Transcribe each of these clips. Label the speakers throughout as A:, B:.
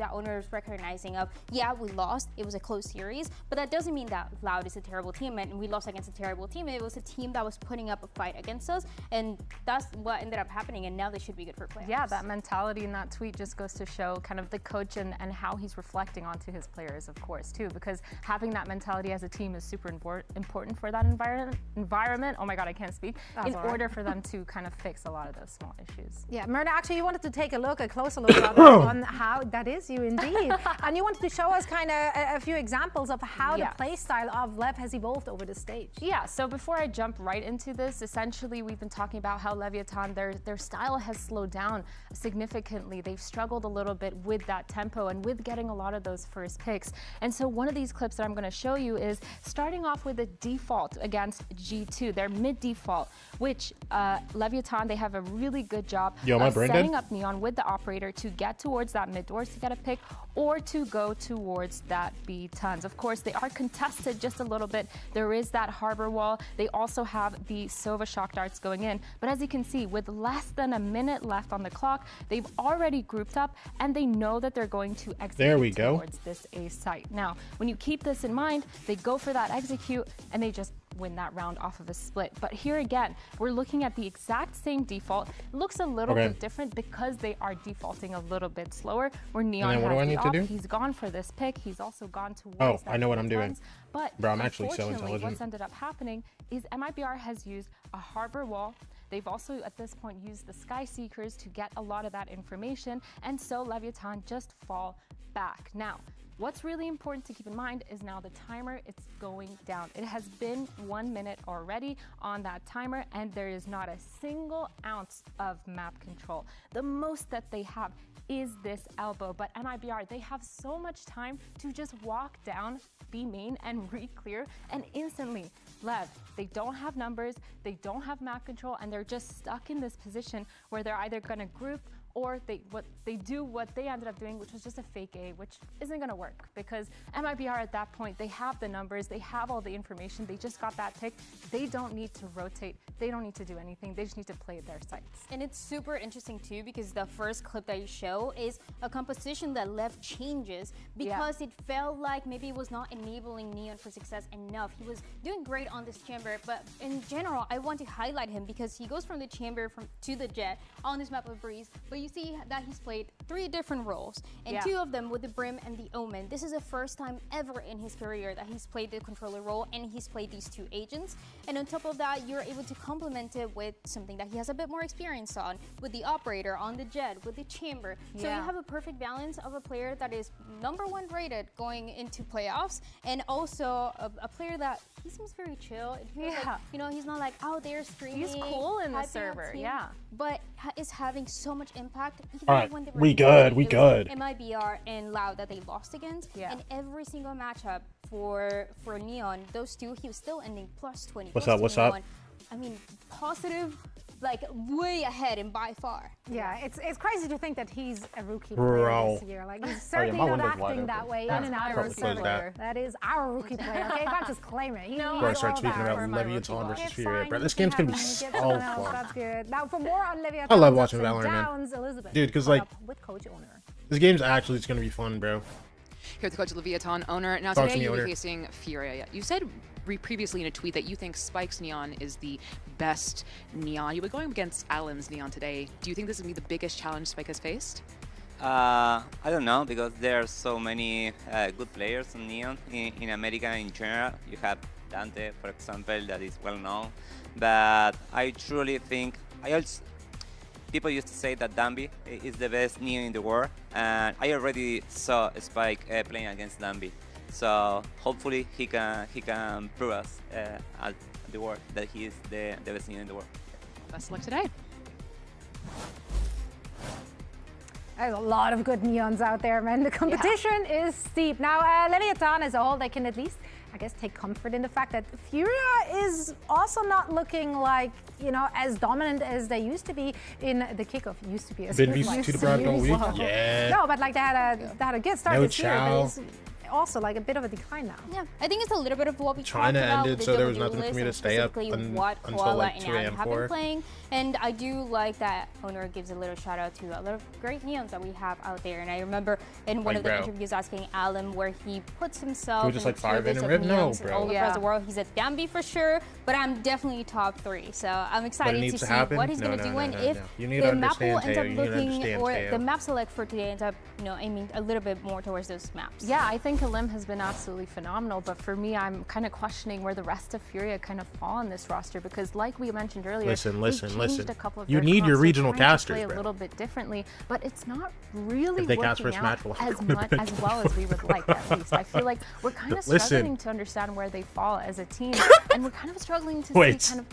A: that owner is recognizing of, yeah, we lost, it was a close series, but that doesn't mean that Loud is a terrible team and we lost against a terrible team. It was a team that was putting up a fight against us, and that's what ended up happening, and now they should be good for playoffs.
B: Yeah, that mentality in that tweet just goes to show kind of the coach and how he's reflecting onto his players, of course, too, because having that mentality as a team is super important for that environment. Oh my God, I can't speak. In order for them to kind of fix a lot of those small issues.
C: Yeah, Myrna, actually you wanted to take a closer look on how that is you indeed. And you wanted to show us kind of a few examples of how the play style of LEV has evolved over the stage.
B: Yeah, so before I jump right into this, essentially we've been talking about how Leviathan, their style has slowed down significantly. They've struggled a little bit with that tempo and with getting a lot of those first picks. And so one of these clips that I'm going to show you is starting off with a default against G2, their mid default, which Leviathan, they have a really good job of setting up Neon with the operator to get towards that mid doors to get a pick or to go towards that B tons. Of course, they are contested just a little bit. There is that harbor wall. They also have the Sova shock darts going in. But as you can see, with less than a minute left on the clock, they've already grouped up and they know that they're going to execute towards this A site. Now, when you keep this in mind, they go for that execute and they just win that round off of a split. But here again, we're looking at the exact same default. It looks a little bit different because they are defaulting a little bit slower. Where Neon has the op, he's gone for this pick. He's also gone towards
D: I know what I'm doing.
B: But
D: bro, I'm actually so intelligent.
B: What's ended up happening is MIBR has used a harbor wall. They've also, at this point, used the Sky Seekers to get a lot of that information, and so Leviathan just fall back. Now, what's really important to keep in mind is now the timer, it's going down. It has been 1 minute already on that timer, and there is not a single ounce of map control. The most that they have is this elbow, but MIBR, they have so much time to just walk down B main and re-clear, and instantly, LEV, they don't have numbers, they don't have map control, and they're just stuck in this position where they're either gonna group or what they ended up doing, which was just a fake A, which isn't gonna work because MIBR at that point, they have the numbers, they have all the information, they just got that pick. They don't need to rotate, they don't need to do anything, they just need to play their sites.
A: And it's super interesting too because the first clip that you show is a composition that LEV changes because it felt like maybe it was not enabling Neon for success enough. He was doing great on this chamber, but in general, I want to highlight him because he goes from the chamber to the jet on this map of Breeze, but you see that he's played 3 different roles, and 2 of them with the Brim and the Omen. This is the first time ever in his career that he's played the controller role and he's played these 2 agents. And on top of that, you're able to complement it with something that he has a bit more experience on, with the operator, on the jet, with the chamber. So you have a perfect balance of a player that is #1 rated going into playoffs, and also a player that he seems very chill. It feels like, you know, he's not like out there screaming.
B: He's cool in the server,
A: but is having so much impact.
D: All right, we good.
A: MIBR and Loud that they lost against, and every single matchup for Neon, those 2, he was still ending +20.
D: What's up?
A: I mean, positive, like way ahead and by far.
C: Yeah, it's crazy to think that he's a rookie player this year. Like he's certainly not acting that way in and out of the server. That is our rookie player. Okay, can't just claim it.
D: Before I start speaking about Leviathan versus Fury, bro, this game's gonna be so fun.
C: That's good. Now for more on Leviathan,
D: I love watching Valorant, man.
C: Elizabeth,
D: dude, because like
C: with Coach Owner.
D: This game's actually it's gonna be fun, bro.
E: Here at the Coach Leviathan Owner. Now today you'll be facing Fury. You said previously in a tweet that you think Spike's Neon is the best Neon. You'll be going against Alan's Neon today. Do you think this is going to be the biggest challenge Spike has faced?
F: I don't know, because there are so many good players on Neon in America in general. You have Dante, for example, that is well known. But I truly think, people used to say that Dambi is the best Neon in the world, and I already saw Spike playing against Dambi. So hopefully he can prove us at the world that he is the best Neon in the world.
E: Best of luck today.
C: There's a lot of good Neons out there, man. The competition is steep. Now, Leviathan as a whole, they can at least, I guess, take comfort in the fact that Furia is also not looking like, you know, as dominant as they used to be in the kickoff. Used to be.
D: Been VCT to Brad all week. Yeah.
C: No, but like they had a good start this year. also like a bit of a decline now.
A: Yeah, I think it's a little bit of what we
D: China
A: talked about.
D: ended,
A: with
D: so there
A: the
D: was nothing for
A: list
D: me to
A: and
D: stay up
A: specifically
D: until
A: what
D: like
A: Koala
D: 2
A: and Adam
D: a.m.
A: have been
D: for.
A: playing. And I do like that Owner gives a little shout out to a lot of great neons that we have out there. And I remember in one of the interviews asking Alan where he puts himself
D: just like
A: in
D: fire
A: tier
D: in
A: list
D: and
A: of
D: rip? No,
A: neons
D: bro.
A: all across the world. He's at Bambi for sure, but I'm definitely top 3. So I'm excited to see what he's going to do and if the map will end up looking, or the map select for today ends up, you know, aiming a little bit more towards those maps.
B: Yeah, I think LEV has been absolutely phenomenal, but for me, I'm kind of questioning where the rest of Furia kind of fall on this roster, because like we mentioned earlier,
D: listen.
B: a couple of
D: You
B: their
D: need your
B: comps.
D: regional
B: They're trying to
D: casters,
B: play
D: bro.
B: a little bit differently, but it's not really
D: If they cast
B: working
D: first match,
B: out
D: we'll
B: as well as we would like, at least. I feel like we're kind of struggling to understand where they fall as a team, and we're kind of struggling to see kind of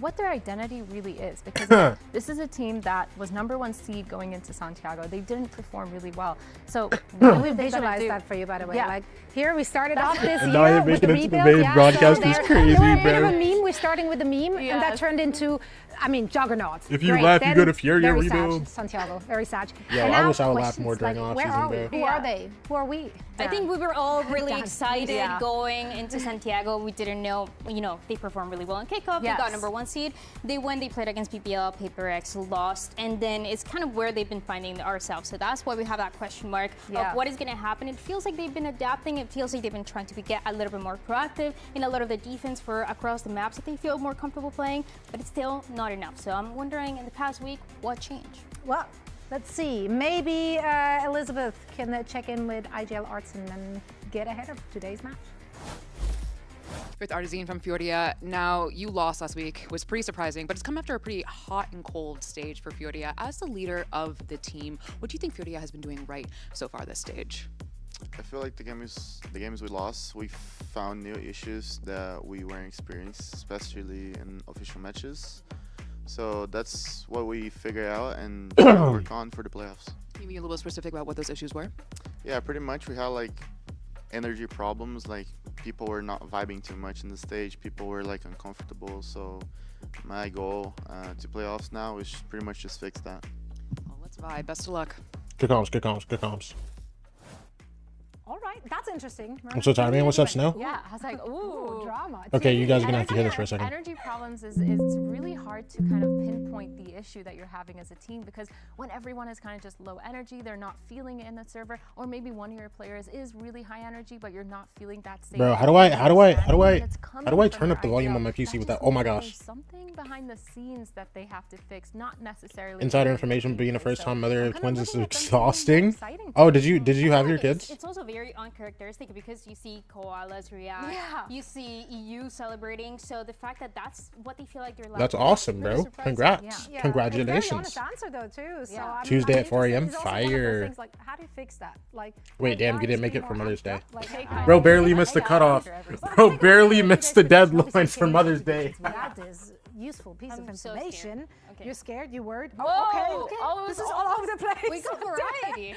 B: what their identity really is, because this is a team that was #1 seed going into Santiago. They didn't perform really well. So
C: we visualized that for you, by the way.
B: Yeah.
C: Like here we started off this
D: and now
C: year
D: you're
C: with the
D: making it to the
C: rebuild.
D: main broadcast.
C: So
D: It's crazy,
C: we're a bit
D: bro.
C: of a meme. We're starting with the meme, and that turned into, I mean, juggernaut.
D: If you
C: Great.
D: laugh, you
C: Then
D: go to Furia
C: very
D: rebuild.
C: sad, Santiago, very sad.
D: Yo,
C: And
D: I
C: now
D: wish I would laugh
C: questions
D: more during
C: like,
D: off
C: where
D: season,
C: are we?
D: bro.
C: Who are they? Who are we?
A: I think we were all really
C: Done.
A: excited going into Santiago. We didn't know, you know, they performed really well in kickoff. They got #1 seed. They went, they played against PPL, Paper X, lost, and then it's kind of where they've been finding ourselves. So that's why we have that question mark of what is going to happen. It feels like they've been adapting. It feels like they've been trying to get a little bit more proactive in a lot of the defense for across the maps that they feel more comfortable playing, but it's still not enough. So I'm wondering in the past week, what changed?
C: Well, let's see. Maybe Elizabeth can check in with IGL Arts and then get ahead of today's match.
E: With Artazine from Furia, now you lost last week, was pretty surprising, but it's come after a pretty hot and cold stage for Furia. As the leader of the team, what do you think Furia has been doing right so far this stage?
G: I feel like the games we lost, we found new issues that we weren't experiencing, especially in official matches. So that's what we figure out and work on for the playoffs.
E: Can you be a little specific about what those issues were?
G: Yeah, pretty much we had like energy problems, like people were not vibing too much in the stage, people were like uncomfortable. So my goal to playoffs now is pretty much just fix that.
E: Well, let's vibe. Best of luck.
D: Good comms, good comms, good comms.
C: All right, that's interesting.
D: I'm so tired, man. What's up, Snow?
B: Yeah, I was like, ooh.
C: Drama.
D: Okay, you guys are gonna have to hear this for a second.
B: Energy problems is it's really hard to kind of pinpoint the issue that you're having as a team, because when everyone is kind of just low energy, they're not feeling it in the server, or maybe one of your players is really high energy, but you're not feeling that same.
D: Bro, how do I turn up the volume on my PC with that? Oh my gosh.
B: There's something behind the scenes that they have to fix, not necessarily
D: Insider information, being a first-time mother of twins is exhausting. Oh, did you have your kids?
A: It's also very uncharacteristic because you see koalas react, you see EU celebrating, so the fact that that's what they feel like they're like.
D: That's awesome, bro. Congrats.
C: Yeah.
D: Congratulations.
C: It's a very honest answer though too. So
B: Yeah.
D: Tuesday at 4 a.m.
C: it's also one of those
D: Fire.
C: things, like, how do you fix that? Like,
D: Wait, damn,
C: why
D: you didn't
C: is
D: make
C: it
D: it for
C: more
D: Mother's Day.
C: like,
D: Bro barely missed the cutoff. Bro barely missed the deadline for Mother's Day.
C: That is useful piece of
A: I'm so
C: information.
A: scared. Okay.
C: You're scared? You worried?
B: Whoa.
C: Okay.
B: Oh, it
C: This
B: was
C: is all over the place.
A: We got variety.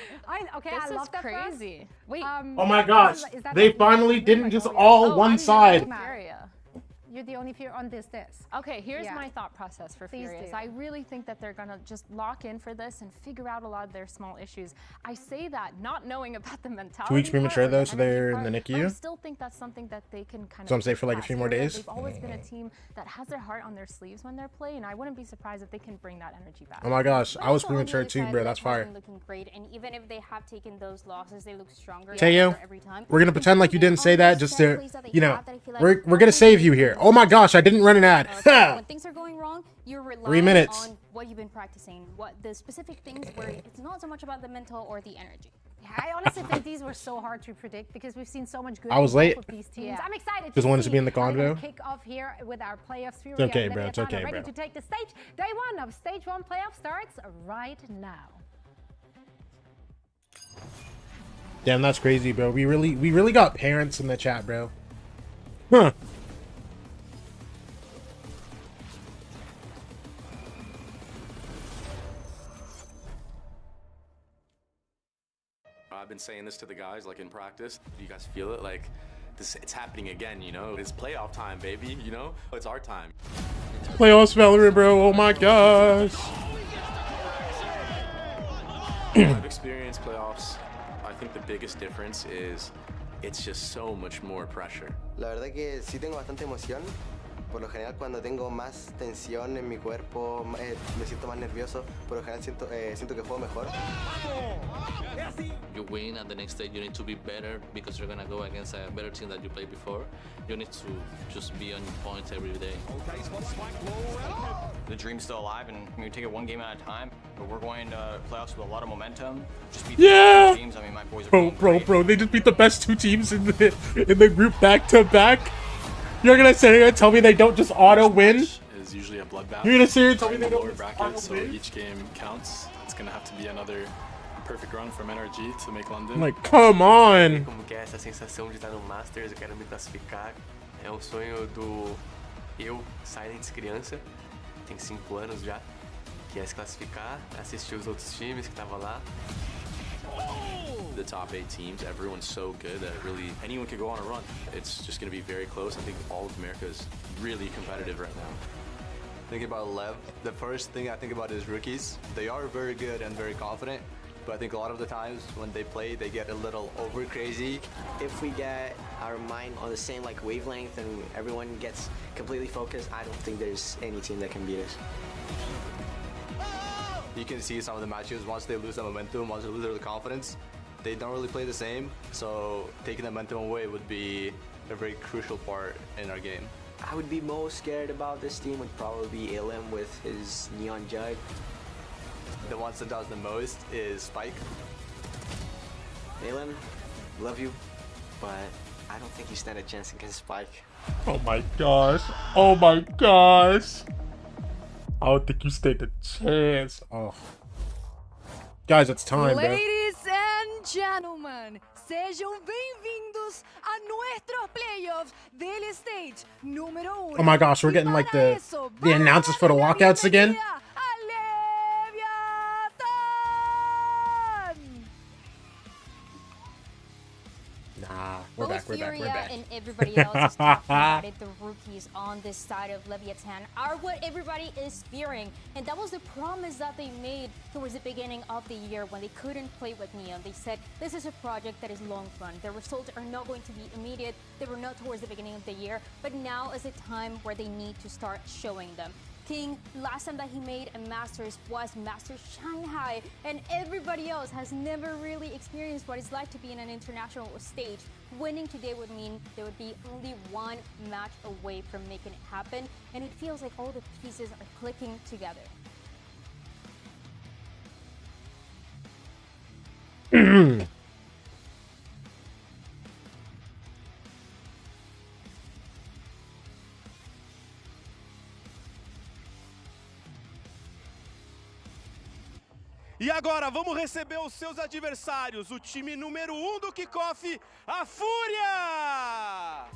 C: Okay,
B: This
C: I
B: is
C: love that for us.
B: crazy. Wait.
D: Oh my gosh,
C: Is that
D: they
C: like-
D: finally didn't
C: like,
D: just
C: oh, yeah.
D: all
B: Oh,
D: one
B: I'm
D: side.
B: Furia.
C: You're the only fear on this disc.
B: Okay, here's
C: Yeah.
B: my thought process for
C: Please
B: Furious.
C: do.
B: I really think that they're gonna just lock in for this and figure out a lot of their small issues. I say that not knowing about the mentality.
D: 2 weeks premature,
B: part or
D: though,
B: the
D: so they're
B: energy
D: in the
B: part, but I
D: NICU?
B: still think that's something that they can kind of.
D: So I'm safe for, like, a
B: pass.
D: few more
B: Furia,
D: days?
B: They've always been a team that has their heart on their sleeves when they're playing. I wouldn't be surprised if they can bring that energy back.
D: Oh my gosh,
A: But
D: I was
A: also on the
D: premature
A: other
D: too,
A: side,
D: bro.
A: Liv
D: That's
A: has
D: fire.
A: been looking great, and even if they have taken those losses, they look stronger.
D: Teo,
A: every time.
D: we're gonna pretend like you didn't say that just to, you know,
A: that I feel like
D: we're gonna save you here. Oh my gosh, I didn't run an ad.
A: So when things are going wrong, you're
D: 3
A: relying
D: minutes.
A: on what you've been practicing, what the specific things where it's not so much about the mental or the energy.
C: Yeah, I honestly think these were so hard to predict because we've seen so much good.
D: I was
C: in both
D: late.
C: of these teams.
B: Yeah.
C: I'm excited.
D: Just wanted to
C: see
D: be in the
C: how they're gonna
D: convo.
C: Kick off here with our playoffs. Furia
D: okay,
C: and
D: bro, it's
C: Leviathan
D: okay,
C: are ready
D: bro.
C: to take the stage. Day one of stage 1 playoff starts right now.
D: Damn, that's crazy, bro. We really got parents in the chat, bro. Huh.
H: I've been saying this to the guys, like in practice. Do you guys feel it? Like, this, it's happening again, you know? It's playoff time, baby, you know? It's our time.
D: Playoffs Valorant, bro. Oh my gosh.
H: I've experienced playoffs. I think the biggest difference is it's just so much more pressure.
I: La verdad que sí tengo bastante emoción. Por lo general, cuando tengo más tensión en mi cuerpo, me siento más nervioso. Por lo general, siento que juego mejor.
J: You win, and the next day you need to be better because you're gonna go against a better team that you played before. You need to just be on your point every day.
K: The dream's still alive, and we take it one game at a time. But we're going to playoffs with a lot of momentum. Just beat the teams. I mean, my boys are
D: bro, they just beat the best 2 teams in the group back to back. You're gonna sit here and tell me they don't just auto win?
H: Is usually a bloodbath.
D: You're gonna sit here and tell me they don't
H: lower
D: just
H: bracket,
D: auto
H: so
D: win?
H: each game counts. It's gonna have to be another perfect run from NRG to make London.
D: I'm like, come on.
L: Como que é essa sensação de estar no Masters, eu quero me classificar. É um sonho do eu, Silent criança, tem 5 anos já, que é se classificar, assistir os outros times que estavam lá.
H: The top 8 teams, everyone's so good that really anyone could go on a run. It's just going to be very close. I think all of America is really competitive right now.
M: Thinking about LEV, the first thing I think about is rookies. They are very good and very confident, but I think a lot of the times when they play, they get a little over crazy.
I: If we get our mind on the same like wavelength and everyone gets completely focused, I don't think there's any team that can beat us.
M: You can see some of the matches, once they lose the momentum, once they lose their confidence, they don't really play the same. So taking the momentum away would be a very crucial part in our game.
I: I would be most scared about this team would probably be LM with his neon jug.
M: The ones that does the most is Spike.
I: LM, love you, but I don't think you stand a chance against Spike.
D: Oh my gosh. Oh my gosh. I don't think you stand a chance. Oh. Guys, it's time, bro.
N: Ladies and gentlemen, sejam bem-vindos a nuestros playoffs del stage número 1.
D: Oh my gosh, we're getting like the announcers for the walkouts again. Nah, we're back.
A: And everybody else is talking about it. The rookies on this side of Leviathan are what everybody is fearing. And that was the promise that they made towards the beginning of the year when they couldn't play with Neon. They said, this is a project that is long run. The results are not going to be immediate. They were not towards the beginning of the year. But now is a time where they need to start showing them. King, last time that he made a Masters was Masters Shanghai, and everybody else has never really experienced what it's like to be in an international stage. Winning today would mean they would be only 1 match away from making it happen, and it feels like all the pieces are clicking together.
O: E agora vamos receber os seus adversários, o time número 1 do kickoff, a Fúria!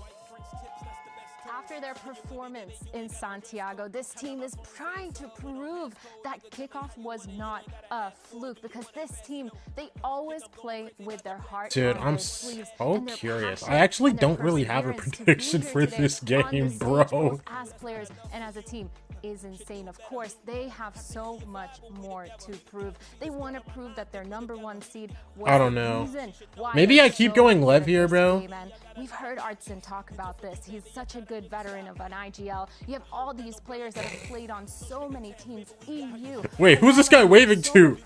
B: After their performance in Santiago, this team is trying to prove that kickoff was not a fluke, because this team, they always play with their heart.
D: Dude, I'm so curious. I actually don't really have a prediction for this game, bro.
B: As players and as a team is insane. Of course, they have so much more to prove. They want to prove that their #1 seed was
D: I don't know. Maybe I keep going LEV here, bro.
B: We've heard Artson talk about this. He's such a good veteran of an IGL. You have all these players that have played on so many teams. EU.
D: Wait, who's this guy waving to?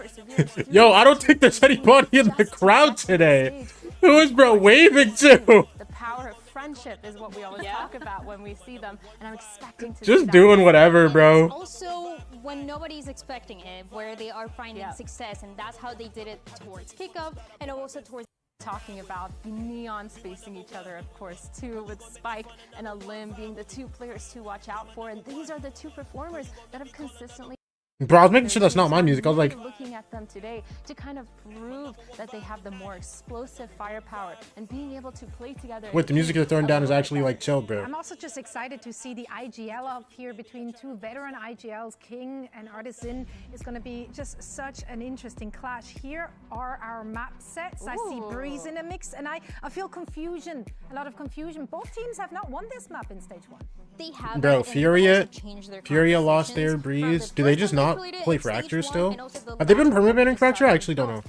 D: Yo, I don't think there's anybody in the crowd today. Who is bro waving to?
B: The power of friendship is what we always talk about when we see them, and I'm expecting to
D: just doing whatever, bro.
A: Also, when nobody's expecting it, where they are finding success, and that's how they did it towards kickoff, and also towards
B: talking about the Neons facing each other, of course, too, with Spike and Lim being the 2 players to watch out for, and these are the 2 performers that have consistently.
D: Bro, I was making sure that's not my music. I was like,
B: looking at them today to kind of prove that they have the more explosive firepower and being able to play together.
D: wait, the music they're throwing down is actually like chill, bro.
C: I'm also just excited to see the IGL up here between 2 veteran IGLs, King and Artisan. It's going to be just such an interesting clash. Here are our map sets. Ooh. I see Breeze in the mix, and I feel confusion, a lot of confusion. Both teams have not won this map in stage 1.
A: They have,
D: bro. Furia lost their Breeze. Do they just not play Fracture still? Have they been permabanning Fracture? I actually don't know.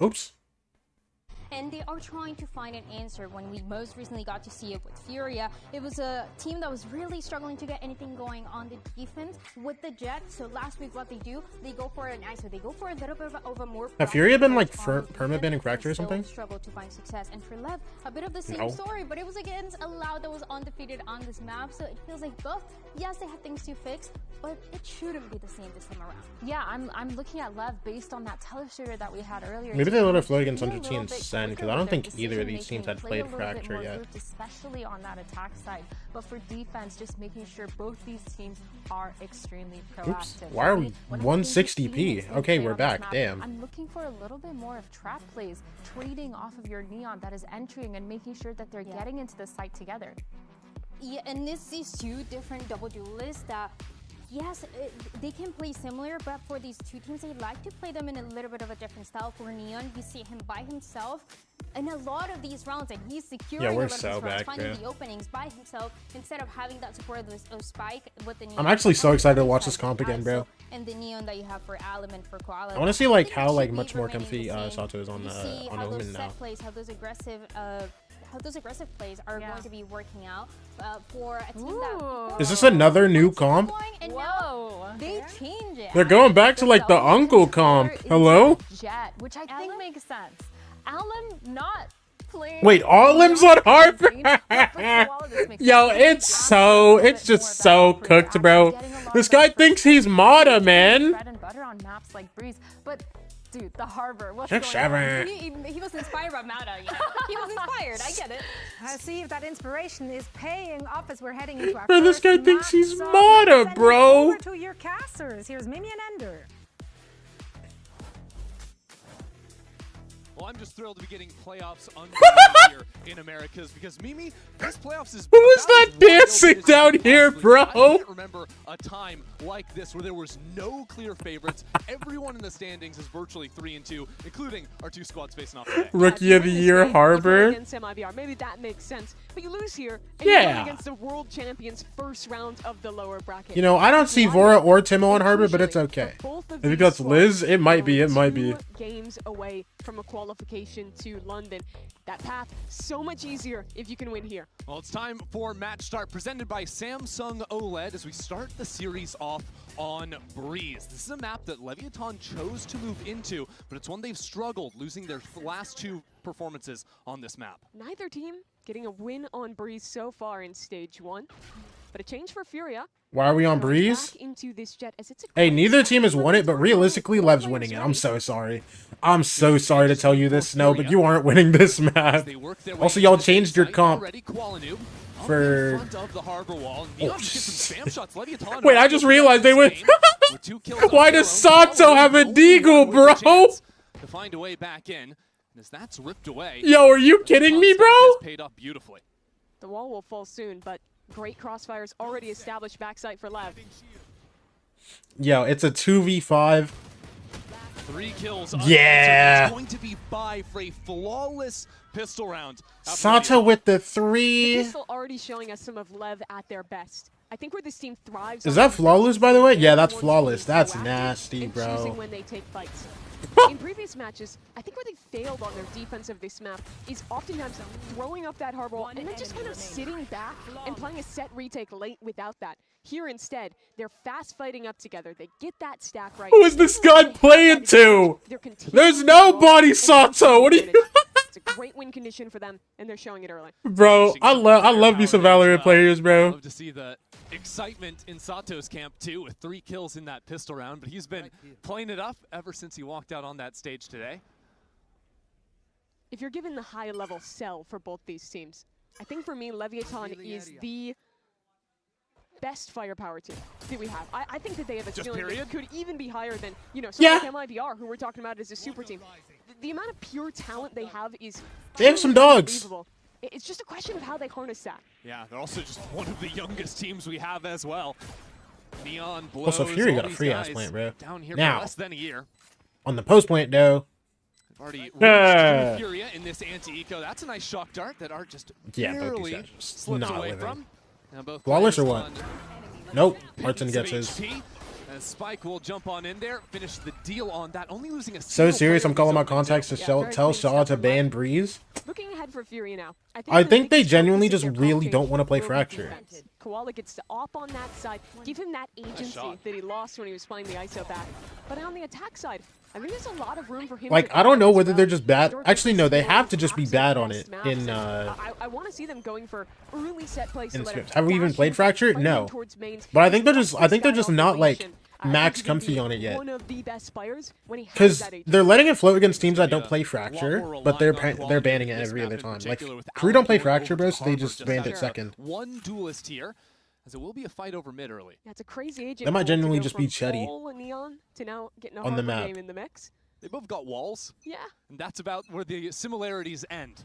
D: Oops.
A: and they are trying to find an answer. When we most recently got to see it with Furia, it was a team that was really struggling to get anything going on the defense with the Jet. So last week, what they do, they go for an ISO. They go for a little bit of a more.
D: Have Furia been like perma-ban and Cracked or something?
A: Struggle to find success, and for LEV, a bit of the same story, but it was against a LOUD that was undefeated on this map. So it feels like both, yes, they have things to fix, but it shouldn't be the same this time around.
B: Yeah, I'm looking at LEV based on that teleshooter that we had earlier.
D: Maybe they let it float against Undert and Sen, because I don't think either of these teams had played Fracture yet.
B: Grouped, especially on that attack side, but for defense, just making sure both these teams are extremely proactive.
D: Oops, why are we 160p? Okay, we're back. Damn.
B: I'm looking for a little bit more of trap plays, trading off of your Neon that is entering and making sure that they're getting into the site together.
A: Yeah, and these two different double duelists that, yes, they can play similar, but for these two teams, they like to play them in a little bit of a different style. For Neon, you see him by himself in a lot of these rounds, and he's securing a lot of these rounds, finding the openings by himself instead of having that support of Spike with the Neon.
D: I'm actually so excited to watch this comp again, bro.
A: And the Neon that you have for Alum and for Koala.
D: I want to see like how like much more comfy Sato is on Omen now.
A: Plays, how those aggressive plays are going to be working out for a team that.
D: Is this another new comp?
A: Whoa! They change it.
D: They're going back to like the Uncle comp. Hello?
B: Jet, which I think makes sense. Alum not playing.
D: Wait, Alim's on Harbor? Yo, it's just so cooked, bro. This guy thinks he's Mata, man.
B: Bread and butter on maps like Breeze, but. Dude, the Harbor. What's
A: going on? He was inspired by Mata, you know? He was inspired. I get it.
C: Let's see if that inspiration is paying off as we're heading into our
D: first this guy thinks he's Mata, bro.
C: Over to your casters. Here's Mimi and Ender.
P: Well, I'm just thrilled to be getting playoffs under here in Americas because Mimi, this playoffs is.
D: Who's that dancing down here, bro?
P: I can't remember a time like this where there was no clear favorites. Everyone in the standings is virtually 3-2, including our two squads facing off today.
D: Rookie of the Year, Harbor.
Q: Maybe that makes sense, but you lose here. And you're going against the world champions first round of the lower bracket.
D: You know, I don't see Vora or Timo on Harbor, but it's okay. If it goes Liz, it might be. It might be.
Q: Games away from a qualification to London. That path so much easier if you can win here.
P: Well, it's time for match start presented by Samsung OLED as we start the series off on Breeze. This is a map that Leviathan chose to move into, but it's one they've struggled, losing their last two performances on this map.
Q: Neither team getting a win on Breeze so far in stage 1, but a change for Furia.
D: Why are we on Breeze?
Q: Into this Jet as it's
D: hey, neither team has won it, but realistically, Lev's winning it. I'm so sorry. I'm so sorry to tell you this, Snow, but you aren't winning this map. Also, y'all changed your comp for... Oh, wait, I just realized they went... Why does Sato have a deagle, bro?
P: To find a way back in, as that's ripped away.
D: Yo, are you kidding me, bro?
P: Paid off beautifully.
Q: The wall will fall soon, but great crossfires already established backside for LEV.
D: Yo, it's a 2v5.
P: 3 kills.
D: Yeah.
P: It's going to be by for a flawless pistol round.
D: Sato with the 3.
Q: The pistol already showing us some of LEV at their best. I think where this team thrives.
D: Is that flawless, by the way? Yeah, that's flawless. That's nasty, bro.
Q: Choosing when they take fights. In previous matches, I think where they failed on their defense of this map is oftentimes throwing up that harbor wall and then just kind of sitting back and playing a set retake late without that. Here instead, they're fast fighting up together. They get that stack right.
D: Who is this guy playing to? There's nobody, Sato. What are you?
Q: It's a great win condition for them, and they're showing it early.
D: Bro, I love me some Valorant players, bro.
P: Love to see the excitement in Sato's camp too, with 3 kills in that pistol round. But he's been playing it up ever since he walked out on that stage today.
Q: If you're given the high-level sell for both these teams, I think for me, Leviathan is the best firepower team that we have. I think that they have a ceiling that could even be higher than, you know, someone like MIBR, who we're talking about as a super team. The amount of pure talent they have is
D: they have some dogs.
Q: It's just a question of how they harness that.
P: Yeah, they're also just one of the youngest teams we have as well. Neon blows.
D: Also, Fury got a free ass plant, bro.
P: Down here
D: now,
P: for less than a year.
D: On the post plant, though.
P: Already reached Furia in this anti-eco. That's a nice shock dart that Art just barely slips away from.
D: Flawless or what? Nope. Artson gets his.
P: And Spike will jump on in there, finish the deal on that, only losing a
D: So serious, I'm calling my contacts to tell Shaw to ban Breeze.
Q: Looking ahead for Fury now.
D: I think they genuinely just really don't want to play Fracture.
Q: Koala gets to op on that side, give him that agency that he lost when he was playing the ISO back. But on the attack side, I think there's a lot of room for him.
D: Like, I don't know whether they're just bad. Actually, no, they have to just be bad on it. In
Q: I want to see them going for early set plays.
D: Have we even played Fracture? No. But I think they're just not like max comfy on it yet. Because they're letting it float against teams that don't play Fracture, but they're banning it every other time. Like, Crew don't play Fracture, bro, so they just banned it second.
P: One duelist here, as it will be a fight over mid early.
Q: That's a crazy agent.
D: That might genuinely just be Chetty
Q: on the map. In the mix.
P: They both got walls.
Q: Yeah.
P: And that's about where the similarities end.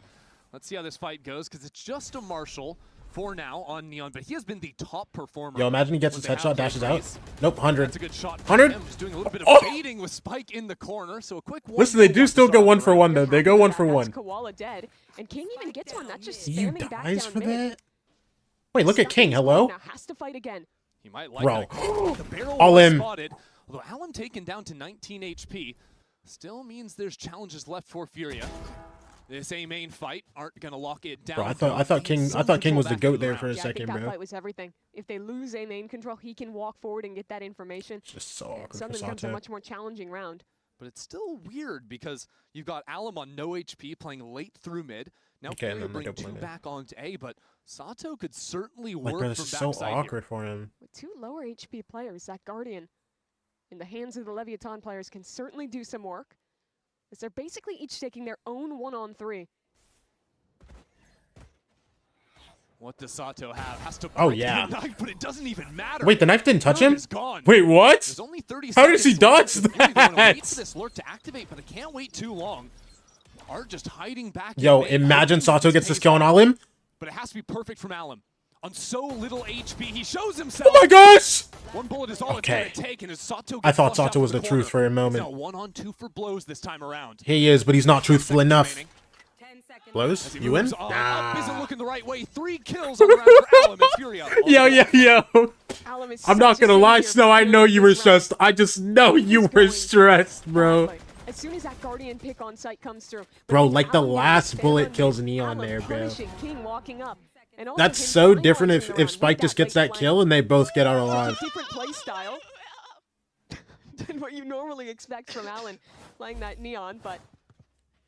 P: Let's see how this fight goes, because it's just a Marshall for now on Neon, but he has been the top performer.
D: Yo, imagine he gets his headshot, dashes out. Nope, 100.
P: That's a good shot.
D: 100.
P: Just doing a little bit of baiting with Spike in the corner, so a quick one.
D: Listen, they do still go 1 for 1 though. They go 1 for 1.
Q: Koala dead, and King even gets one. That's just
D: You
Q: spamming back
D: dies
Q: down
D: for
Q: mid.
D: that? Wait, look at King. Hello.
Q: Now has to fight again.
P: He might like
D: Bro.
P: that. The barrel
D: All
P: was
D: in.
P: spotted, although Allen taken down to 19 HP. Still means there's challenges left for Furia. This A main fight aren't gonna lock it down.
D: Bro, I thought King was the GOAT there for a second,
Q: I think that
D: bro.
Q: fight was everything. If they lose A main control, he can walk forward and get that information.
D: Just so awkward for
Q: Suddenly becomes a
D: Sato.
Q: much more challenging round.
P: But it's still weird because you've got Alum on no HP playing late through mid. Now
D: Okay,
P: Furia
D: and then
P: bring
D: they go
P: 2
D: play mid.
P: back onto A, but Sato could certainly
D: Like,
P: work
D: bro,
P: from
D: this is so
P: backside
D: awkward for him.
Q: With 2 lower HP players, that Guardian in the hands of the Leviathan players can certainly do some work, as they're basically each taking their own 1-on-3.
P: What does Sato have? Has to
D: Oh,
P: break
D: yeah.
P: the knife, but it doesn't even matter.
D: Wait, the knife didn't touch him?
P: Is gone.
D: Wait, what?
P: There's only 30
D: How does he
P: seconds
D: dodge
P: left. Fury gonna
D: that?
P: Wait for this lurk to activate, but I can't wait too long. Art just hiding back.
D: Yo,
P: in mid,
D: imagine
P: hoping
D: Sato
P: this
D: gets this
P: pays
D: kill on
P: off.
D: Alim.
P: But it has to be perfect from Alum. On so little HP, he shows himself.
D: Oh my gosh!
P: One bullet is all
D: Okay.
P: it's gonna take, and as Sato
D: I
P: gets
D: thought
P: flushed
D: Sato
P: out
D: was
P: from
D: the truth
P: corner.
D: for a moment.
P: He's now 1-on-2 for blows this time around.
D: He is, but he's not truthful enough. Blows?
P: As he
D: You win?
P: moves on,
D: Nah.
P: up isn't looking the right way. 3 kills on the round for Alum and Furia.
D: Yo.
Q: Alum is
D: I'm
Q: such
D: not
Q: a
D: gonna lie,
Q: savior
D: Snow.
Q: for
D: I
Q: Fury
D: know you were
Q: this round.
D: stressed. I just know you were stressed, bro.
Q: As soon as that Guardian pick on site comes through.
D: Bro,
Q: But
D: like the
Q: Alum
D: last
Q: getting
D: bullet
Q: stand on
D: kills
Q: mid,
D: Neon
Q: Alum
D: there, bro.
Q: punishing King walking up. And also
D: That's
Q: him
D: so
Q: time
D: different
Q: watching
D: if
Q: around
D: Spike
Q: with
D: just
Q: that
D: gets
Q: late
D: that
Q: flank.
D: kill and they both get out
Q: Such
D: alive.
Q: a different play style than what you normally expect from Allen playing that Neon, but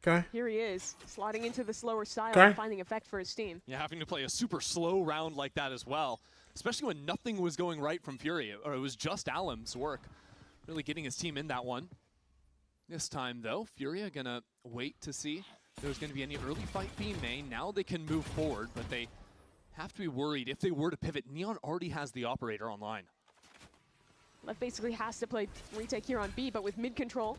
D: Okay.
Q: here he is, slotting into the slower style
D: Okay.
Q: and finding effect for his team.
P: Yeah, having to play a super slow round like that as well, especially when nothing was going right from Fury, or it was just Alum's work, really getting his team in that one. This time, though, Furia gonna wait to see if there's gonna be any early fight B main. Now they can move forward, but they have to be worried if they were to pivot. Neon already has the operator online.
Q: Lev basically has to play retake here on B, but with mid control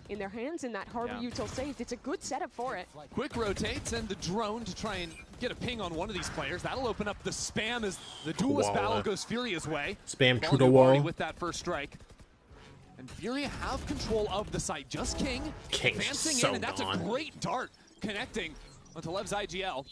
Q: in their hands and that Harbor util saved, it's a good setup for it.
P: Quick rotates and the drone to try and get a ping on one of these players. That'll open up the spam as the duelist
D: Koala.
P: battle goes Furia's way.
D: Spam
P: Ball
D: true to
P: new
D: wall.
P: body with that first strike. And Furia have control of the site. Just King
D: King's
P: advancing
D: so
P: in, and that's
D: gone.
P: a great dart connecting onto Lev's IGL.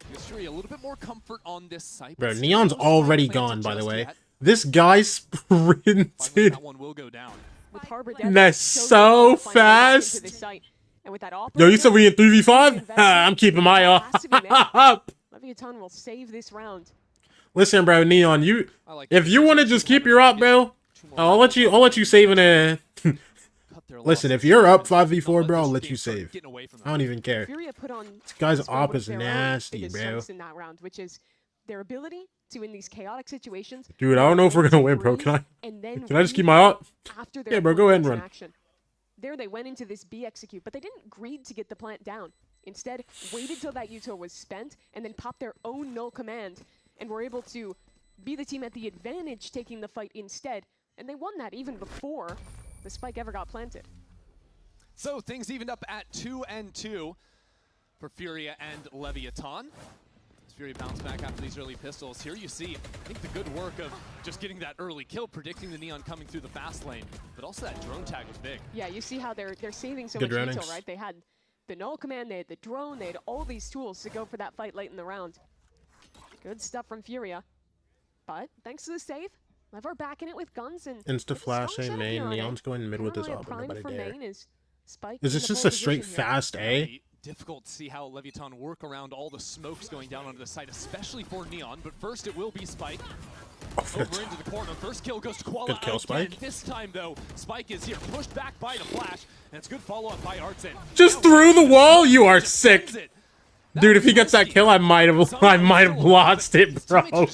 P: Gives Furia a little bit more comfort on this site.
D: Bro,
P: but still
D: Neon's
P: no spike
D: already
P: planted
D: gone, by the
P: just
D: way.
P: yet.
D: This guy sprinted.
P: That one will go down.
Q: With Harbor dead,
D: That's
Q: shows
D: so
Q: them finding back into
D: fast.
Q: this site. And with that
D: Yo, you said we in 3v5?
Q: investment,
D: I'm keeping my eye
Q: has to be made.
D: up.
Q: Leviathan will save this round.
D: Listen, bro, Neon, if you want to just keep your up, bro, I'll let you save in a. Listen, if you're up 5v4, bro, I'll let you save. I don't even care.
Q: Furia put on
D: This guy's
Q: display
D: op
Q: one of
D: is
Q: their own
D: nasty,
Q: biggest
D: bro.
Q: strengths in that round, which is their ability to, in these chaotic situations,
D: Dude, I don't know if we're gonna win, bro. Can I just keep my up?
Q: after their
D: Yeah, bro, go ahead and
Q: opponent's
D: run.
Q: action. There they went into this B execute, but they didn't greed to get the plant down. Instead, waited till that util was spent and then popped their own null command and were able to be the team at the advantage taking the fight instead. And they won that even before the spike ever got planted.
P: So things evened up at 2-2 for Furia and Leviathan. As Furia bounced back after these early pistols. Here you see, I think, the good work of just getting that early kill, predicting the Neon coming through the fast lane. But also that drone tag was big.
Q: Yeah, you see how they're saving so
D: Good
Q: much
D: runnings.
Q: util, right? They had the null command, they had the drone, they had all these tools to go for that fight late in the round. Good stuff from Furia. But thanks to the save, LEV are backing it with guns and
D: Insta flash A main. Neon's going mid with his
Q: up.
D: up. Nobody dare.
Q: Is
D: this just a straight fast A?
P: Difficult to see how Leviathan work around all the smokes going down onto the site, especially for Neon. But first, it will be Spike. Over into the corner. First kill goes to Koala.
D: Good kill, Spike.
P: This time, though, Spike is here, pushed back by the flash, and it's good follow-up by Artsin.
D: Just through the wall? You are sick. Dude, if he gets that kill, I might have lost it, bro.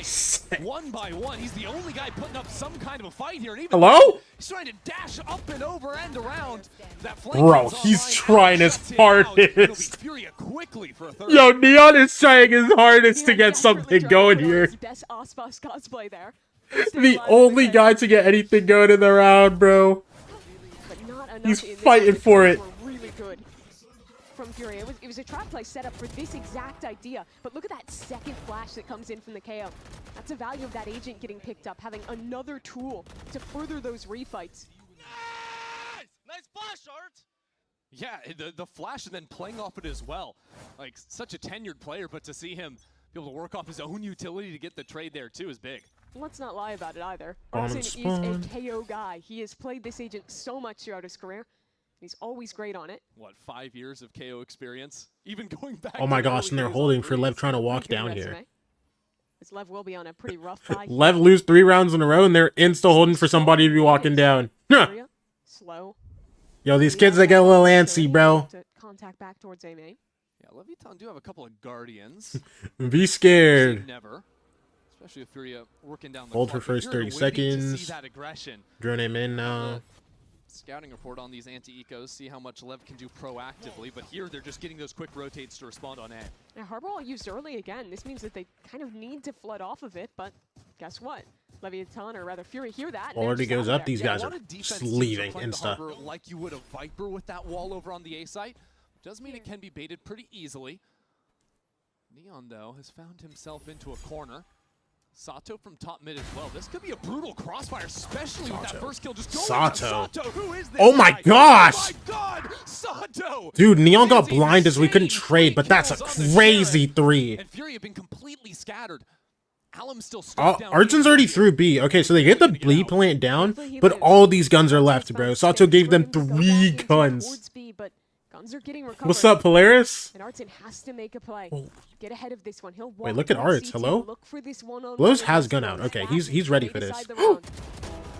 P: Sick. One by one, he's the only guy putting up some kind of a fight here. And even
D: Hello?
P: He's trying to dash up and over and around. That
D: Bro, he's trying his hardest.
P: Quickly for a third.
D: Yo, Neon is trying his hardest to get something going here.
Q: Best Ospas cosplay there.
D: The only guy to get anything going in the round, bro. He's fighting for it.
Q: Really good from Fury. It was a trap play set up for this exact idea. But look at that second flash that comes in from the KO. That's the value of that agent getting picked up, having another tool to further those refights.
O: Nice flash, Art!
P: Yeah, the flash and then playing off it as well. Like, such a tenured player, but to see him be able to work off his own utility to get the trade there, too, is big.
Q: Let's not lie about it either. Artsin is a KO guy. He has played this agent so much throughout his career. He's always great on it.
P: What, 5 years of KO experience? Even going back.
D: Oh my gosh, and they're holding for LEV trying to walk down here.
Q: This LEV will be on a pretty rough fight.
D: LEV lose 3 rounds in a row, and they're insta holding for somebody to be walking down.
Q: Slow.
D: Yo, these kids, they get a little antsy, bro.
Q: Contact back towards A main.
P: Yeah, Leviathan do have a couple of guardians.
D: Be scared.
P: Never. Especially if Furia working down the
D: hold for first 30 seconds.
P: See that aggression.
D: Drone him in now.
P: Scouting report on these anti-ecos, see how much LEV can do proactively, but here they're just getting those quick rotates to respond on A.
Q: Now, Harball used early again. This means that they kind of need to flood off of it, but guess what? Leviathan, or rather Fury, hear that.
D: Already goes up. These guys are just leaving insta.
P: Like you would a Viper with that wall over on the A site. Does mean it can be baited pretty easily. Neon, though, has found himself into a corner. Sato from top mid as well. This could be a brutal crossfire, especially with that first kill just going
D: Sato.
P: Who is this
D: Oh my
P: guy?
D: gosh!
P: Oh my god! Sato!
D: Dude, Neon got blind as we couldn't trade, but that's a crazy 3.
P: And Fury have been completely scattered. Alum's still stuck down.
D: Artsin's already through B. Okay, so they get the B plant down, but all these guns are left, bro. Sato gave them 3 guns.
Q: Guns are getting recovered.
D: What's up, Polaris?
Q: And Artsin has to make a play. Get ahead of this one. He'll
D: wait, look at Arts. Hello? Blows has gun out. Okay, he's ready for this.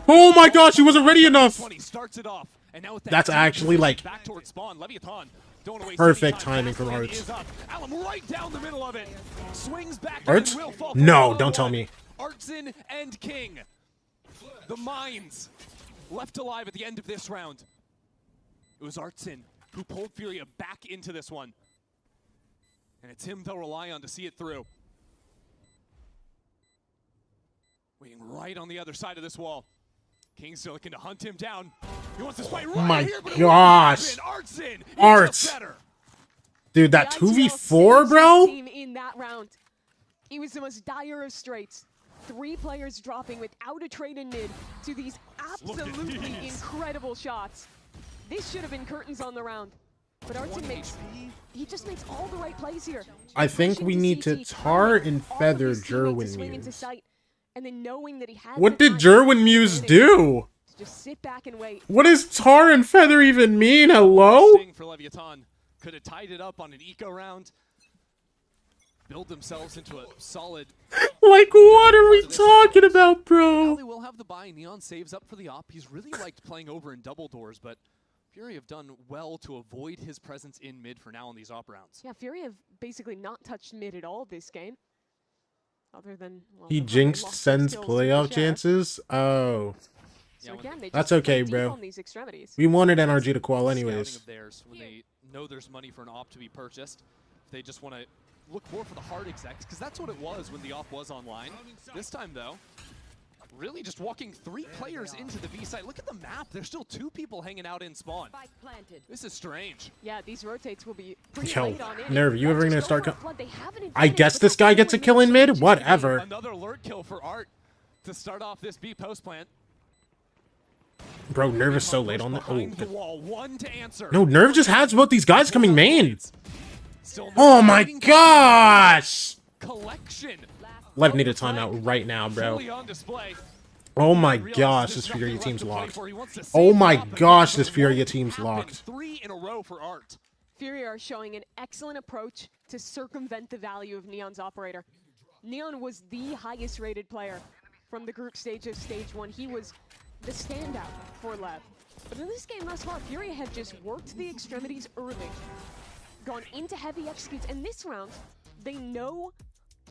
D: Oh my gosh, he wasn't ready enough. That's actually like perfect timing from Arts. Arts? No, don't tell me.
P: Artsin and King. The mines left alive at the end of this round. It was Artsin who pulled Furia back into this one. And it's him they'll rely on to see it through. Waiting right on the other side of this wall. King's still looking to hunt him down. He wants to fight right here, but
D: gosh.
P: Artsin,
D: Arts. Dude, that 2v4, bro?
Q: In that round, it was the most dire of straits. 3 players dropping without a trade in mid to these absolutely incredible shots. This should have been curtains on the round. But Artsin he just makes all the right plays here.
D: I think we need to tar and feather Jerwin Muse.
Q: And then knowing that he has
D: what did Jerwin Muse do?
Q: Just sit back and wait.
D: What does tar and feather even mean? Hello?
P: For Leviathan could have tied it up on an eco round. Build themselves into a solid.
D: Like, what are we talking about, bro?
P: They will have the buy. Neon saves up for the op. He's really liked playing over in double doors, but Fury have done well to avoid his presence in mid for now in these op rounds.
Q: Yeah, Fury have basically not touched mid at all this game. Other than, well,
D: he jinxed Sen's playoff chances? Oh.
Q: So again,
D: that's okay, bro. We wanted NRG to qual anyways.
P: When they know there's money for an op to be purchased, they just want to look more for the hard execs, because that's what it was when the op was online. This time, though, really just walking 3 players into the B site. Look at the map. There's still 2 people hanging out in spawn. This is strange.
Q: Yeah, these rotates will be pretty
D: Yo,
Q: late on
D: Nerv, you ever gonna start? I guess this guy gets a kill in mid? Whatever.
P: Another alert kill for Art to start off this B post plant.
D: Bro, Nerv is so late on the. Oh,
P: no,
D: Nerv just has both these guys coming main. Oh my gosh!
P: Collection
D: Lev need a timeout right now, bro. Oh my gosh, this Furia team's locked. Oh my gosh, this Furia team's locked.
Q: 3 in a row for Art. Furia are showing an excellent approach to circumvent the value of Neon's operator. Neon was the highest rated player from the group stage of stage 1. He was the standout for LEV. But in this game thus far, Furia have just worked the extremities early, gone into heavy executes, and this round, they know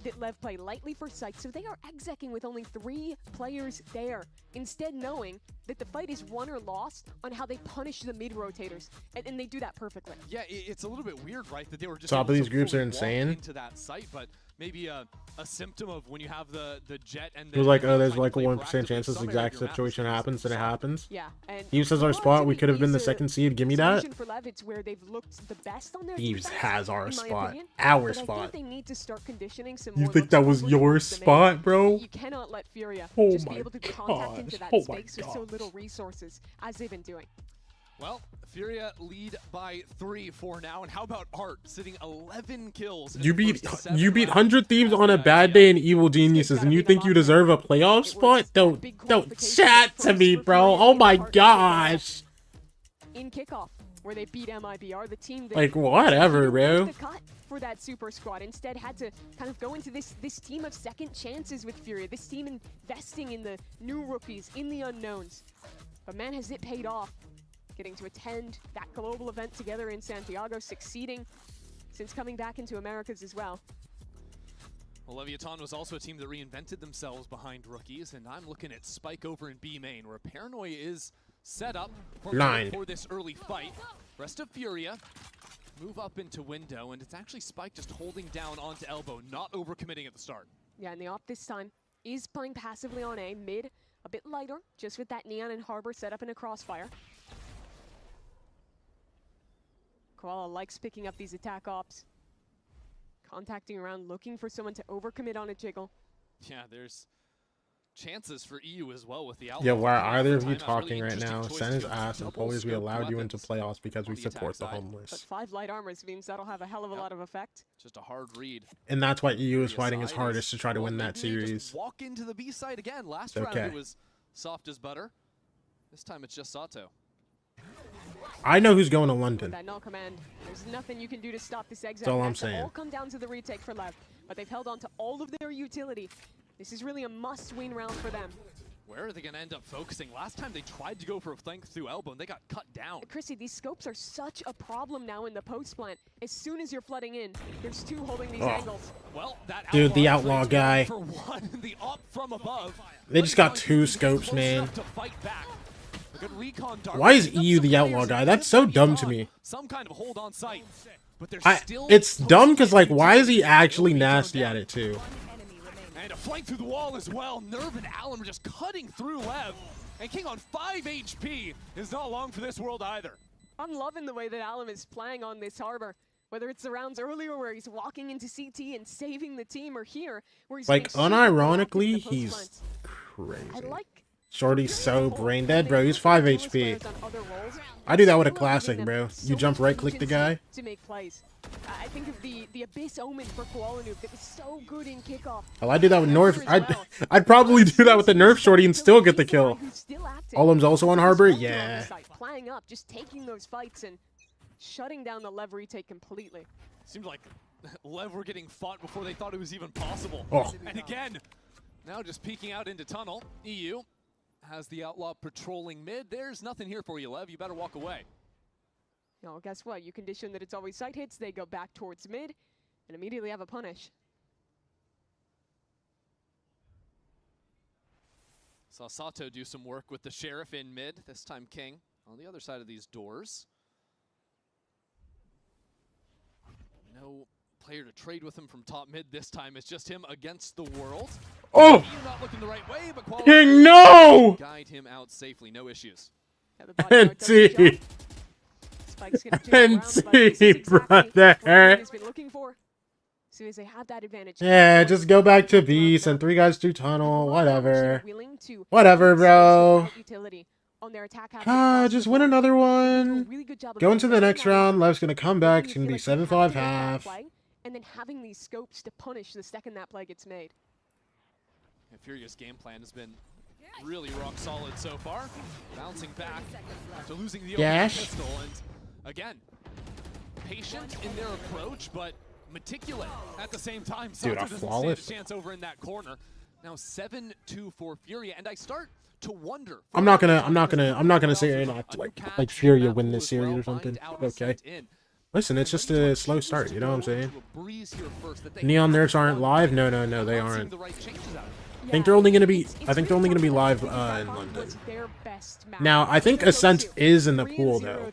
Q: that LEV play lightly for sight, so they are execing with only 3 players there, instead knowing that the fight is won or lost on how they punish the mid-rotators, and they do that perfectly.
P: Yeah, it's a little bit weird, right, that they were just
D: Top of these groups are insane.
P: into that site, but maybe a symptom of when you have the jet and
D: it was like, oh, there's like a 1% chance this exact situation happens, then it happens.
Q: Yeah, and
D: Thieves has our spot. We could have been the second seed. Give me that.
Q: For LEV, it's where they've looked the best on their
D: Thieves
Q: defense,
D: has our
Q: in my
D: spot.
Q: opinion,
D: Our
Q: but
D: spot.
Q: I think they need to start conditioning some
D: You
Q: more
D: think that was your spot, bro?
Q: You cannot let Furia
D: Oh
Q: just
D: my
Q: be able to contact into
D: gosh.
Q: that
D: Oh my
Q: space with so little resources as they've been doing.
P: Well, Furia lead by 3 for now, and how about Art sitting 11 kills?
D: You beat 100 Thieves on a bad day in Evil Geniuses, and you think you deserve a playoff spot? Don't chat to me, bro. Oh my gosh.
Q: In kickoff, where they beat MIBR, the team that
D: Like, whatever, bro.
Q: For that super squad, instead had to kind of go into this team of second chances with Furia, this team investing in the new rookies, in the unknowns. But man, has it paid off. Getting to attend that global event together in Santiago, succeeding since coming back into Americas as well.
P: Well, Leviathan was also a team that reinvented themselves behind rookies, and I'm looking at Spike over in B main, where Paranoia is set up for this early fight. Rest of Furia move up into window, and it's actually Spike just holding down onto elbow, not overcommitting at the start.
Q: Yeah, and the op this time is playing passively on A, mid, a bit lighter, just with that Neon and Harbor set up in a crossfire. Koala likes picking up these attack ops. Contacting around, looking for someone to overcommit on a jiggle.
P: Yeah, there's chances for EU as well with the outlaw.
D: Yeah, why are either of you talking right now? Send his ass and always we allowed you into playoffs because we support the homeless.
Q: But 5 light armors means that'll have a hell of a lot of effect.
P: Just a hard read.
D: And that's why EU is fighting his hardest to try to win that series.
P: Walk into the B side again. Last round it was soft as butter. This time it's just Sato.
D: I know who's going to London.
Q: That null command, there's nothing you can do to stop this exit.
D: That's all I'm saying.
Q: All come down to the retake for LEV, but they've held on to all of their utility. This is really a must-win round for them.
P: Where are they going to end up focusing? Last time they tried to go for a flank through elbow and they got cut down.
Q: Chrissy, these scopes are such a problem now in the post plant. As soon as you're flooding in, there's 2 holding these angles.
P: Well, that
D: dude, the outlaw guy.
P: For one, the op from above.
D: They just got 2 scopes, man.
P: Why
D: Why is EU the outlaw guy? That's so dumb to me.
P: Some kind of hold on site. But
D: it's dumb because, like, why is he actually nasty at it, too?
P: And a flank through the wall as well. Nerve and Allen are just cutting through Lev. And King on 5 HP is not long for this world either.
Q: I'm loving the way that Allen is playing on this Harbor. Whether it's the rounds earlier where he's walking into CT and saving the team, or here where he's
D: like, unironically, he's crazy. Shorty's so brain dead, bro. He's 5 HP. I do that with a classic, bro. You jump right click the guy.
Q: To make plays. I think of the Abyss Omen for Koala Noob that was so good in kickoff.
D: Oh, I do that with Nerf. I'd probably do that with the Nerf Shorty and still get the kill. Olim's also on Harbor? Yeah.
Q: Playing up, just taking those fights and shutting down the Lev retake completely.
P: Seemed like Lev were getting fought before they thought it was even possible.
D: Oh.
P: And again, now just peeking out into tunnel. EU has the outlaw patrolling mid. There's nothing here for you, Lev. You better walk away.
Q: No, guess what? You condition that it's always sight hits. They go back towards mid and immediately have a punish.
P: Saw Sato do some work with the Sheriff in mid. This time King on the other side of these doors. No player to trade with him from top mid this time. It's just him against the world.
D: Oh!
P: Not looking the right way, but
D: King, no!
P: Guide him out safely, no issues.
D: NT, brother.
Q: As soon as they have that advantage.
D: Yeah, just go back to B, send 3 guys through tunnel, whatever. Whatever, bro. Just win another one. Go into the next round. Lev's gonna come back. It's gonna be 7-5 half.
Q: And then having these scopes to punish the second that play gets made.
P: Furia's game plan has been really rock solid so far. Bouncing back after losing the opening pistol, and again, patient in their approach, but meticulous at the same time.
D: Dude,
P: Sato doesn't stand a chance over in that corner. Now 7-2 for Furia, and I start to wonder.
D: I'm not gonna say you're not like Furia win this series or something. Okay. Listen, it's just a slow start. You know what I'm saying? Neon Nerfs aren't live. No, they aren't. I think they're only gonna be live in London. Now I think Ascent is in the pool though.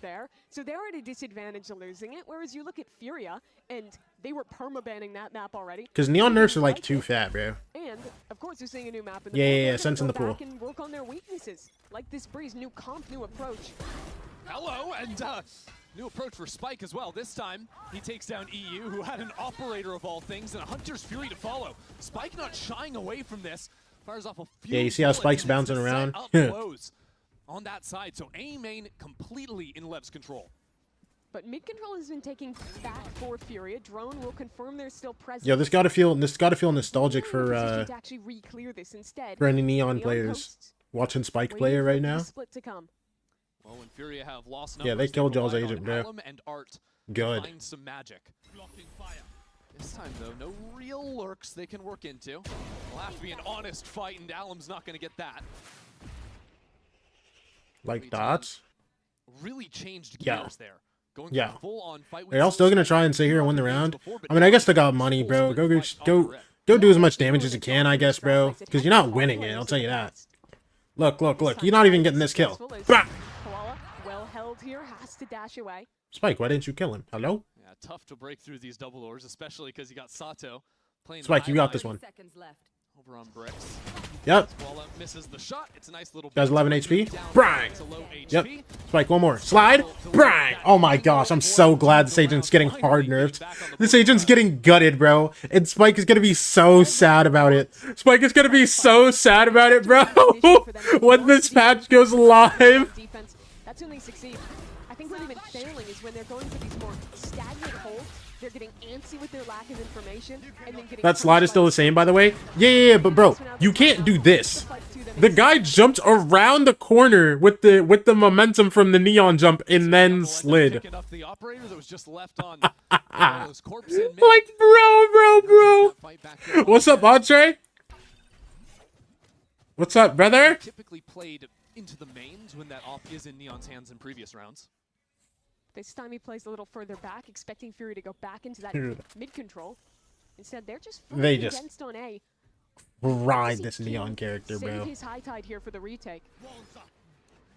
Q: So they're at a disadvantage of losing it, whereas you look at Furia, and they were perma-banning that map already.
D: Because Neon Nerfs are like too fat, bro.
Q: And of course, you're seeing a new map in the
D: pool.
Q: Yeah,
D: Ascent's in the pool.
Q: And work on their weaknesses, like this Breeze, new comp, new approach.
P: Hello, and new approach for Spike as well. This time, he takes down EU, who had an operator of all things, and a Hunter's Fury to follow. Spike not shying away from this. Fires off a few
D: you see how Spike's bouncing around?
P: On that side, so A main completely in Lev's control.
Q: But mid control has been taking back for Furia. Drone will confirm they're still present.
D: Yo, this gotta feel nostalgic for any Neon players watching Spike play right now.
P: Well, when Furia have lost
D: yeah, they killed y'all's agent, bro. Good.
P: Find some magic. This time, though, no real lurks they can work into. It'll have to be an honest fight, and Alum's not going to get that.
D: Like dots?
P: Really changed gears there. Going full on fight.
D: Are y'all still going to try and sit here and win the round? I mean, I guess they got money, bro. Go do as much damage as you can, I guess, bro. Because you're not winning it, I'll tell you that. Look. You're not even getting this kill. Bah!
Q: Well held here, has to dash away.
D: Spike, why didn't you kill him? Hello?
P: Yeah, tough to break through these double ores, especially because you got Sato playing.
D: Spike, you got this one.
P: Over on bricks.
D: Yep.
P: Misses the shot. It's a nice little
D: guys, 11 HP. Brang! Yep. Spike, one more. Slide. Brang! Oh my gosh, I'm so glad this agent's getting hard nerfed. This agent's getting gutted, bro. And Spike is gonna be so sad about it. Spike is gonna be so sad about it, bro. When this patch goes live.
Q: That's when they succeed. I think where they've been failing is when they're going for these more stagnant holds. They're getting antsy with their lack of information, and then getting
D: that slide is still the same, by the way. Yeah, but bro, you can't do this. The guy jumped around the corner with the momentum from the Neon jump and then slid. Like, bro. What's up, Andre? What's up, brother?
P: Typically played into the mains when that op is in Neon's hands in previous rounds.
Q: This time he plays a little further back, expecting Fury to go back into that mid control. Instead, they're just condensed on A.
D: Ride this Neon character, bro.
Q: Save his high tide here for the retake.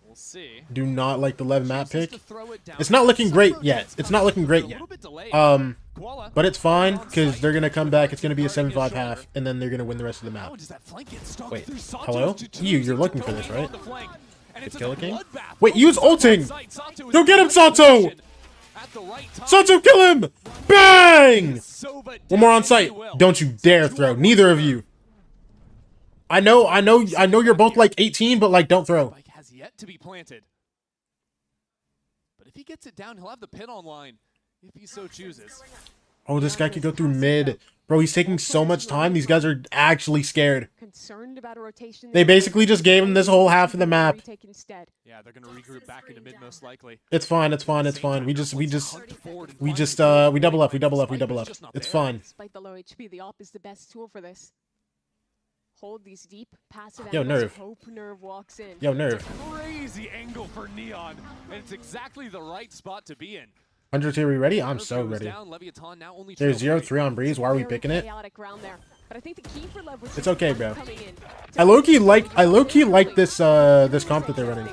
P: We'll see.
D: Do not like the LEV map pick. It's not looking great yet. But it's fine because they're gonna come back. It's gonna be a 7-5 half, and then they're gonna win the rest of the map. Wait, hello? You're looking for this, right? It's Killer King? Wait, use ulting! Go get him, Sato! Sato, kill him! Bang! One more on site. Don't you dare throw. Neither of you. I know you're both like 18, but like don't throw.
P: Spike has yet to be planted. But if he gets it down, he'll have the pin online if he so chooses.
D: Oh, this guy could go through mid. Bro, he's taking so much time. These guys are actually scared.
Q: Concerned about a rotation.
D: They basically just gave him this whole half of the map.
P: Yeah, they're gonna regroup back into mid most likely.
D: It's fine. We double up. It's fine.
Q: Despite the low HP, the op is the best tool for this. Hold these deep passive
D: Yo,
Q: angles.
D: Nerve.
Q: Hope Nerve walks in.
D: Yo, Nerve.
P: Crazy angle for Neon, and it's exactly the right spot to be in.
D: 100, are we ready? I'm so ready. There's 0-3 on Breeze. Why are we picking it? It's okay, bro. I low-key like this this comp that they're running.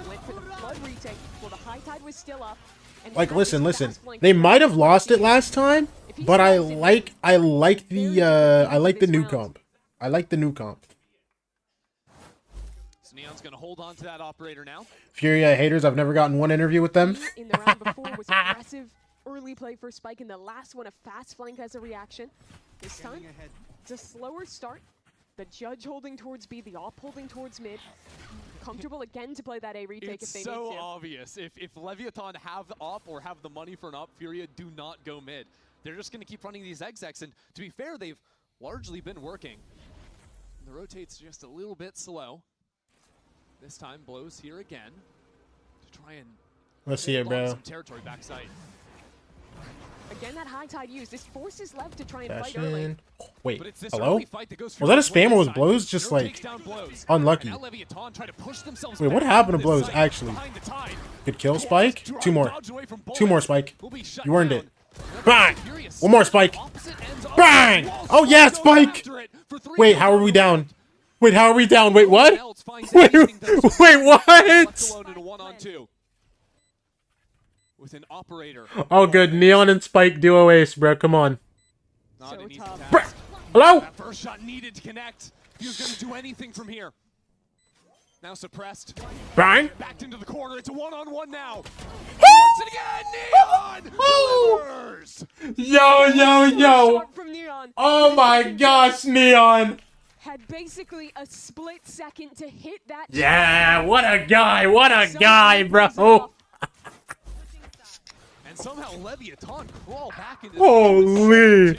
D: Like, listen. They might have lost it last time, but I like the new comp. I like the new comp.
P: So Neon's gonna hold on to that operator now.
D: Furia haters, I've never gotten one interview with them.
Q: In the round before was aggressive early play for Spike, in the last one a fast flank as a reaction. This time, it's a slower start. The judge holding towards B, the op holding towards mid. Comfortable again to play that A retake if they need to.
P: It's so obvious. If Leviathan have the op or have the money for an op, Furia do not go mid. They're just gonna keep running these execs, and to be fair, they've largely been working. The rotate's just a little bit slow. This time blows here again to try and
D: let's see it, bro.
P: some territory backside.
Q: Again, that high tide use. This forces LEV to try and fight early.
D: Wait, hello? Was that a spam or was blows just like unlucky? Wait, what happened to blows actually? Good kill, Spike. Two more. Two more, Spike. You earned it. Bang! One more, Spike. Bang! Oh yeah, Spike! Wait, how are we down? Wait, how are we down? Wait, what? Wait, what?
P: With an operator.
D: Oh, good. Neon and Spike duo ace, bro. Come on. Hello?
P: That first shot needed to connect. He was going to do anything from here. Now suppressed.
D: Bang.
P: Backed into the corner. It's a one-on-one now. Once again, Neon delivers.
D: Yo. Oh my gosh, Neon.
Q: Had basically a split second to hit that.
D: Yeah, what a guy. What a guy, bro.
P: And somehow Leviathan crawl back into
D: holy.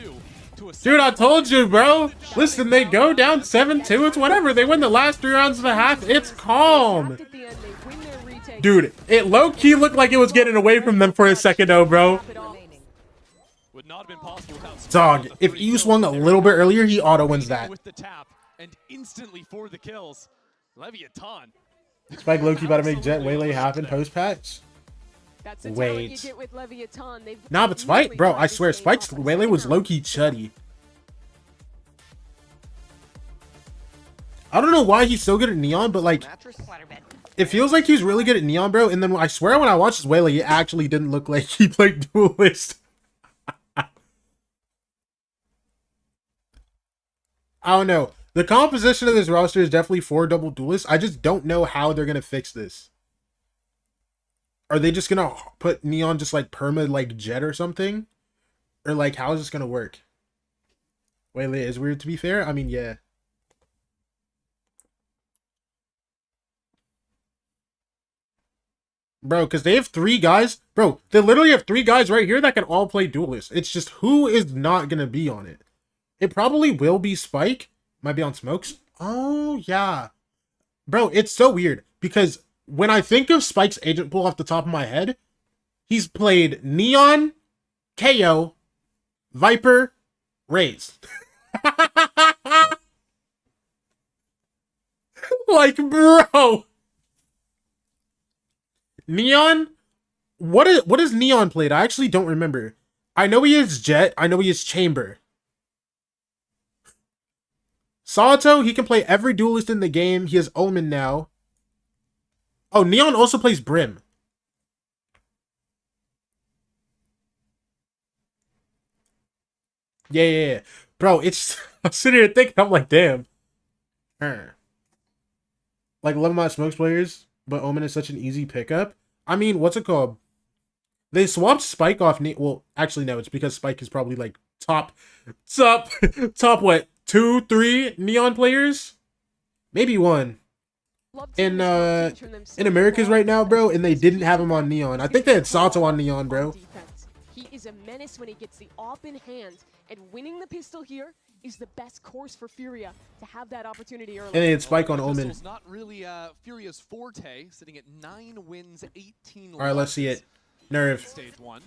D: Dude, I told you, bro. Listen, they go down 7-2. It's whatever. They win the last 3 rounds and a half. It's calm. Dude, it low-key looked like it was getting away from them for a second, though, bro. Dog, if you swung a little bit earlier, he auto-wins that.
P: And instantly for the kills. Leviathan.
D: Spike low-key about to make Jet Waylay happen post-patch. Wait. Nah, but Spike, bro, I swear, Spike's Waylay was low-key chuddy. I don't know why he's so good at Neon, but like, it feels like he's really good at Neon, bro. And then I swear when I watched his Waylay, it actually didn't look like he played Duelist. I don't know. The composition of this roster is definitely 4 double Duelists. I just don't know how they're going to fix this. Are they just gonna put Neon just like perma like Jet or something? Or like how is this gonna work? Waylay is weird to be fair. I mean, yeah. Bro, because they have 3 guys. Bro, they literally have 3 guys right here that can all play Duelist. It's just who is not gonna be on it. It probably will be Spike. Might be on Smokes. Oh yeah. Bro, it's so weird because when I think of Spike's agent pool off the top of my head, he's played Neon, KO, Viper, Raze. Like, bro. Neon? What is Neon played? I actually don't remember. I know he is Jet. I know he is Chamber. Sato, he can play every Duelist in the game. He has Omen now. Oh, Neon also plays Brim. Yeah. Bro, it's... I'm sitting here thinking, I'm like, damn. Like, love my Smokes players, but Omen is such an easy pickup. I mean, what's it called? They swapped Spike off... Well, actually, no, it's because Spike is probably, like, top what? 2, 3 Neon players? Maybe 1. In Americas right now, bro, and they didn't have him on Neon. I think they had Sato on Neon, bro.
Q: He is a menace when he gets the op in hand, and winning the pistol here is the best course for Furia to have that opportunity early.
D: And they had Spike on Omen.
P: Pistol's not really Furia's forte, sitting at 9 wins, 18 losses.
D: All right, let's see it. Nerve.
P: Stage 1.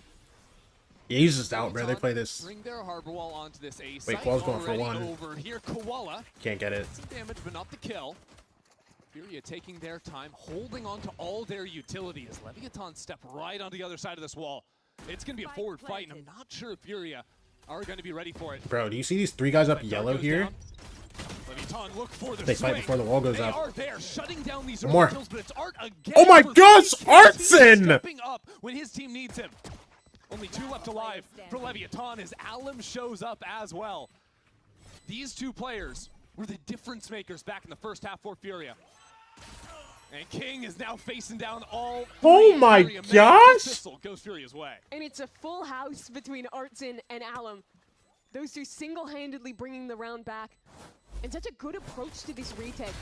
D: Yeah, he's just out, bro. They play this.
P: Bring their harbor wall onto this ace.
D: Wait, Koala's going for 1.
P: Over here, Koala.
D: Can't get it.
P: Some damage, but not the kill. Furia taking their time, holding on to all their utility as Leviathan step right on the other side of this wall. It's going to be a forward fight, and I'm not sure if Furia are going to be ready for it.
D: Bro, do you see these 3 guys up yellow here?
P: Leviathan, look for the
D: they fight before the wall goes up.
P: Are there, shutting down these
D: more.
P: Kills, but it's Art again.
D: Oh my gosh, Artson!
P: Stepping up when his team needs him. Only 2 left alive for Leviathan as Alum shows up as well. These 2 players were the difference makers back in the first half for Furia. And King is now facing down all 3.
D: Oh my gosh!
P: Goes Furia's way.
Q: And it's a full house between Artson and Alum. Those 2 single-handedly bringing the round back. And such a good approach to this retake.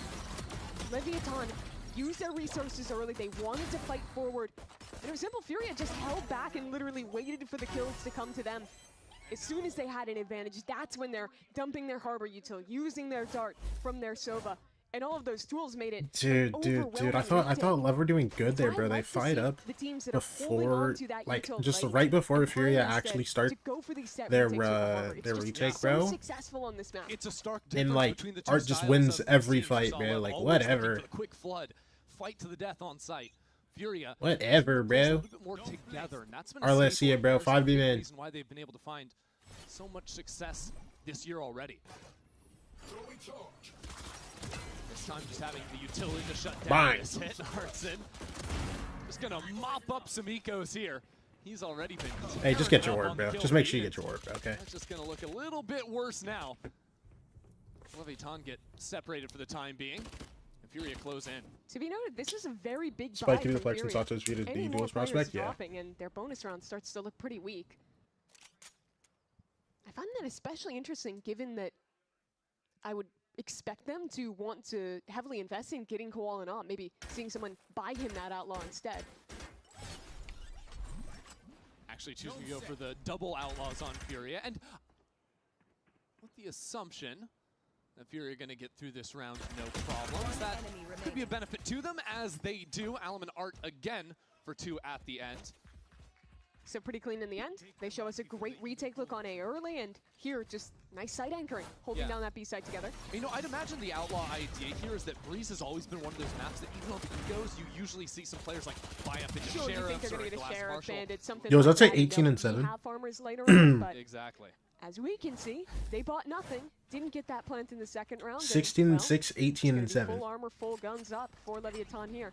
Q: Leviathan used their resources early. They wanted to fight forward. And it was simple. Furia just held back and literally waited for the kills to come to them. as soon as they had an advantage, that's when they're dumping their Harbor Util, using their Dart from their Sova. And all of those tools made it
D: Dude, I thought LEV were doing good there, bro. They fight up before, like, just right before Furia actually start their retake, bro.
P: It's a stark
D: And
P: difference
D: like,
P: between the two
D: Art just
P: styles
D: wins
P: of
D: every
P: teams.
D: fight,
P: Saw
D: bro.
P: LEV
D: Like,
P: always looking
D: whatever.
P: for the quick flood, fight to the death on site. Furia,
D: Whatever, bro.
P: a little bit more together, and that's been a
D: Arles, see
P: staple
D: ya, bro.
P: of theirs,
D: 5v
P: and a big
D: man.
P: reason why they've been able to find so much success this year already. This time just having the utility to shut down
D: Bang.
P: this hit. Hartson just gonna mop up some ecos here. He's already been
D: Hey, just get your
P: tearing
D: ward,
P: up
D: bro.
P: on the
D: Just
P: kill
D: make sure you
P: feed.
D: get your ward, bro, okay?
P: That's just gonna look a little bit worse now. Leviathan get separated for the time being. And Furia close in.
Q: To be noted, this is a very big
D: Spike
Q: buy
D: giving the
Q: from
D: flex and
Q: Furia.
D: Sato's viewed as
Q: Any
D: the
Q: more
D: duelist
Q: players
D: prospect, yeah.
Q: dropping, and their bonus round starts to look pretty weak. I find that especially interesting, given that I would expect them to want to heavily invest in getting Koala on, maybe seeing someone buy him that Outlaw instead.
P: Actually choosing to go for the double outlaws on Furia, and with the assumption that Furia are going to get through this round no problems. That could be a benefit to them, as they do. Alum and Art again for 2 at the end.
Q: So pretty clean in the end. They show us a great retake look on A early, and here just nice side anchoring, holding down that B side together.
P: You know, I'd imagine the outlaw idea here is that Breeze has always been one of those maps that even on the egos, you usually see some players like buy up into
Q: Sure, you think
P: Sheriffs
Q: they're
P: or
Q: going to get a
P: Glass
Q: Sheriff
P: Marshal.
Q: Bandit, something
D: Yo,
Q: like
D: let's say
Q: that.
D: 18 and
Q: We
D: 7.
Q: have farmers later on, but
P: exactly.
Q: as we can see, they bought nothing. Didn't get that plant in the second round.
D: 16 and 6, 18 and 7.
Q: Full armor, full guns up for Leviathan here.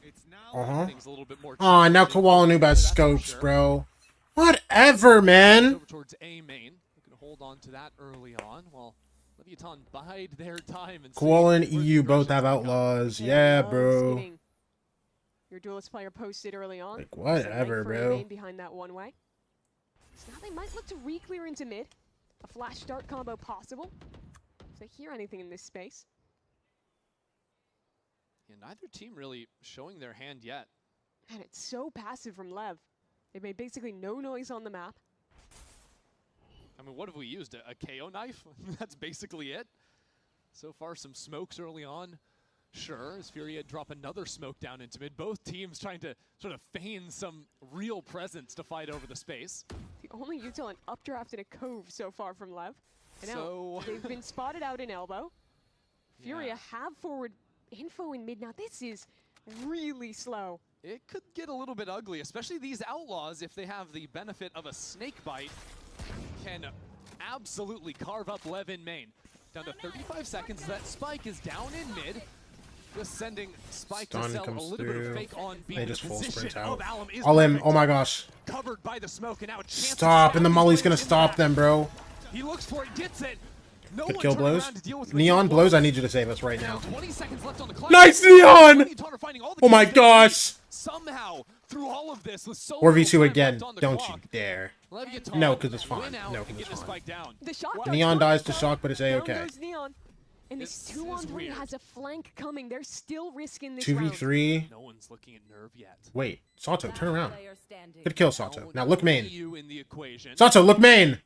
D: Uh-huh.
P: Things a little bit more
D: Aw, now Koala Noob has scopes, bro. Whatever, man.
P: Over towards A main. Looking to hold on to that early on, while Leviathan bide their time. And
D: Koala and EU both have outlaws. Yeah, bro.
Q: Getting your duelist player posted early on.
D: Like, whatever, bro.
Q: Behind that one way. So now they might look to re-clear into mid. A flash start combo possible. If they hear anything in this space.
P: Yeah, neither team really showing their hand yet.
Q: And it's so passive from Lev. They've made basically no noise on the map.
P: I mean, what have we used? A KO knife? That's basically it. So far, some smokes early on. Sure, as Furia drop another smoke down into mid. Both teams trying to sort of feign some real presence to fight over the space.
Q: The only util an updraft in a cove so far from Lev. And
P: So
Q: now they've been spotted out in elbow. Furia have forward info in mid. Now this is really slow.
P: It could get a little bit ugly, especially these outlaws, if they have the benefit of a snake bite, can absolutely carve up Lev in main. Down to 35 seconds, that Spike is down in mid, just sending Spike to
D: Stun
P: sell a
D: comes
P: little bit of
D: through.
P: fake on B.
D: They just full
P: Position
D: sprint out.
P: of Alum is
D: All in.
P: perfect.
D: Oh my gosh.
P: Covered by the smoke, and now a chance to
D: Stop, and the
P: these
D: molly's gonna
P: players in
D: stop
P: back.
D: them, bro.
P: He looks for it, gets it. No
D: Good
P: one
D: kill
P: turning
D: blows.
P: around to deal with
D: Neon
P: Ricky
D: blows, I need you to save us right now.
P: 20 seconds left on the clock.
D: Nice, Neon!
P: Leviathan are finding all the
D: Oh my
P: kills they need.
D: gosh.
P: Somehow, through all of this, with so
D: 4v2
P: little time
D: again.
P: left on the
D: Don't
P: clock,
D: you dare.
P: Leviathan
D: No, because it's
P: win
D: fine.
P: out
D: No,
P: and
D: because
P: get
D: it's
P: the
D: fine.
P: spike down.
Q: The shot
D: Neon dies to shock, but it's
Q: Down
D: A-okay.
Q: goes Neon. And this
P: This
Q: 2-on-3
P: is weird.
Q: has a flank coming. They're still risking this round.
D: 2v3.
P: No one's looking at Nerve yet.
D: Wait, Sato, turn around. Good kill, Sato. Now look main.
P: You in the equation.
D: Sato, look main.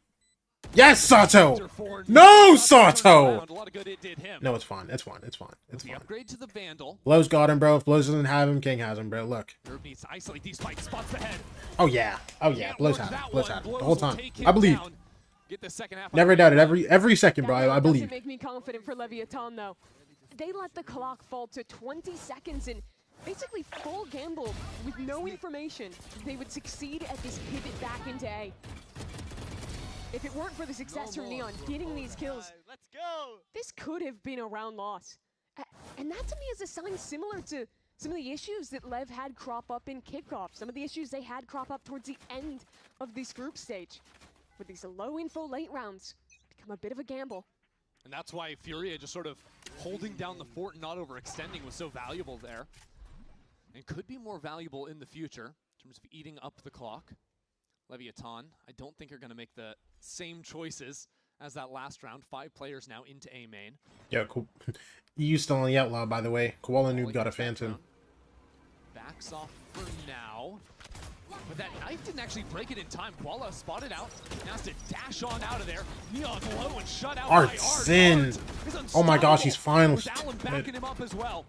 D: Yes, Sato. No, Sato.
P: A lot of good it did him.
D: No, it's fine. It's fine. It's fine. It's
P: The
D: fine.
P: upgrade to the Vandal.
D: Blow's got him, bro. If Blows doesn't have him, King has him, bro. Look.
P: Nerve needs to isolate these spikes. Spots the head.
D: Oh yeah. Oh yeah.
P: Can't
D: Blows
P: work
D: have him.
P: that
D: Blows
P: one.
D: have him.
P: Blows
D: The whole
P: will
D: time.
P: take him
D: I believe.
P: down. Get the second half.
D: Never doubted. Every second, bro. I
Q: That
D: believe.
Q: doesn't make me confident for Leviathan, though. They let the clock fall to 20 seconds and basically full gamble with no information. They would succeed at this pivot back into A. If it weren't for the success from Neon getting these kills,
O: Let's go.
Q: this could have been a round loss. And that to me is a sign similar to some of the issues that Lev had crop up in kickoff, some of the issues they had crop up towards the end of this group stage. With these low info late rounds, become a bit of a gamble.
P: And that's why Furia just sort of holding down the fort and not overextending was so valuable there. And could be more valuable in the future in terms of eating up the clock. Leviathan, I don't think are going to make the same choices as that last round. 5 players now into A main.
D: Yeah, cool. EU still on the outlaw, by the way. Koala Noob got a phantom.
P: Backs off for now. But that knife didn't actually break it in time. Koala spotted out. Now has to dash on out of there. Neon low and shut out by
D: Artsin. Oh my gosh, he's finally.
P: Allen backing him up as well.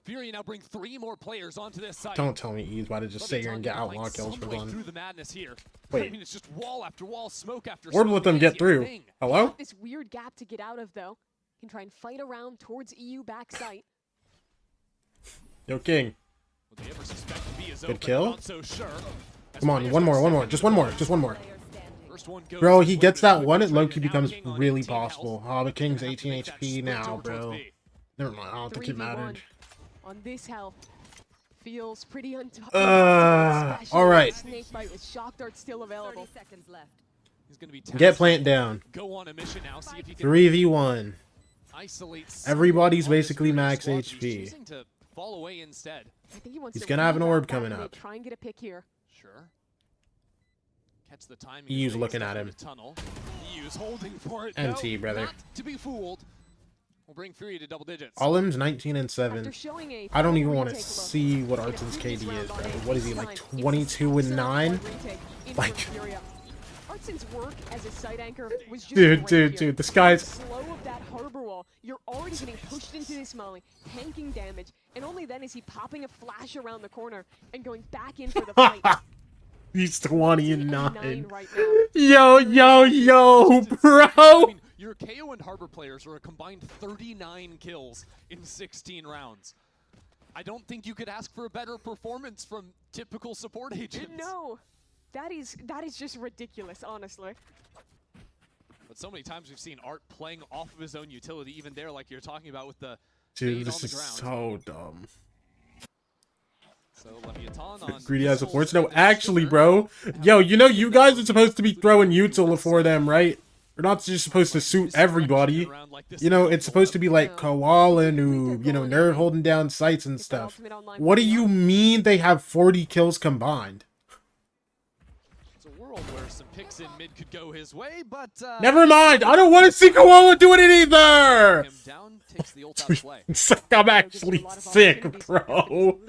P: Fury now bring 3 more players onto this site.
D: Don't tell me he's about to just sit here and get outlaw kills for fun.
P: Through the madness here.
D: Wait.
P: I mean, it's just wall after wall, smoke after
D: Or
P: smoke.
D: let them get through. Hello?
Q: This weird gap to get out of though. Can try and fight around towards EU backside.
D: Yo, King.
P: Good
D: Good kill. Come on, one more. Just one more. Bro, he gets that one, it low-key becomes really possible. Oh, the King's 18 HP now, bro. Never mind, I don't think it mattered.
Q: On this health feels pretty untouched.
D: Alright.
Q: Snakebite with shock dart still available.
N: 30 seconds left.
P: He's gonna be
D: Get plant down.
P: Go on a mission now, see if he can
D: 3v1.
P: isolate
D: Everybody's basically max HP.
P: to fall away instead.
Q: I think he wants
D: He's
Q: to
D: gonna have an
Q: reroute
D: orb
Q: that
D: coming
Q: mid,
D: up.
Q: Try and get a pick here.
P: Sure. Catch the timing.
D: He's looking at him.
P: Tunnel. He's holding for it.
D: NT,
P: no,
D: brother.
P: Not to be fooled. We'll bring Fury to double digits.
D: Olim's 19 and 7. I don't even want to see what Artsin's KD is, bro. What is he, like 22 and 9? Like,
Q: Artsin's work as a site anchor was just
D: dude, this guy's
Q: slow of that harbor wall. You're already getting pushed into this molly, tanking damage, and only then is he popping a flash around the corner and going back in for the fight.
D: He's 20 and 9.
Q: Right
D: Yo, bro.
P: I mean, your KO and Harbor players are a combined 39 kills in 16 rounds. I don't think you could ask for a better performance from typical support agents.
Q: No, that is just ridiculous, honestly.
P: But so many times we've seen Art playing off of his own utility, even there, like you're talking about with the
D: Dude,
P: fade
D: this
P: on the
D: is
P: ground.
D: so dumb.
P: So Leviathan on
D: Greedy as supports. No, actually, bro. Yo, you know you guys are supposed to be throwing util for them, right? We're not just supposed to suit everybody. You know, it's supposed to be like Koala who, you know, Nerd holding down sites and stuff. What do you mean they have 40 kills combined?
P: It's a world where some picks in mid could go his way, but
D: Never mind. I don't want to see Koala doing it either.
P: him down, takes the ult out of play.
D: It's like I'm actually sick, bro.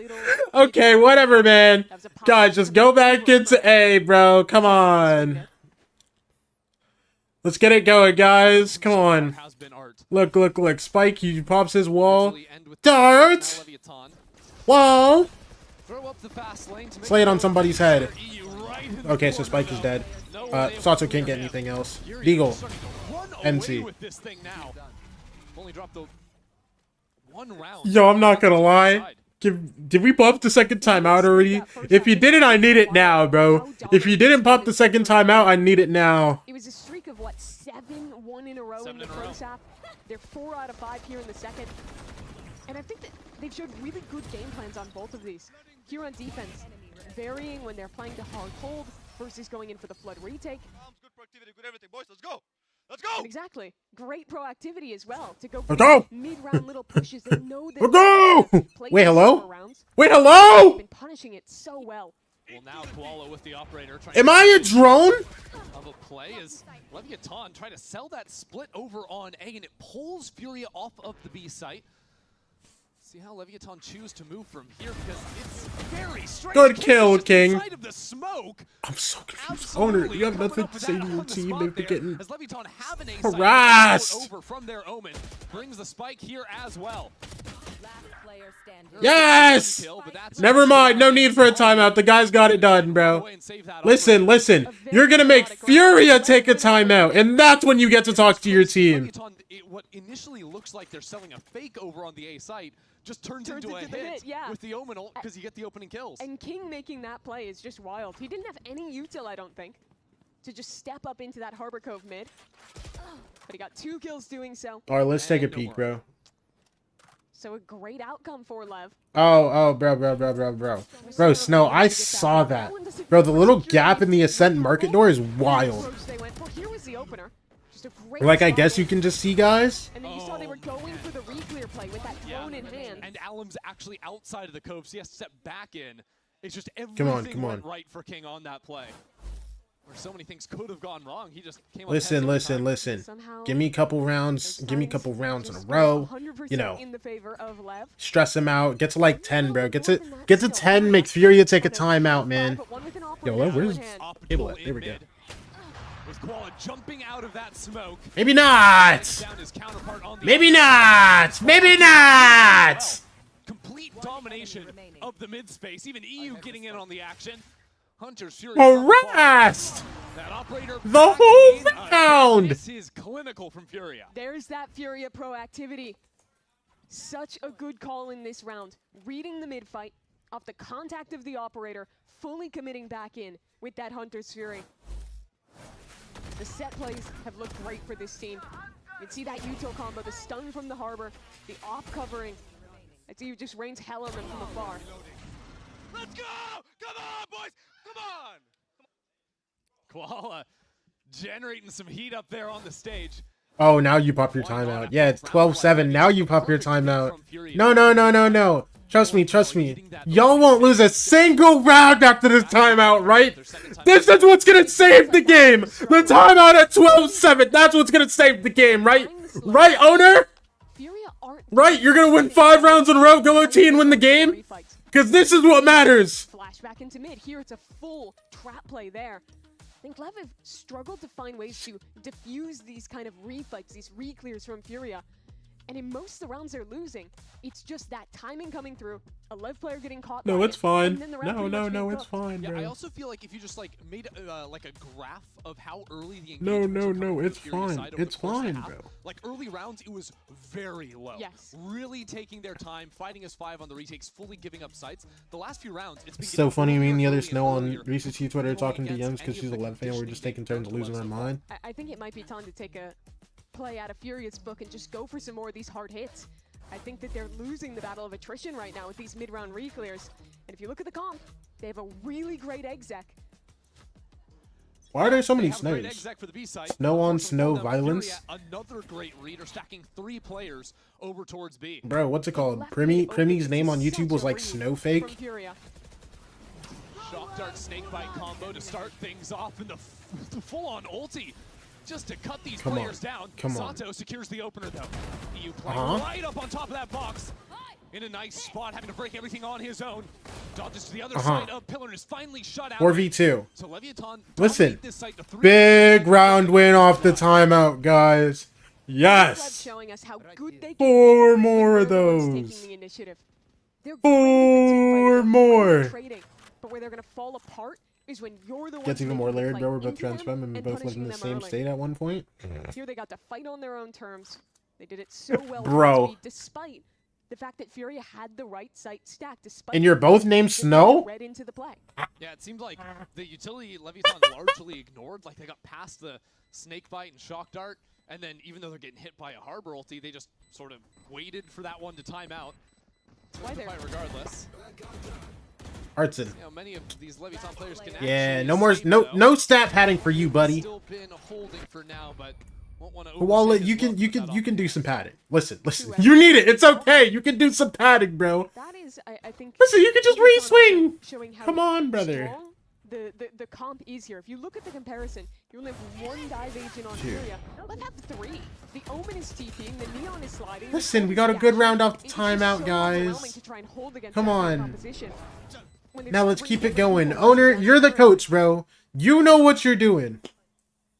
D: Okay, whatever, man. Guys, just go back into A, bro. Come on. Let's get it going, guys. Come on. Look. Spike, he pops his wall. Dart! Wall! Slay it on somebody's head. Okay, so Spike is dead. Sato can't get anything else. Deagle. NC. Yo, I'm not gonna lie. Did we pop the second time out already? If you didn't, I need it now, bro. If you didn't pop the second time out, I need it now.
Q: It was a streak of what, 7-1 in a row in the first half. They're 4 out of 5 here in the second. And I think that they've showed really good game plans on both of these. Here on defense, varying when they're playing the hard hold versus going in for the flood retake.
O: Good productivity, good everything, boys. Let's go. Let's go.
Q: Exactly. Great proactivity as well to go
D: mid-round
Q: little pushes. They know that
D: Wait, hello? Wait, hello?
Q: They've been punishing it so well.
P: Well, now Koala with the operator.
D: Am I a drone?
P: Of a play is Leviathan trying to sell that split over on A, and it pulls Furia off of the B site. See how Leviathan choose to move from here, because it's very strange.
D: Good kill, King.
P: Of the smoke.
D: I'm so confused. Owner, you have nothing to say to your team. They're getting
P: harassed. Over from their Omen brings the spike here as well.
D: Yes! Never mind. No need for a timeout. The guy's got it done, bro. Listen. You're going to make Furia take a timeout, and that's when you get to talk to your team.
P: What initially looks like they're selling a fake over on the A site just turns into a hit with the Omen ult because you get the opening kills.
Q: And King making that play is just wild. He didn't have any util, I don't think, to just step up into that Harbor Cove mid. But he got 2 kills doing so.
D: All right, let's take a peek, bro.
Q: So a great outcome for Lev.
D: Oh, bro. Bro, Snow, I saw that. Bro, the little gap in the Ascent market door is wild.
Q: Here was the opener.
D: Like, I guess you can just see, guys.
Q: And then you saw they were going for the re-clear play with that drone in hand.
P: And Alum's actually outside of the cove, so he has to step back in. It's just everything went right for King on that play. Where so many things could have gone wrong, he just came up
D: Listen. Give me a couple rounds. Give me a couple rounds in a row. You know, stress him out. Get to like 10, bro. Get to 10. Make Furia take a timeout, man. Yo, where's Cable at? There we go.
P: Jumping out of that smoke.
D: Maybe not. Maybe not. Maybe not.
P: Complete domination of the mid space. Even EU getting in on the action. Hunter's Fury
D: harassed the whole round.
P: This is clinical from Furia.
Q: There's that Furia proactivity. Such a good call in this round. Reading the mid fight off the contact of the operator, fully committing back in with that Hunter's Fury. The set plays have looked great for this team. You can see that Uto combo, the stun from the Harbor, the off covering. I see you just rains hell on them from afar.
P: Let's go! Come on, boys! Come on! Koala generating some heat up there on the stage.
D: Oh, now you pop your timeout. Yeah, it's 12-7. Now you pop your timeout. No. Trust me. Y'all won't lose a single round after this timeout, right? This is what's gonna save the game. The timeout at 12-7. That's what's gonna save the game, right? Right, owner? Right, you're gonna win 5 rounds in a row, go OT and win the game? Because this is what matters.
Q: Flashback into mid. Here it's a full trap play there. I think LEV have struggled to find ways to diffuse these kind of refights, these re-clears from Furia. And in most of the rounds they're losing, it's just that timing coming through, a LEV player getting caught.
D: No, it's fine.
Q: No,
D: it's fine, bro.
P: I also feel like if you just like made like a graph of how early the
D: engagement it's fine. It's fine, bro.
P: Like early rounds, it was very low.
Q: Yes.
P: Really taking their time, fighting as 5 on the retakes, fully giving up sites. The last few rounds, it's been
D: so funny. Me and the other Snow on VCT Twitter talking DMs because she's a LEV fan. We're just taking turns losing our mind.
Q: I think it might be time to take a play out of Furia's book and just go for some more of these hard hits. I think that they're losing the battle of attrition right now with these mid-round re-clears. And if you look at the comp, they have a really great exec.
D: Why are there so many snows? Snow on snow violence.
P: Another great reader stacking 3 players over towards B.
D: Bro, what's it called? Primmy's name on YouTube was like Snowfake.
P: Shock dart snake bite combo to start things off in the full-on ulti. Just to cut these players down. Sato secures the opener though. EU playing right up on top of that box. In a nice spot, having to break everything on his own. Dodges to the other side of Pillar and is finally shut out.
D: 4v2.
P: So Leviathan
D: listen, big round win off the timeout, guys. Yes. 4 more of those. 4 more.
Q: But where they're gonna fall apart is when you're the one
D: gets even more layered, bro. We're both transfem and both lived in the same state at one point.
Q: Here they got to fight on their own terms. They did it so well,
D: bro.
Q: Despite the fact that Furia had the right site stacked. Despite
D: and you're both named Snow?
Q: Read into the play.
P: Yeah, it seemed like the utility Leviathan largely ignored. Like they got past the snake bite and shock dart, and then even though they're getting hit by a Harbor ulti, they just sort of waited for that one to time out.
Q: Why they're
P: regardless.
D: Artson.
P: You know, many of these Leviathan players can
D: no stat padding for you, buddy.
P: Still been holding for now, but won't want to
D: well, you can do some padding. Listen. You need it. It's okay. You can do some padding, bro.
Q: That is, I think.
D: Listen, you can just re-swing. Come on, brother.
Q: The comp is here. If you look at the comparison, you only have 1 dive agent on Furia. Let's have 3. The Omen is TPing, the Neon is sliding.
D: Listen, we got a good round off the timeout, guys. Come on. Now let's keep it going. Owner, you're the coach, bro. You know what you're doing.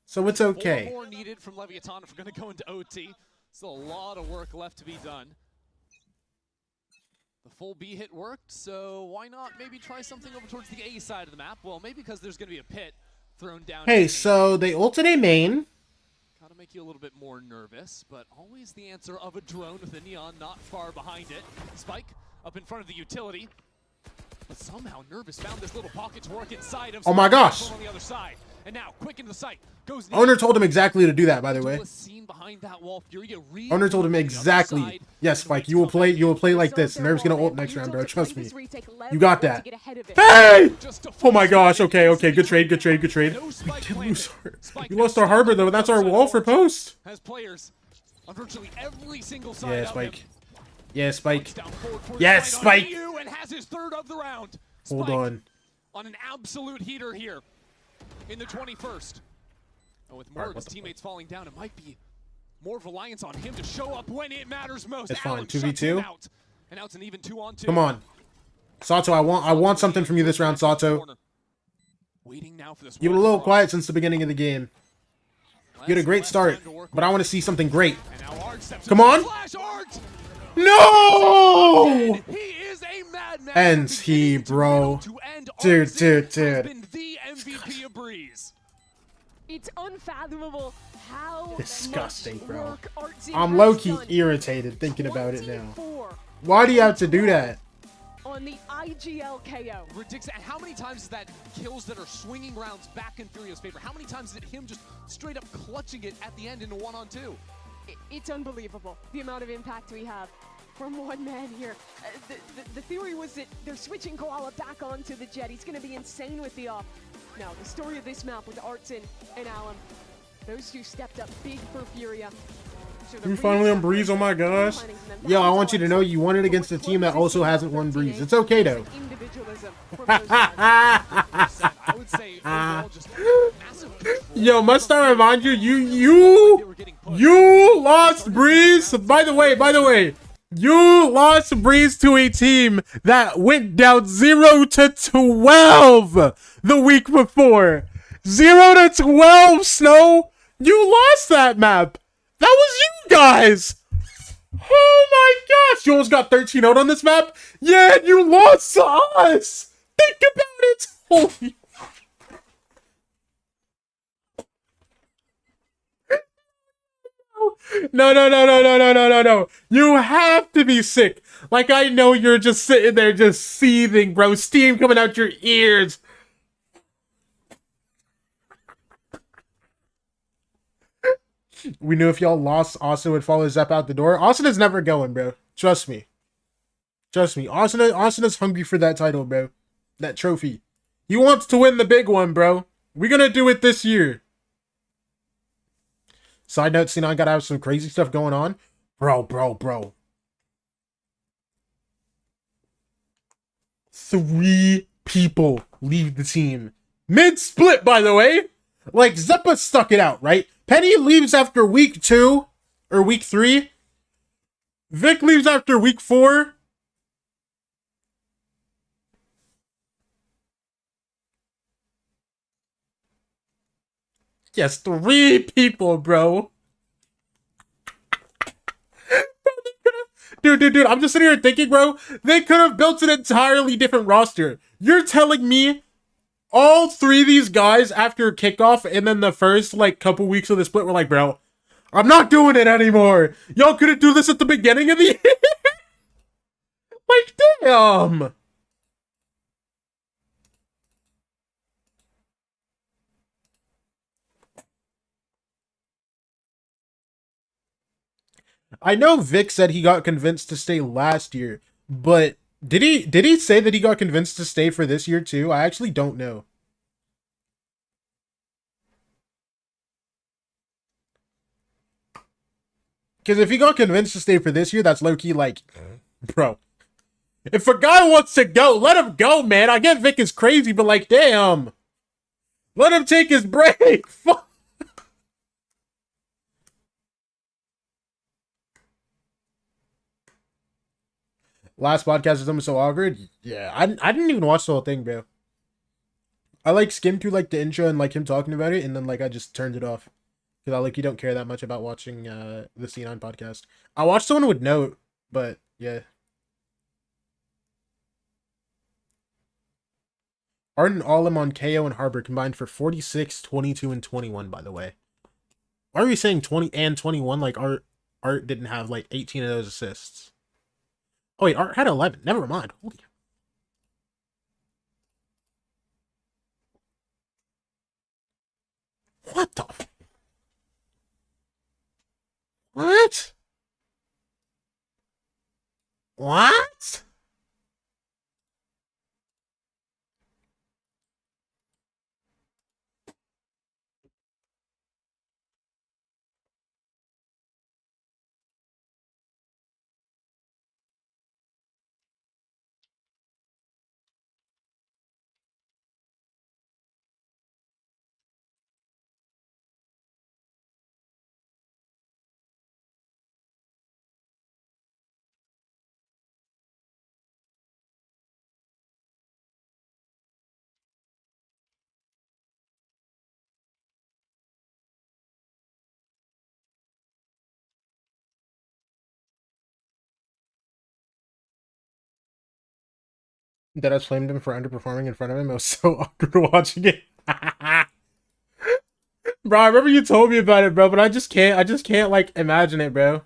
D: So it's okay.
P: 4 more needed from Leviathan if we're going to go into OT. Still a lot of work left to be done. The full B hit worked, so why not maybe try something over towards the A side of the map? Well, maybe because there's going to be a pit thrown down.
D: Hey, so they ulted A main.
P: Gotta make you a little bit more nervous, but always the answer of a drone with a Neon not far behind it. Spike up in front of the utility. But somehow Nervous found this little pocket to work inside of.
D: Oh my gosh!
P: On the other side. And now, quick into the site. Goes
D: Owner told him exactly to do that, by the way.
P: That wall.
D: Owner told him exactly. Yes, Spike, you will play like this. Nerv's gonna ult next round, bro. Trust me. You got that. Hey! Oh my gosh. Okay. Good trade. We did lose we lost our Harbor though. That's our wall for post.
P: Has players on virtually every single side.
D: Yeah, Spike. Yeah, Spike. Yes, Spike.
P: And has his 3rd of the round.
D: Hold on.
P: On an absolute heater here. in the 21st. And with more of his teammates falling down, it might be more reliance on him to show up when it matters most.
D: It's fine.
P: Allen
D: 2v2.
P: out. And now it's an even 2-on-2.
D: Come on. Sato, I want something from you this round, Sato.
P: Waiting now for this.
D: You've been a little quiet since the beginning of the game. You had a great start, but I want to see something great. Come on. No! Ends he, bro. Dude.
Q: It's unfathomable how
D: disgusting, bro.
Q: work Artzin
D: I'm
Q: has
D: low-key
Q: done.
D: irritated thinking about it now. Why do you have to do that?
Q: On the IGL KO.
P: Ridiculous. And how many times is that kills that are swinging rounds back in Furio's favor? How many times is it him just straight up clutching it at the end in a 1-on-2?
Q: It's unbelievable, the amount of impact we have from one man here. The theory was that they're switching Koala back onto the Jet. He's going to be insane with the off. Now, the story of this map with Artzin and Allen, those two stepped up big for Furia.
D: You finally on Breeze, oh my gosh. Yo, I want you to know you won it against a team that also hasn't won Breeze. It's okay though. Yo, must I remind you, you lost Breeze. By the way, you lost Breeze to a team that went down 0-12 the week before. 0-12, Snow. You lost that map. That was you guys! Oh my gosh! You almost got 13-0 on this map? Yeah, and you lost to us! Think about it! Holy... No. You have to be sick. Like, I know you're just sitting there just seething, bro. Steam coming out your ears. We knew if y'all lost, Austin would follow Zepp out the door. Austin is never going, bro. Trust me. Austin is hungry for that title, bro. That trophy. He wants to win the big one, bro. We're gonna do it this year. Side note, C9 gotta have some crazy stuff going on. Bro. 3 people leave the team. Mid-split, by the way. Like, Zeppa stuck it out, right? Penny leaves after week 2 or week 3. Vic leaves after week 4. Yes, 3 people, bro. Dude, I'm just sitting here thinking, bro, they could have built an entirely different roster. You're telling me all 3 of these guys after kickoff and then the first, like, couple weeks of the split were like, bro, I'm not doing it anymore. Y'all couldn't do this at the beginning of the year? Like, damn. I know Vic said he got convinced to stay last year, but did he say that he got convinced to stay for this year too? I actually don't know. Because if he got convinced to stay for this year, that's low-key like, bro. If a guy wants to go, let him go, man. I get Vic is crazy, but like, damn. Let him take his break. Fuck. Last podcast is almost so awkward. Yeah, I didn't even watch the whole thing, bro. I like skimmed through like the intro and like him talking about it, and then like I just turned it off because I like you don't care that much about watching the C9 podcast. I watched the one with Note, but yeah. Art and Olim on KO and Harbor combined for 46, 22, and 21. By the way, why are you saying 20 and 21? Like Art didn't have like 18 of those assists. Oh wait, Art had 11. Never mind. Holy. What the? What? What? That I flamed him for underperforming in front of him. It was so awkward watching it. Bro, I remember you told me about it, bro, but I just can't like imagine it, bro.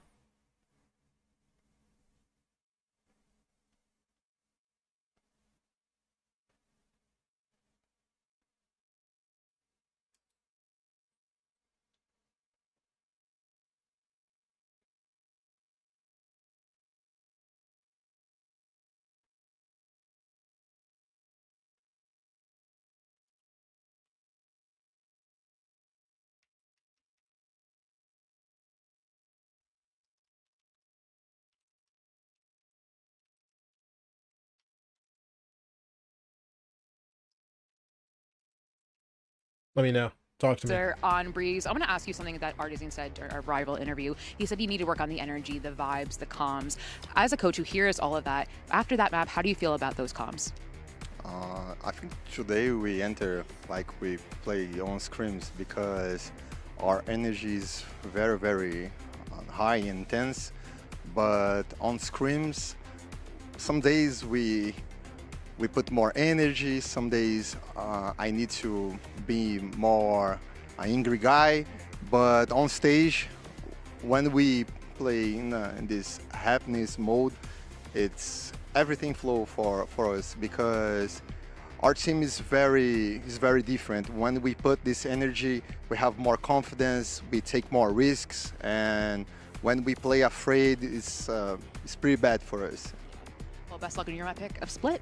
D: Let me know. Talk to me.
E: On Breeze, I'm going to ask you something that Artisan said during our rival interview. He said you need to work on the energy, the vibes, the comms. As a coach who hears all of that, after that map, how do you feel about those comms?
R: I think today we enter like we play on scrims because our energy is very, very high and intense. But on scrims, some days we put more energy. Some days I need to be more an angry guy. But on stage, when we play in this happiness mode, it's everything flow for us because our team is very different. When we put this energy, we have more confidence, we take more risks, and when we play afraid, it's pretty bad for us.
E: Well, best luck in your map pick of Split.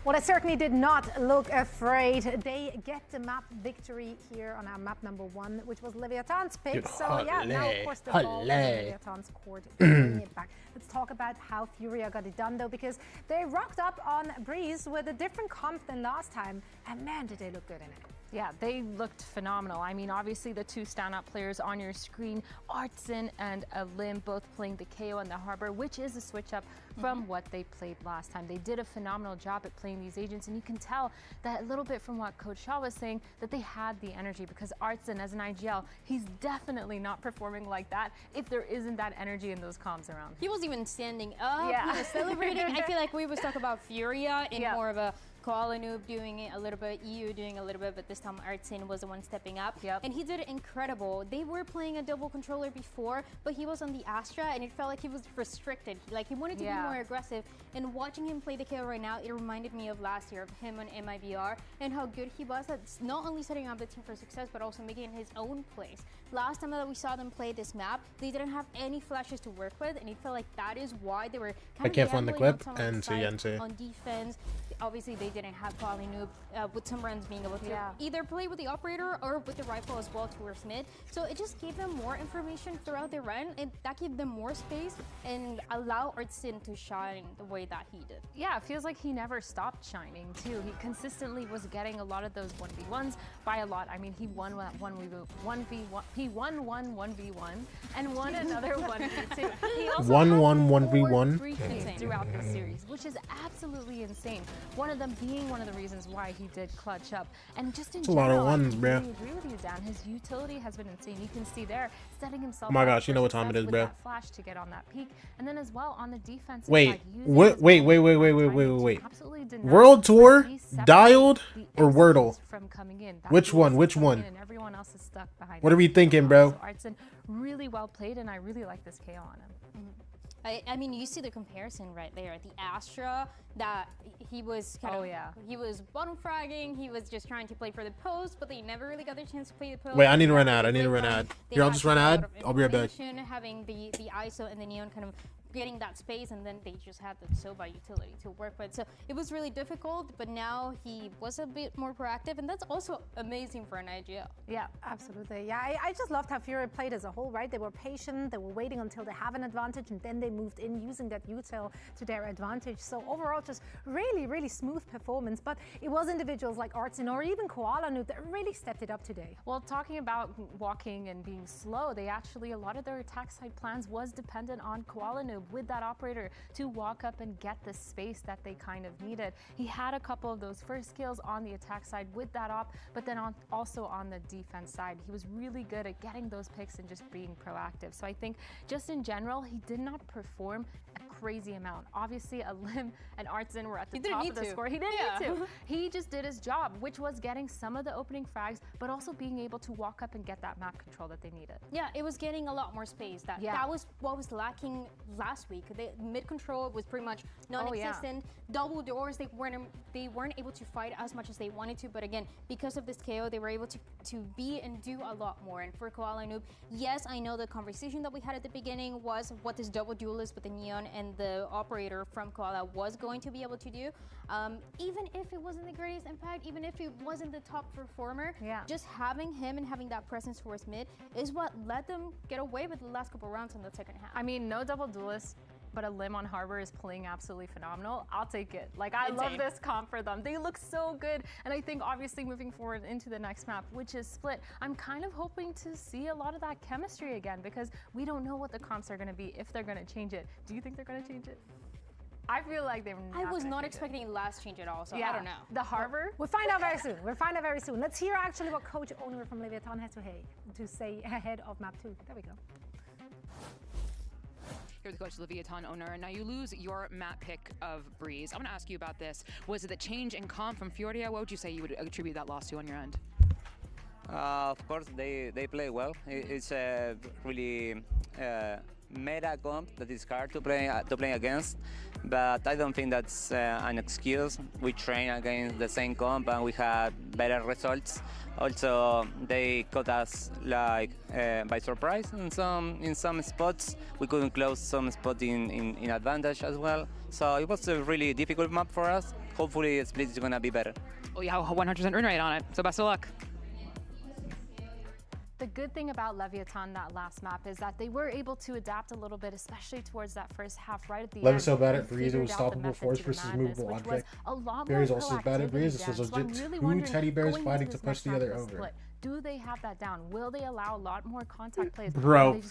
C: Well, it certainly did not look afraid. They get the map victory here on our map number 1, which was Leviathan's pick.
D: Dude,
C: so yeah, now of course the ball is in Leviathan's court to bring it back. Let's talk about how Furia got it done though, because they rocked up on Breeze with a different comp than last time, and man, did they look good in it.
B: Yeah, they looked phenomenal. I mean, obviously the two stand-up players on your screen, Artson and Lim, both playing the KO and the Harbor, which is a switch up from what they played last time. They did a phenomenal job at playing these agents, and you can tell that a little bit from what Coach Shaw was saying, that they had the energy, because Artson, as an IGL, he's definitely not performing like that if there isn't that energy in those comms around.
A: He was even standing up,
B: Yeah.
A: he was celebrating. I feel like we was talking about Furia in more of a Koala Noob doing it a little bit, EU doing a little bit, but this time Artson was the one stepping up. And he did it incredible. They were playing a double controller before, but he was on the Astra, and it felt like he was restricted. Like, he wanted to be more aggressive. And watching him play the KO right now, it reminded me of last year, of him on MIBR, and how good he was at not only setting up the team for success, but also making his own plays. Last time that we saw them play this map, they didn't have any flashes to work with, and it felt like that is why they were kind of
D: can't find the clip,
A: on
D: NC.
A: on defense. Obviously, they didn't have Koala Noob with some runs being able to either play with the operator or with the rifle as well towards mid. So it just gave them more information throughout the run, and that gave them more space and allow Artson to shine the way that he did.
B: Yeah, it feels like he never stopped shining too. He consistently was getting a lot of those 1v1s by a lot. I mean, he won 1v1, he won one 1v1 and won another 1v2. He also
D: Won
B: had
D: one
B: four
D: 1v1
B: free hits throughout the series, which is absolutely insane. One of them being one of the reasons why he did clutch up. And just in general,
D: a lot of ones,
B: I
D: bro.
B: really agree with you, Dan. His utility has been insane. You can see there, setting himself
D: Oh my
B: up
D: gosh, you
B: for
D: know what time it
B: success
D: is,
B: with
D: bro.
B: that flash to get on that peak, and then as well on the defensive side,
D: Wait,
B: using
D: what?
B: his
D: Wait,
B: own
D: wait, wait, wait,
B: timing
D: wait,
B: to
D: wait, wait.
B: absolutely deny
D: World Tour,
B: he separated
D: Dialed,
B: the
D: or Wordle?
B: Exos from coming in. That's
D: Which
B: who
D: one?
B: was
D: Which
B: coming
D: one?
B: in, and everyone else is stuck behind
D: What are
B: him.
D: we thinking, bro?
B: So Artson really well played, and I really like this KO on him.
A: I mean, you see the comparison right there. The Astra, that he was kind of, he was bottom fragging, he was just trying to play for the post, but they never really got the chance to play the post.
D: Wait, I need to run ad. I need to run ad. Here, I'll just run ad. I'll be right back.
A: Having the ISO and the Neon kind of getting that space, and then they just had the Soba utility to work with. So it was really difficult, but now he was a bit more proactive, and that's also amazing for an IGL.
C: Yeah, absolutely. Yeah, I just loved how Fury played as a whole, right? They were patient, they were waiting until they have an advantage, and then they moved in using that util to their advantage. So overall, just really, really smooth performance. But it was individuals like Artson or even Koala Noob that really stepped it up today.
B: Well, talking about walking and being slow, they actually, a lot of their attack side plans was dependent on Koala Noob with that operator to walk up and get the space that they kind of needed. He had a couple of those first kills on the attack side with that op, but then also on the defense side, he was really good at getting those picks and just being proactive. So I think just in general, he did not perform a crazy amount. Obviously, Alim and Artson were at the
A: didn't
B: top
A: need
B: of the
A: to.
B: score. He didn't
A: Yeah.
B: need to. He just did his job, which was getting some of the opening frags, but also being able to walk up and get that map control that they needed.
A: Yeah, it was getting a lot more space. That was what was lacking last week. The mid control was pretty much non-existent. Double doors, they weren't able to fight as much as they wanted to. But again, because of this KO, they were able to be and do a lot more. And for Koala Noob, yes, I know the conversation that we had at the beginning was what this double duelist with the Neon and the operator from Koala was going to be able to do. Even if it wasn't the greatest impact, even if it wasn't the top performer, just having him and having that presence towards mid is what let them get away with the last couple rounds in the second half.
B: I mean, no double duelist, but a Lim on Harbor is playing absolutely phenomenal. I'll take it. Like, I love this comp for them. They look so good. And I think obviously moving forward into the next map, which is Split, I'm kind of hoping to see a lot of that chemistry again, because we don't know what the comps are going to be, if they're going to change it. Do you think they're going to change it? I feel like they were not.
A: I was not expecting last change at all, so
B: yeah.
A: I don't know.
B: The Harbor?
C: We'll find out very soon. We'll find out very soon. Let's hear actually what Coach Owner from Leviathan has to say ahead of map 2. There we go.
E: Here with Coach Leviathan Owner. Now you lose your map pick of Breeze. I'm going to ask you about this. Was it the change in comp from Fioria? What would you say you would attribute that loss to on your end?
F: Of course, they play well. It's a really meta comp that is hard to play against, but I don't think that's an excuse. We train against the same comp and we had better results. Also, they caught us like by surprise in some spots. We couldn't close some spots in advantage as well. So it was a really difficult map for us. Hopefully, Split is gonna be better.
E: Oh yeah, 100% win rate on it. So best of luck.
B: The good thing about Leviathan that last map is that they were able to adapt a little bit, especially towards that first half right at the end.
D: Lev so bad at Breeze, it
B: figured
D: was
B: out the
D: stoppable
B: method
D: force
B: to the
D: versus
B: madness,
D: movable
B: which was
D: object.
B: a lot
D: Barry's
B: more
D: also bad at Breeze. This was
B: proactivity
D: legit
B: then. So I'm
D: two
B: really
D: teddy bears
B: wondering,
D: fighting
B: going
D: to
B: into
D: push
B: this
D: the
B: next
D: other
B: map with
D: over.
B: Split, do they have that down? Will they allow a lot more contact plays?
D: Bro,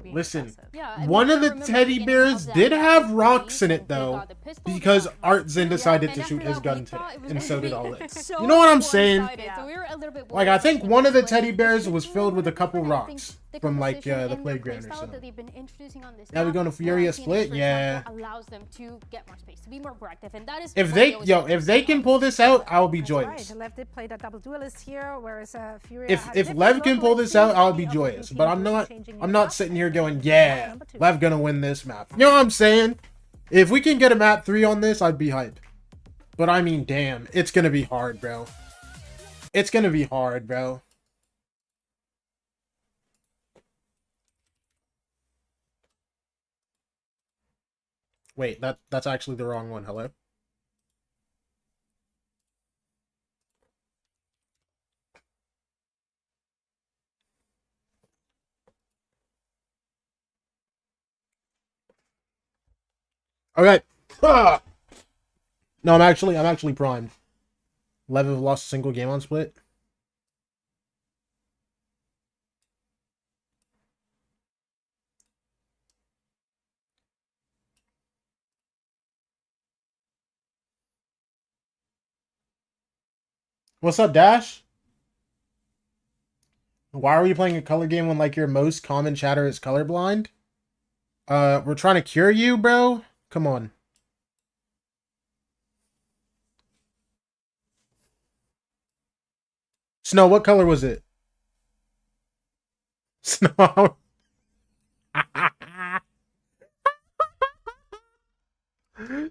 D: listen.
A: Yeah,
D: One of the teddy bears did have rocks in it though, because Artson decided to shoot his gun tip, and so did all it. You know what I'm saying?
A: So we were a little bit
D: Like, I think one of the teddy bears was filled with a couple rocks from like the playground or something.
A: That they've been introducing on this
D: Now we're going to Furia Split, yeah.
A: Allows them to get more space, to be more proactive, and that is
D: If they can pull this out, I'll be joyous.
C: Right, Lev did play that double duelist here, whereas Furia.
D: If Lev can pull this out, I'll be joyous. But I'm not sitting here going, yeah, Lev gonna win this map. You know what I'm saying? If we can get a map 3 on this, I'd be hyped. But I mean, damn, it's gonna be hard, bro. It's gonna be hard, bro. Wait, that's actually the wrong one. Hello? Okay. Ah! No, I'm actually primed. Lev have lost a single game on Split. What's up, Dash? Why are we playing a color game when like your most common chatter is colorblind? We're trying to cure you, bro. Come on. Snow, what color was it? Snow.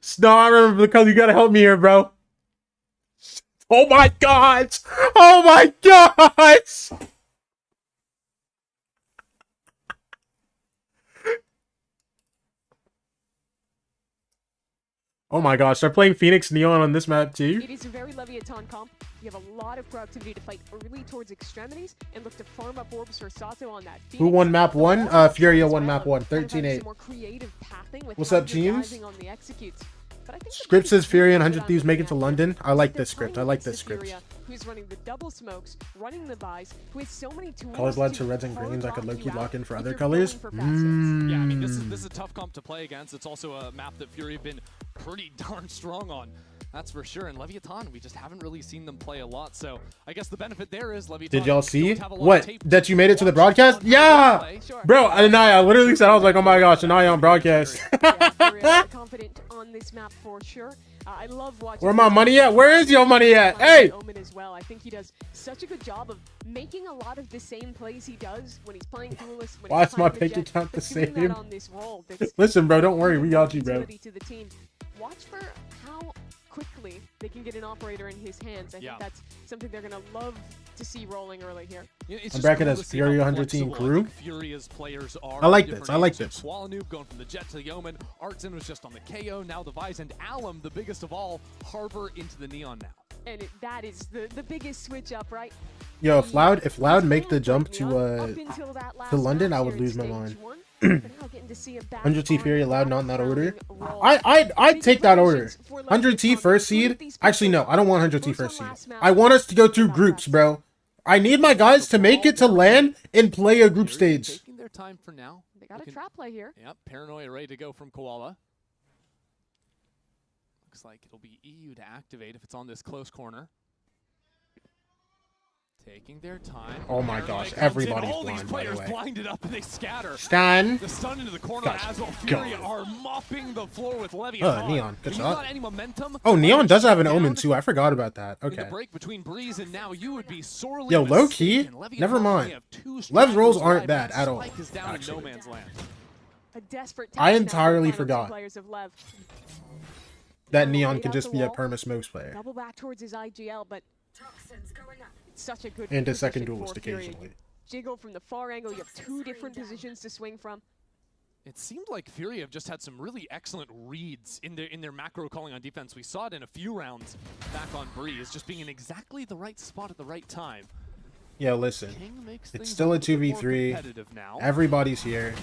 D: Snow, I remember the color. You gotta help me here, bro. Oh my god! Oh my god! Oh my gosh, they're playing Phoenix Neon on this map too?
Q: It is a very Leviathan comp. You have a lot of proactivity to fight early towards extremities and look to farm up orbs for Sato on that.
D: Who won map 1? Furia won map 1, 13-8. What's up, teams? Script says Furia and 100 Thieves make it to London. I like this script. I like this script.
Q: Who's running the double smokes, running the buys, who has so many tools.
D: Colors blood to reds and greens. I could low-key lock in for other colors.
P: Yeah, I mean, this is a tough comp to play against. It's also a map that Fury have been pretty darn strong on. That's for sure. And Leviathan, we just haven't really seen them play a lot. So I guess the benefit there is Leviathan.
D: Did y'all see what? That you made it to the broadcast? Yeah, bro. I literally said, I was like, oh my gosh, Anaya on broadcast.
Q: confident on this map for sure. I love watching.
D: Where my money at? Where is your money at? Hey!
Q: Omen as well. I think he does such a good job of making a lot of the same plays he does when he's playing Duelist.
D: Why is my bank account the same? Listen, bro, don't worry. We got you, bro.
Q: To the team. Watch for how quickly they can get an operator in his hands. I think that's something they're going to love to see rolling early here.
D: I'm back as Fury 100 team crew. I like this. I like this.
P: Swallow going from the Jet to the Omen. Artson was just on the KO. Now the Vise and Alum, the biggest of all, Harbor into the Neon now.
Q: And that is the biggest switch up, right?
D: Yo, if Loud make the jump to London, I would lose my mind. 100 T Fury Loud, not in that order. I'd take that order. 100 T first seed. Actually, no, I don't want 100 T first seed. I want us to go through groups, bro. I need my guys to make it to LAN and play a group stage.
P: Taking their time for now.
Q: They got a trap play here.
P: Yep, Paranoia ready to go from Koala. Looks like it'll be EU to activate if it's on this close corner. Taking their time.
D: Oh my gosh, everybody's
P: all
D: blind,
P: these
D: by the
P: players
D: way.
P: blinded up and they scatter.
D: Stun.
P: The stun into the corner
D: Gosh,
P: as well. Fury are mopping the floor with Levy.
D: Neon, good shot.
P: Any momentum,
D: Oh, Neon does have an Omen too. I forgot about that.
P: in
D: Okay.
P: the break between Breeze and now you would be sorely
D: Yo, low key,
P: mistaken. Levy
D: never
P: only
D: mind.
P: have 2
D: Lev's
P: stragglers
D: rolls aren't
P: alive,
D: bad
P: but
D: at all.
P: Spike is down in no
D: Actually.
P: man's land.
Q: A desperate
D: I
Q: test now for
D: entirely
Q: the final two
D: forgot
Q: players of LEV.
D: that Neon can just be a perma smokes player.
Q: Double back towards his IGL, but it's such a good
D: And a
Q: position
D: second
Q: for
D: duelist
Q: Fury.
D: occasionally.
Q: Jiggle from the far angle. You have 2 different positions to swing from.
P: It seemed like Fury have just had some really excellent reads in their macro calling on defense. We saw it in a few rounds back on Breeze, just being in exactly the right spot at the right time.
D: Yo, listen, it's still a 2v3. Everybody's here.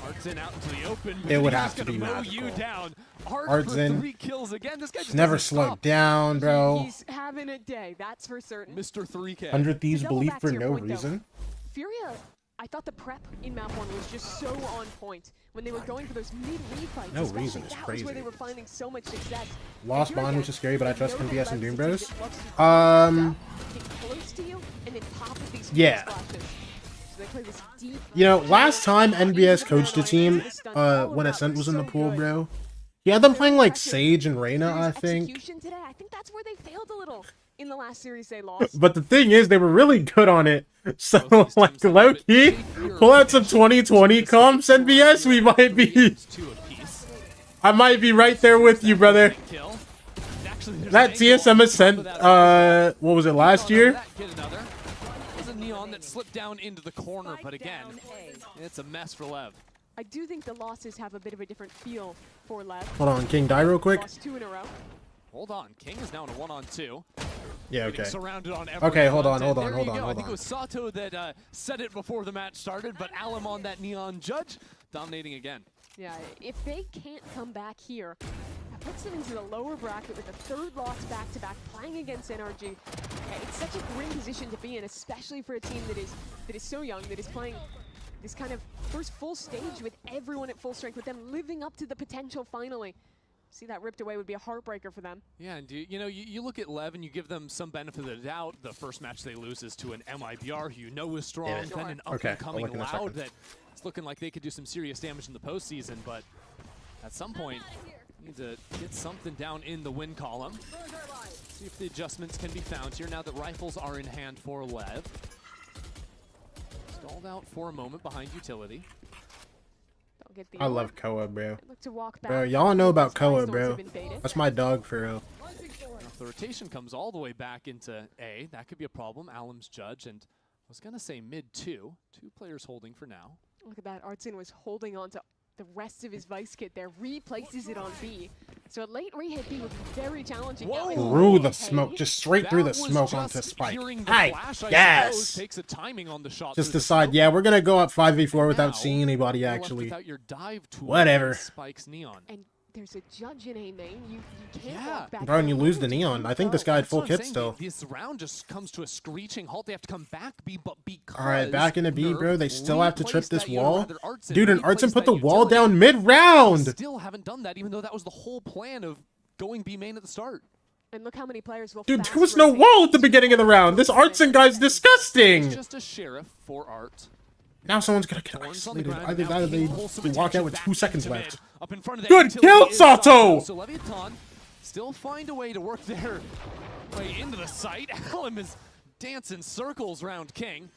P: Artson out into the open.
D: It would
P: He's
D: have to
P: gonna
D: be
P: mow
D: magical.
P: you down. Hard for
D: Artson
P: 3 kills again. This guy just
D: never
P: doesn't
D: slowed
P: stop.
D: down, bro.
Q: He's having a day, that's for certain.
P: Mr. 3K.
D: 100 Thieves
Q: To double
D: belief
Q: back
D: for
Q: to your
D: no
Q: point, though,
D: reason.
Q: Furia, I thought the prep in map 1 was just so on point. When they were going for those mid-refights,
D: No
Q: especially,
D: reason is
Q: that was
D: crazy.
Q: where they were finding so much success.
D: Lost
Q: And here
D: Bond,
Q: again,
D: which is scary, but I
Q: they
D: trust
Q: know
D: NBS
Q: that
D: and Doom
Q: Lev
D: Bros.
Q: CT loves to get close to you and then pop with these
D: Yeah.
Q: splashes. So they play this deep.
D: You know, last time NBS coached a team, when Ascent was in the pool, bro, he had them playing like Sage and Reyna, I think.
Q: Execution today, I think that's where they failed a little in the last series they lost.
D: But the thing is, they were really good on it. So, like, low-key, pull out some 2020 comps, NBS, we might be... I might be right there with you, brother. That TSM Ascent, what was it, last year?
P: There's a Neon that slipped down into the corner, but again, it's a mess for Lev.
Q: I do think the losses have a bit of a different feel for Lev.
D: Hold on, King, die real quick.
Q: Lost 2 in a row.
P: Hold on, King is now in a 1-on-2.
D: Yeah,
P: Getting
D: okay.
P: surrounded on every
D: Okay, hold
P: front,
D: on, hold
P: and
D: on,
P: there
D: hold
P: you
D: on,
P: go. I
D: hold
P: think
D: on.
P: it was Sato that said it before the match started, but Alum on that Neon Judge, dominating again.
Q: Yeah, if they can't come back here, that puts them into the lower bracket with a 3rd loss back-to-back, playing against NRG. It's such a great position to be in, especially for a team that is so young, that is playing this kind of first full stage with everyone at full strength, with them living up to the potential finally. See that ripped away would be a heartbreaker for them.
P: Yeah, and you know, you look at Lev and you give them some benefit of the doubt. The first match they lose is to an MIBR who you know is strong, then an up-and-coming Loud that it's looking like they could do some serious damage in the postseason, but at some point, you need to get something down in the win column. See if the adjustments can be found here now that rifles are in hand for Lev. Stalled out for a moment behind utility.
D: I love Koa, bro.
Q: Look to walk
D: Bro,
Q: back.
D: y'all know about Koa,
Q: Storms
D: bro.
Q: have invaded.
D: That's my dog, for real.
P: Now, if the rotation comes all the way back into A, that could be a problem. Alum's Judge, and I was going to say mid-2. 2 players holding for now.
Q: Look at that, Artson was holding on to the rest of his Vice kit there, replaces it on B. So a late re-hit B would be very challenging.
D: Through the smoke, just straight through the smoke onto Spike. Hey, yes!
P: Takes a timing on the shot.
D: Just decide, yeah, we're gonna go up 5v4 without seeing anybody, actually. Whatever.
P: Spike's Neon.
Q: And there's a Judge in A main. You can't walk back.
D: Bro, and you lose the Neon. I think this guy had full kit still.
P: This round just comes to a screeching halt. They have to come back B, but because
D: Alright, back into B, bro. They still have to trip this wall.
P: Artson
D: Dude, and Artson put the wall
P: utility.
D: down mid-round!
P: Still haven't done that, even though that was the whole plan of going B main at the start.
Q: And look how many players will
D: Dude,
Q: fast
D: there was no
Q: rotate.
D: wall at the beginning of the round. This Artson guy's disgusting!
P: It's just a sheriff for Art.
D: Now someone's gonna get isolated. Either that or they walk out with 2 seconds left.
P: Up in front of
D: Good kill, Sato!
P: So Leviathan still find a way to work their way into the site. Alum is dancing circles around King.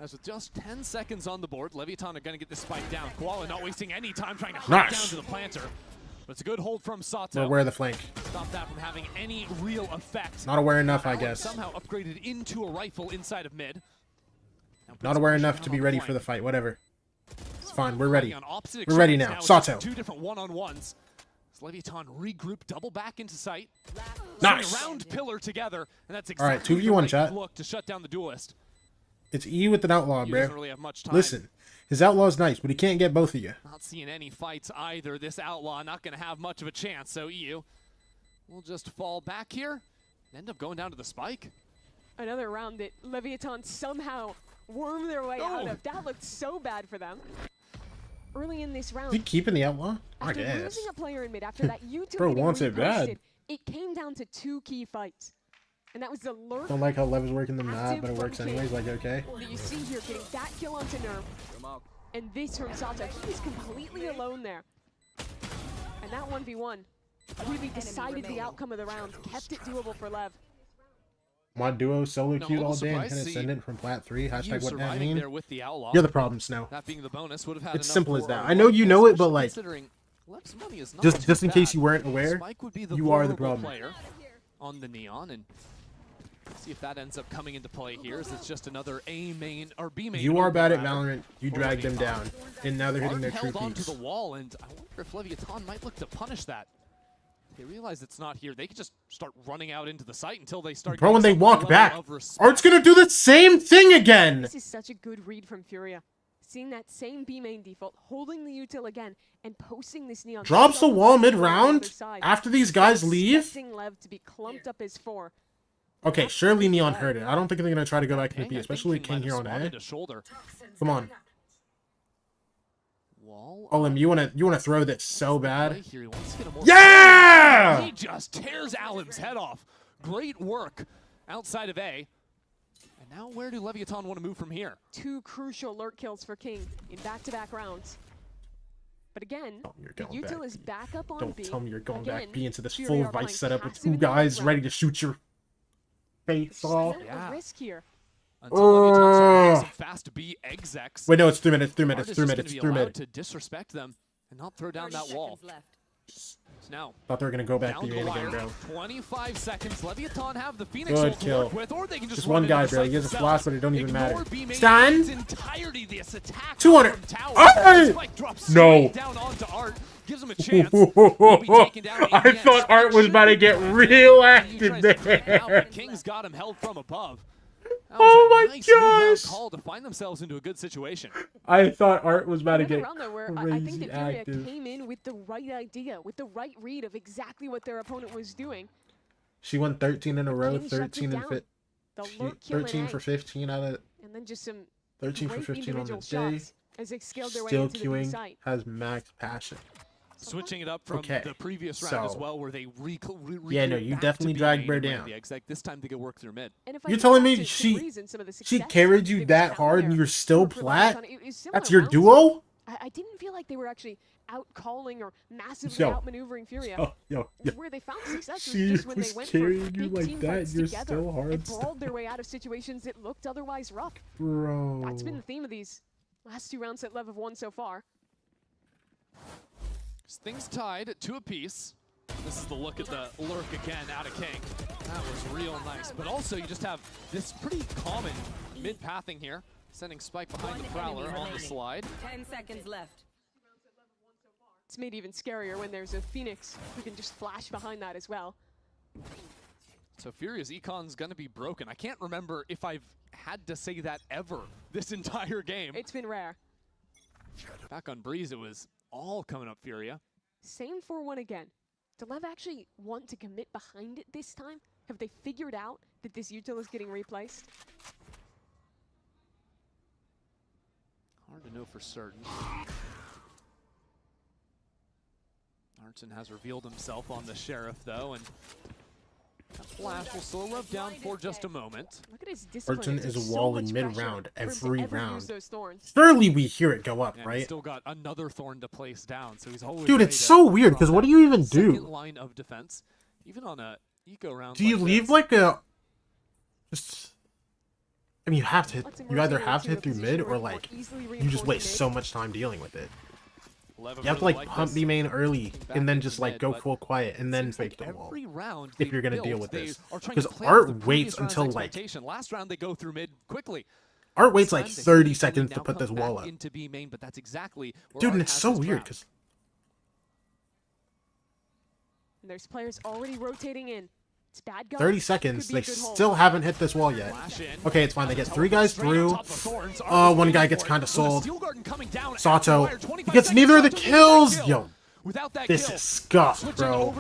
P: As with just 10 seconds on the board, Leviathan are going to get this spike down. Koala not wasting any time trying to hunt down to the planter. But it's a good hold from Sato.
D: We're aware of the flank.
P: Stop that from having any real effect.
D: Not aware enough, I guess.
P: Somehow upgraded into a rifle inside of mid.
D: Not aware enough to be ready for the fight. Whatever. It's fine. We're ready. We're ready now. Sato.
P: Two different one-on-ones. Leviathan regroup, double back into sight.
D: Nice.
P: Round pillar together, and that's
D: All right,
P: exactly
D: 2v1
P: the right
D: chat.
P: look to shut down the duelist.
D: It's E with an outlaw,
P: He
D: bro.
P: doesn't really have much time.
D: Listen, his outlaw's nice, but he can't get both of you.
P: Not seeing any fights either. This outlaw not going to have much of a chance. So EU will just fall back here and end up going down to the spike.
Q: Another round that Leviathan somehow wormed their way out of. That looked so bad for them. Early in this round,
D: Is he keeping the outlaw? I
Q: after
D: guess.
Q: losing a player in mid, after that utility
D: Bro wants it bad.
Q: it came down to 2 key fights. And that was the lurk.
D: Don't like how Lev is working the map, but it works anyways. Like, okay.
Q: That you see here getting that kill onto Nerf. And this from Sato. He's completely alone there. And that 1v1 really decided the outcome of the round, kept it doable for Lev.
D: My duo solo
P: No,
D: queued
P: a
D: all
P: little
D: day and
P: surprised
D: hit
P: to
D: ascendant from plat 3. Hashtag what that
P: surviving
D: mean?
P: there with the outlaw.
D: You're the problem, Snow.
P: That being the bonus would have had
D: It's
P: enough
D: simple as
P: for
D: that.
P: a
D: I know you know it, but
P: especially
D: like,
P: considering Lev's money is not
D: just
P: too
D: in case
P: bad.
D: you weren't aware,
P: Spike would be the
D: you are the
P: vulnerable
D: problem.
P: player on the Neon, and see if that ends up coming into play here. As it's just another A main or B main.
D: You are bad at
P: overlap
D: Valorant. You
P: for
D: dragged them
P: Leviathan.
D: down, and now they're hitting their
P: Art
D: true
P: held onto
D: peaks.
P: the wall, and I wonder if Leviathan might look to punish that. They realize it's not here. They could just start running out into the site until they start.
D: Bro, when they
P: getting some
D: walk
P: level
D: back,
P: of respect.
D: Art's gonna do the same thing again.
Q: This is such a good read from Furia. Seeing that same B main default, holding the util again, and posting this Neon.
D: Drops the wall
Q: on the
D: mid-round
Q: other side.
D: after these guys leave.
Q: Expecting Lev to be clumped up as 4.
D: Okay, surely Neon heard it. I don't think they're gonna try to go back to the B, especially with King here on A. Come on. Olim, you wanna throw this so bad? Yeah!
P: He just tears Alim's head off. Great work outside of A. And now where do Leviathan want to move from here?
Q: 2 crucial lurk kills for King in back-to-back rounds. But again, the util is back up on B.
D: Don't tell me you're going
Q: Again,
D: back B into this
Q: Furia
D: full
Q: are playing
D: vice setup with
Q: passive
D: 2
Q: in the
D: guys
Q: background.
D: ready to shoot your face off.
Q: A risk here.
P: Fast B execs.
D: Wait, no, it's 3 minutes, 3
P: Art
D: minutes,
P: is
D: 3
P: just
D: minutes,
P: gonna be
D: 3
P: allowed
D: minutes.
P: to disrespect them and not throw down that wall. So now,
D: Thought they were gonna go back
P: down
D: B
P: the
D: main again,
P: wire,
D: bro.
P: 25 seconds. Leviathan have the Phoenix
D: Good
P: ult to
D: kill.
P: work with, or they can just
D: One
P: run into
D: guy,
P: the
D: bro. He
P: site
D: has a
P: themselves.
D: flash, but it don't even
P: Ignore
D: matter.
P: B main
D: Stun.
P: in its entirety. This attack
D: 200.
P: from tower.
D: Alright.
P: Spike drops
D: No.
P: straight down onto Art. Gives him a chance. Will be taken down in the
D: I
P: end.
D: thought Art was about to get real active there.
P: King's got him held from above. That
D: Oh
P: was a
D: my
P: nice mid-round
D: gosh.
P: call to find themselves into a good situation.
D: I thought Art was about to
Q: Another
D: get
Q: round though where I think
D: crazy
Q: that Furia
D: active.
Q: came in with the right idea, with the right read of exactly what their opponent was doing.
D: She won 13 in a row,
Q: King shuts it
D: 13 and
Q: down.
D: fit.
Q: The lurk kill in
D: 13
Q: A,
D: for 15 out of
Q: and then just some
D: 13 for
Q: great
D: 15 on the
Q: individual
D: day.
Q: shots as they scaled their way
D: Still
Q: into the B
D: queuing,
Q: site.
D: has max passion.
P: Switching it up from
D: Okay,
P: the previous round as
D: so-
P: well, where they
D: Yeah, no, you definitely dragged Bear down.
P: The exec. This time they could work through mid.
Q: And if I
D: You're
Q: go
D: telling
Q: back
D: me
Q: to
D: she
Q: Breeze and some of the
D: she
Q: success
D: carried
Q: they
D: you
Q: were
D: that
Q: found
D: hard and
Q: there
D: you're still
Q: for
D: plat?
Q: Leviathan, it was similar
D: That's your
Q: rounds.
D: duo?
Q: I didn't feel like they were actually out-calling or massively
D: Yo.
Q: outmaneuvering Furia.
D: Yo.
Q: Where they found success was
D: She
Q: just when they
D: was
Q: went
D: carrying
Q: for
D: you
Q: big
D: like
Q: team
D: that,
Q: fights
D: you're
Q: together
D: still hard
Q: and
D: stuff.
Q: brawled their way out of situations that looked otherwise rough.
D: Bro.
Q: That's been the theme of these last 2 rounds that Lev have won so far.
P: Things tied 2 apiece. This is the look at the lurk again out of King. That was real nice. But also you just have this pretty common mid-pathing here, sending Spike behind the Prowler on the slide.
N: 10 seconds left.
Q: It's made even scarier when there's a Phoenix who can just flash behind that as well.
P: So Furia's econ's gonna be broken. I can't remember if I've had to say that ever this entire game.
Q: It's been rare.
P: Back on Breeze, it was all coming up Furia.
Q: Same 4-1 again. Do Lev actually want to commit behind it this time? Have they figured out that this util is getting replaced?
P: Hard to know for certain. Arnson has revealed himself on the Sheriff, though, and flash will slow Lev down for just a moment.
Q: Look at his discipline.
D: Arton is walling mid-round every round.
Q: Those thorns.
D: Surely we hear it go up,
P: And
D: right?
P: he's still got another thorn to place down, so he's always
D: Dude,
P: ready
D: it's
P: to
D: so weird, because what do you even
P: second
D: do?
P: line of defense, even on a eco round.
D: Do you
P: like
D: leave
P: this.
D: like a... Just... I mean, you have to hit... You either have to hit through mid, or like, you just waste so much time dealing with it. You have to like pump B main early, and then just like go full quiet, and then fake the wall. If you're gonna deal with this, because Art waits until like...
P: Last round they go through mid quickly.
D: Art waits like 30 seconds to put this wall up.
P: Into B main, but that's exactly
D: Dude, and it's so weird, because...
Q: There's players already rotating in. It's bad guys.
D: 30 seconds, they still haven't hit this wall yet. Okay, it's fine, they get 3 guys through. One guy gets kind of sold. Sato, he gets neither of the kills! Yo, this is scuffed, bro.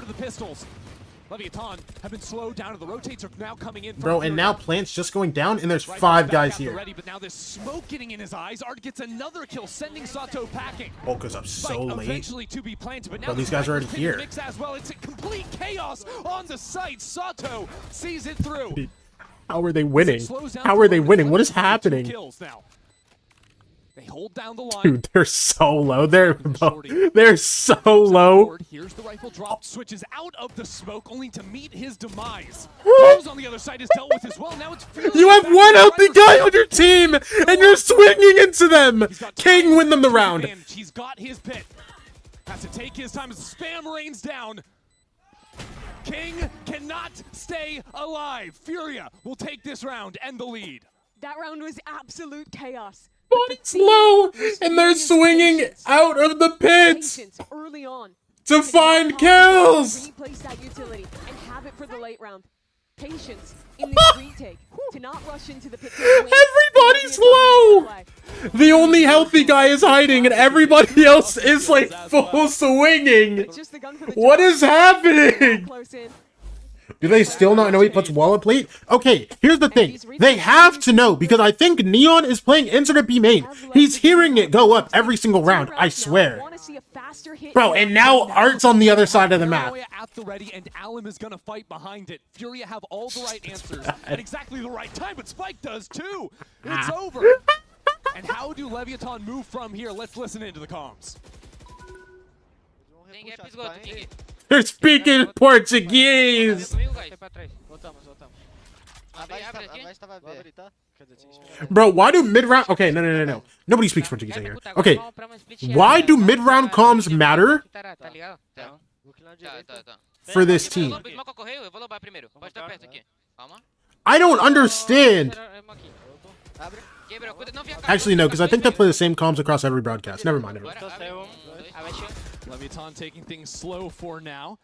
P: Leviathan have been slowed down, and the rotates are now coming in.
D: Bro, and now Plant's just going down, and there's 5 guys here.
P: But now there's smoke getting in his eyes. Art gets another kill, sending Sato packing.
D: Ult goes up so late.
P: Eventually to be planted, but now
D: Bro, these guys are already here.
P: Mix as well. It's a complete chaos on the site. Sato sees it through.
D: How are they winning? How are they winning? What is happening?
P: Kills now. They hold down the line.
D: Dude, they're so low. They're so low.
P: Here's the rifle drop, switches out of the smoke, only to meet his demise. Rose on the other side is dealt with as well. Now it's
D: You have one healthy guy on your team, and you're swinging into them. King win them the round.
P: He's got his pit. Has to take his time as the spam rains down. King cannot stay alive. Furia will take this round and the lead.
Q: That round was absolute chaos.
D: But it's low, and they're swinging out of the pits
Q: early on
D: to find kills.
Q: Replace that utility and have it for the late round. Patience in this retake to not rush into the pit.
D: Everybody's low. The only healthy guy is hiding, and everybody else is like full swinging. What is happening? Do they still not know he puts wallet plate? Okay, here's the thing. They have to know, because I think Neon is playing insert B main. He's hearing it go up every single round, I swear. Bro, and now Art's on the other side of the map.
P: At the ready, and Alum is gonna fight behind it. Furia have all the right answers at exactly the right time, but Spike does too. It's over. And how do Leviathan move from here? Let's listen into the comms.
D: They're speaking Portuguese. Bro, why do mid-round... Okay, no. Nobody speaks Portuguese in here. Okay, why do mid-round comms matter for this team? I don't understand. Actually, no, because I think they play the same comms across every broadcast. Never mind.
P: Leviathan taking things slow for now.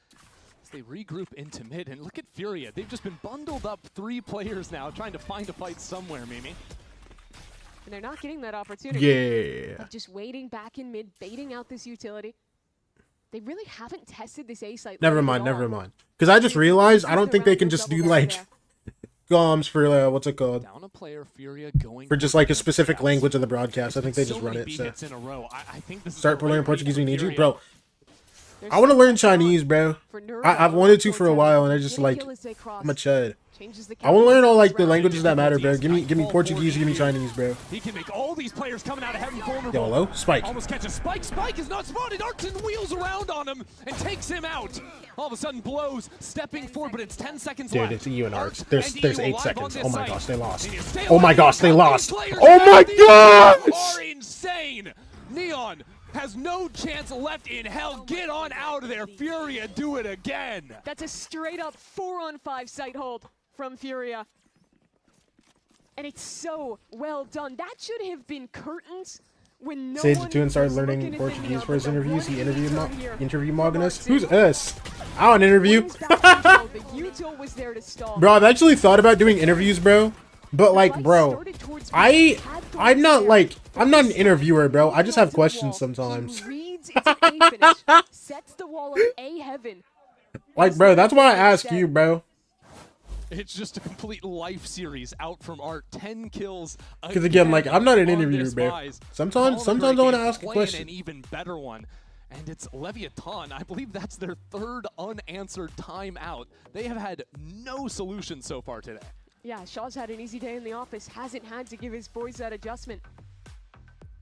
P: As they regroup into mid, and look at Furia. They've just been bundled up 3 players now, trying to find a fight somewhere, Mimi.
Q: And they're not getting that opportunity.
D: Yeah.
Q: Like just waiting back in mid, baiting out this utility. They really haven't tested this A site.
D: Never mind. Because I just realized I don't think they can just do like comms for what's it called?
P: Down a player, Furia going
D: for just like a specific language of the broadcast. I think they just run it. So start learning Portuguese. We need you, bro. I want to learn Chinese, bro. I've wanted to for a while, and I just like I'm a chud. I want to learn all like the languages that matter, bro. Give me Portuguese, give me Chinese, bro.
P: He can make all these players coming out of heaven vulnerable.
D: Yo, hello? Spike.
P: Almost catches Spike. Spike is not spotted. Arton wheels around on him and takes him out. All of a sudden, blows stepping forward, but it's 10 seconds left.
D: Dude, it's EU and Arts. There's 8 seconds. Oh my gosh, they lost. Oh my gosh, they lost. Oh my gosh!
P: Are insane. Neon has no chance left in hell. Get on out of there, Furia. Do it again.
Q: That's a straight up 4-on-5 site hold from Furia. And it's so well done. That should have been curtains when no
D: Sage
Q: one
D: Tune started learning Portuguese for his interviews. He interviewed Mogganus. Who's us? I don't interview. Bro, I've actually thought about doing interviews, bro. But like, bro, I'm not an interviewer, bro. I just have questions sometimes. Like, bro, that's why I ask you, bro.
P: It's just a complete life series out from Art. 10 kills.
D: Because again, like, I'm not an interviewer, bro. Sometimes I want to ask a question.
P: An even better one. And it's Leviathan. I believe that's their third unanswered timeout. They have had no solution so far today.
Q: Yeah, Shaw's had an easy day in the office. Hasn't had to give his boys that adjustment.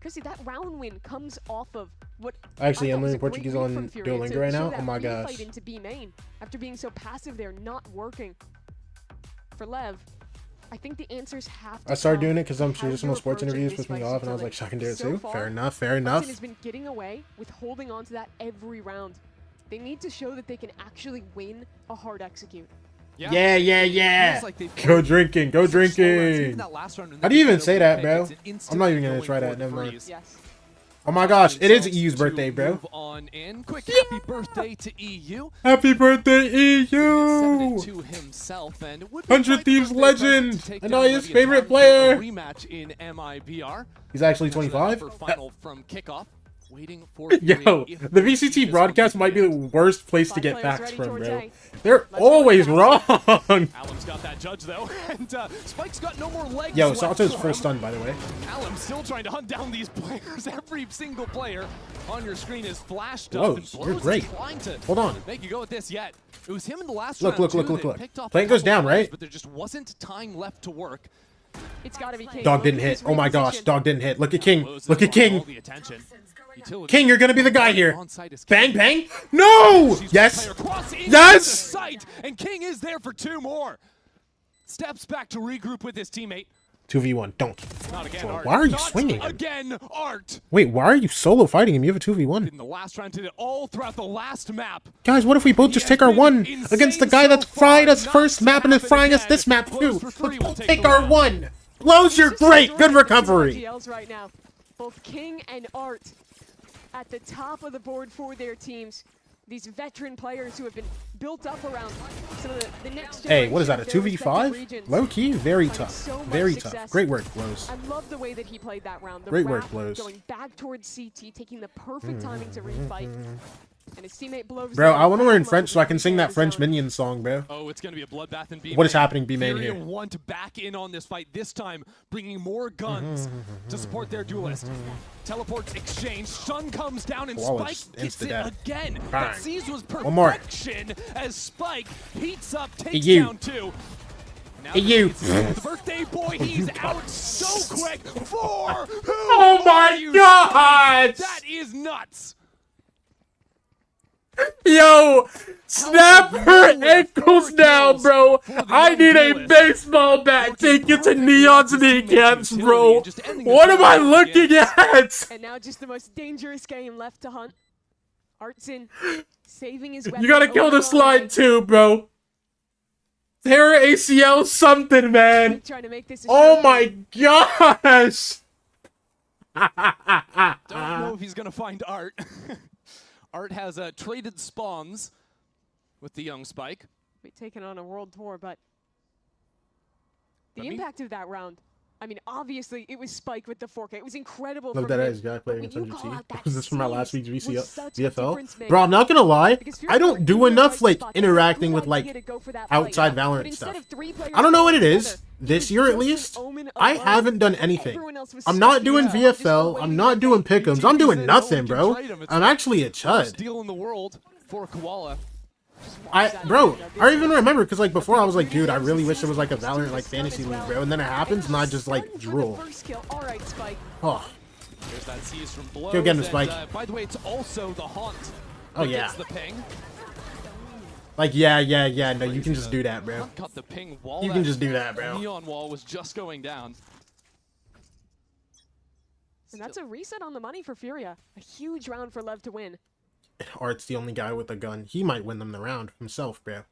Q: Chrissy, that round win comes off of what
D: Actually, I'm
Q: was
D: learning
Q: a great
D: Portuguese
Q: read
D: on
Q: from Furia
D: Duolingo
Q: to
D: right
Q: show
D: now.
Q: that
D: Oh my
Q: refight
D: gosh.
Q: into B main after being so passive there, not working. For Lev, I think the answers have to
D: I started
Q: come
D: doing it because I'm
Q: how
D: traditional
Q: you're
D: sports
Q: approaching
D: interviews
Q: this
D: pissed me
Q: Spice
D: off, and I was
Q: utility.
D: like, I can do it
Q: So
D: too.
Q: far,
D: Fair enough, fair enough.
Q: Hudson has been getting away with holding on to that every round. They need to show that they can actually win a hard execute.
D: Yeah, yeah, yeah.
P: Like
D: Go drinking, go drinking. How do you even say that, bro? I'm not even gonna try that. Never mind.
Q: Yes.
D: Oh my gosh, it is EU's birthday, bro.
P: Move on in. Quick happy birthday to EU.
D: Happy birthday, EU!
P: To himself and
D: 100 Thieves legend, and now his favorite player.
P: Rematch in MIBR.
D: He's actually 25.
P: Final from kickoff. Waiting for
D: Yo, the VCT broadcast might be the worst place to get facts from, bro. They're always wrong.
P: Alam's got that judge though, and Spike's got no more legs.
D: Yo,
P: left
D: Sato's
P: for
D: first
P: him.
D: stun, by the way.
P: Alam's still trying to hunt down these players. Every single player on your screen is flashed up.
D: Blows,
P: And
D: you're
P: Blows
D: great.
P: is trying to
D: Hold on.
P: make you go with this yet. It was him in the last
D: Look,
P: round
D: look,
P: too
D: look,
P: that
D: look.
P: picked off a
D: Plane goes
P: couple
D: down,
P: players,
D: right?
P: But there just wasn't time left to work.
Q: It's got to be King.
D: Dog didn't hit. Oh my gosh, dog didn't hit. Look at King. Look at King. King, you're gonna be the guy here. Bang, bang. No! Yes! Yes!
P: And King is there for two more. Steps back to regroup with his teammate.
D: 2v1, don't.
P: Not again,
D: Bro,
P: Art.
D: why are you
P: Not
D: swinging him?
P: again, Art.
D: Wait, why are you solo fighting him? You have a 2v1.
P: In the last round, did it all throughout the last map.
D: Guys, what if we both just take our one against the guy that's fried us first map and is frying us this map too? Let's both take our one. Blows, you're great. Good recovery.
Q: GLs right now. Both King and Art at the top of the board for their teams. These veteran players who have been built up around some of the next generation.
D: Hey, what is that, a
Q: of their respective
D: 2v5?
Q: regions.
D: Low key, very
Q: Finding
D: tough.
Q: so much
D: Very
Q: success.
D: tough. Great work, Blows.
Q: I love the way that he played that round. The
D: Great work,
Q: wrap,
D: Blows.
Q: Going back towards CT, taking the perfect timing to refight. And his teammate Blows.
D: Bro, I want to learn French so I can sing that French Minion song, bro.
P: Oh, it's going to be a bloodbath in B.
D: What is happening, B main
P: Furia
D: here?
P: want back in on this fight, this time bringing more guns to support their duelist. Teleports exchange, Sun comes down and
D: Flawless.
P: Spike gets it
D: Insta-death.
P: again.
D: Bang.
P: That Seize was
D: One more.
P: perfection as Spike heats up, takes
D: you.
P: down two. Now
D: Hey, you.
P: the birthday boy, he's out so quick. Four!
D: Oh my god!
P: That is nuts!
D: Yo, snap her ankles now, bro. I need a baseball bat. Take it to Neon's kneecaps, bro. What am I looking at?
Q: And now just the most dangerous game left to hunt. Artson saving his
D: You gotta kill the slide too, bro. Terra ACL something, man. Oh my gosh.
P: Don't know if he's gonna find Art. Art has traded spawns with the young Spike.
Q: Be taken on a world tour, but the impact of that round. I mean, obviously, it was Spike with the 4K. It was incredible.
D: Look,
Q: from
D: that
Q: him,
D: is guy
Q: but
D: playing
Q: when
D: against
Q: you call
D: 100T.
Q: out that
D: Was this from my last
Q: seize
D: week's
Q: was such a
D: VFL?
Q: difference maker.
D: Bro, I'm not gonna lie.
Q: Because
D: I don't do enough like interacting with like outside Valorant stuff. I don't know what it is. This year at least, I haven't done anything. I'm not doing VFL. I'm not doing pick'ems. I'm doing nothing, bro. I'm actually a chud.
P: Deal in the world for Koala.
D: Bro, I even remember because like before I was like, dude, I really wish there was like a Valorant like fantasy league, bro. And then it happens, and I just like drool. Oh.
P: There's that seize from Blows.
D: Go get him, Spike.
P: And, by the way, it's also the Haunt.
D: Oh
P: that
D: yeah.
P: gets the ping.
D: Like yeah. No, you can just do that, bro.
P: Cut the ping wall.
D: You can just do that, bro.
P: Neon wall was just going down.
Q: And that's a reset on the money for Furia. A huge round for Lev to win.
D: Art's the only guy with a gun. He might win them the round himself, bro.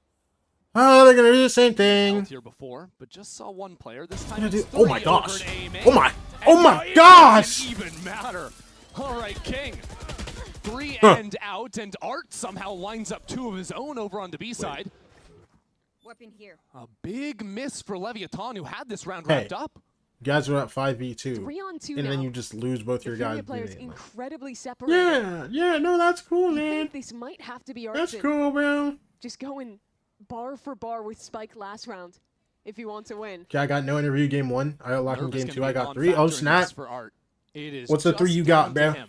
D: Oh, they're gonna do the same thing.
P: Here before, but just saw one player this time. It's
D: Oh my
P: three
D: gosh!
P: over to A main.
D: Oh my
P: And
D: gosh!
P: it doesn't even matter. All right, King. Three
D: Huh.
P: and out, and Art somehow lines up two of his own over on the B side.
S: Weapon here.
P: A big miss for Leviathan, who had this round
D: Hey,
P: wrapped up.
D: you guys are at 5v2,
Q: 3-on-2
D: and then
Q: now.
D: you just lose both your guys.
Q: Furia players incredibly separated.
D: Yeah, no, that's cool,
Q: I
D: man.
Q: think this might have to be Artson.
D: That's cool, bro.
Q: Just going bar for bar with Spike last round if you want to win.
D: Okay, I got no interview game 1. I got locked in
P: Nervous
D: game
P: gonna
D: 2.
P: be
D: I
P: a
D: got 3. Oh
P: non-factor in
D: snap!
P: this for Art. It is
D: What's the 3
P: just
D: you got,
P: down to
D: bro?
P: him.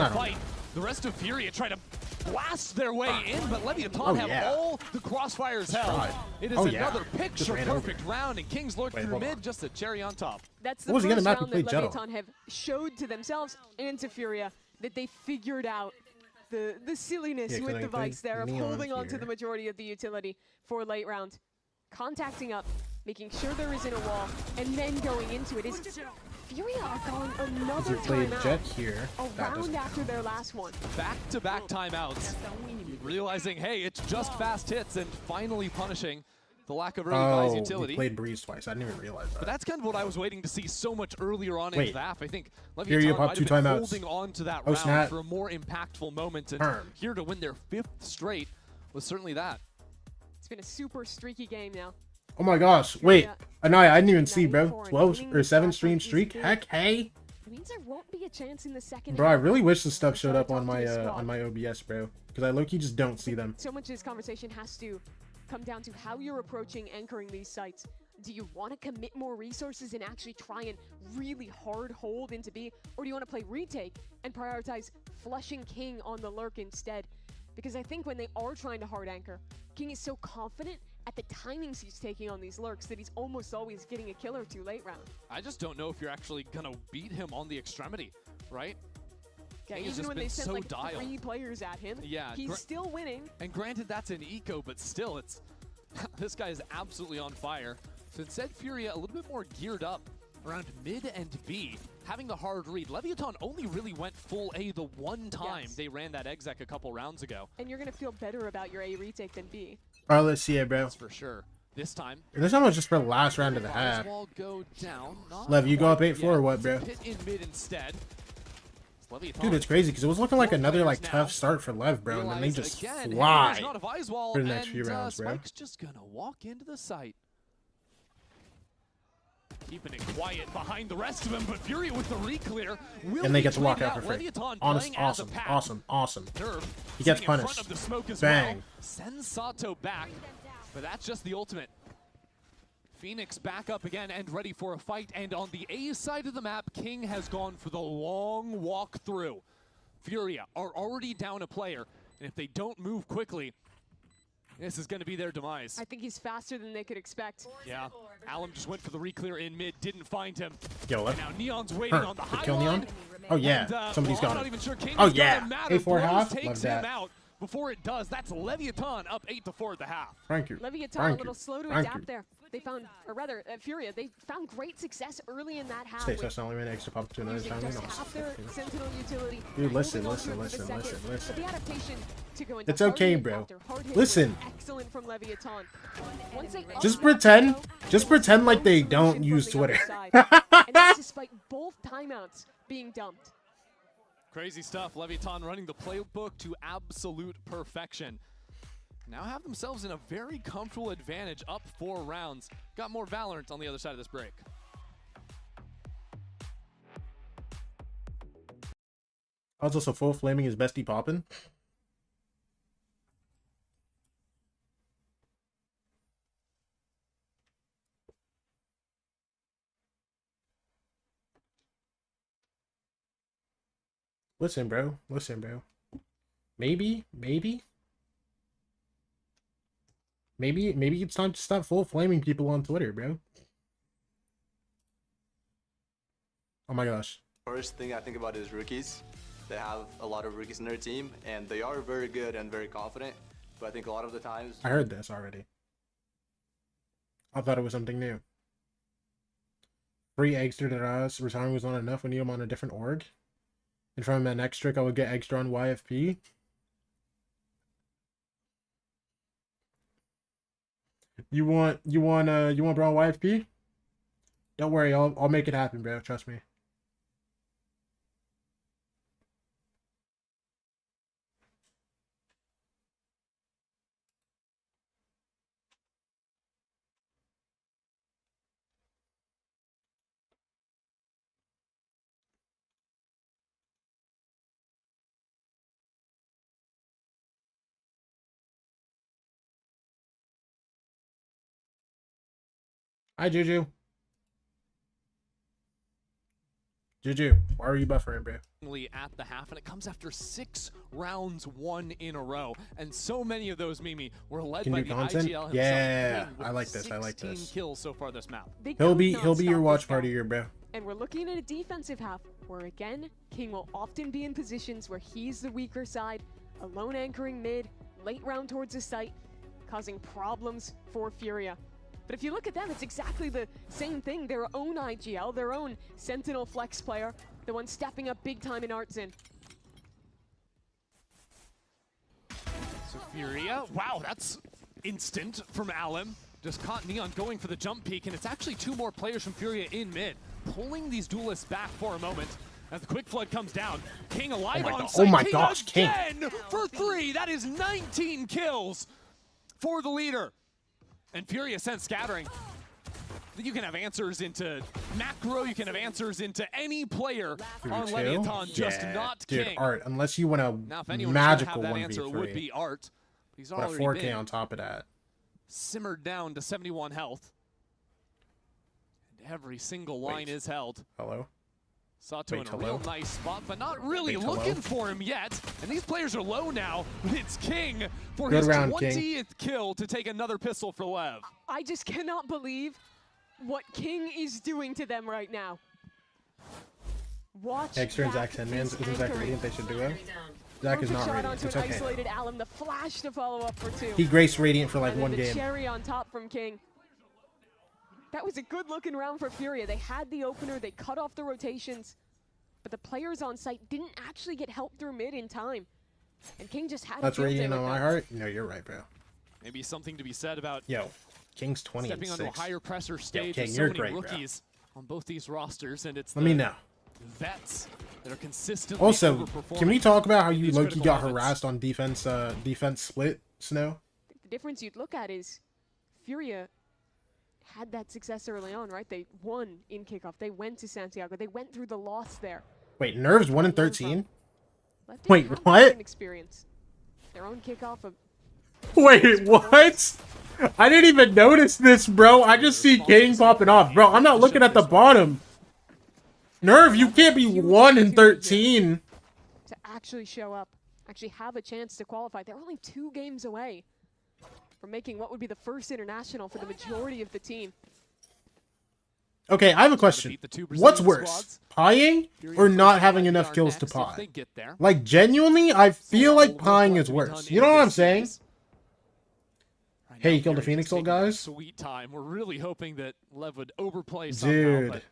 P: in the
D: I don't
P: fight. The rest of Furia try to blast their way in, but Leviathan have all the crossfires held. It is another picture-perfect round, and Kings lurk through mid, just a cherry on top.
Q: That's the first round that Leviathan have showed to themselves and to Furia that they figured out the silliness with the Vikes there of holding on to the majority of the utility for late round. Contacting up, making sure there isn't a wall, and then going into it. Furia are going another timeout
D: here.
Q: A round after their last one.
P: Back-to-back timeouts. Realizing, hey, it's just fast hits and finally punishing the lack of early buys utility.
D: He played Breeze twice. I didn't even realize that.
P: But that's kind of what I was waiting to see so much earlier on in VAF. I think
D: Furia
P: Leviathan
D: popped
P: might
D: 2
P: have been
D: timeouts.
P: holding on to that round for a more impactful moment. And here to win their 5th straight was certainly that.
Q: It's been a super streaky game now.
D: Oh my gosh, wait. Anaya, I didn't even see, bro. 12 or 7 stream streak? Heck, hey.
Q: It means there won't be a chance in the second
D: Bro, I really wish this stuff showed up on my OBS, bro. Because I low-key just don't see them.
Q: So much of this conversation has to come down to how you're approaching anchoring these sites. Do you want to commit more resources and actually try and really hard hold into B? Or do you want to play retake and prioritize flushing King on the lurk instead? Because I think when they are trying to hard anchor, King is so confident at the timings he's taking on these lurks that he's almost always getting a kill or two late round.
P: I just don't know if you're actually gonna beat him on the extremity, right?
Q: Yeah, even when they sent like 3 players at him, he's still winning.
P: And granted, that's an eco, but still, it's this guy is absolutely on fire. So instead, Furia a little bit more geared up around mid and B, having the hard read. Leviathan only really went full A the one time they ran that exec a couple rounds ago.
Q: And you're gonna feel better about your A retake than B.
D: Alright, let's see it, bro.
P: That's for sure. This time
D: was just for the last round of the half.
P: Go down,
D: Lev, you go up 8-4 or what, bro?
P: Hit in mid instead.
D: Dude, it's crazy because it was looking like another tough start for Lev, bro, and then they just fly for the next few rounds, bro.
P: Spike's just gonna walk into the site. Keeping it quiet behind the rest of them, but Furia with the reclear.
D: And they get to walk out for free. Awesome. He gets punished. Bang.
P: Sends Sato back, but that's just the ultimate. Phoenix back up again and ready for a fight. And on the A side of the map, King has gone for the long walk through. Furia are already down a player, and if they don't move quickly, this is going to be their demise.
Q: I think he's faster than they could expect.
P: Yeah, Alum just went for the reclear in mid, didn't find him.
D: Yo,
P: and now Neon's waiting on the high
D: kill
P: line.
D: Neon? Oh yeah,
P: And,
D: somebody's got
P: I'm not
D: him.
P: even sure King
D: Oh
P: is
D: yeah,
P: gonna matter.
D: 8-4 half.
P: Takes
D: Love
P: him
D: that.
P: out before it does. That's Leviathan up 8-4 at the half.
D: Thank you.
Q: Leviathan a little slow to adapt there. They found, or rather, Furia, they found great success early in that half.
D: States that's only an extra pop to another time.
Q: Half their Sentinel utility.
D: Dude, listen.
Q: But the adaptation to go into
D: It's okay, bro. Listen.
Q: Excellent from Leviathan.
D: Just pretend like they don't use Twitter.
Q: And that's despite both timeouts being dumped.
P: Crazy stuff. Leviathan running the playbook to absolute perfection. Now have themselves in a very comfortable advantage, up 4 rounds. Got more Valorant on the other side of this break.
D: I was also full flaming his bestie poppin'. Listen, bro. Maybe it's time to stop full flaming people on Twitter, bro. Oh my gosh.
M: First thing I think about is rookies. They have a lot of rookies in their team, and they are very good and very confident. But I think a lot of the times...
D: I heard this already. I thought it was something new. Free Eggster to us. Retiring was not enough. We need him on a different org. And from an next trick, I would get Eggster on YFP. You want bro on YFP? Don't worry, I'll make it happen, bro. Trust me. Hi, Juju. Juju, why are you buffering, bro?
P: At the half, and it comes after 6 rounds won in a row, and so many of those, Mimi, were led by the IGL himself.
D: Yeah, I like this.
P: 16 kills so far this map.
D: He'll be your watch party here, bro.
Q: And we're looking at a defensive half where again King will often be in positions where he's the weaker side, alone anchoring mid, late round towards the site, causing problems for Furia. But if you look at them, it's exactly the same thing. Their own IGL, their own Sentinel flex player, the one stepping up big time in Artsin.
P: So Furia, wow, that's instant from Alem. Just caught Neon going for the jump peek, and it's actually 2 more players from Furia in mid, pulling these duelists back for a moment. As the quick flood comes down, King alive on site.
D: Oh my gosh, King
P: again for 3. That is 19 kills for the leader. And Furia sent scattering. You can have answers into macro, you can have answers into any player on Leviathan, just not
D: dude,
P: King.
D: Art, unless you want a
P: Now, if anyone's
D: magical
P: gonna have that
D: 1v3.
P: answer, it would be Art. He's
D: But a
P: already
D: 4K
P: been
D: on top of that.
P: simmered down to 71 health. And every single line is held.
D: Hello?
P: Sato in a
D: hello?
P: real nice spot, but not really looking for him yet. And these players are low now. It's King for his 20th kill to take another pistol for Lev.
Q: I just cannot believe what King is doing to them right now. Watch
D: Extra and Zach Sandman, isn't Zach radiant? They should do it. Zach is not radiant. It's okay.
Q: Isolated Alem, the flash to follow up for 2.
D: He graced radiant for like
Q: and
D: 1
Q: the
D: game.
Q: Cherry on top from King. That was a good looking round for Furia. They had the opener, they cut off the rotations, but the players on site didn't actually get help through mid in time. And King just had
D: That's radiant on my heart? No, you're right, bro.
P: Maybe something to be said about
D: King's 20
P: stepping onto a higher pressure stage
D: King,
P: with so
D: you're
P: many
D: great,
P: rookies on both these rosters, and it's
D: Let me know.
P: vets that are consistently
D: Also, can we talk about how you Loki got
P: moments.
D: harassed on defense defense split, Snow?
Q: The difference you'd look at is Furia had that success early on, right? They won in kickoff. They went to Santiago. They went through the loss there.
D: Wait, Nerves 1 in 13?
Q: Left
D: Wait,
Q: had that
D: what?
Q: same experience. Their own kickoff of
D: Wait, what? I didn't even notice this, bro. I just see King popping off. Bro, I'm not looking at the bottom. Nerve, you can't be 1 in 13.
Q: to actually show up, actually have a chance to qualify. They're only 2 games away from making what would be the first international for the majority of the team.
D: Okay, I have a question. What's worse, pieing or not having enough kills to pie? Like, genuinely, I feel like pieing is worse. You know what I'm saying? Hey, you killed a Phoenix ult, guys?
P: Sweet time. We're really hoping that Lev would overplay somehow,
D: Dude,
P: but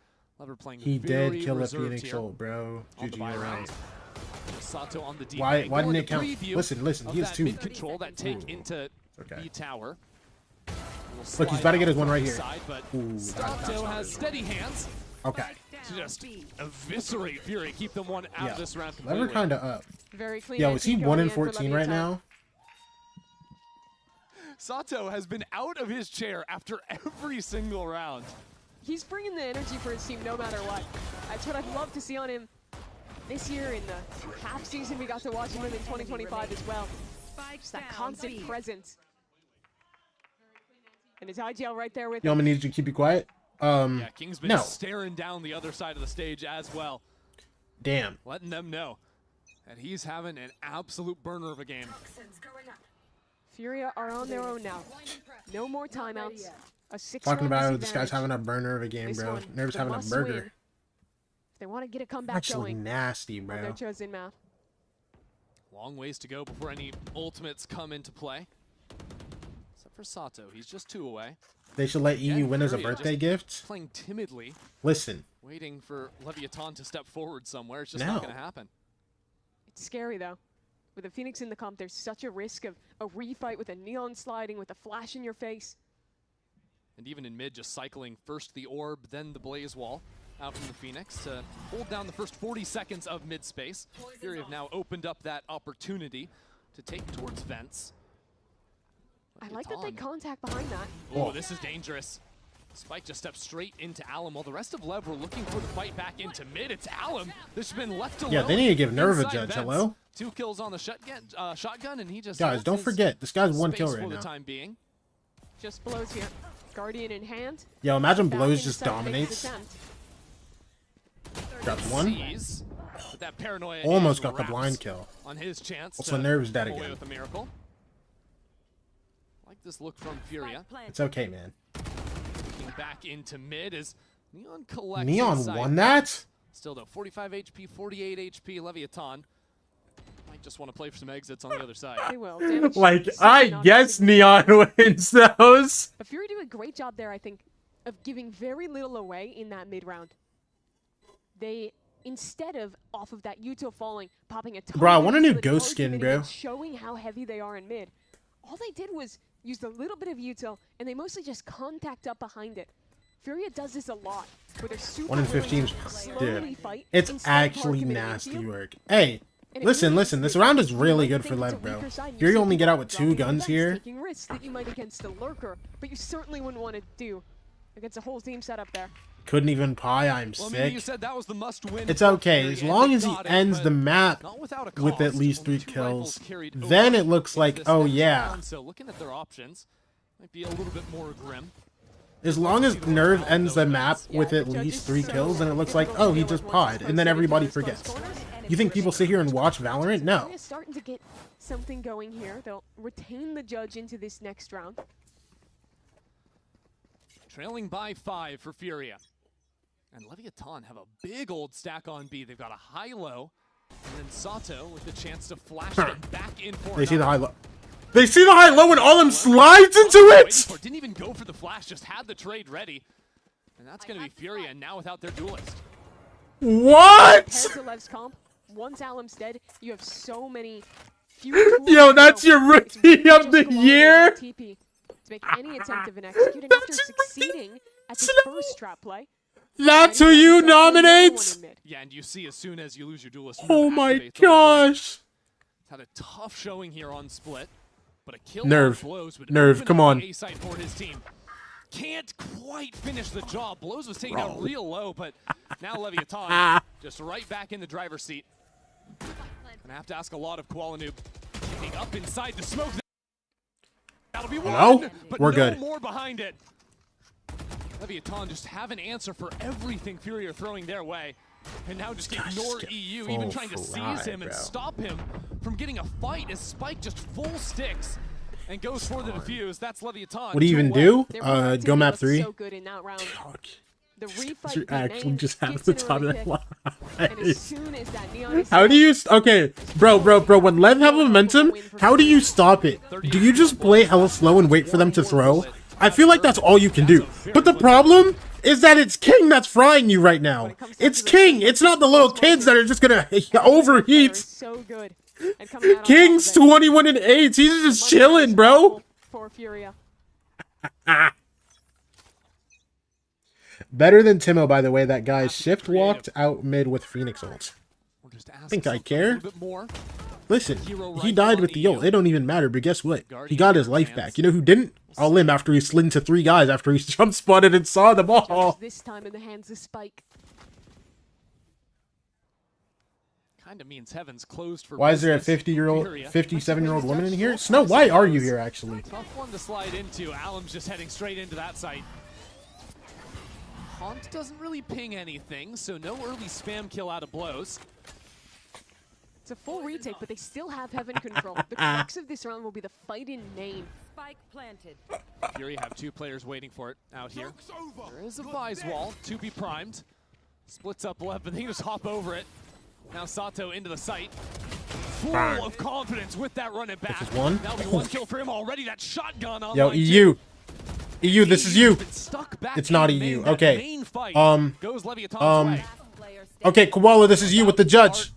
P: Lev are playing
D: he
P: very
D: did kill a
P: reserved
D: Phoenix
P: here
D: ult, bro.
P: on the
D: GG
P: buy
D: around.
P: round. Sato on the deep
D: Why
P: lane.
D: didn't
P: More
D: it count?
P: the preview
D: Listen,
P: of
D: he has
P: that
D: 2.
P: mid control, that take into
D: Okay.
P: B tower.
D: Look, he's about to get his one right here.
P: Side, but
D: Ooh,
P: Sato has steady hands
D: Okay.
P: to just eviscerate Fury, keep them one out of this round
D: Lever
P: completely.
D: kind of up.
Q: Very clean.
D: Yo, is he
Q: entry
D: 1
Q: going
D: in
Q: for
D: 14 right
Q: Leviathan.
D: now?
P: Sato has been out of his chair after every single round.
Q: He's bringing the energy for his team no matter what. That's what I'd love to see on him this year in the half season we got to watch him in 2025 as well. Just that constant presence. And his IGL right there with
D: Yo, I'm
Q: him.
D: gonna need you to keep it quiet.
P: Yeah, King's been
D: No.
P: staring down the other side of the stage as well.
D: Damn.
P: Letting them know that he's having an absolute burner of a game.
Q: Furia are on their own now. No more timeouts. A 6
D: Talking about
Q: round
D: this guy's
Q: disadvantage.
D: having a burner of a game,
Q: This
D: bro.
Q: one,
D: Nerves
Q: the
D: having a
Q: must
D: burger.
Q: win. If they want to get a comeback
D: Actually
Q: going
D: nasty,
Q: on their
D: bro.
Q: chosen map.
P: Long ways to go before any ultimates come into play. Except for Sato, he's just 2 away.
D: They should let EU
P: Again,
D: win as a
P: Furia
D: birthday
P: just
D: gift.
P: Playing timidly,
D: Listen,
P: waiting for Leviathan to step forward somewhere. It's just
D: No.
P: not going to happen.
Q: It's scary though. With a Phoenix in the comp, there's such a risk of a refight with a neon sliding, with a flash in your face.
P: And even in mid, just cycling first the orb, then the blaze wall out from the Phoenix to hold down the first 40 seconds of mid space. Fury have now opened up that opportunity to take towards vents.
Q: I like that they contact behind that.
P: Oh, this is dangerous. Spike just stepped straight into Alem, while the rest of Lev were looking for the fight back into mid. It's Alem that's been left alone.
D: yeah, they need to give Nerve a
P: inside
D: judge.
P: vents.
D: Hello?
P: 2 kills on the shotgun, and he just
D: Guys,
P: holds
D: don't
P: his
D: forget, this guy's 1 kill
P: space
D: right
P: for
D: now.
P: the time being.
Q: Just blows here. Guardian in hand.
D: Yo, imagine
Q: Back
D: Blows
Q: in
D: just
Q: sight, makes
D: dominates.
Q: attempt.
D: Drops one.
P: Sees, but that paranoia
D: Almost got the
P: wraps
D: blind kill.
P: on his chance.
D: Also, Nerve's dead
P: away
D: again.
P: with a miracle. Like this look from Furia.
D: It's okay, man.
P: Looking back into mid as Neon collects.
D: Neon
P: inside.
D: won that?
P: Still though, 45 HP, 48 HP, Leviathan. Might just want to play for some exits on the other side.
Q: They will.
D: Like, I guess Neon wins those.
Q: But Fury do a great job there, I think, of giving very little away in that mid round. They, instead of off of that util falling, popping a ton.
D: Bro, I want a new
Q: of
D: ghost skin, bro.
Q: Showing how heavy they are in mid. All they did was use a little bit of util, and they mostly just contact up behind it. Furia does this a lot, where they're super
D: 1 in 15,
Q: slowly
D: dude.
Q: fight
D: It's
Q: instead of
D: actually
Q: hard
D: nasty
Q: committing
D: work. Hey, listen. This round is really good for Lev, bro. Fury only get out with 2 guns here.
Q: Taking risks that you might against a lurker, but you certainly wouldn't want to do against a whole team setup there.
D: Couldn't even pie. I'm
P: Well, I
D: sick.
P: mean, you said that was the must-win
D: It's
P: for
D: okay
P: Fury,
D: as
P: and
D: long
P: they
D: as he
P: got it,
D: ends
P: but
D: the map
P: not without a
D: with at
P: cost.
D: least 3
P: Only 2 rifles
D: kills.
P: carried over
D: Then it looks
P: into
D: like,
P: this
D: oh
P: next
D: yeah.
P: round, so looking at their options, might be a little bit more grim.
D: As long as Nerve ends the map with at least 3 kills, then it looks like, oh, he just pied, and then everybody forgets. You think people sit here and watch Valorant? No.
Q: They're starting to get something going here. They'll retain the judge into this next round.
P: Trailing by 5 for Furia. And Leviathan have a big old stack on B. They've got a high-low, and then Sato with the chance to flash them back in for
D: They see the
P: another.
D: high-low. They see the high-low and all them slides into it!
P: Didn't even go for the flash, just had the trade ready. And that's going to be Furia now without their duelist.
D: What?
Q: Compared to Lev's comp, once Alam's dead, you have so many
D: Yo, that's your rookie of the year?
Q: TP to make any attempt of an executing after succeeding at the first trap play.
D: That's who you nominate?
P: Yeah, and you see as soon as you lose your duelist.
D: Oh my gosh.
P: Had a tough showing here on split, but a kill
D: Nerve.
P: on Blows would
D: Nerve,
P: open
D: come
P: up
D: on.
P: the A site for his team. Can't quite finish the job. Blows was taken out real low, but now Leviathan just right back in the driver's seat. Gonna have to ask a lot of Kuala-Noob. Getting up inside the smoke. That'll be one,
D: No?
P: but
D: We're
P: no
D: good.
P: more behind it. Leviathan just have an answer for everything Fury are throwing their way. And now just ignore EU, even trying to seize him and stop him from getting a fight as Spike just full sticks and goes for the defuse. That's Leviathan.
D: What do you even do? Go map 3?
Q: So good in that round. The refight
D: You actually just have
Q: gets
D: the
Q: in a
D: top
Q: early
D: of
Q: pick, and as
D: that.
Q: soon as that Neon is
D: How do you... Okay, bro, when Lev have momentum, how do you stop it? Do you just play hella slow and wait for them to throw? I feel like that's all you can do. But the problem is that it's King that's frying you right now. It's King. It's not the little kids that are just gonna overheat.
Q: so good. And coming out on
D: King's
Q: top of it,
D: 21 and 8. He's just chilling, bro.
Q: for Furia.
D: Better than Timo, by the way. That guy shift walked out mid with Phoenix ult. Think I care? Listen, he died with the ult. It don't even matter, but guess what? He got his life back. You know who didn't? Lim after he slid into 3 guys after he jump spotted and saw the ball.
Q: This time in the hands of Spike.
P: Kind of means heaven's closed for
D: Why is there a
P: business.
D: 50-year-old,
P: Furia.
D: 57-year-old woman in here? Snow, why are you here, actually?
P: Tough one to slide into. Alam's just heading straight into that site. Haunt doesn't really ping anything, so no early spam kill out of Blows.
Q: It's a full retake, but they still have heaven control. The crux of this round will be the fight in main.
S: Spike planted.
P: Fury have 2 players waiting for it out here. There is a Vise wall to be primed. Splits up left, but they can just hop over it. Now Sato into the site. Full of confidence with that run it back.
D: This is one.
P: That'll be 1 kill for him already. That shotgun on
D: Yo, EU. EU, this is you. It's not EU. Okay. Okay, Koala, this is you with the judge.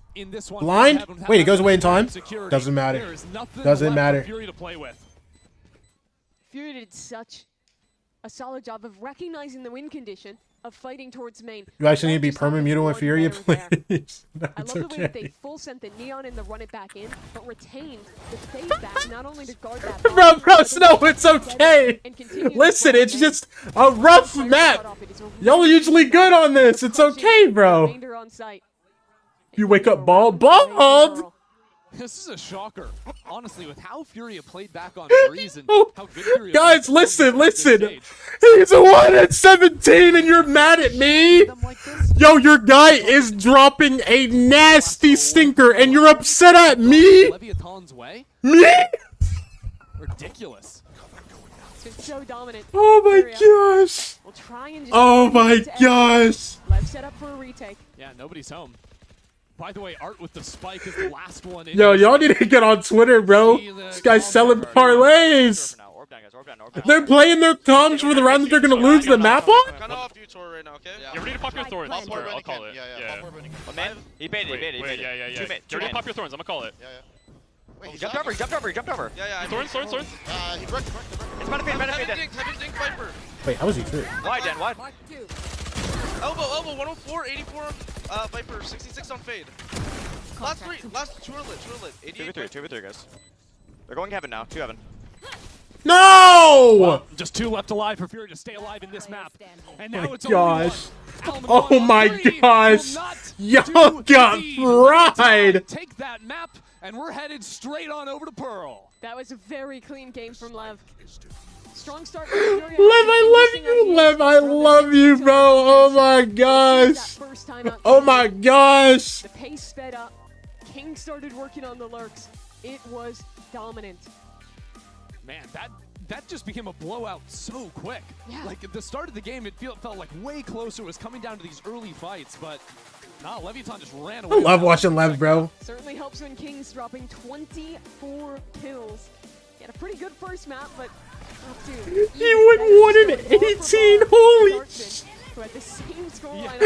D: Blind? Wait, it goes away in time? Doesn't matter. Doesn't matter.
Q: Fury did such a solid job of recognizing the win condition, of fighting towards main.
D: You actually need to be perma-mutal with Furia, please.
Q: I
D: That's
Q: love the way that they
D: okay.
Q: full sent the Neon and the run it back in, but retained the phase back not only to guard that
D: Bro, Snow, it's okay. Listen, it's just a rough map. Y'all are usually good on this. It's okay, bro.
Q: on site.
D: You wake up bald?
P: This is a shocker. Honestly, with how Furia played back on Breeze and how good Furia
D: Guys, listen. He's a 1-17 and you're mad at me? Yo, your guy is dropping a nasty stinker and you're upset at me?
P: Leviathan's way?
D: Me?
P: Ridiculous.
Q: It's so dominant.
D: Oh my gosh.
Q: We'll try and just
D: Oh my gosh.
Q: Lev set up for a retake.
P: Yeah, nobody's home. By the way, Art with the spike is the last one in.
D: Yo, y'all need to get on Twitter, bro. This guy's selling parlays. They're playing their comms for the round that they're gonna lose the map on?
T: Kind of off you, Tor, right now, okay?
U: You're ready to pop your thorns.
T: I'll
U: call it.
T: Yeah.
U: Oh, man. He baited, Yeah. You're ready to pop your thorns. I'm gonna call it.
T: Wait,
U: he jumped over.
T: Yeah.
U: Thorns.
T: He wrecked.
U: It's about to fade,
T: Heavy dink Viper.
D: Wait, how was he through?
U: Wide, Dan, wide.
T: Elbow, 104, 84 Viper, 66 on fade. Last two are lit.
U: 2v3, guys. They're going heaven now, 2 heaven.
D: No!
P: Well, just 2 left alive for Fury to stay alive in this map. And now it's
D: gosh. Oh my gosh. Y'all got fried.
P: Take that map, and we're headed straight on over to Pearl.
Q: That was a very clean game from Lev. Strong start.
D: Lev, I love you. Lev, I love you, bro. Oh my gosh. Oh my gosh.
Q: The pace sped up. King started working on the lurks. It was dominant.
P: Man, that just became a blowout so quick.
Q: Yeah.
P: Like at the start of the game, it felt like way closer. It was coming down to these early fights, but nah, Leviathan just ran away.
D: I love watching Lev, bro.
Q: Certainly helps when King's dropping 24 kills. He had a pretty good first map, but
D: he went 1-18. Holy shit.
Q: Who had the same scoreline.
P: I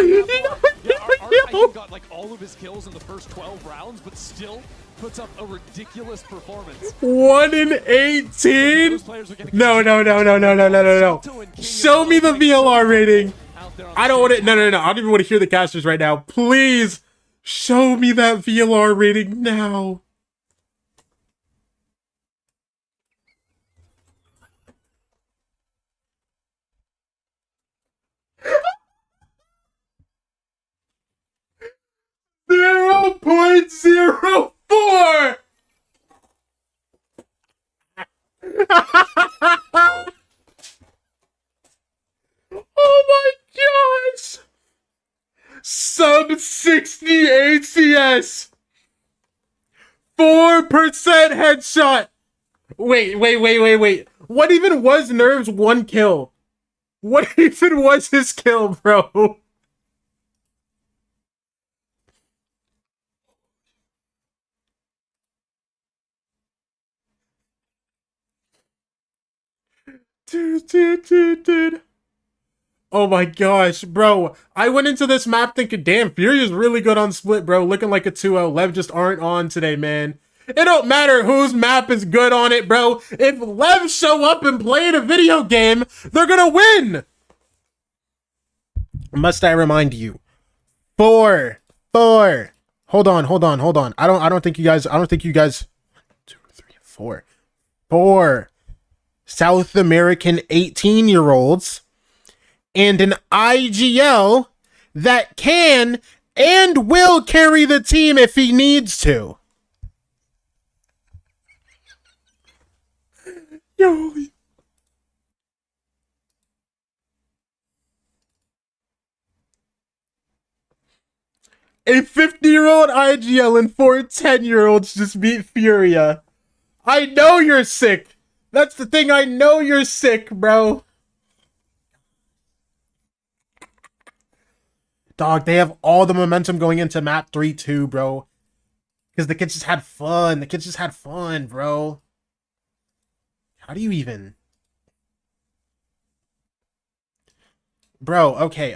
P: think got like all of his kills in the first 12 rounds, but still puts up a ridiculous performance.
D: 1-18? No. Show me the VLR rating. I don't want it. No. I don't even want to hear the casters right now. Please show me that VLR rating now. .04. Oh my gosh! Sub 60 ACS. 4% headshot. Wait. What even was Nerve's 1 kill? What even was his kill, bro? Dude. Oh my gosh, bro. I went into this map thinking, damn, Fury is really good on split, bro. Looking like a 2-0. Lev just aren't on today, man. It don't matter whose map is good on it, bro. If Lev show up and play in a video game, they're gonna win. Must I remind you? 4. Hold on. I don't think you guys 2, 3, 4. 4 South American 18-year-olds and an IGL that can and will carry the team if he needs to. Yo. A 50-year-old IGL and 4 10-year-olds just beat Furia. I know you're sick. That's the thing. I know you're sick, bro. Dog, they have all the momentum going into map 3 too, bro. Because the kids just had fun. Bro. How do you even... Bro, okay.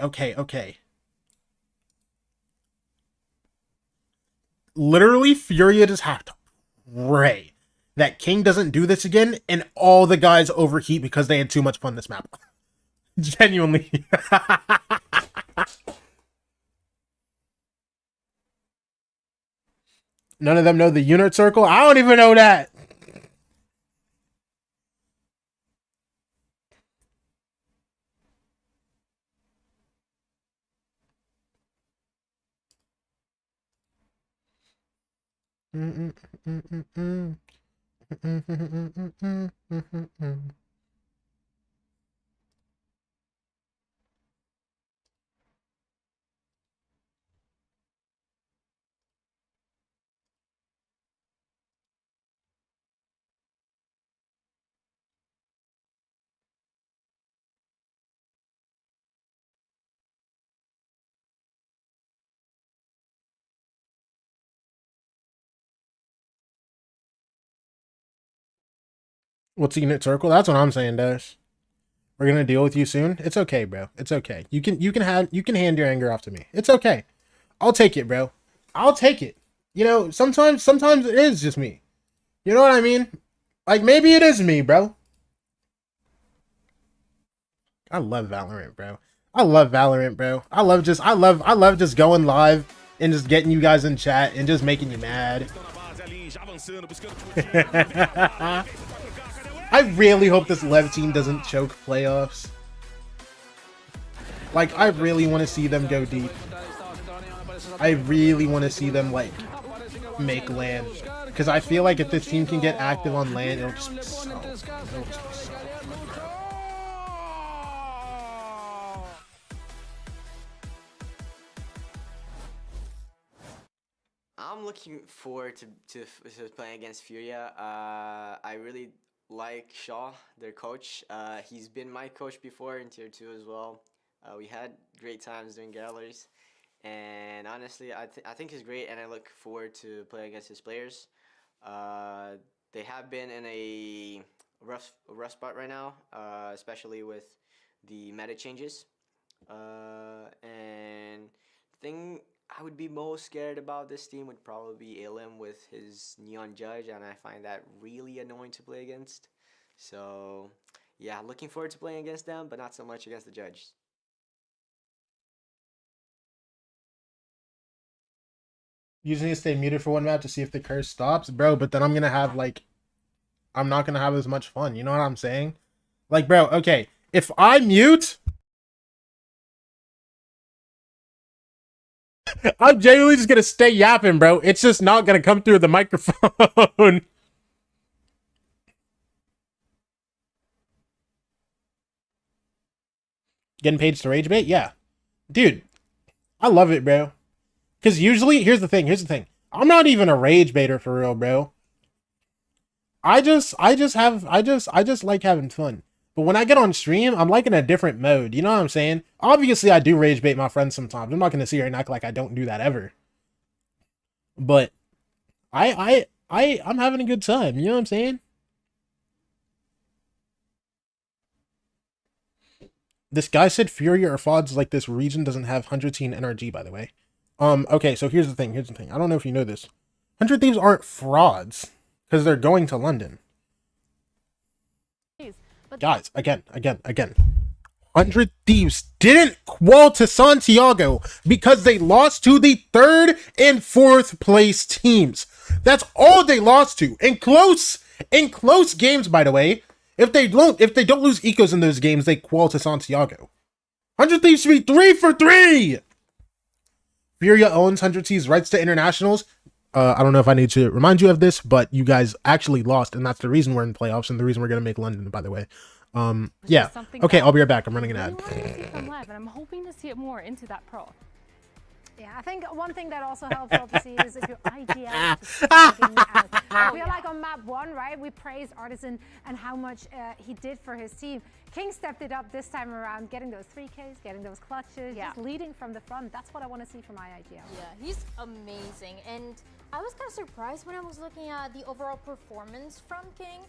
D: Literally, Furia just have to pray that King doesn't do this again and all the guys overheat because they had too much fun this map. Genuinely. None of them know the unit circle? I don't even know that. What's the unit circle? That's what I'm saying, Dash. We're gonna deal with you soon. It's okay, bro. It's okay. You can hand your anger off to me. It's okay. I'll take it, bro. I'll take it. You know, sometimes it is just me. You know what I mean? Like maybe it is me, bro. I love Valorant, bro. I love Valorant, bro. I love just going live and just getting you guys in chat and just making you mad. I really hope this LEV team doesn't choke playoffs. Like, I really want to see them go deep. I really want to see them, like, make LAN. Because I feel like if this team can get active on LAN, it'll just be so...
G: I'm looking forward to playing against Furia. I really like Shaw, their coach. He's been my coach before in Tier 2 as well. We had great times doing galleries. And honestly, I think he's great, and I look forward to playing against his players. They have been in a rough spot right now, especially with the meta changes. And the thing I would be most scared about this team would probably be Elim with his Neon Judge, and I find that really annoying to play against. So, yeah, looking forward to playing against them, but not so much against the Judge.
D: Using to stay muted for one map to see if the curse stops, bro, but then I'm gonna have, like, I'm not gonna have as much fun, you know what I'm saying? Like, bro, okay, if I mute, I'm genuinely just gonna stay yapping, bro. It's just not gonna come through the microphone. Getting paid to rage bait? Yeah. Dude, I love it, bro. Because usually, here's the thing. I'm not even a rage baiter for real, bro. I just like having fun. But when I get on stream, I'm like in a different mode. You know what I'm saying? Obviously, I do rage bait my friends sometimes. I'm not gonna sit here and act like I don't do that ever. But I'm having a good time. You know what I'm saying? This guy said Furia or FODs like this region doesn't have 100 team NRG, by the way. Okay, so here's the thing. I don't know if you know this. 100 Thieves aren't frauds because they're going to London. Guys, again. 100 Thieves didn't qual to Santiago because they lost to the 3rd and 4th place teams. That's all they lost to. In close games, by the way. If they don't lose ecos in those games, they qual to Santiago. 100 Thieves should be 3 for 3. Furia owns 100 Thieves' rights to internationals. I don't know if I need to remind you of this, but you guys actually lost, and that's the reason we're in playoffs and the reason we're going to make London, by the way. Yeah. Okay, I'll be right back. I'm running an ad.
B: From live, and I'm hoping to see it more into that pro.
C: Yeah, I think one thing that also helps obviously is if your IGL is we are like on map 1, right? We praised Artisan and how much he did for his team. King stepped it up this time around, getting those 3Ks, getting those clutches, just leading from the front. That's what I want to see from IGL.
A: Yeah, he's amazing. And I was kind of surprised when I was looking at the overall performance from King.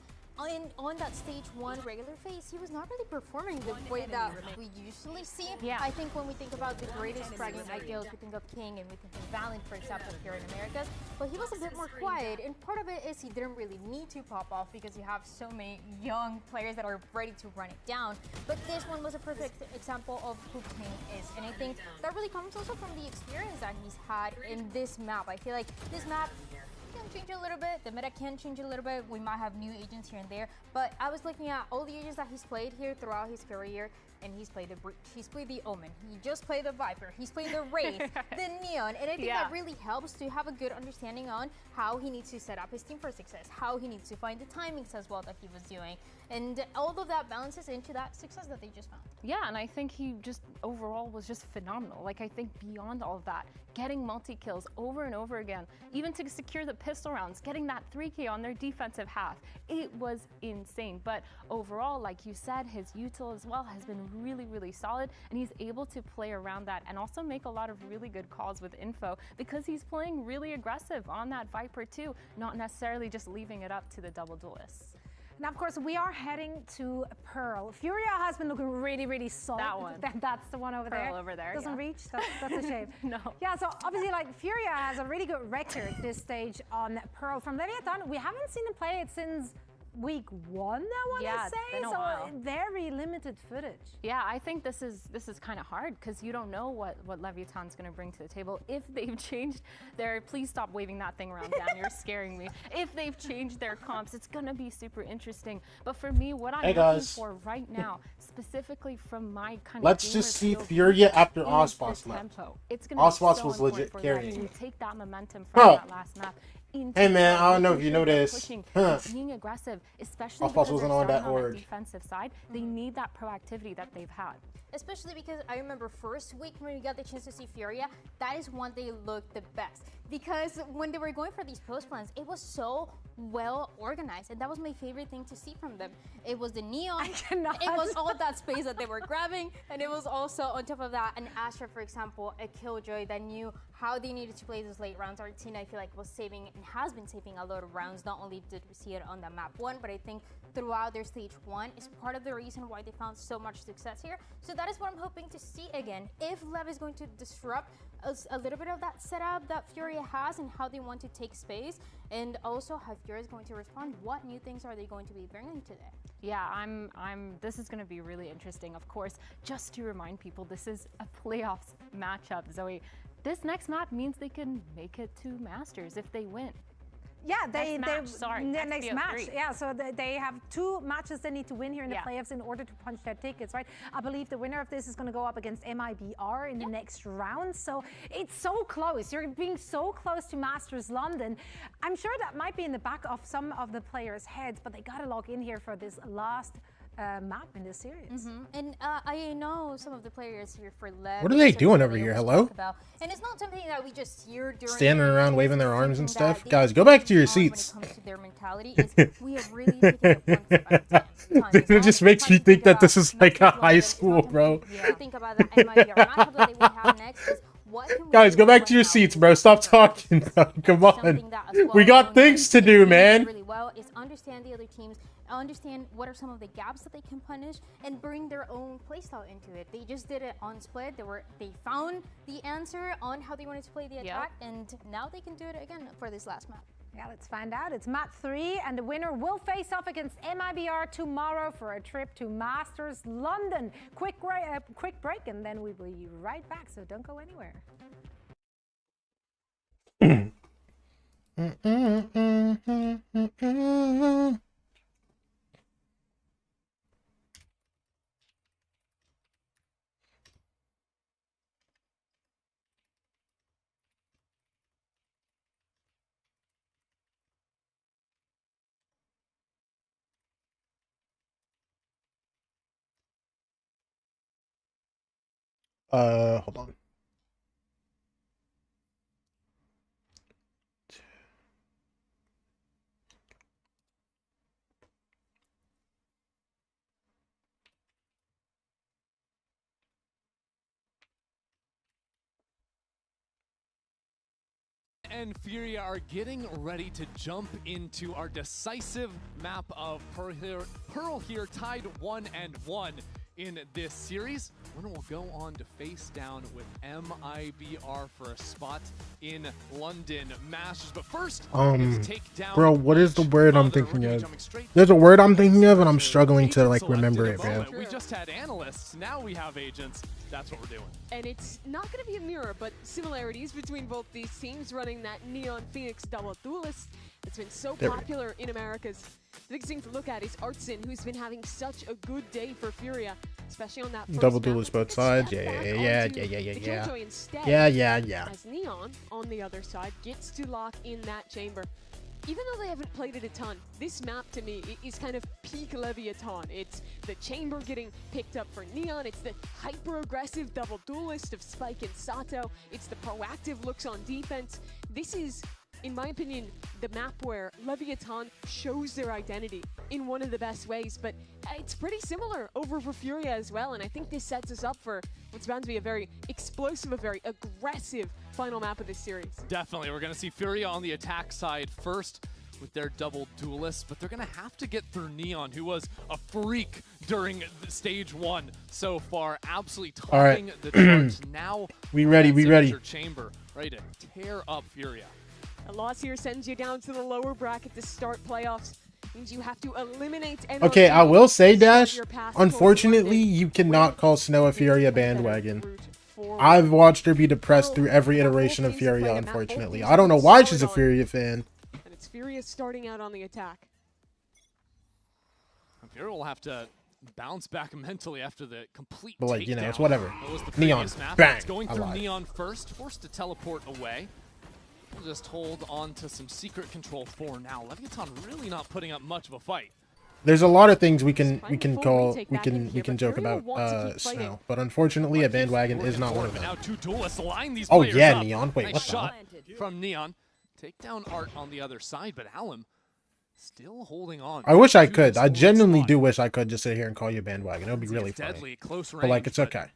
A: On that stage 1 regular phase, he was not really performing the way that we usually see.
B: Yeah.
A: I think when we think about the greatest fragging IGLs, we think of King and we think of Valiant, for example, here in Americas. But he was a bit more quiet, and part of it is he didn't really need to pop off because you have so many young players that are ready to run it down. But this one was a perfect example of who King is, and I think that really comes also from the experience that he's had in this map. I feel like this map can change a little bit, the meta can change a little bit, we might have new agents here and there, but I was looking at all the agents that he's played here throughout his career. and he's played the Breach, he's played the Omen, he just played the Viper, he's played the Wraith, the Neon, and I think that really helps to have a good understanding on how he needs to set up his team for success, how he needs to find the timings as well that he was doing, and all of that balances into that success that they just found.
B: Yeah, and I think he just overall was just phenomenal. Like, I think beyond all of that, getting multi-kills over and over again, even to secure the pistol rounds, getting that 3K on their defensive half, it was insane. But overall, like you said, his util as well has been really, really solid, and he's able to play around that and also make a lot of really good calls with info because he's playing really aggressive on that Viper too, not necessarily just leaving it up to the double duelists.
C: Now, of course, we are heading to Pearl. Furia has been looking really, really solid.
B: That one.
C: That's the one over
B: Pearl
C: there.
B: over there,
C: Doesn't reach. That's a shame.
B: No.
C: Yeah, so obviously, like, Furia has a really good record this stage on Pearl. From Leviathan, we haven't seen him play it since week 1, I want to say. So very limited footage.
B: Yeah, I think this is kind of hard because you don't know what Leviathan's going to bring to the table. If they've changed their, please stop waving that thing around, Dan, you're scaring me. If they've changed their comps, it's going to be super interesting. But for me, what I'm looking for right now, specifically from my kind of
D: let's just see Furia after Ospas left. Ospas was legit carrying.
B: Take that momentum from that last map.
D: Hey man, I don't know if you know this.
B: Being aggressive, especially because
D: wasn't on that org.
B: Defensive side, they need that proactivity that they've had.
A: Especially because I remember first week when we got the chance to see Furia, that is when they looked the best. Because when they were going for these post plans, it was so well organized, and that was my favorite thing to see from them. It was the Neon, it was all that space that they were grabbing, and it was also on top of that an Astra, for example, a Killjoy that knew how they needed to play those late rounds. Our team, I feel like, was saving and has been saving a lot of rounds. Not only did we see it on the map 1, but I think throughout their stage 1 is part of the reason why they found so much success here. So that is what I'm hoping to see again. If LEV is going to disrupt a little bit of that setup that Furia has and how they want to take space, and also how Furia is going to respond, what new things are they going to be bringing today?
B: Yeah, this is going to be really interesting. Of course, just to remind people, this is a playoffs matchup, Zoe. This next map means they can make it to Masters if they win.
C: Yeah,
B: next
C: match. Yeah, so they have 2 matches they need to win here in the playoffs in order to punch their tickets, right? I believe the winner of this is going to go up against MIBR in the next round. So it's so close. You're being so close to Masters London. I'm sure that might be in the back of some of the players' heads, but they got to log in here for this last map in this series.
A: And I know some of the players here for LEV.
D: What are they doing over here? Hello?
A: And it's not something that we just hear during
D: standing around waving their arms and stuff. Guys, go back to your seats.
A: When it comes to their mentality, is we have really taken it one step at a time.
D: It just makes me think that this is like a high school, bro.
A: Think about that MIBR matchup that they will have next is
D: guys, go back to your seats, bro. Stop talking, bro. Come on. We got things to do, man.
A: Really well is understand the other teams, understand what are some of the gaps that they can punish, and bring their own playstyle into it. They just did it on Split. They found the answer on how they wanted to play the attack, and now they can do it again for this last map.
C: Yeah, let's find out. It's map 3, and the winner will face off against MIBR tomorrow for a trip to Masters London. Quick break, and then we will be right back, so don't go anywhere.
D: Hold on.
P: And Furia are getting ready to jump into our decisive map of Pearl here, tied 1-1 in this series. Winner will go on to face down with MIBR for a spot in London Masters. But first, take down
D: bro, what is the word I'm thinking of? There's a word I'm thinking of, and I'm struggling to like remember it, man.
P: We just had analysts, now we have agents. That's what we're doing.
Q: And it's not going to be a mirror, but similarities between both these teams running that Neon Phoenix double duelist that's been so popular in Americas. The big thing to look at is Artsin, who's been having such a good day for Furia, especially on that first
D: Double
Q: map.
D: duelist both sides. Yeah.
Q: As Neon, on the other side, gets to lock in that chamber. Even though they haven't played it a ton, this map to me is kind of peak Leviathan. It's the chamber getting picked up for Neon. It's the hyper-aggressive double duelist of Spike and Sato. It's the proactive looks on defense. This is, in my opinion, the map where Leviathan shows their identity in one of the best ways, but it's pretty similar over for Furia as well, and I think this sets us up for what's bound to be a very explosive, a very aggressive final map of this series.
P: Definitely. We're going to see Furia on the attack side first with their double duelists, but they're going to have to get through Neon, who was a freak during stage 1 so far, absolutely topping the charts. Now
D: we ready.
P: Chamber, ready to tear up Furia.
Q: A loss here sends you down to the lower bracket to start playoffs. Means you have to eliminate
D: Okay, I will say, Dash, unfortunately, you cannot call Snow a Furia bandwagon. I've watched her be depressed through every iteration of Furia, unfortunately. I don't know why she's a Furia fan.
Q: And it's Furia starting out on the attack.
P: Furia will have to bounce back mentally after the complete
D: But, like, you know,
P: takedown.
D: it's whatever.
P: That was the
D: Neon,
P: previous map.
D: bang,
P: It's going
D: I
P: through
D: lied.
P: Neon first, forced to teleport away. We'll just hold on to some secret control for now. Leviathan really not putting up much of a fight.
D: There's a lot of things we can joke about Snow, but unfortunately a bandwagon is not one of them.
P: Now two duelists line these
D: Oh
P: players
D: yeah,
P: up.
D: Neon. Wait,
P: Nice
D: what
P: shot from Neon. Take down Art on the other side, but Alum still holding on.
D: I wish I could. I genuinely do wish I could just sit here and call you a bandwagon. It would be really
P: Deadly
D: funny.
P: close range,
D: But like, it's okay.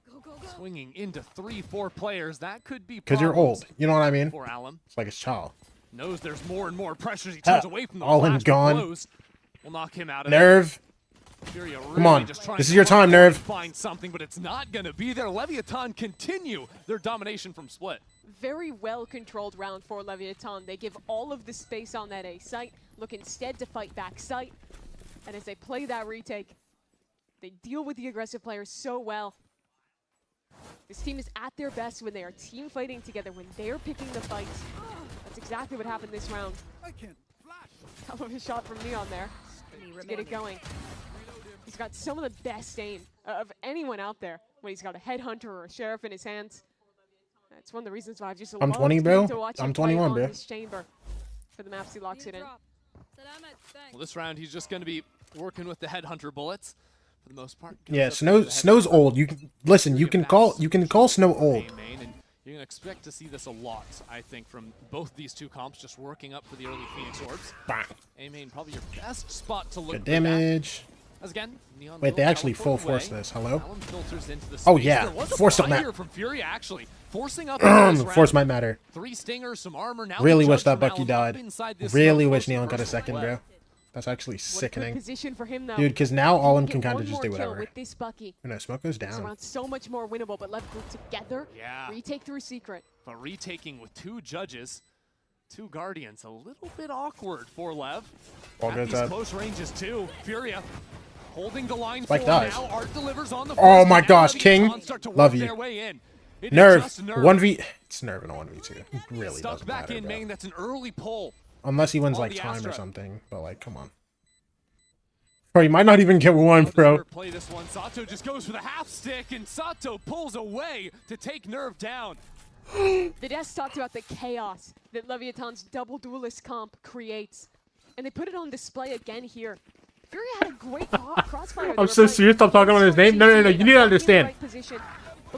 P: Swinging into 3-4 players, that could be
D: Because you're old. You know what I mean?
P: For Alum.
D: It's like his child.
P: Knows there's more and more pressure as he turns away from the
D: all in
P: flash
D: gone.
P: blows. Will knock him out of
D: Nerve.
P: Furia
D: Come
P: really
D: on.
P: just trying
D: This is
P: to
D: your time, Nerve.
P: find something, but it's not going to be there. Leviathan continue their domination from split.
Q: Very well controlled round for Leviathan. They give all of the space on that A site, look instead to fight back site. And as they play that retake, they deal with the aggressive players so well. This team is at their best when they are team fighting together, when they're picking the fights. That's exactly what happened this round. Hell of a shot from Neon there to get it going. He's got some of the best aim of anyone out there when he's got a headhunter or a sheriff in his hands. That's one of the reasons why I've just
D: I'm 20, bro. I'm 21, bro.
Q: This chamber for the maps he locks it in.
P: Well, this round he's just going to be working with the headhunter bullets for the most part.
D: Yeah, Snow's old. You can listen. You can call Snow old.
P: You're going to expect to see this a lot, I think, from both these two comps, just working up for the early Phoenix Orbs. A-Main, probably your best spot to look
D: Good damage.
P: As again, Neon
D: Wait, they
P: will
D: actually full
P: teleport
D: force
P: away.
D: this. Hello?
P: Alum filters into the
D: Oh
P: space.
D: yeah,
P: There was a
D: force on
P: fire
D: that.
P: from Furia, actually. Forcing up into this
D: Force
P: round.
D: might matter.
P: 3 stingers, some armor. Now
D: Really
P: the
D: wish
P: judge
D: that
P: from
D: Bucky
P: Alum
D: died.
P: up inside this
D: Really
P: snow
D: wish
P: close
D: Neon
P: to
D: got a
P: first
D: second,
P: play.
D: bro. That's actually
Q: What a good
D: sickening.
Q: position for him, though.
D: Dude, because now
Q: He
D: Alum
Q: get
D: can kind
Q: one
D: of just
Q: more
D: do
Q: kill
D: whatever.
Q: With this Bucky.
D: No, smoke goes
Q: This
D: down.
Q: round's so much more winnable, but Lev group together.
P: Yeah.
Q: Retake through secret.
P: But retaking with 2 judges, 2 guardians, a little bit awkward for Lev.
D: Ball
P: At
D: goes
P: these
D: up.
P: close ranges too. Furia holding the line
D: Spike
P: for
D: dies.
P: now. Art delivers on the
D: Oh
P: first,
D: my
P: and
D: gosh,
P: Leviathan
D: King.
P: start to work
D: Love you.
P: their way in. It is
D: Nerve.
P: just Nerve.
D: 1v. It's Nerve in a 1v2. It really
P: Stuck
D: doesn't
P: back
D: matter,
P: in
D: bro.
P: main. That's an early pull.
D: Unless he wins
P: on
D: like
P: the
D: time or
P: Astra.
D: something. But like, come on. Bro, you might not even get one, bro.
P: Play this one. Sato just goes for the half stick, and Sato pulls away to take Nerve down.
Q: The Desk talked about the chaos that Leviathan's double duelist comp creates, and they put it on display again here. Furia had a great crossfire.
D: I'm so serious. Stop talking about his name. No. You need to understand.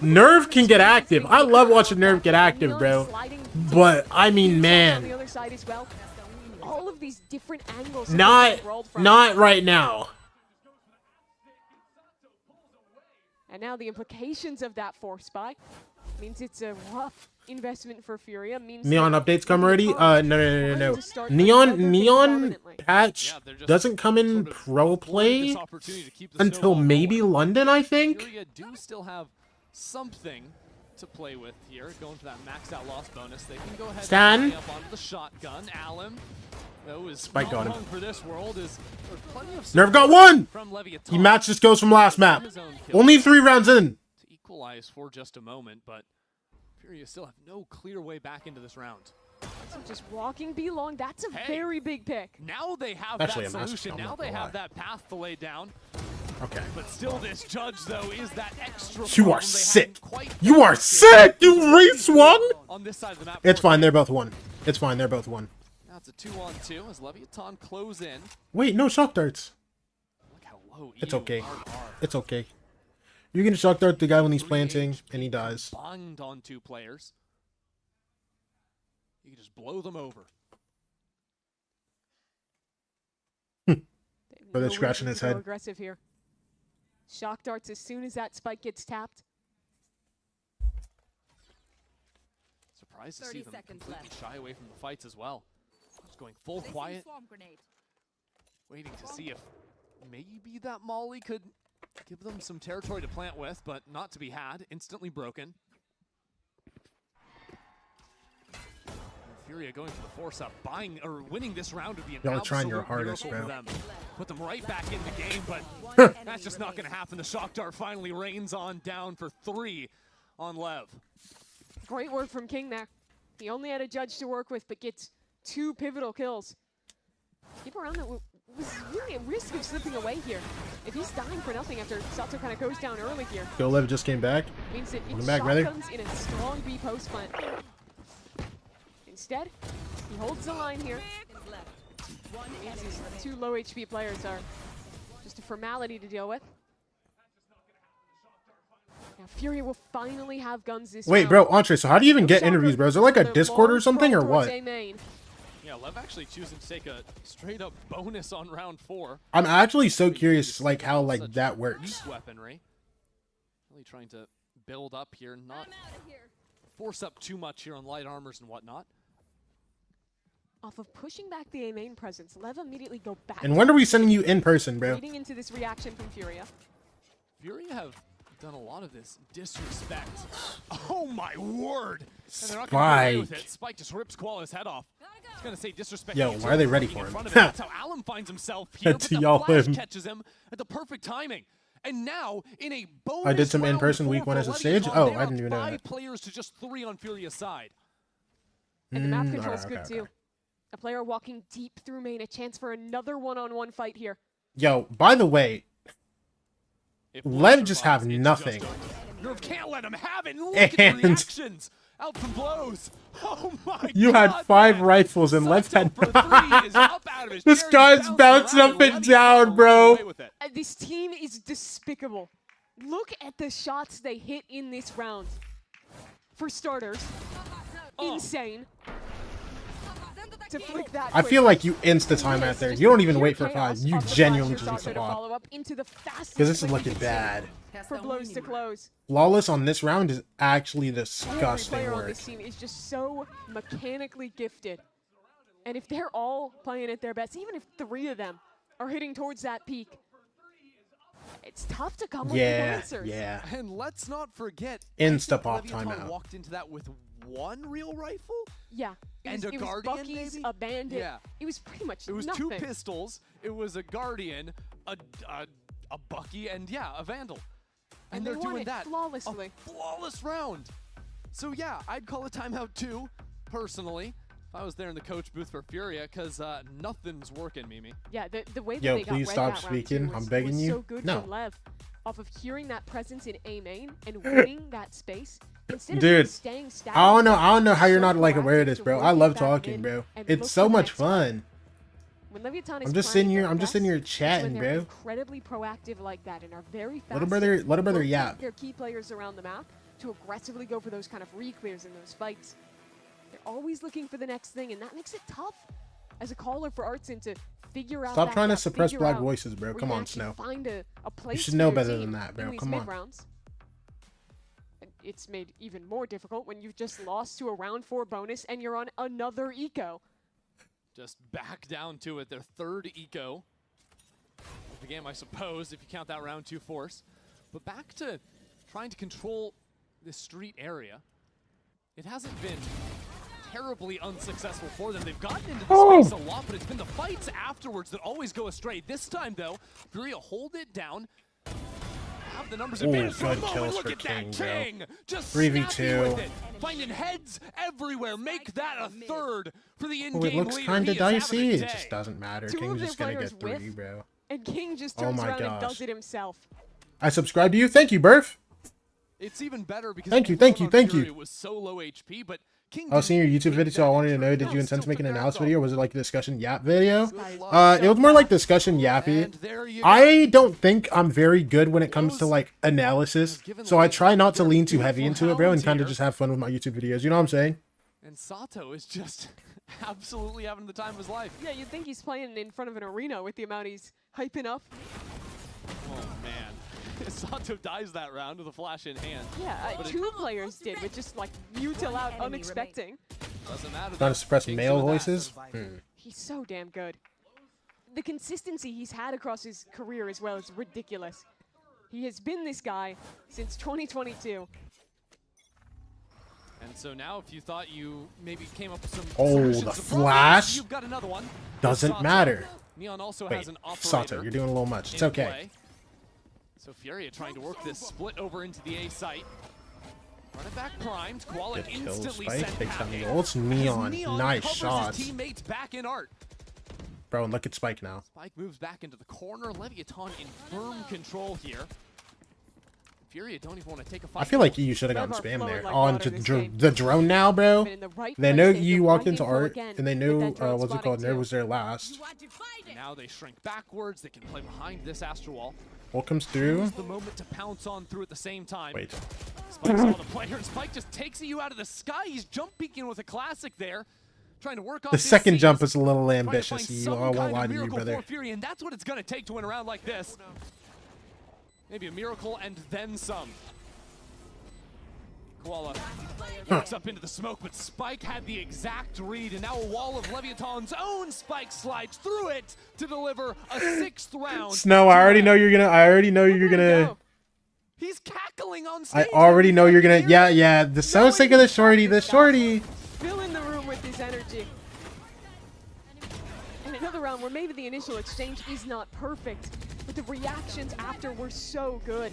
D: Nerve can get active. I love watching Nerve get active, bro. But I mean,
Q: On the
D: man,
Q: other side as well. All of these different angles.
D: not right now.
Q: And now the implications of that force buy means it's a rough investment for Furia. Means
D: Neon
Q: that
D: updates come already? No. Neon patch doesn't come in pro play until maybe London, I think.
P: Furia do still have something to play with here, going for that maxed out loss bonus. They can go ahead
D: Stan.
P: and play up onto the shotgun. Alum, though, is
D: Spike got him.
P: hung for this world. There's plenty of
D: Nerve got one!
P: from Leviathan.
D: He matched his goes from last map.
P: His own kill.
D: Only 3 rounds in.
P: equalize for just a moment, but Furia still have no clear way back into this round.
Q: So just walking B long, that's a very big pick.
P: Now they have
D: Actually,
P: that solution. Now they have that path to lay down.
D: Okay.
P: But still, this judge, though, is that extra.
D: You are sick. You are sick. You re-swung.
P: On this side of the map.
D: It's fine. They're both one. It's fine. They're both one.
P: Now it's a 2-on-2 as Leviathan close in.
D: Wait, no shock darts.
P: Look how low
D: It's okay. It's okay. You can shock dart the guy when he's planting, and he dies.
P: Banged on 2 players. You can just blow them over.
D: But they're scratching his head.
Q: Aggressive here. Shock darts as soon as that spike gets tapped.
P: Surprised to see them completely shy away from the fights as well. Just going full quiet. Waiting to see if maybe that Molly could give them some territory to plant with, but not to be had. Instantly broken. Furia going for the force up, winning this round would be an
D: Y'all are trying your
P: absolute
D: hardest,
P: miracle
D: bro.
P: for them. Put them right back in the game, but that's just not going to happen. The shock dart finally rains on down for 3 on Lev.
Q: Great work from King there. He only had a judge to work with, but gets 2 pivotal kills. Keep around that was really at risk of slipping away here. If he's dying for nothing after Sato kind of goes down early here.
D: Yo, Lev just came back.
Q: Means that
D: Welcome
Q: it's
D: back, brother.
Q: shotguns in a strong B post plant. Instead, he holds the line here. Means these 2 low HP players are just a formality to deal with. Now Furia will finally have guns this
D: Wait,
Q: round.
D: bro, Entree, so how do you even get interviews, bro? Is there like a Discord or something, or what?
P: Yeah, Lev actually choosing to take a straight up bonus on round 4.
D: I'm actually so curious, like, how, like, that works.
P: Weaponry. Really trying to build up here, not force up too much here on light armors and whatnot.
Q: Off of pushing back the A main presence, Lev immediately go back.
D: And when are we sending you in person, bro?
Q: Leading into this reaction from Furia.
P: Furia have done a lot of this disrespect. Oh my word! And they're not gonna get away with it. Spike just rips Koala's head off. He's gonna say disrespect.
D: Yo, why are they ready for him?
P: That's how Alum finds himself here, but the flash catches him at the perfect timing. And now, in a bonus
D: I did some in-person
P: round
D: week 1 as a
P: for
D: stage?
P: Leviathan,
D: Oh,
P: they
D: I didn't even know
P: 5
D: that.
P: players to just 3 on Furia's side.
Q: And the map control's
D: okay,
Q: good too. A player walking deep through main, a chance for another one-on-one fight here.
D: Yo, by the way, Lev just have nothing.
P: Nerve can't let him have it. Look at the reactions. Out from blows. Oh my
D: You
P: God,
D: had 5 rifles and Lev had 9. This guy's bouncing up and down, bro.
Q: This team is despicable. Look at the shots they hit in this round. For starters, insane. To flick that
D: I feel like you insta-time out there. You don't even wait for 5. You genuinely just insta-pop. Because this is looking bad.
Q: For blows to close.
D: Flawless on this round is actually
Q: Every
D: disgusting
Q: player on
D: work.
Q: this team is just so mechanically gifted. And if they're all playing at their best, even if 3 of them are hitting towards that peak, it's tough to come with the answers.
D: Yeah.
P: And let's not forget,
D: Insta-pop
P: Leviathan
D: timeout.
P: walked into that with 1 real rifle.
Q: Yeah.
P: And
Q: it
P: a
Q: was
P: Guardian,
Q: Bucky's,
P: maybe?
Q: a Bandit.
P: Yeah.
Q: It was pretty much
P: It was
Q: nothing.
P: 2 pistols, it was a Guardian, a Bucky, and yeah, a Vandal. And they're
Q: they won
P: doing
Q: it
P: that.
Q: flawlessly.
P: A flawless round. So yeah, I'd call a timeout too, personally, if I was there in the coach booth for Furia, because nothing's working, Mimi.
Q: Yeah, the way that
D: Yo,
Q: they got
D: please
Q: read
D: stop
Q: that
D: speaking.
Q: round too
D: I'm
Q: was,
D: begging
Q: was
D: you.
Q: so good
D: No.
Q: from Lev, off of hearing that presence in A main and winning that space. Instead of just
D: Dude,
Q: staying static,
D: I don't know how you're
Q: so
D: not like aware of this,
Q: proactive
D: bro.
Q: to
D: I
Q: work
D: love
Q: back
D: talking,
Q: in
D: bro.
Q: and
D: It's
Q: look
D: so
Q: for
D: much
Q: that spot.
D: fun.
Q: When Leviathan is
D: I'm just
Q: playing
D: sitting here.
Q: their
D: I'm just sitting here
Q: best,
D: chatting,
Q: when they're
D: bro.
Q: incredibly proactive like that and are very fast.
D: Let a brother
Q: rotate
D: yap.
Q: Their key players around the map to aggressively go for those kind of re-clears in those fights. They're always looking for the next thing, and that makes it tough as a caller for Artson to figure out.
D: Stop
Q: that
D: trying to
Q: gap,
D: suppress
Q: figure
D: black
Q: out
D: voices, bro.
Q: where
D: Come
Q: you
D: on,
Q: actually
D: Snow.
Q: Find a place
D: You should
Q: for
D: know
Q: your
D: better
Q: team
D: than that, bro.
Q: in these
D: Come on.
Q: mid-rounds. It's made even more difficult when you've just lost to a round 4 bonus and you're on another eco.
P: Just back down to it, their 3rd eco of the game, I suppose, if you count that round 2 force. But back to trying to control this street area. It hasn't been terribly unsuccessful for them. They've gotten into the space a lot, but it's been the fights afterwards that always go astray. This time, though, Furia hold it down. have the numbers
D: Ooh,
P: advantage for a
D: good
P: moment.
D: kills
P: Look
D: for
P: at
D: King,
P: that,
D: bro.
P: King! Just
D: 3v2.
P: snappy with it. Finding heads everywhere. Make that a third for the in-game
D: Oh, it looks
P: leader.
D: kind
P: He
D: of
P: is having a
D: dicey. It
P: day.
D: just doesn't matter.
Q: Two
D: King's
Q: of
D: just
Q: their
D: gonna get
Q: players
D: 3, bro.
Q: And King just
D: Oh
Q: turns
D: my
Q: around and
D: gosh.
Q: does it himself.
D: I subscribe to you. Thank you, Burf.
P: It's even better because
D: Thank you,
P: everyone
D: thank you,
P: on
D: thank
P: Fury
D: you.
P: was so low HP, but King
D: I was seeing your YouTube video, so I wanted to know, did you intend to make an analysis video, or was it like a discussion yap video? It was more like discussion yappy. I don't think I'm very good when it comes to like analysis, so I try not to lean too heavy into it, bro, and kind of just have fun with my YouTube videos. You know what I'm saying?
P: And Sato is just absolutely having the time of his life.
Q: Yeah, you'd think he's playing in front of an arena with the amount he's hyping up.
P: Oh, man. Sato dies that round with a flash in hand.
Q: Yeah, two players did, with just like mutil out unexpecting.
P: Doesn't matter.
D: Trying to suppress male voices?
Q: He's so damn good. The consistency he's had across his career as well is ridiculous. He has been this guy since 2022.
P: And so now if you thought you maybe came up with some
D: Oh,
P: solutions
D: the
P: to problems,
D: flash
P: you've got another one.
D: doesn't
P: Sato.
D: matter.
P: Neon also
D: Wait,
P: has an operator.
D: Sato, you're doing a little much. It's
P: in
D: okay.
P: play. So Furia trying to work this split over into the A site. Run it back primed. Koala
D: Good kill,
P: instantly
D: Spike.
P: sent
D: Takes down
P: packing.
D: the ults. Neon. Nice
P: covers
D: shots.
P: his teammates back in art.
D: Bro, and look at Spike now.
P: Spike moves back into the corner. Leviathan in firm control here. Furia don't even want to take a fight.
D: I feel like you should have gotten spam there. On to the drone now, bro.
Q: Right
D: They know
Q: place,
D: you
Q: the
D: walked
Q: right
D: into
Q: info
D: art,
Q: again
D: and they
Q: with
D: knew,
Q: that drone
D: what's it called,
Q: spotting
D: Nerve
Q: too.
D: was there last.
P: Now they shrink backwards. They can play behind this Astral Wall.
D: What comes through?
P: Here's the moment to pounce on through at the same time.
D: Wait.
P: Spike's on the player, and Spike just takes you out of the sky. He's jump peeking with a classic there. Trying to work off
D: The
P: his
D: second
P: seams,
D: jump is a little
P: trying to find
D: ambitious. I
P: some
D: won't
P: kind
D: lie
P: of
D: to you,
P: miracle
D: brother.
P: for Fury, and that's what it's going to take to win a round like this. Maybe a miracle and then some. Koala works up into the smoke, but Spike had the exact read, and now a wall of Leviathan's own Spike slides through it to deliver a 6th round.
D: Snow, I already know you're gonna.
P: He's cackling on stage.
D: I already know you're gonna. Yeah. The so sick of the shorty.
Q: Filling the room with his energy. And another round where maybe the initial exchange is not perfect, but the reactions after were so good.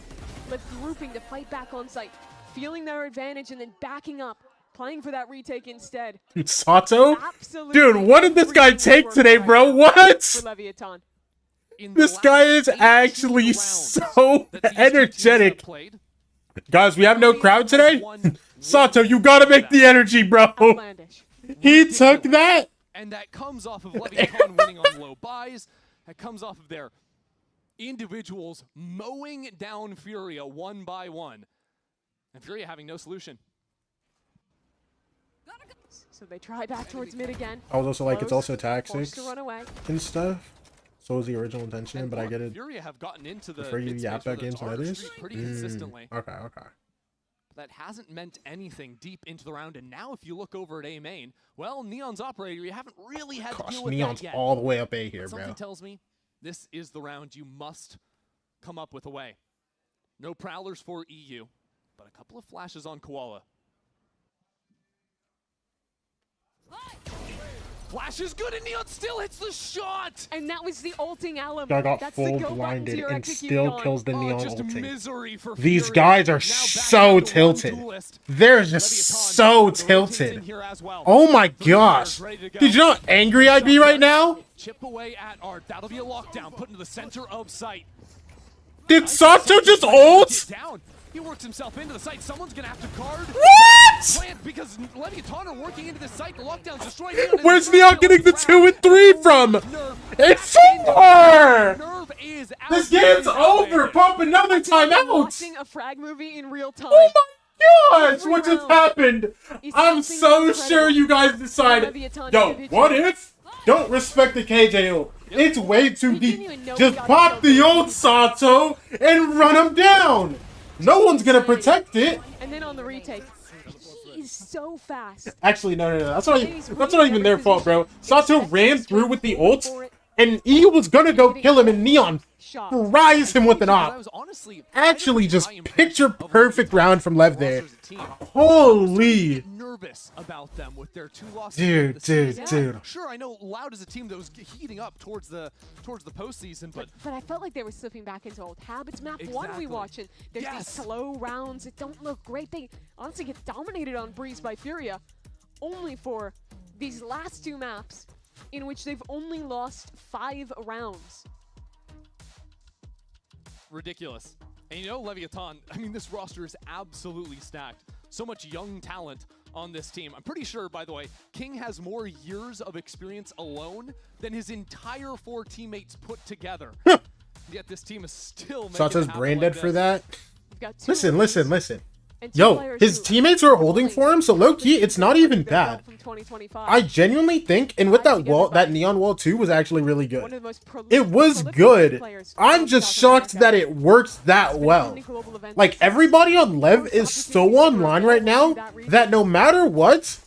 Q: But grouping to fight back on site, feeling their advantage and then backing up, playing for that retake instead.
D: Sato?
Q: Absolutely.
D: Dude, what did this guy take today, bro? What?
Q: For Leviathan.
D: This guy is actually so energetic. Guys, we have no crowd today? Sato, you gotta make the energy, bro. He took that.
P: And that comes off of Leviathan winning on low buys. That comes off of their individuals mowing down Furia one by one. And Furia having no solution.
Q: So they try back towards mid again.
D: I was also like, it's also
Q: Forced
D: tactics
Q: to run away.
D: and stuff. So was the original intention, but I get it.
P: Furia have gotten into the
D: Prefer you
P: mid
D: yap
P: space
D: at
P: with
D: games
P: its
D: and others?
P: artistry pretty consistently.
D: Okay.
P: That hasn't meant anything deep into the round, and now if you look over at A main, well, Neon's operator, you haven't really had to deal with
D: Neon's
P: that yet.
D: all the way up A here,
P: But
D: bro.
P: something tells me this is the round you must come up with a way. No Prowlers for EU, but a couple of flashes on Koala. Flash is good, and Neon still hits the shot!
Q: And that was the ulting Alum.
D: Guy got
Q: That's
D: full
Q: the go
D: blinded
Q: button to
D: and
Q: execute
D: still
Q: on.
D: kills the Neon
P: just
D: ulting.
P: misery for
D: These
P: Fury.
D: guys are so tilted. They're just so tilted. Oh my gosh. Did you know how angry I'd be right now?
P: Chip away at Art. That'll be a lockdown, put into the center of sight.
D: Did Sato just ult?
P: Down. He works himself into the site. Someone's gonna have to guard.
D: What?
P: Plant because Leviathan are working into the site. The lockdown's destroying.
D: Where's Neon getting the 2 and 3 from? It's over! This game's over! Pump another timeout!
Q: Watching a frag movie in real time.
D: Oh my gosh! What just happened? I'm so sure you guys decided, yo, what if? Don't respect the KJO. It's way too deep. Just pop the old Sato and run him down. No one's gonna protect it.
Q: And then on the retake, he is so fast.
D: Actually, no. That's not even their fault, bro. Sato ran through with the ult, and E was gonna go kill him, and Neon fries him with an op. Actually, just picture perfect round from Lev there. Holy.
P: nervous about them with their 2 losses.
D: Dude.
P: Sure, I know Loud is a team that was heating up towards the postseason, but
Q: I felt like they were slipping back into old habits. Map 1 we watching. There's these slow rounds that don't look great. They honestly get dominated on Breeze by Furia, only for these last 2 maps in which they've only lost 5 rounds.
P: Ridiculous. And you know, Leviathan, I mean, this roster is absolutely stacked. So much young talent on this team. I'm pretty sure, by the way, King has more years of experience alone than his entire 4 teammates put together. Yet this team is still making
D: Sata's brain dead for that. Listen.
Q: And
D: Yo, his teammates are holding for him, so low-key, it's not even bad. I genuinely think, and with that wall, that Neon Wall 2 was actually really good. It was good. I'm just shocked that it worked that well. Like, everybody on LEV is so online right now that no matter what,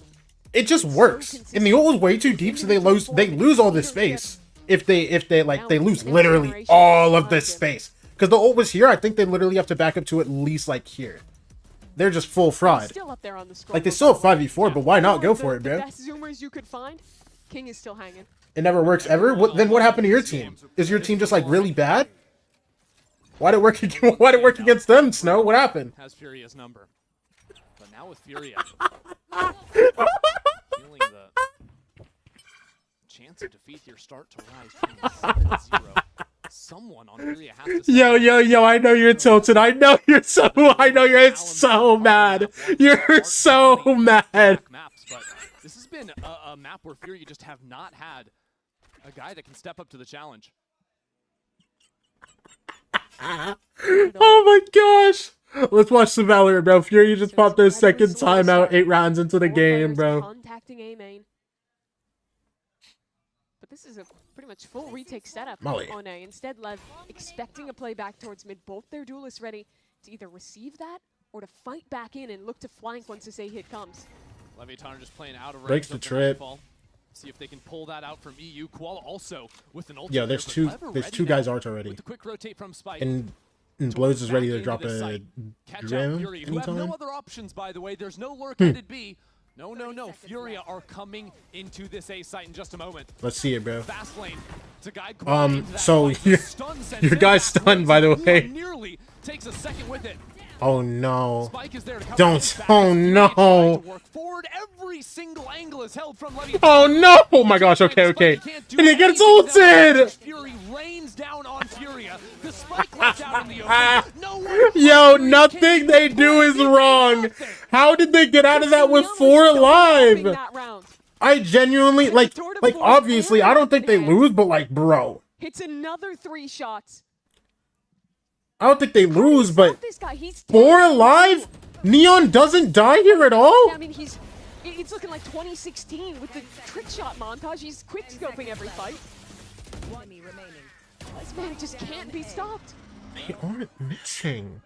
D: it just works. And the ult was way too deep, so they lose all this space. If they lose literally all of this space. Because the ult was here, I think they literally have to back up to at least, like, here. They're just full fraud. Like, they still have 5v4, but why not go for it, bro?
Q: The best zoomers you could find, King is still hanging.
D: It never works ever? Then what happened to your team? Is your team just, like, really bad? Why'd it work against them, Snow? What happened?
P: Has Furia's number. But now with Furia, feeling the chance of defeat here start to rise from 7-0. Someone on Furia has to
D: Yo, I know you're tilted. I know you're so mad. You're so mad.
P: Maps, but this has been a map where Furia just have not had a guy that can step up to the challenge.
D: Oh my gosh. Let's watch some Valorant, bro. Furia just popped their second timeout 8 rounds into the game, bro.
Q: Contacting A main. But this is a pretty much full retake setup
D: Molly.
Q: on A. Instead, LEV expecting a play back towards mid. Both their duelists ready to either receive that or to fight back in and look to flank once this A hit comes.
P: Leviathan are just playing out of range.
D: Breaks the trip.
P: See if they can pull that out from EU. Koala also with an ult.
D: Yeah, there's two guys art already.
P: With the quick rotate from Spike.
D: And Blows is ready to drop a Drim
P: Fury, who have no
D: anytime.
P: other options, by the way. There's no lurk headed B. No. Furia are coming into this A site in just a moment.
D: Let's see it, bro.
P: Fast lane to guide
D: so your guy's stunned, by the way.
P: Nearly takes a second with it.
D: Oh no.
P: Spike is there to
D: Don't. Oh no.
P: Forward, every single angle is held from
D: Oh no. Oh my gosh. Okay. And he gets ulted.
P: Fury rains down on Furia. The spike left out in the open.
D: Yo, nothing they do is wrong. How did they get out of that with 4 alive? I genuinely like obviously I don't think they lose, but like, bro.
Q: Hits another 3 shots.
D: I don't think they lose, but 4 alive? Neon doesn't die here at all?
Q: I mean, it's looking like 2016 with the trick shot montage. He's quick scoping every fight. This man just can't be stopped.
D: They aren't missing.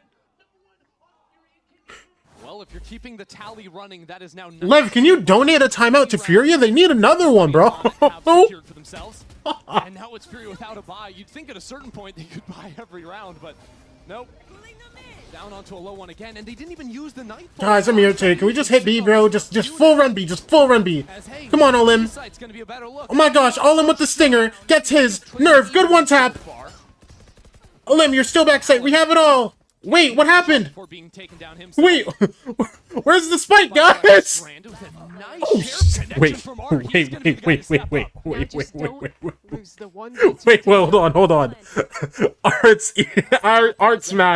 P: Well, if you're keeping the tally running, that is now
D: Lev, can you donate a timeout to Furia? They need another one, bro.
P: for themselves. And now it's Furia without a buy. You'd think at a certain point they could buy every round, but nope. Down onto a low one again, and they didn't even use the knife.
D: Guys, I'm irritated. Can we just hit B, bro? Just full run B. Just full run B. Come on, Olim. Oh my gosh, Olim with the stinger. Gets his. Nerf, good one tap. Olim, you're still backside. We have it all. Wait, what happened? Wait, where's the spike, guys? Oh, wait, hold on.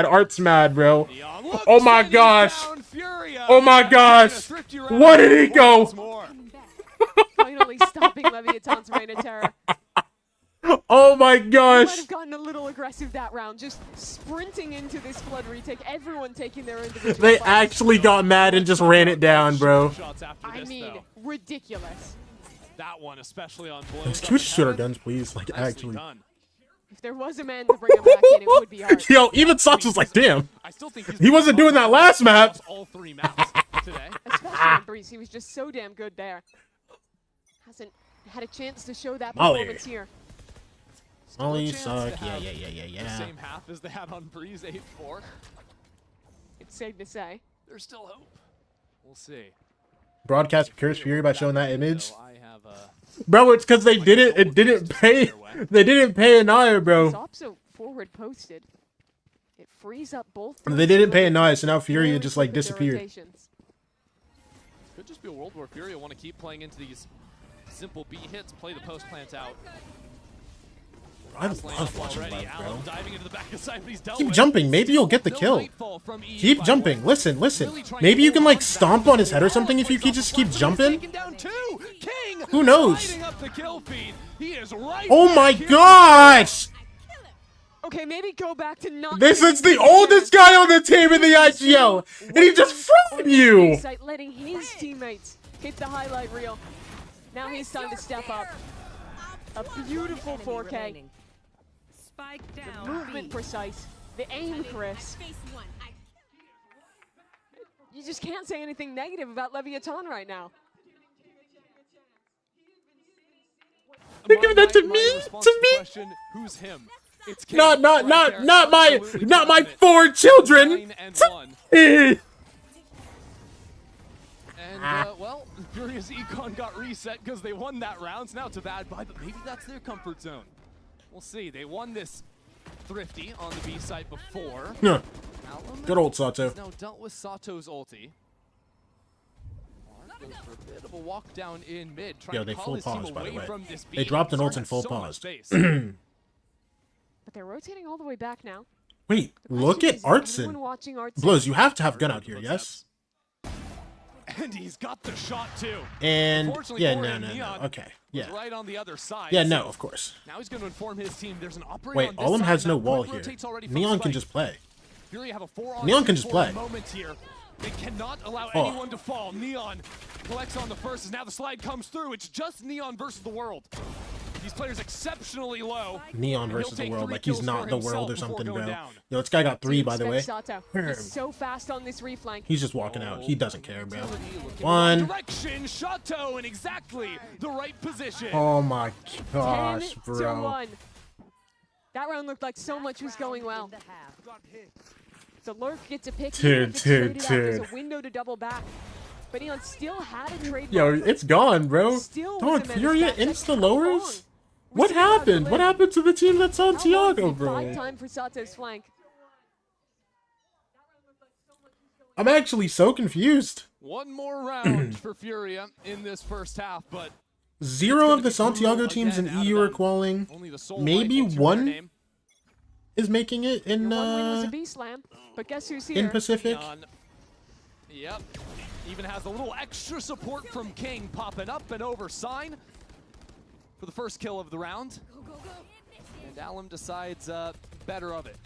D: Art's mad, bro. Oh my gosh. What did he go?
Q: Finally stopping Leviathan's reign of terror.
D: Oh my gosh!
Q: Might have gotten a little aggressive that round, just sprinting into this flood retake. Everyone taking their individual.
D: They actually got mad and just ran it down, bro.
Q: I mean, ridiculous.
P: That one, especially on Blows.
D: Can we just shoot our guns, please? Like, actually.
Q: If there was a man to bring him back in, it would be hard.
D: Yo, even Sach was like, damn. He wasn't doing that last map.
P: All 3 maps today.
Q: Especially on Breeze, he was just so damn good there. Hasn't had a chance to show that performance here.
D: Molly suck. Yeah.
P: The same half as they had on Breeze 8-4.
Q: It's safe to say.
P: There's still hope. We'll see.
D: broadcast Curse Fury by showing that image. Bro, it's because they didn't. It didn't pay. They didn't pay Anaya, bro.
Q: It's also forward posted. It frees up both.
D: They didn't pay Anaya, so now Fury just like disappeared.
P: Could just be a world where Fury want to keep playing into these simple B hits, play the post plant out.
D: I love watching LEV, bro.
P: Diving into the back of side, but he's dealt
D: Keep
P: with.
D: jumping. Maybe you'll get the kill. Keep jumping. Listen, listen. Maybe you can like stomp on his head or something if you just keep jumping. Who knows? Oh my gosh!
Q: Okay, maybe go back to not.
D: This is the oldest guy on the team in the IGL, and he just framed you.
Q: Letting his teammates hit the highlight reel. Now he's time to step up. A beautiful 4K. The movement precise. The aim crisp. You just can't say anything negative about Leviathan right now.
D: They're giving that to me.
P: Who's him? It's
D: not my 4 children.
P: Well, Furious Econ got reset because they won that round. So now it's a bad buy, but maybe that's their comfort zone. We'll see. They won this Thrifty on the B side before.
D: Yeah. Good old Sato.
P: He's now dealt with Sato's ulti. Goes for a bit of a walk down in mid.
D: Yo, they full pause, by the way. They dropped an ult and full paused.
Q: But they're rotating all the way back now.
D: Wait, look at Artson. Blows, you have to have gun out here, yes?
P: And he's got the shot too.
D: And yeah, no. Okay, yeah.
P: Right on the other side.
D: Yeah, no, of course.
P: Now he's going to inform his team. There's an operator.
D: Wait,
P: on this
D: Olim
P: side.
D: has no
P: That
D: wall
P: point
D: here.
P: rotates already from
D: Neon
P: Spike.
D: can just play.
P: Fury have a 4-on-4
D: Neon can just play.
P: Moment here. They cannot allow
D: Oh.
P: anyone to fall. Neon collects on the first as now the slide comes through. It's just Neon versus the world. These players exceptionally low.
D: Neon versus the world, like he's not the world or something, bro. Yo, this guy got 3, by the way.
Q: Sato. He's so fast on this reflank.
D: He's just walking out. He doesn't care, bro. 1.
P: Direction, Chateau in exactly the right position.
D: Oh my gosh,
Q: 10
D: bro.
Q: to 1. That round looked like so much was going well. The lurk gets a pick.
D: Dude.
Q: There's a window to double back. But Neon still had a trade.
D: Yo, it's gone, bro. Dog, Furia insta lowers? What happened? What happened to the team that's on Tiago, bro?
Q: 5 time for Sato's flank.
D: I'm actually so confused.
P: One more round for Furia in this first half, but
D: 0 of the Santiago teams in EU are qualifying. Maybe 1 is making it in
Q: but guess who's here?
D: in Pacific.
P: Yep. Even has a little extra support from King popping up and over sign for the first kill of the round. And Alum decides better of it.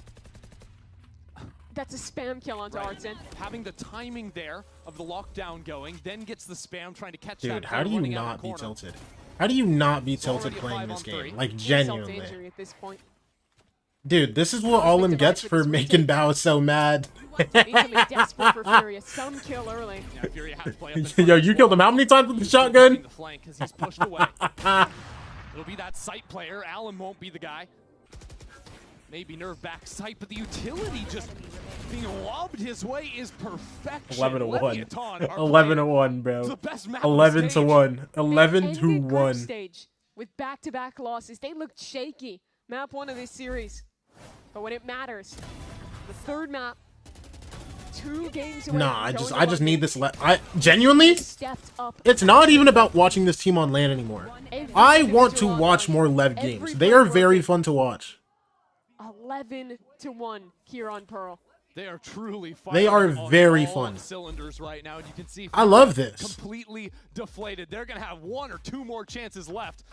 Q: That's a spam kill onto Artson.
P: Having the timing there of the lockdown going, then gets the spam trying to catch that.
D: Dude, how do you not be tilted? How do you not be tilted playing this game? Like, genuinely.
Q: At this point.
D: Dude, this is what Olim gets for making Bao so mad.
Q: Desperate for Furia. Some kill early.
P: Yeah, Fury has to play up in
D: Yo, you killed him how many times with the shotgun?
P: the flank as he's pushed away. It'll be that sight player. Allen won't be the guy. Maybe nerve back sight, but the utility just being lobbed his way is perfection.
D: 11 to 1.
P: Leviathan are
D: 11 to 1, bro.
P: the best map
D: 11 to
P: stage.
D: 1. 11
Q: They
D: to
Q: ended group
D: 1.
Q: stage with back-to-back losses. They looked shaky. Map 1 of this series. But when it matters, the third map, 2 games away.
D: Nah, I just need this. I genuinely, it's not even about watching this team on LAN anymore. I want to watch more LEV games. They are very fun to watch.
Q: 11 to 1 here on Pearl.
P: They are truly
D: They are
P: firing on
D: very
P: all
D: fun.
P: cylinders right now, and you can see
D: I love this.
P: completely deflated. They're gonna have 1 or 2 more chances left.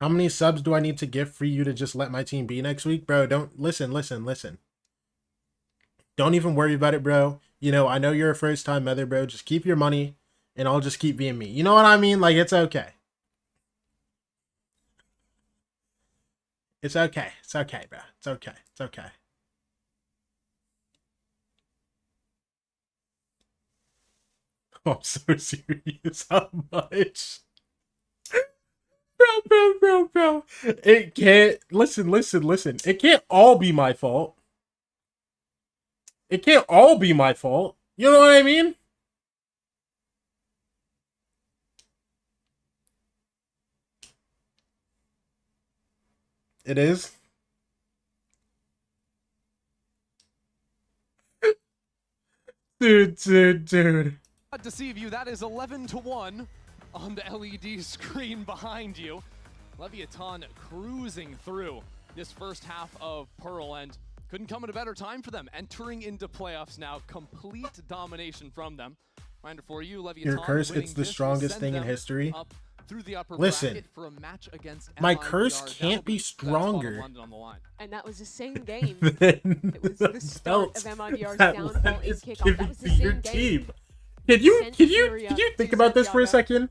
D: How many subs do I need to give for you to just let my team be next week? Bro, don't listen. Don't even worry about it, bro. You know, I know you're a first-time mother, bro. Just keep your money, and I'll just keep being me. You know what I mean? Like, it's okay. It's okay. It's okay, bro. It's okay. It's okay. I'm so serious. How much? Bro. It can't. Listen. It can't all be my fault. It can't all be my fault. You know what I mean? It is. Dude.
P: Not deceive you, that is 11-1 on the LED screen behind you. Leviathan cruising through this first half of Pearl, and couldn't come at a better time for them. Entering into playoffs now, complete domination from them. Reminder for you, Leviathan.
D: Your curse, it's the strongest thing in history.
P: Through the upper
D: Listen,
P: for a match against
D: my curse can't be stronger.
Q: And that was the same game.
D: Than
Q: it was the start of MIBR's
D: that
Q: downfall in
D: is
Q: kickoff.
D: giving
Q: That was the
D: to your
Q: same game.
D: team. Can you think about this for a second?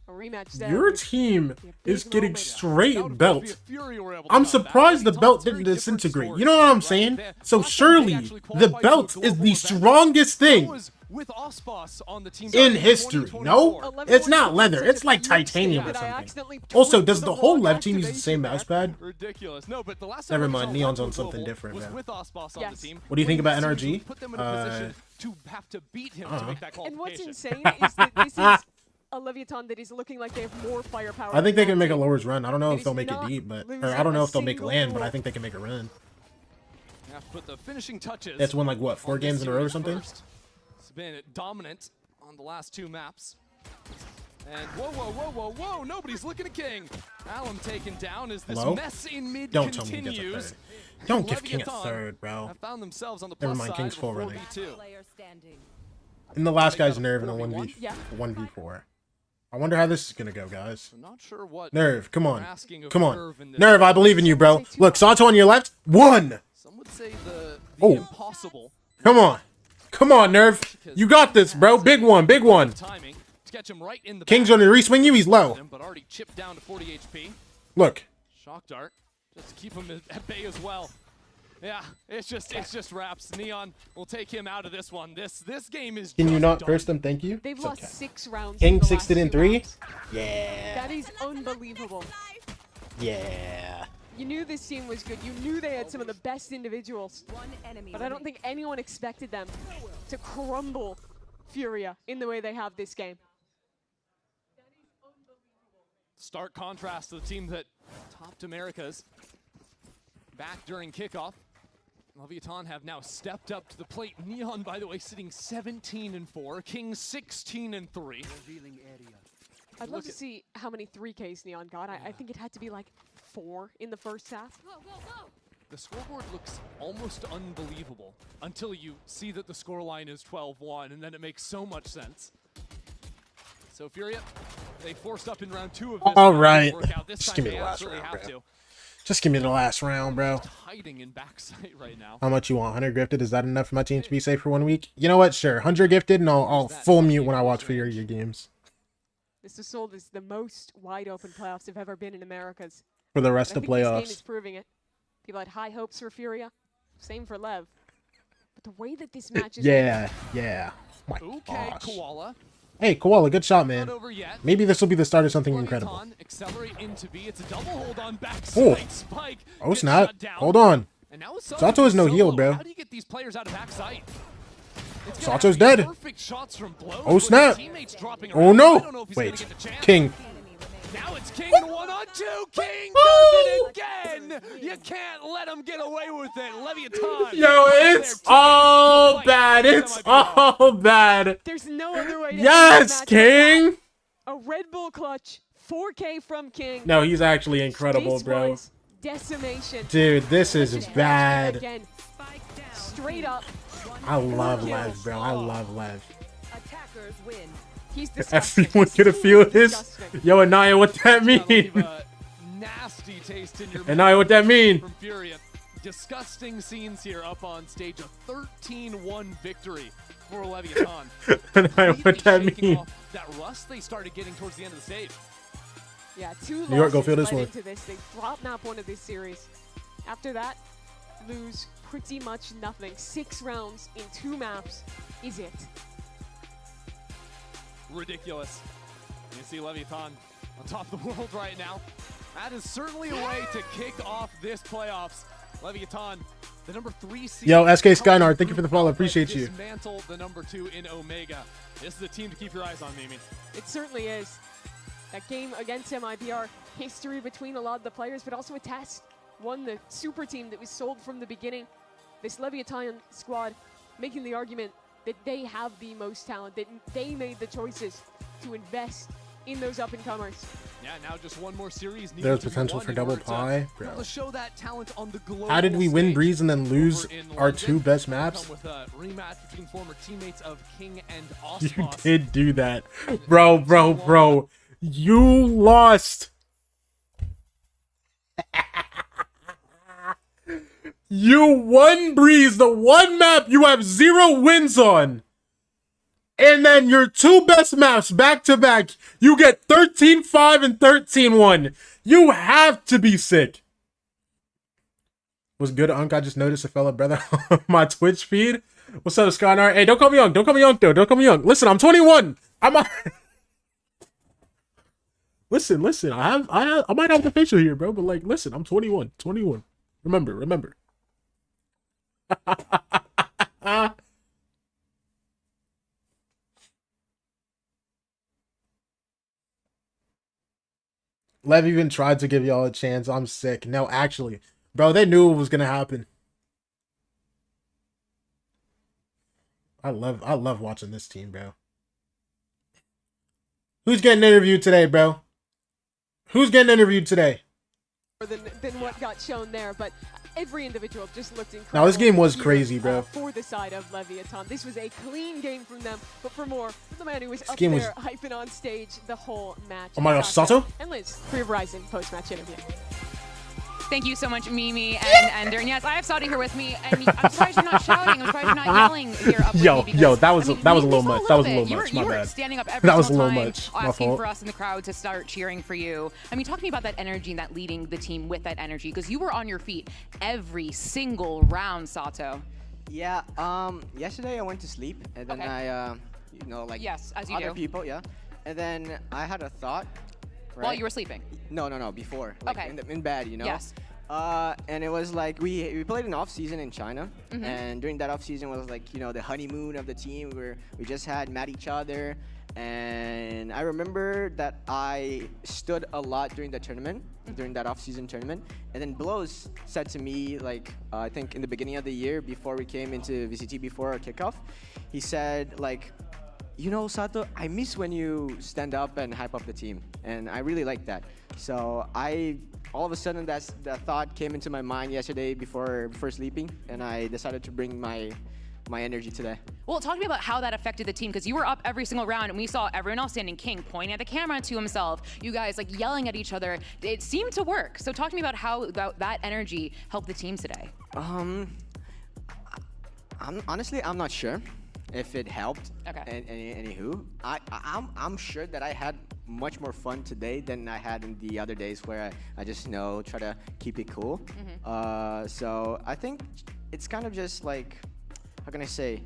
Q: A rematch there.
D: Your team is getting straight belt. I'm surprised the belt didn't disintegrate. You know what I'm saying? So surely the belt is the strongest thing in history. No, it's not leather. It's like titanium or something. Also, does the whole LEV team use the same mouse pad?
P: Ridiculous. No, but the last
D: Never mind. Neon's on something different, man. What do you think about NRG?
P: To have to beat him to make that qualification.
Q: And what's insane is that this is a Leviathan that is looking like they have more firepower.
D: I think they can make a lowers run. I don't know if they'll make it deep, but or I don't know if they'll make land, but I think they can make a run.
P: Have to put the finishing touches.
D: That's won like what, 4 games in a row or something?
P: It's been dominant on the last 2 maps. And whoa, nobody's looking at King. Alum taken down as this mess in mid
D: Don't
P: continues.
D: tell me he gets a third. Don't give King a third, bro.
P: Have found themselves on the
D: Never
P: plus
D: mind,
P: side
D: King's full
P: of
D: running.
P: 4v2.
D: And the last guy's Nerve in a 1v4. I wonder how this is gonna go, guys.
P: I'm not sure what
D: Nerve, come on. Come on.
P: Nerve in this
D: Nerve, I believe in you, bro. Look, Sato on your left. 1!
P: Some would say the impossible.
D: Come on. Come on, Nerve. You got this, bro. Big one.
P: Timing to catch him right in the
D: King's gonna reswing you. He's low.
P: but already chipped down to 40 HP.
D: Look.
P: Shock dart. Just keep him at bay as well. Yeah, it's just wraps. Neon will take him out of this one. This game is.
D: Can you not curse them? Thank you.
Q: They've lost 6 rounds.
D: King 6'd it in 3. Yeah.
Q: That is unbelievable.
D: Yeah.
Q: You knew this team was good. You knew they had some of the best individuals. But I don't think anyone expected them to crumble Furia in the way they have this game.
P: Stark contrast to the team that topped Americas back during kickoff. Leviathan have now stepped up to the plate. Neon, by the way, sitting 17-4. King 16-3.
Q: I'd love to see how many 3Ks Neon got. I think it had to be like 4 in the first half.
P: The scoreboard looks almost unbelievable until you see that the scoreline is 12-1, and then it makes so much sense. So Furia, they forced up in round 2 of this.
D: All right.
P: Just give me the last round, bro.
D: Just give me the last round, bro.
P: Hiding in backside right now.
D: How much you want? 100 gifted? Is that enough for my team to be safe for 1 week? You know what? Sure. 100 gifted, and I'll full mute when I watch Furia games.
Q: Mr. Soul is the most wide open playoffs have ever been in Americas.
D: For the rest of
Q: This game
D: playoffs.
Q: is proving it. People had high hopes for Furia. Same for LEV. But the way that this match is
D: Yeah. Oh my gosh.
P: Koala.
D: Hey, Koala, good shot, man. Maybe this will be the start of something incredible.
P: Accelerate into B. It's a double hold on backside. Spike.
D: Oh, snap. Hold on. Sato is no heal, bro.
P: How do you get these players out of backside?
D: Sato's dead.
P: Perfect shots from blows,
D: Oh, snap.
P: teammates dropping
D: Oh,
P: around. I
D: no.
P: don't know if he's
D: Wait.
P: gonna get the chance.
D: King.
P: Now it's King 1-on-2. King does it again. You can't let him get away with it. Leviathan.
D: Yo, it's all bad. It's all bad.
Q: There's no other way to
D: Yes, King.
Q: A Red Bull clutch, 4K from King.
D: No, he's actually incredible, bro.
Q: Space-wise, decimation.
D: Dude, this is bad.
Q: Again. Straight up.
D: I love Lev, bro. I love Lev.
Q: Attackers win. He's disgusting.
D: Everyone gonna feel this. Yo, Anaya, what that mean?
P: Nasty taste in your
D: Anaya, what that mean?
P: From Furia. Disgusting scenes here up on stage. A 13-1 victory for Leviathan.
D: Anaya, what that mean?
P: That rust they started getting towards the end of the stage.
Q: Yeah, 2
D: New York, go
Q: losses
D: feel this
Q: led
D: one.
Q: into this. They drop map 1 of this series. After that, lose pretty much nothing. 6 rounds in 2 maps is it.
P: ridiculous. You see Leviathan on top of the world right now. That is certainly a way to kick off this playoffs. Leviathan, the number 3 seed.
D: Yo, SK Skynar, thank you for the follow. Appreciate you.
P: Dismantle the number 2 in Omega. This is a team to keep your eyes on, Mimi.
Q: It certainly is. That game against MIBR, history between a lot of the players, but also a test. One, the super team that was sold from the beginning. This Leviathan squad making the argument that they have the most talent, that they made the choices to invest in those up-and-comers.
P: Yeah, now just one more series.
D: There's potential for double pie.
P: Bro. To show that talent on the
D: how did we win Breeze and then lose our 2 best maps?
P: With a rematch between former teammates of King and
D: You
P: Osmos.
D: did do that. Bro. You lost. You won Breeze, the one map you have 0 wins on. And then your 2 best maps back to back, you get 13-5 and 13-1. You have to be sick. Was good, Unk. I just noticed a fellow brother on my Twitch feed. What's up, Skynar? Hey, don't call me young. Don't call me young, though. Don't call me young. Listen, I'm 21. Listen. I might have the facial here, bro. But like, listen, I'm 21. 21. Remember. Lev even tried to give y'all a chance. I'm sick. No, actually, bro, they knew it was gonna happen. I love watching this team, bro. Who's getting interviewed today, bro? Who's getting interviewed today?
Q: Than what got shown there, but every individual just looked incredible.
D: Now this game was crazy, bro.
Q: For the side of Leviathan, this was a clean game from them, but for more, the man who was up
D: game
Q: there hyping on stage the whole match.
D: Oh my gosh, Sato?
Q: And Liz for your Verizon post-match interview.
E: Thank you so much, Mimi and Darren. Yes, I have Saudi here with me, and I'm surprised you're not shouting. I'm surprised you're not yelling here up with me because,
D: Yo, that was a little much. That was a little much.
E: You
D: My
E: were
D: bad.
E: standing up every
D: That was a
E: single
D: little
E: time,
D: much. My
E: asking
D: fault.
E: for us in the crowd to start cheering for you. I mean, talk to me about that energy and that leading the team with that energy, because you were on your feet every single round, Sato.
G: Yeah. Yesterday I went to sleep, and then I, you know, like
E: yes, as you
G: other
E: do.
G: people, yeah. And then I had a thought. Right?
E: While you were sleeping.
G: No, before. Like
E: Okay.
G: In bed, you know.
E: Yes.
G: And it was like we played an off season in China,
E: Mhm.
G: and during that off season was like, you know, the honeymoon of the team where we just had met each other, and I remember that I stood a lot during the tournament, during that off season tournament, and then Blows said to me, like, I think in the beginning of the year before we came into VCT before our kickoff, he said like, you know, Sato, I miss when you stand up and hype up the team, and I really like that. So all of a sudden that thought came into my mind yesterday before sleeping, and I decided to bring my energy today.
E: Well, talk to me about how that affected the team, because you were up every single round, and we saw everyone else standing King pointing at the camera to himself. You guys like yelling at each other. It seemed to work. So talk to me about how that energy helped the team today.
G: Honestly, I'm not sure if it helped.
E: Okay.
G: Anywho, I'm sure that I had much more fun today than I had in the other days where I just, you know, try to keep it cool. So I think it's kind of just like, how can I say?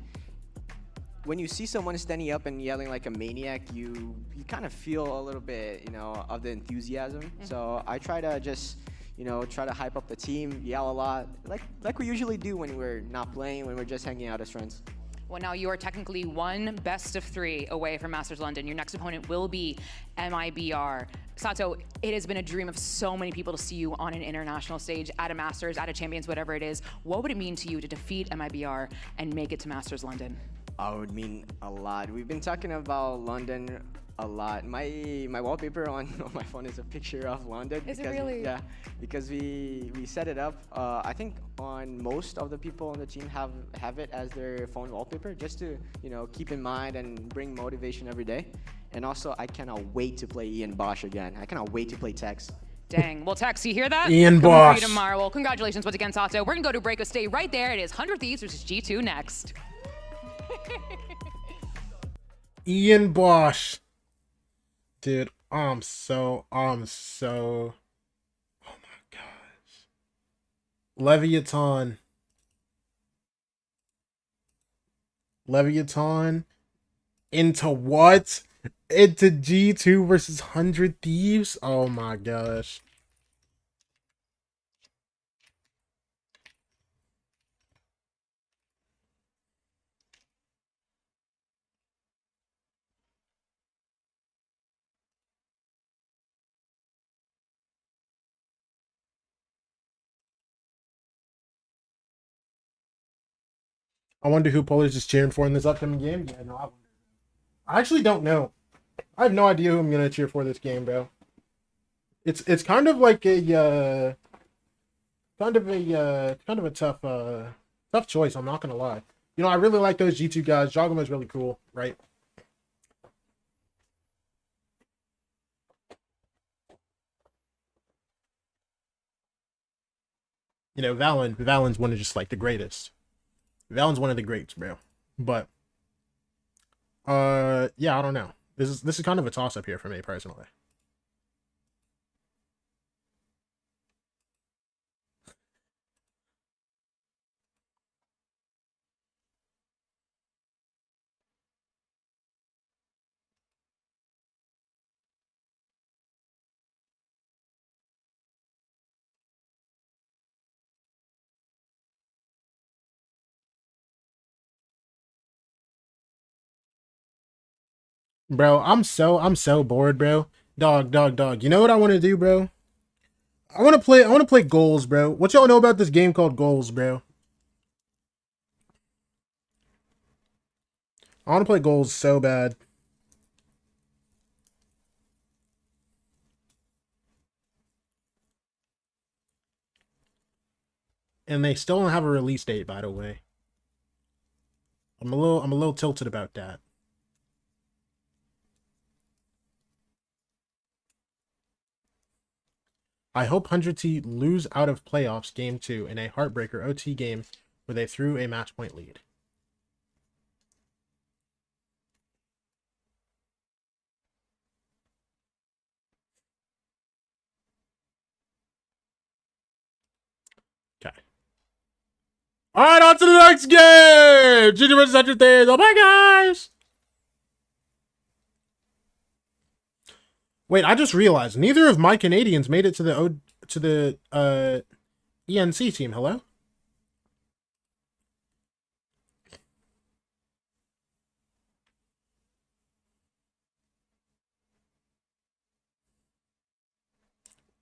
G: When you see someone standing up and yelling like a maniac, you kind of feel a little bit, you know, of the enthusiasm. So I try to just, you know, try to hype up the team, yell a lot, like we usually do when we're not playing, when we're just hanging out as friends.
E: Well, now you are technically one best of 3 away from Masters London. Your next opponent will be MIBR. Sato, it has been a dream of so many people to see you on an international stage, at a Masters, at a Champions, whatever it is. What would it mean to you to defeat MIBR and make it to Masters London?
G: Oh, it would mean a lot. We've been talking about London a lot. My wallpaper on my phone is a picture of London.
E: Is it
G: because,
E: really?
G: Yeah, because we set it up. I think on most of the people on the team have it as their phone wallpaper, just to, you know, keep in mind and bring motivation every day. And also, I cannot wait to play Ian Bosch again. I cannot wait to play Tex.
E: Dang. Well, Tex, you hear that?
D: Ian
E: Coming for
D: Bosch.
E: you tomorrow. Well, congratulations once again, Sato. We're going to go to break. Stay right there. It is 100 Thieves versus G2 next.
D: Ian Bosch. Dude, I'm so, oh my gosh. Leviathan into what? into G2 versus 100 Thieves. Oh my gosh. I wonder who Polish is cheering for in this upcoming game. Yeah, no, I actually don't know. I have no idea who I'm gonna cheer for this game, bro. It's kind of like a kind of a tough choice. I'm not gonna lie. You know, I really like those G2 guys. Jogama's really cool, right? You know, Valen's one of just like the greatest. Valen's one of the greats, bro. But yeah, I don't know. This is kind of a toss up here for me personally. Bro, I'm so bored, bro. Dog. You know what I want to do, bro? I want to play Goals, bro. What y'all know about this game called Goals, bro? I want to play Goals so bad. And they still don't have a release date, by the way. I'm a little tilted about that. I hope 100T lose out of playoffs game 2 in a heartbreaker OT game where they threw a match point lead. Okay. Alright, on to the next game! Ginger versus 100 Thieves. Oh my gosh! Wait, I just realized neither of my Canadians made it to the ENC team. Hello?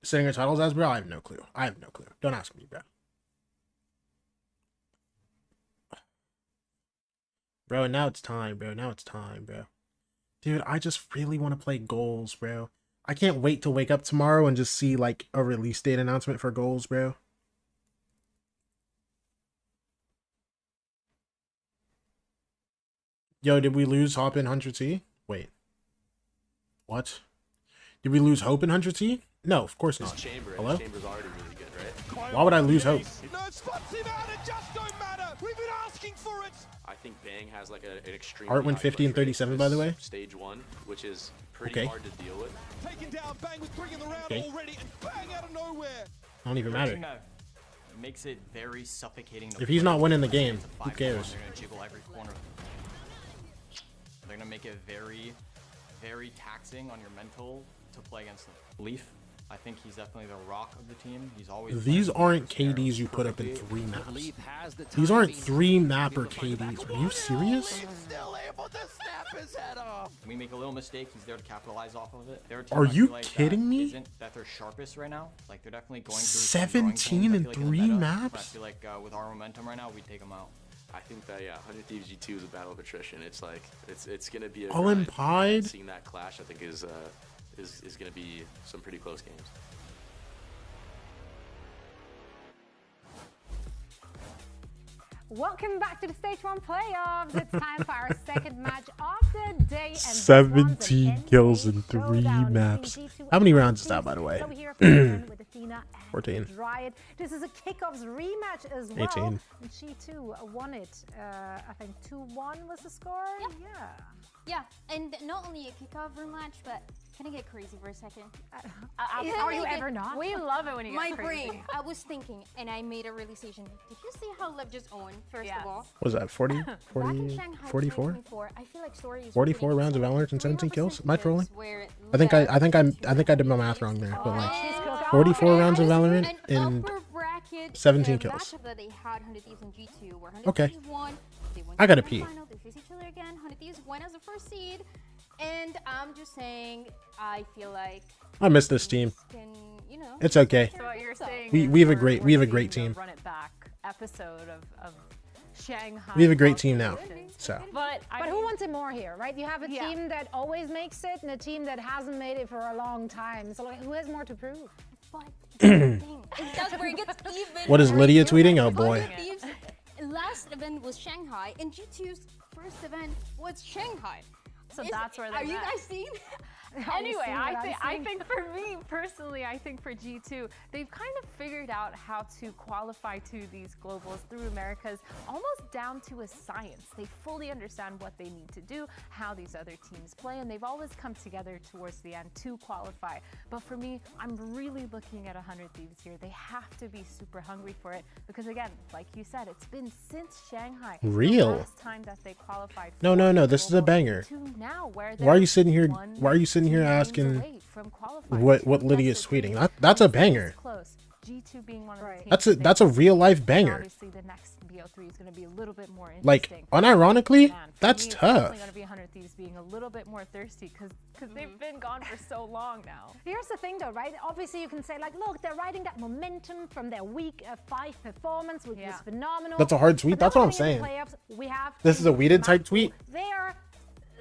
D: Setting our titles as, bro? I have no clue. Don't ask me, bro. Bro, now it's time, bro. Dude, I just really want to play Goals, bro. I can't wait to wake up tomorrow and just see, like, a release date announcement for Goals, bro. Yo, did we lose Hop in 100T? Wait. What? Did we lose Hope in 100T? No, of course not. Hello?
H: Chamber's already really good, right?
D: Why would I lose Hope?
O: No spots him out, it just don't matter. We've been asking for it.
H: I think Bang has like an extreme.
D: Art went 50 and 37, by the way.
H: Stage 1, which is pretty hard to deal with.
O: Taking down Bang was bringing the round already, and Bang out of nowhere.
D: Don't even matter.
K: It makes it very suffocating.
D: If he's not winning the game, who cares?
K: They're gonna jiggle every corner. They're gonna make it very, very taxing on your mental to play against them. Leaf, I think he's definitely the rock of the team. He's always.
D: These aren't KDs you put up in 3 maps. These aren't 3 mapper KDs. Are you serious?
K: We make a little mistake, he's there to capitalize off of it.
D: Are you kidding me?
K: Isn't that they're sharpest right now? Like they're definitely going through
D: 17 and 3 maps.
K: I feel like with our momentum right now, we take them out.
H: I think that 100 Thieves G2 is a battle of attrition. It's like it's gonna be a
D: All
H: grind. Seeing that clash, I think is gonna be some pretty close games.
C: Welcome back to the Stage 1 playoffs. It's time for our second match of the day. And
D: 17 kills in 3 maps. How many rounds is that, by the way? 14.
C: This is a kickoffs rematch as well.
D: 18.
C: And she too won it. I think 2-1 was the score. Yep. Yeah.
A: Yeah, and not only a kickoff rematch, but can I get crazy for a second?
C: Are you ever not?
B: We love it when you
A: My
B: get crazy.
A: brain, I was thinking, and I made a realization. Did you see how LEV just owned, first of all?
D: What was that, 40? 40? 44? 44 rounds of Valorant and 17 kills? Am I trolling? I think I did my math wrong there, but like 44 rounds of Valorant and 17 kills. Okay. I gotta pee.
A: They face each other again. 100 Thieves went as the first seed, and I'm just saying, I feel like
D: I miss this team.
A: can, you know,
D: It's okay.
B: So what you're saying
D: We have a great team.
B: Run it back episode of Shanghai.
D: We have a great team now. So.
C: But who wants it more here, right? You have a team that always makes it and a team that hasn't made it for a long time. So like, who has more to prove?
A: That's where it gets even.
D: What is Lydia tweeting? Oh boy.
A: Thieves' last event was Shanghai, and G2's first event was Shanghai.
B: So that's where they
A: Are you
B: met.
A: guys seeing?
B: Anyway, I think for me personally, I think for G2, they've kind of figured out how to qualify to these globals through Americas almost down to a science. They fully understand what they need to do, how these other teams play, and they've always come together towards the end to qualify. But for me, I'm really looking at 100 Thieves here. They have to be super hungry for it because, again, like you said, it's been since Shanghai.
D: Real.
B: The last time that they qualified.
D: No. This is a banger.
B: Now, where
D: Why are you sitting here? Why are you sitting here asking what Lydia's tweeting? That's a banger.
B: G2 being one of the
D: That's a real life banger.
B: Obviously, the next BO3 is going to be a little bit more interesting.
D: Like, unironically,
B: Man,
D: that's
B: me, it's
D: tough.
B: definitely going to be 100 Thieves being a little bit more thirsty because they've been gone for so long now.
C: Here's the thing though, right? Obviously you can say like, look, they're riding that momentum from their week 5 performance, which was phenomenal.
D: That's a hard tweet. That's what I'm saying. This is a weeded type tweet.
C: They're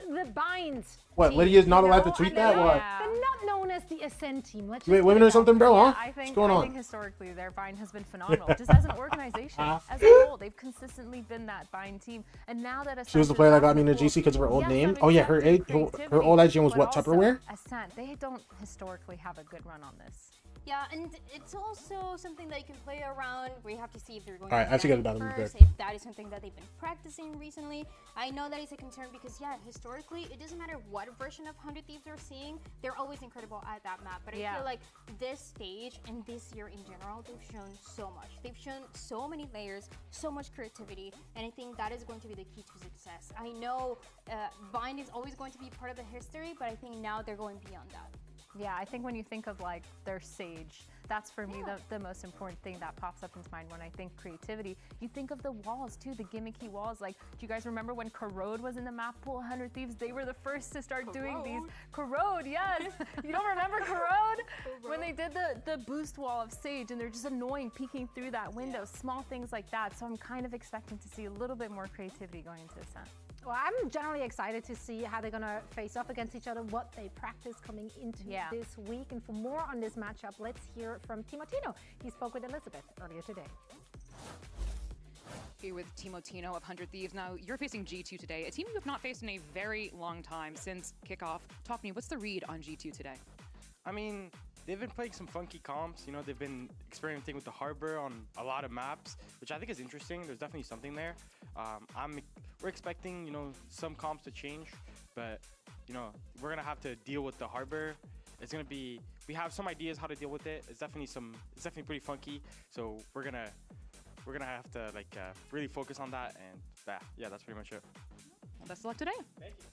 C: the binds.
D: What,
C: team,
D: Lydia's not
C: you
D: allowed
C: know?
D: to tweet
C: And
D: that?
C: they're-
D: What?
C: They're not known as the Ascent team. Let's
D: Wait,
C: just
D: women
C: put
D: or
C: it
D: something,
C: out
D: bro?
C: there.
D: Huh?
B: I think,
D: What's going
B: I
D: on?
B: think historically their bind has been phenomenal. Just as an organization, as a whole, they've consistently been that bind team. And now that
D: She was the player that got me into GC because of her old name. Oh yeah, her old IGN was what, Tupperware?
B: Ascent, they don't historically have a good run on this.
A: Yeah, and it's also something that you can play around where you have to see if they're going
D: Alright, I have to get it
A: down
D: done
A: first,
D: real quick.
A: if that is something that they've been practicing recently. I know that is a concern because, yeah, historically, it doesn't matter what version of 100 Thieves we're seeing, they're always incredible at that map. But I feel like this stage and this year in general, they've shown so much. They've shown so many layers, so much creativity, and I think that is going to be the key to success. I know Bind is always going to be part of the history, but I think now they're going beyond that.
B: Yeah, I think when you think of like their Sage, that's for me the most important thing that pops up into mind when I think creativity. You think of the walls too, the gimmicky walls. Like, do you guys remember when Corrode was in the map pool 100 Thieves? They were the first to start doing these. Corrode, yes. You don't remember Corrode? When they did the boost wall of Sage and they're just annoying peeking through that window, small things like that. So I'm kind of expecting to see a little bit more creativity going into Ascent.
C: Well, I'm generally excited to see how they're going to face off against each other, what they practice coming into this week. And for more on this matchup, let's hear from Timotino. He spoke with Elizabeth earlier today.
E: Here with Timotino of 100 Thieves. Now, you're facing G2 today, a team you have not faced in a very long time since kickoff. Talk to me, what's the read on G2 today?
J: I mean, they've been playing some funky comps. You know, they've been experimenting with the Harbor on a lot of maps, which I think is interesting. There's definitely something there. We're expecting, you know, some comps to change, but, you know, we're going to have to deal with the Harbor. It's going to be, we have some ideas how to deal with it. It's definitely pretty funky. So we're going to have to like really focus on that. And yeah, that's pretty much it.
E: Well, best of luck today.
J: Thank you.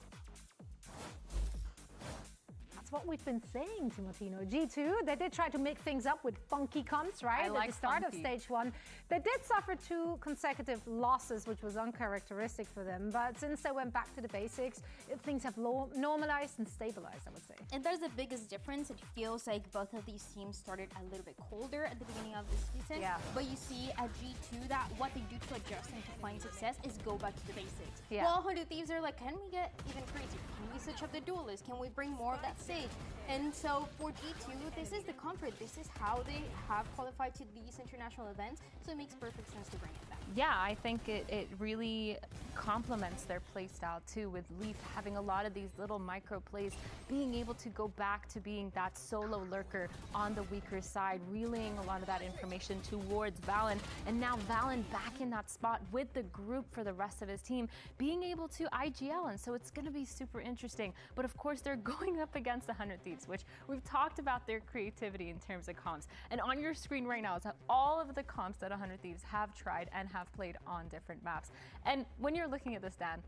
C: That's what we've been saying, Timotino. G2, they did try to mix things up with funky comps, right? At the start of stage 1. They did suffer 2 consecutive losses, which was uncharacteristic for them. But since they went back to the basics, things have normalized and stabilized, I would say.
A: And that's the biggest difference. It feels like both of these teams started a little bit colder at the beginning of the season.
C: Yeah.
A: But you see at G2 that what they do to adjust and to find success is go back to the basics.
B: Yeah.
A: Well, 100 Thieves are like, can we get even crazier? Can we switch up the duelist? Can we bring more of that stage? And so for G2, this is the comfort. This is how they have qualified to these international events. So it makes perfect sense to bring it back.
B: Yeah, I think it really complements their play style too, with Leaf having a lot of these little micro plays, being able to go back to being that solo lurker on the weaker side, relaying a lot of that information towards Valen, and now Valen back in that spot with the group for the rest of his team, being able to IGL, and so it's going to be super interesting. But of course, they're going up against 100 Thieves, which we've talked about their creativity in terms of comps, and on your screen right now is all of the comps that 100 Thieves have tried and have played on different maps. And when you're looking at this, Dan,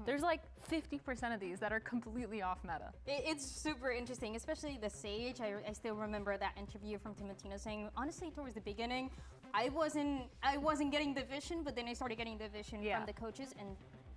B: there's like 50% of these that are completely off meta.
A: It's super interesting, especially the Sage. I still remember that interview from Timotino saying, honestly, towards the beginning, I wasn't getting the vision, but then I started getting the vision from the coaches, and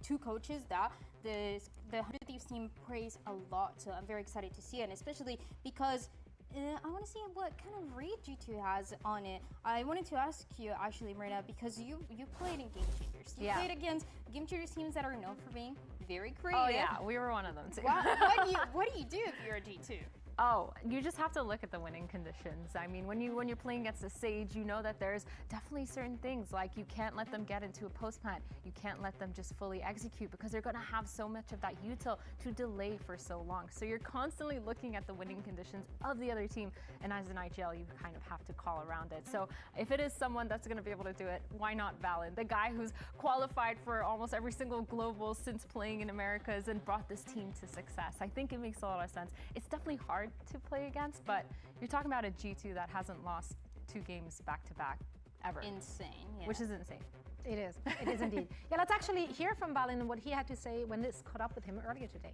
A: two coaches that the 100 Thieves team praise a lot. So I'm very excited to see it, and especially because I want to see what kind of read G2 has on it. I wanted to ask you actually, Marina, because you played in Game Changers. You played against Game Changers teams that are known for being very creative.
B: Oh yeah, we were one of them too.
A: What do you do if you're a G2?
B: Oh, you just have to look at the winning conditions. I mean, when you're playing against a Sage, you know that there's definitely certain things, like you can't let them get into a post plant. You can't let them just fully execute, because they're going to have so much of that util to delay for so long. So you're constantly looking at the winning conditions of the other team, and as an IGL, you kind of have to call around it. So if it is someone that's going to be able to do it, why not Valen? The guy who's qualified for almost every single global since playing in Americas and brought this team to success. I think it makes a lot of sense. It's definitely hard to play against, but you're talking about a G2 that hasn't lost 2 games back-to-back ever.
A: Insane, yeah.
B: Which is insane.
C: It is indeed. Yeah, let's actually hear from Valen and what he had to say when this caught up with him earlier today.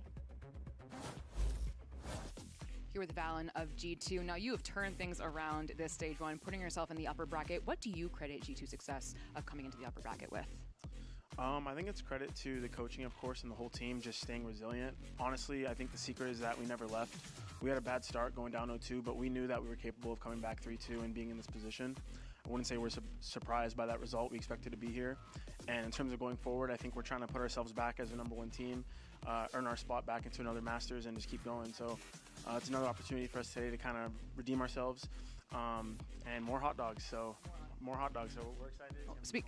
E: Here with Valen of G2. Now you have turned things around this stage 1, putting yourself in the upper bracket. What do you credit G2's success of coming into the upper bracket with?
J: I think it's credit to the coaching, of course, and the whole team just staying resilient. Honestly, I think the secret is that we never left. We had a bad start going down 0-2, but we knew that we were capable of coming back 3-2 and being in this position. I wouldn't say we're surprised by that result. We expected to be here. And in terms of going forward, I think we're trying to put ourselves back as the #1 team, earn our spot back into another Masters, and just keep going. So it's another opportunity for us today to kind of redeem ourselves, and more hot dogs. So we're excited.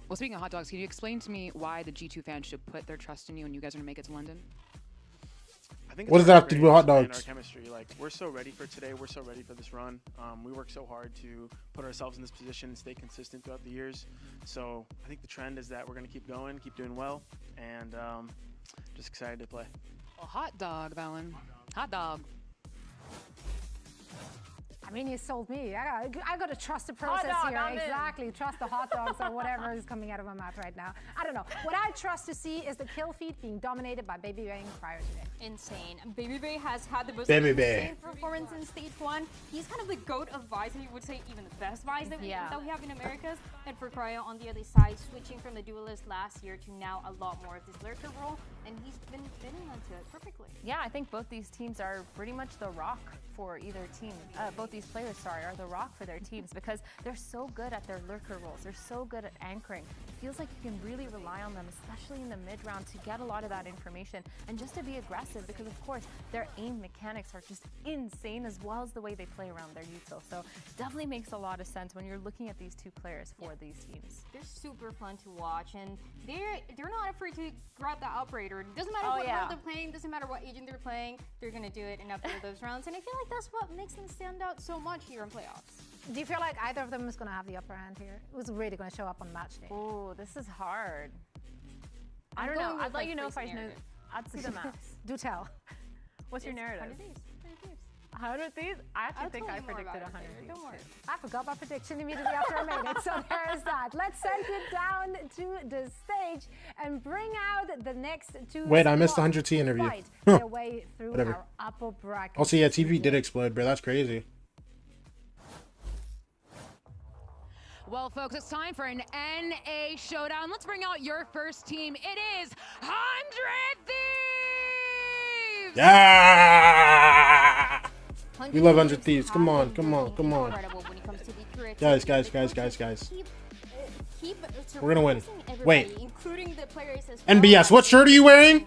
E: Well, speaking of hot dogs, can you explain to me why the G2 fans should put their trust in you and you guys are going to make it to London?
J: I think
D: what does that have to do with hot dogs?
J: Our chemistry, like, we're so ready for today. We're so ready for this run. We work so hard to put ourselves in this position and stay consistent throughout the years. So I think the trend is that we're going to keep going, keep doing well, and just excited to play.
E: Well, hot dog, Valen. Hot dog.
C: I mean, you sold me. I got to trust the process here. Exactly. Trust the hot dogs or whatever is coming out of my mouth right now. I don't know. What I trust to see is the kill feed being dominated by Baby Bay prior today.
A: Insane. Baby Bay has had the most insane performance in stage 1. He's kind of the GOAT of Vice, and you would say even the best Vice that we have in Americas. And for Cryo on the other side, switching from the duelist last year to now a lot more of this lurker role, and he's been fitting onto it perfectly.
B: Yeah, I think both these teams are pretty much the rock for either team. Both these players, are the rock for their teams, because they're so good at their lurker roles. They're so good at anchoring. It feels like you can really rely on them, especially in the mid-round, to get a lot of that information and just to be aggressive, because of course their aim mechanics are just insane, as well as the way they play around their util. So definitely makes a lot of sense when you're looking at these two players for these teams.
A: They're super fun to watch, and they're not afraid to grab the operator. It doesn't matter what role they're playing, doesn't matter what agent they're playing, they're gonna do it in after those rounds. And I feel like that's what makes them stand out so much here in playoffs.
C: Do you feel like either of them is going to have the upper hand here? Who's really going to show up on match day?
B: Oh, this is hard. I don't know. I'd let you know if I know. I'd see the maps.
C: Do tell.
B: What's your narrative?
A: 100 Thieves.
B: 100 Thieves? I actually think I predicted 100 Thieves.
A: Don't worry.
C: I forgot my prediction immediately after I made it, so there is that. Let's send it down to the stage and bring out the next two.
D: Wait, I missed the 100T interview.
C: Their way through our upper bracket.
D: Also, yeah, TV did explode, bro. That's crazy.
E: Well, folks, it's time for an NA showdown. Let's bring out your first team. It is 100 Thieves!
D: Yeah! We love 100 Thieves. Come on, come on, come on. Guys. We're gonna win. Wait. NBS, what shirt are you wearing?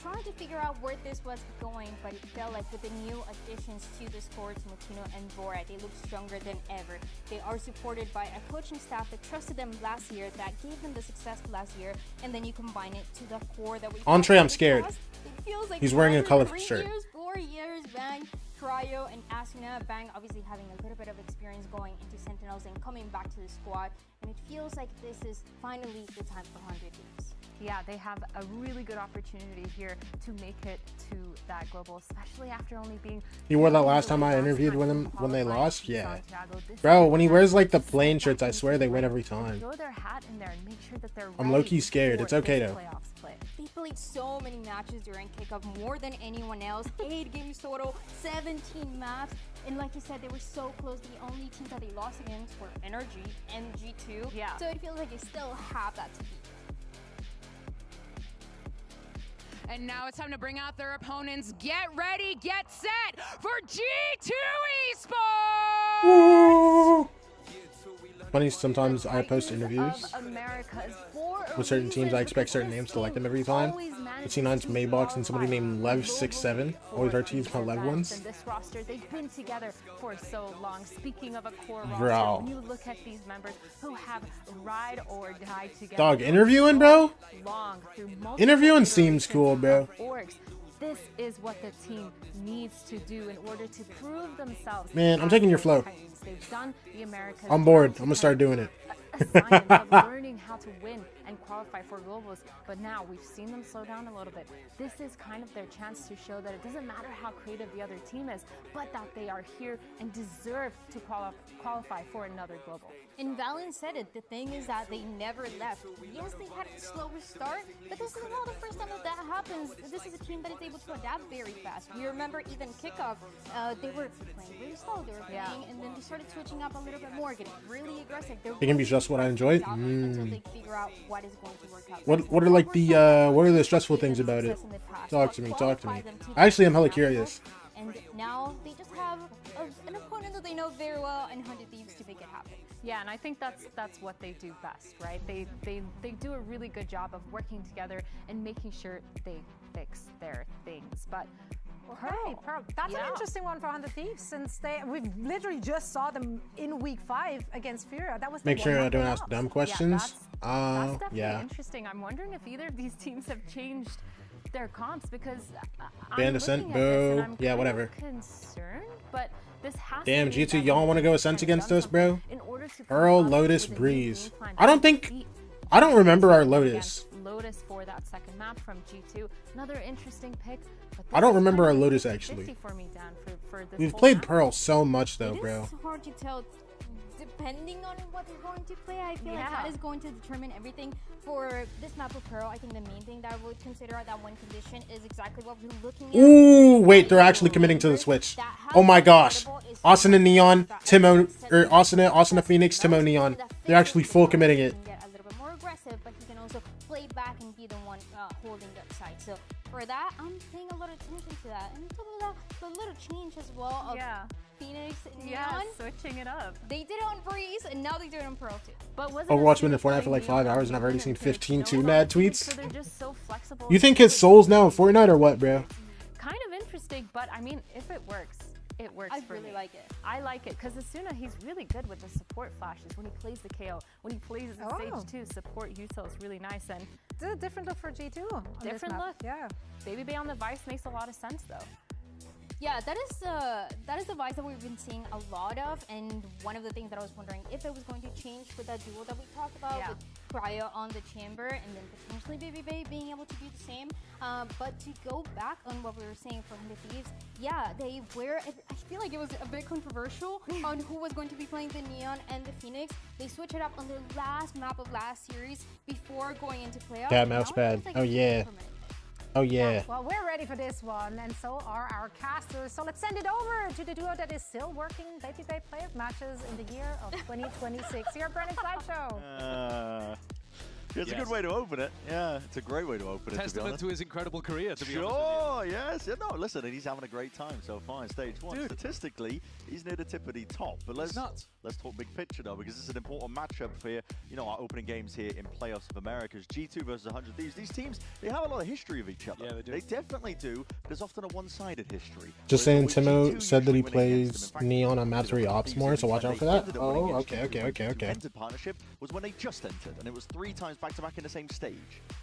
A: Trying to figure out about where this was going, but it felt like with the new additions to the squad, Mutino and Bora, they look stronger than ever. They are supported by a coaching staff that trusted them last year, that gave them the success last year, and then you combine it to the core that we.
D: Entree, I'm scared.
A: It feels like
D: he's wearing a colorful shirt.
A: 4 years, Bang, Cryo, and Asuna. Bang obviously having a little bit of experience going into Sentinels and coming back to the squad, and it feels like this is finally the time for 100 Thieves.
B: Yeah, they have a really good opportunity here to make it to that global, especially after only being.
D: He wore that last time I interviewed with him when they lost. Yeah, bro. When he wears like the plain shirts, I swear they win every time.
B: Throw their hat in there and make sure that they're.
D: I'm low key scared. It's okay though.
A: They played so many matches during kickoff, more than anyone else. 8 games total, 17 maps, and like you said, they were so close. The only teams that they lost against were Energy and G2.
B: Yeah.
A: So it feels like they still have that to beat.
L: And now it's time to bring out their opponents. Get ready, get set for G2 Esports!
D: Woo! Funny, sometimes I post interviews with certain teams. I expect certain names to like them every time. But C9's Maybox and somebody named LEV67. Always our teams called LEV ones.
B: This roster, they've been together for so long. Speaking of a core roster,
D: Bro.
B: when you look at these members who have ride or die together.
D: Dog, interviewing, bro? Interviewing seems cool, bro.
B: This is what the team needs to do in order to prove themselves.
D: Man, I'm taking your flow.
B: They've done the Americas.
D: I'm bored. I'm gonna start doing it.
B: Learning how to win and qualify for globals, but now we've seen them slow down a little bit. This is kind of their chance to show that it doesn't matter how creative the other team is, but that they are here and deserve to qualify for another global.
A: And Valen said it, the thing is that they never left. Yes, they had a slower start, but this is not the first time that happens. This is a team that is able to adapt very fast. We remember even kickoff, they were playing really slow, they were playing, and then they started switching up a little bit more, getting really aggressive.
D: It can be just what I enjoy.
A: Until they figure out what is going to work out.
D: What are like the what are the stressful things about it? Talk to me. Actually, I'm hella curious.
A: And now they just have an opponent that they know very well and 100 Thieves to make it happen.
B: Yeah, and I think that's what they do best, right? They do a really good job of working together and making sure they fix their things. But
C: Pearl. That's an interesting one for 100 Thieves, since we've literally just saw them in week 5 against Furia. That was
D: make sure I don't ask dumb questions.
B: That's definitely interesting. I'm wondering if either of these teams have changed their comps, because
D: Band Ascent, boo. Yeah, whatever.
B: Concerned, but this has
D: damn, G2, y'all want to go Ascent against us, bro? Earl, Lotus, Breeze. I don't remember our Lotus.
B: Lotus for that second map from G2. Another interesting pick.
D: I don't remember our Lotus actually. We've played Pearl so much though, bro.
A: It's hard to tell depending on what they're going to play. I feel like that is going to determine everything for this map of Pearl. I think the main thing that I would consider at that one condition is exactly what we're looking at.
D: Ooh, wait, they're actually committing to the switch. Oh my gosh. Austin and Neon, Austin Phoenix, Timo Neon. They're actually full committing it.
A: Get a little bit more aggressive, but he can also play back and be the one holding that side. So for that, I'm paying a lot of attention to that. And on top of that, the little change as well of Phoenix and Neon.
B: Switching it up.
A: They did it on Breeze, and now they do it on Pearl too.
B: But
D: Overwatch been in Fortnite for like 5 hours, and I've already seen 15 too mad tweets.
B: So they're just so flexible.
D: You think his soul's now in Fortnite or what, bro?
B: Kind of interesting, but I mean, if it works, it works for me.
A: I really like it.
B: I like it because Asuna, he's really good with the support flashes when he plays the KO. When he plays the Sage 2, support util is really nice. And
C: it's a different look for G2.
B: Different look.
C: Yeah.
B: Baby Bay on the Vice makes a lot of sense though.
A: Yeah, that is the Vice that we've been seeing a lot of, and one of the things that I was wondering if it was going to change with that duo that we talked about with Cryo on the chamber, and then potentially Baby Bay being able to do the same. But to go back on what we were saying for 100 Thieves, yeah, they were. I feel like it was a bit controversial on who was going to be playing the Neon and the Phoenix. They switched it up on the last map of last series before going into playoffs.
D: That mouse pad. Oh yeah. Oh yeah.
C: Well, we're ready for this one, and so are our casters. So let's send it over to the duo that is still working Baby Bay playoff matches in the year of 2026. Here at Brennan Slideshow.
I: It's a good way to open it. Yeah, it's a great way to open it.
P: Testament to his incredible career, to be honest.
I: Sure, yes. Yeah, no, listen, and he's having a great time so far in stage 1. Dude. Statistically, he's near the tippity top. But let's talk big picture though, because this is an important matchup for our opening games here in Playoffs of Americas. G2 versus 100 Thieves. These teams, they have a lot of history of each other.
P: Yeah, they do.
I: They definitely do. But there's often a one-sided history.
D: Just saying, Timo said that he plays Neon on maps where he ops more, so watch out for that. Oh, okay.
I: Entered partnership was when they just entered, and it was 3 times back-to-back in the same stage.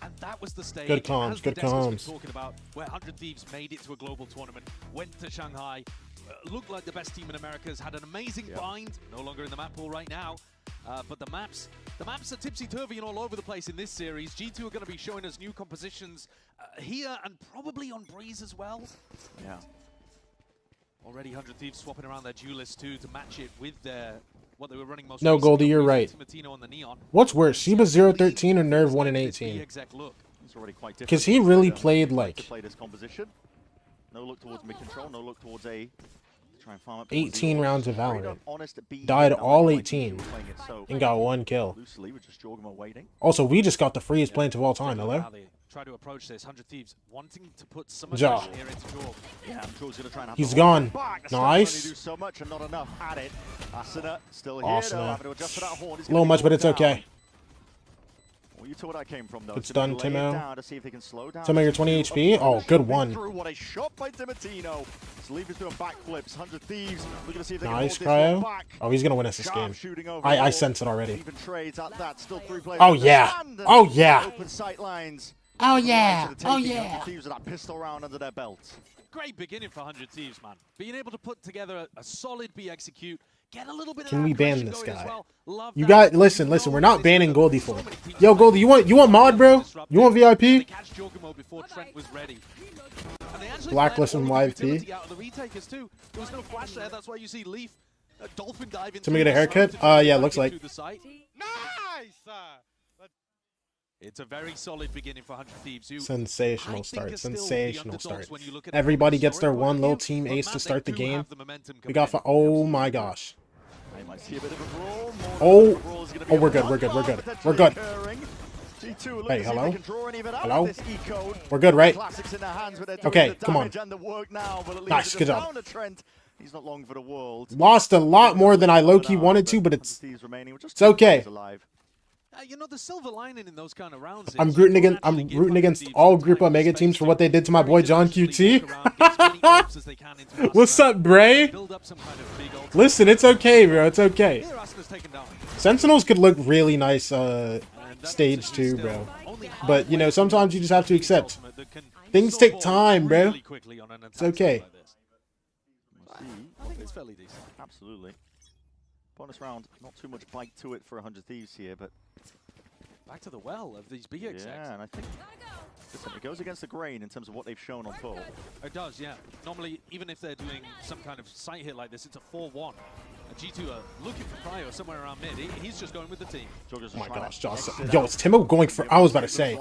P: And that was the stage.
D: Good comms,
P: as
D: good
P: the Desks
D: comms.
P: were talking about, where 100 Thieves made it to a global tournament, went to Shanghai, looked like the best team in Americas, had an amazing bind, no longer in the map pool right now. But the maps are tipsy-turvy and all over the place in this series. G2 are going to be showing us new compositions here and probably on Breeze as well.
I: Yeah.
P: Already 100 Thieves swapping around their duelist too to match it with their what they were running most.
D: No, Goldie, you're right.
P: On the Neon.
D: What's worse, Sheba 0-13 or Nerve 1-18? Because he really played like
I: this composition. No look towards mid control, no look towards A. Try and farm up
D: 18 rounds of Valorant. Died all 18 and got 1 kill. Also, we just got the freest plant of all time, hello?
P: Try to approach this 100 Thieves wanting to put some
D: Ja.
P: here into Jorg.
I: Yeah, I'm sure he's going to try and have
D: He's
I: the
D: gone.
I: back.
D: Nice.
I: Do so much and not enough at it. Asuna still here.
D: Awesome.
I: Having to adjust to that horn.
D: A little much, but it's okay.
I: Well, you told where that came from, though.
D: It's done, Timo.
I: Down to see if they can slow down.
D: Timo, you're 20 HP. Oh, good one.
I: What a shot by Timotino. Sleep is doing backflips. 100 Thieves. We're going to see if they
D: Nice,
I: can hold this
D: Cryo.
I: one back.
D: Oh, he's going to win us this game. I sense it already.
I: Even trades at that. Still 3 players.
D: Oh, yeah. Oh, yeah.
I: Open sight lines.
D: Oh, yeah.
I: Oh,
D: yeah.
I: 100 Thieves with that pistol round under their belt.
P: Great beginning for 100 Thieves, man. Being able to put together a solid B execute, get a little bit of
D: Can we ban
P: aggression
D: this
P: going as
D: guy?
P: well. Love
D: You
P: that.
D: got listen. We're not banning Goldie for it. Yo, Goldie, you want mod, bro? You want VIP?
P: Catch Jorgamo before Trent was ready. And they actually
D: Blacklist
P: played
D: and
P: all the
D: live P.
P: utility out of the retakers too. There was no flash there. That's why you see Leaf dolphin dive into.
D: Can we get a haircut? Yeah, looks like.
P: Nice. It's a very solid beginning for 100 Thieves.
D: Sensational start. Sensational start. Everybody gets their one little team ace to start the game. We got. Oh my gosh. Oh, we're good. We're good. We're good. We're good. Hey, hello? Hello? We're good, right? Okay, come on. Nice, good job.
I: He's not long for the world.
D: Lost a lot more than I low-key wanted to, but it's okay.
P: You know, the silver lining in those kind of rounds.
D: I'm rooting against all Group Omega teams for what they did to my boy John QT. What's up, Bray? Listen, it's okay, bro. It's okay. Sentinels could look really nice stage 2, bro. But, you know, sometimes you just have to accept. Things take time, bro. It's okay.
P: I think it's fairly decent.
I: Absolutely. Bonus round, not too much bite to it for 100 Thieves here, but
P: back to the well of these big execs.
I: Yeah, and I think listen, it goes against the grain in terms of what they've shown on full.
P: It does, yeah. Normally, even if they're doing some kind of sight hit like this, it's a 4-1. G2 are looking for Cryo somewhere around mid. He's just going with the team.
D: Oh my gosh, Josh. Yo, it's Timo going for... I was about to say.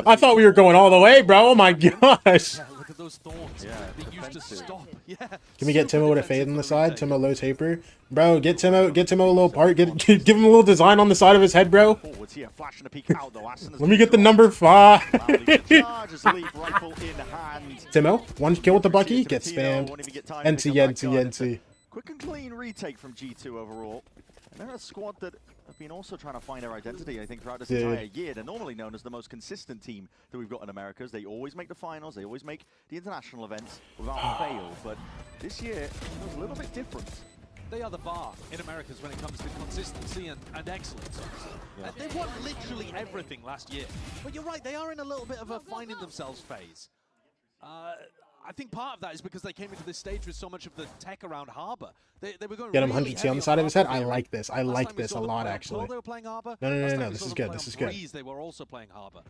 D: I thought we were going all the way, bro. Oh my gosh.
P: Yeah, look at those thorns. Yeah, they used to stop. Yeah.
D: Can we get Timo with a fade on the side? Timo low taper. Bro, get Timo a little part. Give him a little design on the side of his head, bro. Let me get the number 5. Timo, 1 kill with the Bucky. Get spammed. NT.
I: Quick and clean retake from G2 overall. And they're a squad that have been also trying to find their identity, I think, throughout this entire year. They're normally known as the most consistent team that we've got in Americas. They always make the finals. They always make the international events without fail. But this year, it was a little bit different.
P: They are the bar in Americas when it comes to consistency and excellence. Yeah. They won literally everything last year. But you're right, they are in a little bit of a finding themselves phase. I think part of that is because they came into this stage with so much of the tech around Harbor. They were going
D: get him
P: really
D: 100T on the side of his head. I like this. I like this a lot, actually.
P: They were playing Harbor.
D: No. This is good. This is good.
P: Breeze, they were also playing Harbor.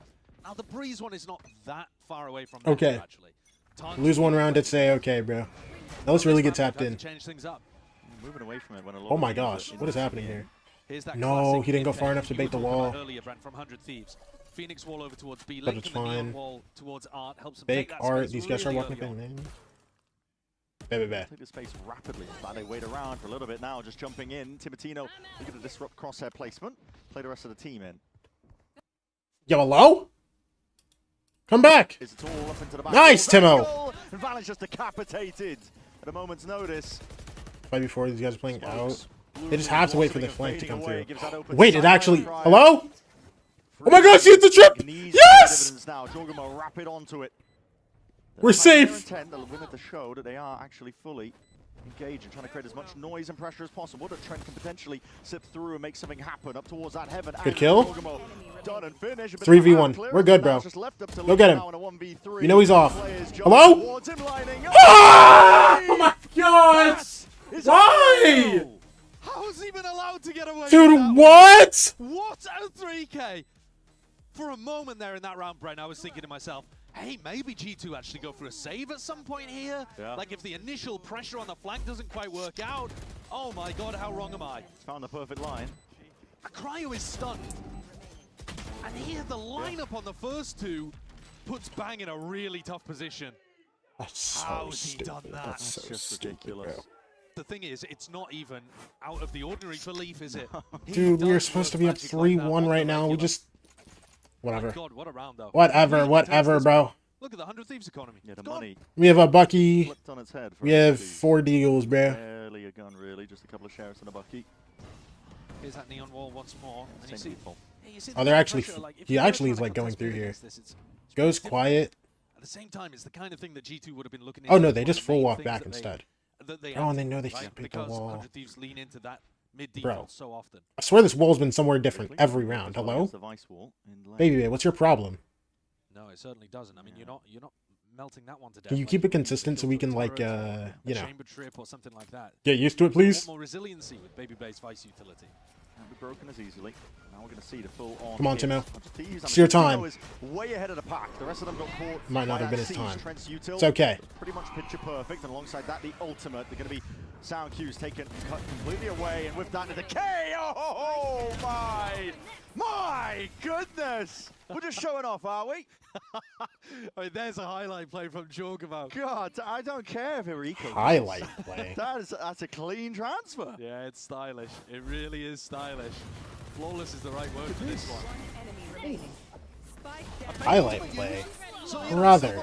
P: Now the Breeze one is not that far away from
D: okay.
P: Actually.
D: Lose 1 round, it's okay, bro. Now let's really get tapped in.
P: Change things up.
I: Moving away from it when a lot
D: oh my gosh, what is happening here? No, he didn't go far enough to bait the wall.
P: Earlier, Brent, from 100 Thieves. Phoenix wall over towards B.
D: But it's fine.
P: Wall towards Art helps them
D: Fake
P: take that
D: Art.
P: space
D: These guys are
P: really
D: walking
P: early
D: in.
I: Take the space rapidly. But they wait around for a little bit now, just jumping in. Timotino looking to disrupt crosshair placement. Play the rest of the team in.
D: Yo, hello? Come back. Nice, Timo.
I: And Valen's just decapitated at a moment's notice.
D: Right before these guys are playing out. They just have to wait for the flank to come through. Wait, it actually... Hello? Oh my gosh, it's a trip! Yes! We're safe!
I: The limit to show that they are actually fully engaged and trying to create as much noise and pressure as possible that Trent can potentially sip through and make something happen up towards that heaven.
D: Good kill.
I: Done and finished.
D: 3v1. We're good, bro. Go get him. You know he's off. Hello? Ah! Oh my god! Why?
P: How's he been allowed to get away?
D: Dude, what?
P: What a 3K! For a moment there in that round, Brent, I was thinking to myself, hey, maybe G2 actually go for a save at some point here. Yeah. Like if the initial pressure on the flank doesn't quite work out. Oh my god, how wrong am I?
I: Found the perfect line.
P: Cryo is stunned. And here the lineup on the first two puts Bang in a really tough position.
D: That's so
P: How's he
D: stupid.
P: done that?
D: That's so
I: just
D: stupid,
I: ridiculous.
D: bro.
P: The thing is, it's not even out of the ordinary for Leaf, is it?
D: Dude, we were supposed to be up 3-1 right now. We just... Whatever.
P: God, what a round, though.
D: Whatever, bro.
P: Look at the 100 Thieves economy.
I: Yeah, the money.
D: We have a Bucky.
I: On its head
D: We have 4 deals, bro.
I: Barely a gun, really. Just a couple of sheriffs and a Bucky.
P: Here's that neon wall once more. And you see,
D: Oh, they're actually... He actually is, like, going through here. Goes quiet.
P: At the same time, it's the kind of thing that G2 would have been looking at.
D: Oh, no, they just full walk back instead. Oh, and they know they can't beat the wall.
P: 100 Thieves lean into that mid default so often.
D: I swear this wall's been somewhere different every round. Hello? Baby, what's your problem?
P: No, it certainly doesn't. I mean, you're not melting that one to death.
D: Can you keep it consistent so we can, like, you know,
P: chamber trip or something like that.
D: Get used to it, please?
P: More resiliency with Baby Bay's Vice utility.
I: Can't be broken as easily. Now we're going to see the full on.
D: Come on, Timo.
I: Thieves,
D: It's your time.
I: Is way ahead of the pack. The rest of them got caught.
D: Might not have been his
I: Siege.
D: time.
I: Trent's util.
D: It's okay.
I: Pretty much picture perfect. And alongside that, the ultimate. They're going to be sound cues taken, cut completely away. And with that, the K. Oh my goodness. We're just showing off, are we?
P: I mean, there's a highlight play from Jorgamo.
I: God, I don't care if it recalls.
D: Highlight play.
I: That's a clean transfer.
P: Yeah, it's stylish. It really is stylish. Flawless is the right word for this one.
D: Highlight play. Brother.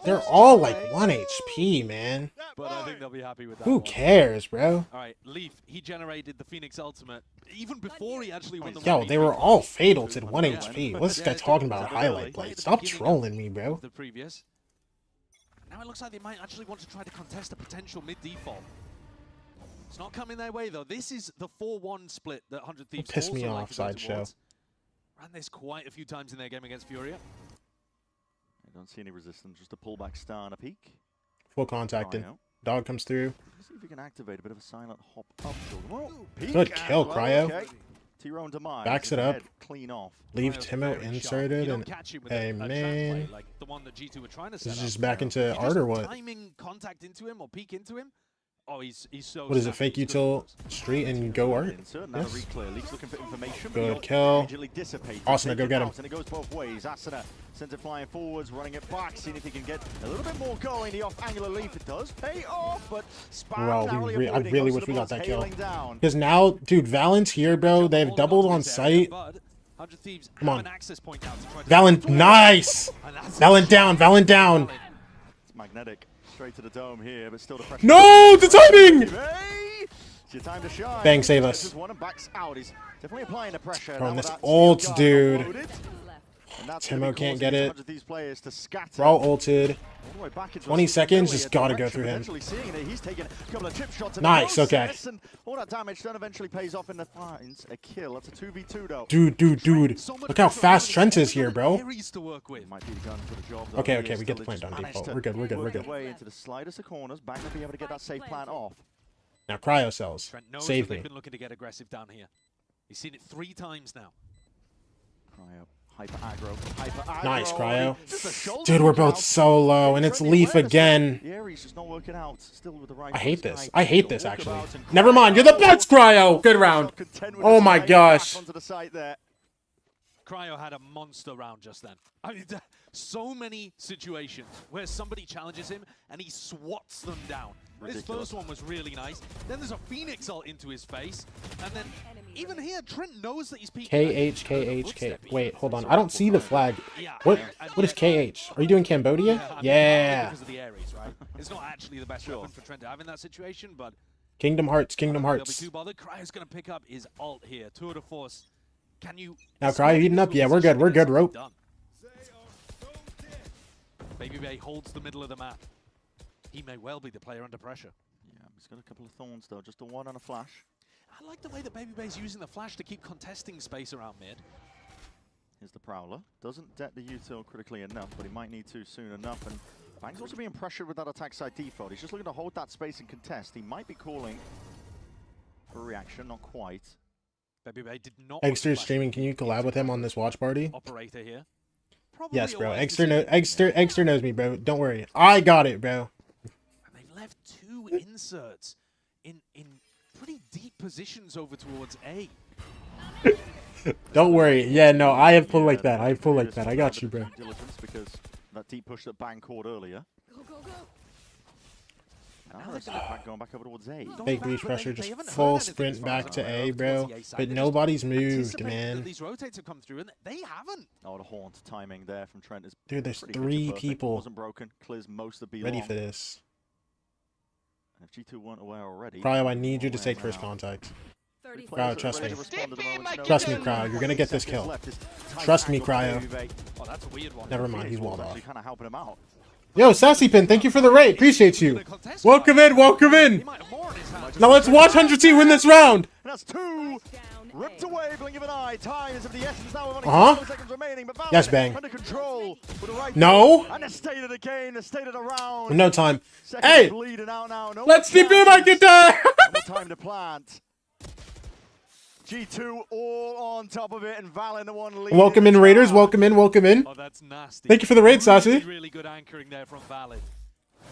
D: They're all like 1 HP, man.
P: But I think they'll be happy with that.
D: Who cares, bro?
P: All right, Leaf, he generated the Phoenix ultimate even before he actually won the
D: Yo, they were all fatal to 1 HP. What's this guy talking about highlight play? Stop trolling me, bro.
P: The previous. Now it looks like they might actually want to try to contest a potential mid-default. It's not coming their way, though. This is the 4-1 split that 100 Thieves
D: Don't piss
P: also
D: me
P: like
D: off,
P: to go
D: Sideshow.
P: towards. Ran this quite a few times in their game against Furia.
I: I don't see any resistance, just a pullback star and a peek.
D: Full contacted. Dog comes through.
I: Let's see if we can activate a bit of a silent hop up. Whoa,
D: Good kill, Cryo.
I: Okay. T-Rone demise.
D: Backs it up.
I: Clean off.
D: Leave Timo inserted and hey man.
P: Like the one that G2 were trying to
D: This is
P: set
D: just
P: up.
D: back into art or what?
P: Timing contact into him or peek into him. Oh, he's so.
D: What is it? Fake util street and go art? Yes. Good kill. Asuna, go get him.
I: And it goes both ways. Asuna sends it flying forwards, running it back, seeing if he can get a little bit more going. The off-angular leaf, it does pay off, but
D: Bro, I really wish we got that kill. Because now, dude, Valen's here, bro. They have doubled on site. Come on. Valen, nice! Valen down, Valen down.
I: It's magnetic. Straight to the dome here, but still the pressure.
D: No, the timing!
I: It's your time to shine.
D: Bang, save us.
I: One and backs out. He's definitely applying the pressure.
D: Bro, this ult, dude. Timo can't get it. We're all ulted. 20 seconds, just gotta go through him. Nice, okay.
I: All that damage done eventually pays off in the finds a kill. That's a 2v2 though.
D: Dude. Look how fast Trent is here, bro.
I: Okay,
D: we get the plant on default. We're good.
I: Way into the slightest of corners. Back to be able to get that safe plant off.
D: Now Cryo cells. Save me.
P: They've been looking to get aggressive down here. He's seen it 3 times now.
I: Cryo. Hyper aggro.
D: Nice, Cryo. Dude, we're both so low, and it's Leaf again. I hate this. I hate this, actually. Never mind. You're the best, Cryo. Good round. Oh my gosh.
P: Cryo had a monster round just then. I mean, so many situations where somebody challenges him and he swats them down. This first one was really nice. Then there's a Phoenix ult into his face. And then even here, Trent knows that he's peeking.
D: KH. Wait, hold on. I don't see the flag. What is KH? Are you doing Cambodia? Yeah.
P: Because of the Ares, right? It's not actually the best weapon for Trent to have in that situation, but
D: Kingdom Hearts.
P: they'll be too bothered. Cryo's going to pick up his ult here. Tour de force. Can you...
D: Now Cryo heating up? Yeah, we're good, Rope.
P: Baby Bay holds the middle of the map. He may well be the player under pressure.
I: Yeah, he's got a couple of thorns though, just a one and a flash.
P: I like the way that Baby Bay's using the flash to keep contesting space around mid.
I: Here's the Prowler. Doesn't det the util critically enough, but he might need to soon enough. And Bang's also being pressured with that attack side default. He's just looking to hold that space and contest. He might be calling for a reaction, not quite.
P: Baby Bay did not.
D: Exter streaming. Can you collab with him on this watch party?
P: Operator here.
D: Yes, bro. Exter knows me, bro. Don't worry. I got it, bro.
P: And they've left 2 inserts in pretty deep positions over towards A.
D: Don't worry. Yeah, no, I have pull like that. I have pull like that. I got you, bro.
I: Diligence because that deep push that Bang caught earlier. Now they're going back over towards A.
D: Fake breach pressure, just full sprint back to A, bro. But nobody's moved, man.
P: These rotates have come through, and they haven't.
I: Oh, the haunt timing there from Trent is.
D: Dude, there's 3 people
I: Wasn't broken. Clears most of B.
D: ready for this.
I: And if G2 weren't aware already.
D: Cryo, I need you to take first contact. Cryo, trust me. Trust me, Cryo. You're gonna get this kill. Trust me, Cryo.
P: Oh, that's a weird one.
D: Never mind, he's walled off.
I: Kind of helping him out.
D: Yo, Sassy Pin, thank you for the raid. Appreciate you. Welcome in, welcome in. Now let's watch 100T win this round.
I: And that's 2. Ripped away, blink of an eye. Time is of the essence now with only 4 seconds remaining. But
D: Yes, Bang.
I: Under control. With the right
D: No.
I: And the state of the game, the state of the round.
D: No time.
I: Seconds
D: Hey,
I: bleeding out now. No
D: let's deep in like it there.
I: No time to plant. G2 all on top of it, and Valen the one lead.
D: Welcome in, Raiders. Welcome in, welcome in.
P: Oh, that's nasty.
D: Thank you for the raid, Sassy.
P: Really good anchoring there from Valen.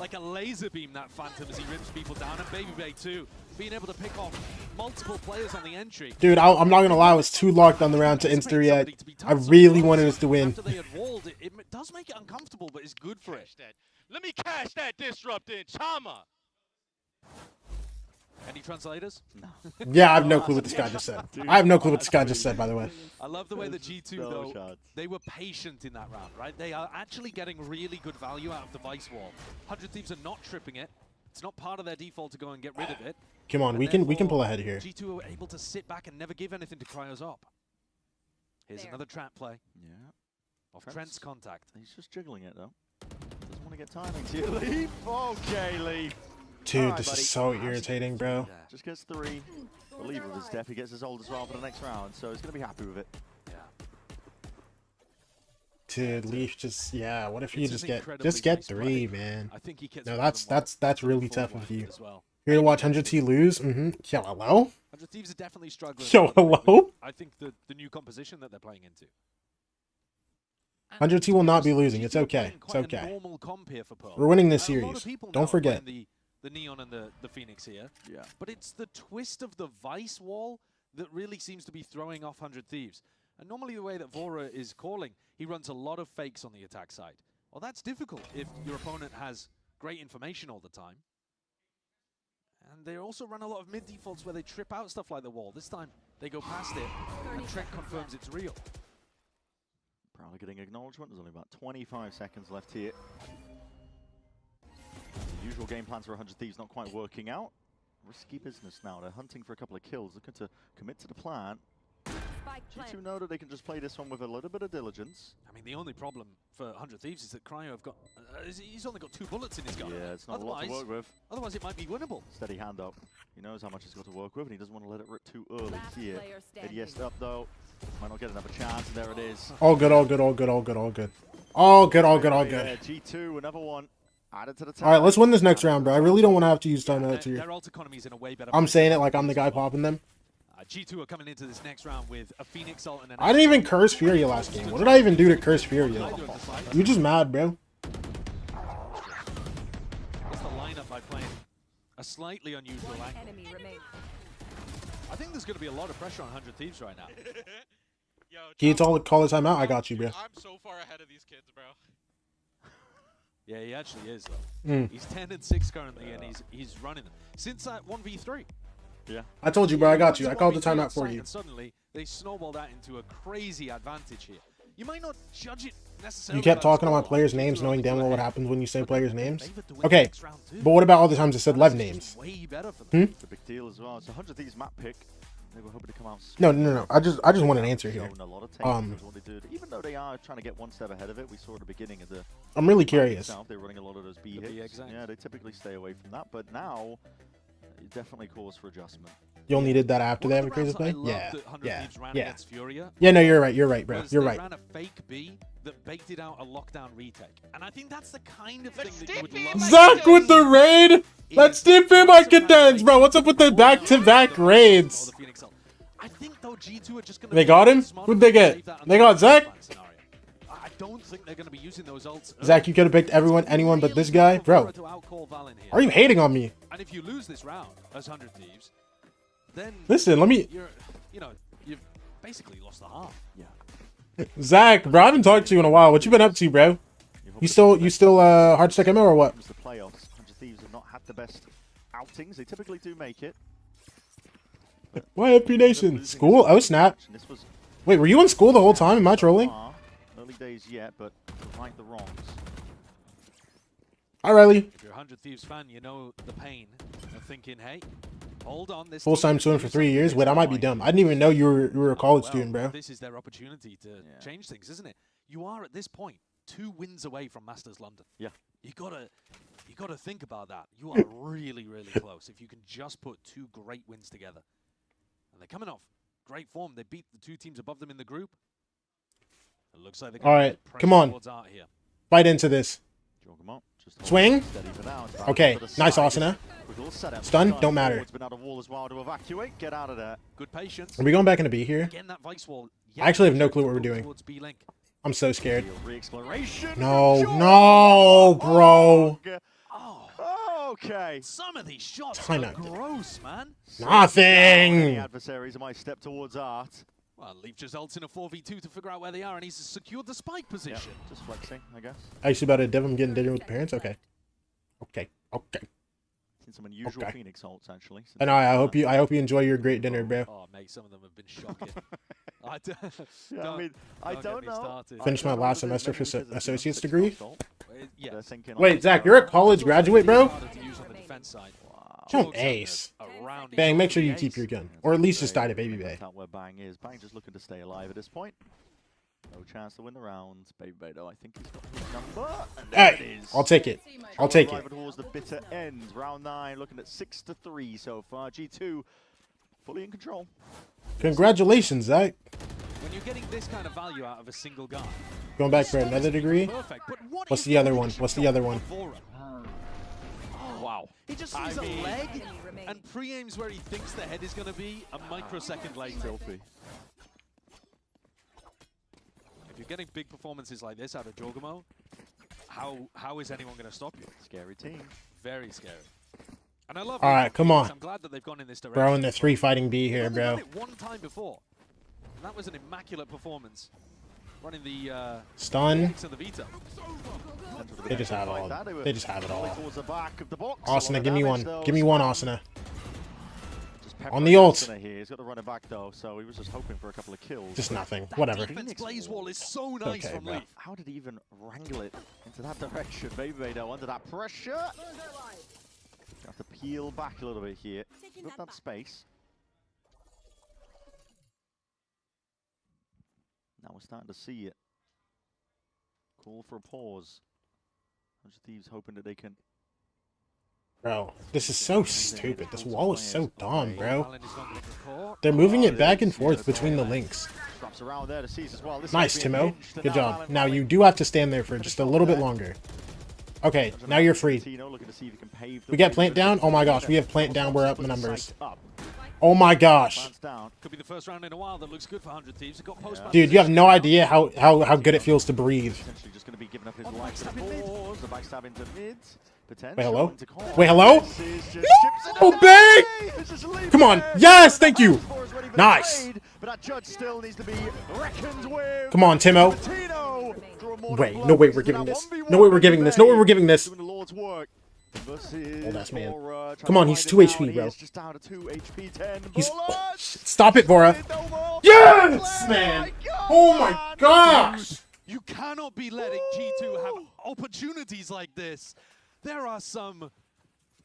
P: Like a laser beam, that Phantom, as he rips people down. And Baby Bay, too, being able to pick off multiple players on the entry.
D: Dude, I'm not gonna lie, I was too locked on the round to Insta yet. I really wanted us to win.
P: After they had walled, it does make it uncomfortable, but it's good for it.
U: Let me cash that disrupt in, Chama.
P: Any translators?
I: No.
D: Yeah, I have no clue what this guy just said. I have no clue what this guy just said, by the way.
P: I love the way that G2, though, they were patient in that round, right? They are actually getting really good value out of the Vice Wall. 100 Thieves are not tripping it. It's not part of their default to go and get rid of it.
D: Come on, we can pull ahead here.
P: G2 were able to sit back and never give anything to Cryo's op. Here's another trap play.
I: Yeah.
P: Off Trent's contact.
I: He's just jiggling it, though. Doesn't want to get timing to Leaf. Okay, Leaf.
D: Dude, this is so irritating, bro.
I: Just gets 3. Believe with his step, he gets his ult as well for the next round, so he's going to be happy with it.
D: Dude, Leaf just, yeah, what if you just get 3, man? No, that's really tough of you. Here to watch 100T lose? Mm-hmm. Yo, hello?
P: 100 Thieves are definitely struggling.
D: Yo, hello?
P: I think the new composition that they're playing into.
D: 100T will not be losing. It's okay. It's okay. We're winning this series. Don't forget.
P: The Neon and the Phoenix here. Yeah. But it's the twist of the Vice Wall that really seems to be throwing off 100 Thieves. And normally the way that Vora is calling, he runs a lot of fakes on the attack side. Well, that's difficult if your opponent has great information all the time. And they also run a lot of mid defaults where they trip out stuff like the wall. This time they go past it, and Trent confirms it's real.
I: Probably getting acknowledgement. There's only about 25 seconds left here. The usual game plans for 100 Thieves not quite working out. Risky business now. They're hunting for a couple of kills. Looking to commit to the plan. G2 know that they can just play this one with a little bit of diligence.
P: I mean, the only problem for 100 Thieves is that Cryo have got... he's only got 2 bullets in his gun.
I: Yeah, it's not a lot to work with.
P: Otherwise, it might be winnable.
I: Steady hand up. He knows how much he's got to work with, and he doesn't want to let it rip too early here. ADS up, though. Might not get another chance, and there it is.
D: All good, all good, all good, all good, all good. All good, all good, all good.
I: Yeah, G2, another one. Added to the
D: all right, let's win this next round, bro. I really don't want to have to use timeouts here.
P: Their ult economy's in a way better.
D: I'm saying it like I'm the guy popping them.
P: G2 are coming into this next round with a Phoenix ult and an...
D: I didn't even curse Furia last game. What did I even do to curse Furia? You just mad, bro.
P: What's the lineup by playing a slightly unusual angle? I think there's going to be a lot of pressure on 100 Thieves right now.
D: Can you call the timeout? I got you, bro.
U: I'm so far ahead of these kids, bro.
R: Yeah, he actually is though. He's 10-6 currently, and he's running them since that 1v3.
I: Yeah.
D: I told you, bro. I got you. I called the timeout for you.
R: And suddenly they snowballed that into a crazy advantage here. You might not judge it necessarily.
D: You kept talking about players' names, knowing damn well what happens when you say players' names. Okay, but what about all the times I said LEV names?
I: It's a big deal as well. It's a 100 Thieves map pick. They were hoping to come out.
D: No. I just want an answer here.
I: Even though they are trying to get one step ahead of it, we saw at the beginning of the.
D: I'm really curious.
I: They're running a lot of those B hits. Yeah, they typically stay away from that, but now it definitely calls for adjustment.
D: You only did that after they have a crazy play? Yeah. Yeah, no, you're right, bro. You're right.
R: They ran a fake B that baited out a lockdown retake. And I think that's the kind of thing that you would love.
D: Zach with the raid! Let's dip him on contends, bro. What's up with the back-to-back raids? They got him? Who'd they get? They got Zach?
R: I don't think they're going to be using those ults.
D: Zach, you could have picked anyone but this guy? Bro, are you hating on me?
R: And if you lose this round as 100 Thieves, then
D: listen,
R: you've basically lost the half.
D: Yeah. Zach, bro, I haven't talked to you in a while. What you been up to, bro? You still hard stack MO or what?
I: The playoffs. 100 Thieves have not had the best outings. They typically do make it.
D: Why FP Nation? School? Oh snap. Wait, were you in school the whole time? Am I trolling?
I: Early days yet, but right the wrongs.
D: Hi, Riley.
R: If you're a 100 Thieves fan, you know the pain of thinking, hey, hold on. This
D: full-time student for 3 years? Wait, I might be dumb. I didn't even know you were a college student, bro.
R: This is their opportunity to change things, isn't it? You are at this point 2 wins away from Masters London.
I: Yeah.
R: You gotta think about that. You are really, really close. If you can just put 2 great wins together. And they're coming off great form. They beat the 2 teams above them in the group. It looks like they're
D: all right, come on. Fight into this. Swing. Okay, nice Asuna. Stun, don't matter.
R: Good patience.
D: Are we going back into B here? I actually have no clue what we're doing. I'm so scared. No, bro.
I: Okay.
R: Some of these shots are gross, man.
D: Nothing.
I: Adversaries might step towards Art.
R: Well, Leaf just ults in a 4v2 to figure out where they are, and he's secured the spike position.
I: Yeah, just flexing, I guess.
D: Actually, about a Devim getting dinner with the parents? Okay.
I: Seen some unusual Phoenix ults, actually.
D: And I hope you enjoy your great dinner, bro.
R: Oh, mate, some of them have been shocking.
I: I don't know.
D: Finished my last semester for associate's degree.
R: Yeah.
D: Wait, Zach, you're a college graduate, bro? Don't ace. Bang, make sure you keep your gun. Or at least just die to Baby Bay.
I: That's not where Bang is. Bang just looking to stay alive at this point. No chance to win the round. Baby Bay, though, I think he's got his number. And there it is.
D: I'll take it. I'll take it.
I: Towards the bitter end. Round 9, looking at 6-3 so far. G2 fully in control.
D: Congratulations, Zach.
R: When you're getting this kind of value out of a single guy.
D: Going back for another degree? What's the other one? What's the other one?
R: Wow. He just sees a leg and pre-aims where he thinks the head is going to be a microsecond later. If you're getting big performances like this out of Jorgamo, how is anyone going to stop you?
I: Scary team.
R: Very scary. And I love
D: all right, come on.
R: I'm glad that they've gone in this direction.
D: Bro, in the 3 fighting B here, bro.
R: They've done it one time before. And that was an immaculate performance. Running the
D: stun.
R: The veto.
D: They just have all. They just have it all. Asuna, give me one. Give me one, Asuna. On the ult.
I: He's got to run it back though, so he was just hoping for a couple of kills.
D: Just nothing. Whatever.
R: Blaze wall is so nice from Leaf.
I: How did he even wrangle it into that direction? Baby though, under that pressure. Have to peel back a little bit here. Got that space. Now we're starting to see it. Call for a pause. 100 Thieves hoping that they can.
D: Bro, this is so stupid. This wall is so dumb, bro. They're moving it back and forth between the links. Nice, Timo. Good job. Now you do have to stand there for just a little bit longer. Okay, now you're free. We get plant down? Oh my gosh, we have plant down. We're up in the numbers. Oh my gosh.
R: Could be the first round in a while that looks good for 100 Thieves.
D: Dude, you have no idea how good it feels to breathe.
I: Just going to be giving up his life to the backstab into mid.
D: Wait, hello? Wait, hello? Oh, bang! Come on. Yes, thank you. Nice. Come on, Timo. way. No way we're giving this. No way we're giving this. No way we're giving this. Old ass man. Come on, he's 2 HP, bro. He's... Oh, stop it, Vora. Yes, man. Oh my gosh.
R: You cannot be letting G2 have opportunities like this. There are some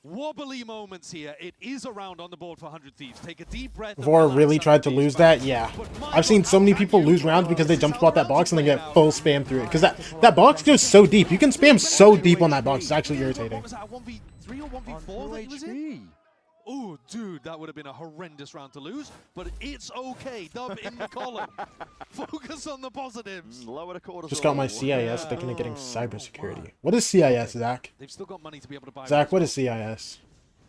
R: wobbly moments here. It is a round on the board for 100 Thieves. Take a deep breath.
D: Vora really tried to lose that? Yeah. I've seen so many people lose rounds because they jump spot that box and they get full spam through it. Because that box goes so deep. You can spam so deep on that box. It's actually irritating.
R: What was that, 1v3 or 1v4 that he was in? Oh, dude, that would have been a horrendous round to lose, but it's okay. Dub in the column. Focus on the positives.
D: Just got my CIS thinking of getting cybersecurity. What is CIS, Zach?
R: They've still got money to be able to buy.
D: Zach, what is CIS?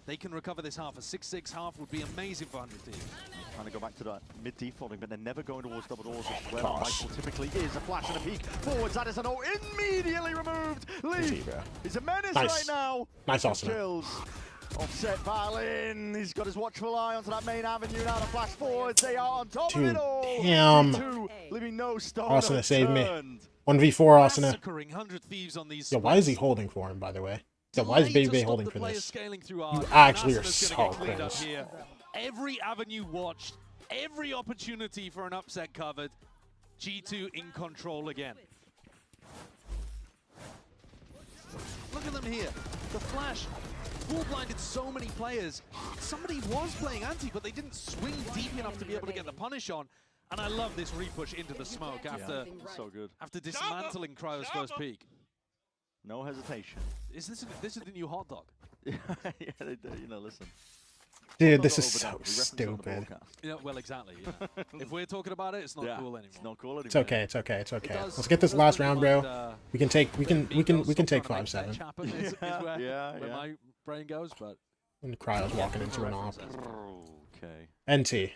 R: They can recover this half. A 6-6 half would be amazing for 100 Thieves.
I: Trying to go back to that mid-defaulting, but they're never going towards double doors, which is where Michael typically is. A flash and a peek forwards. That is an ult immediately removed. Lee is a menace right now.
D: Nice Austin.
I: Kills. Offset Violin. He's got his watchful eye onto that main avenue now. The flash forwards. They are on top of it all.
D: Damn.
I: Leaving no stone
D: Austin saved me. 1v4 Austin. Yo, why is he holding for him, by the way? Yo, why is Baby holding for this? You actually are so close.
R: Every avenue watched. Every opportunity for an upset covered. G2 in control again. Look at them here. The flash full blinded so many players. Somebody was playing anti, but they didn't swing deep enough to be able to get the punish on. And I love this repush into the smoke after
I: so good.
R: After dismantling Cryo's first peak.
I: No hesitation.
R: This is the new hot dog?
I: Yeah, they do. You know, listen.
D: Dude, this is so stupid.
R: You know, well, exactly. Yeah. If we're talking about it, it's not cool anymore.
I: It's not cool anymore.
D: It's okay. It's okay. It's okay. Let's get this last round, bro. We can take 5-7.
R: Where my brain goes, but
D: And Cryo's walking into an op.
I: Okay.
D: NT.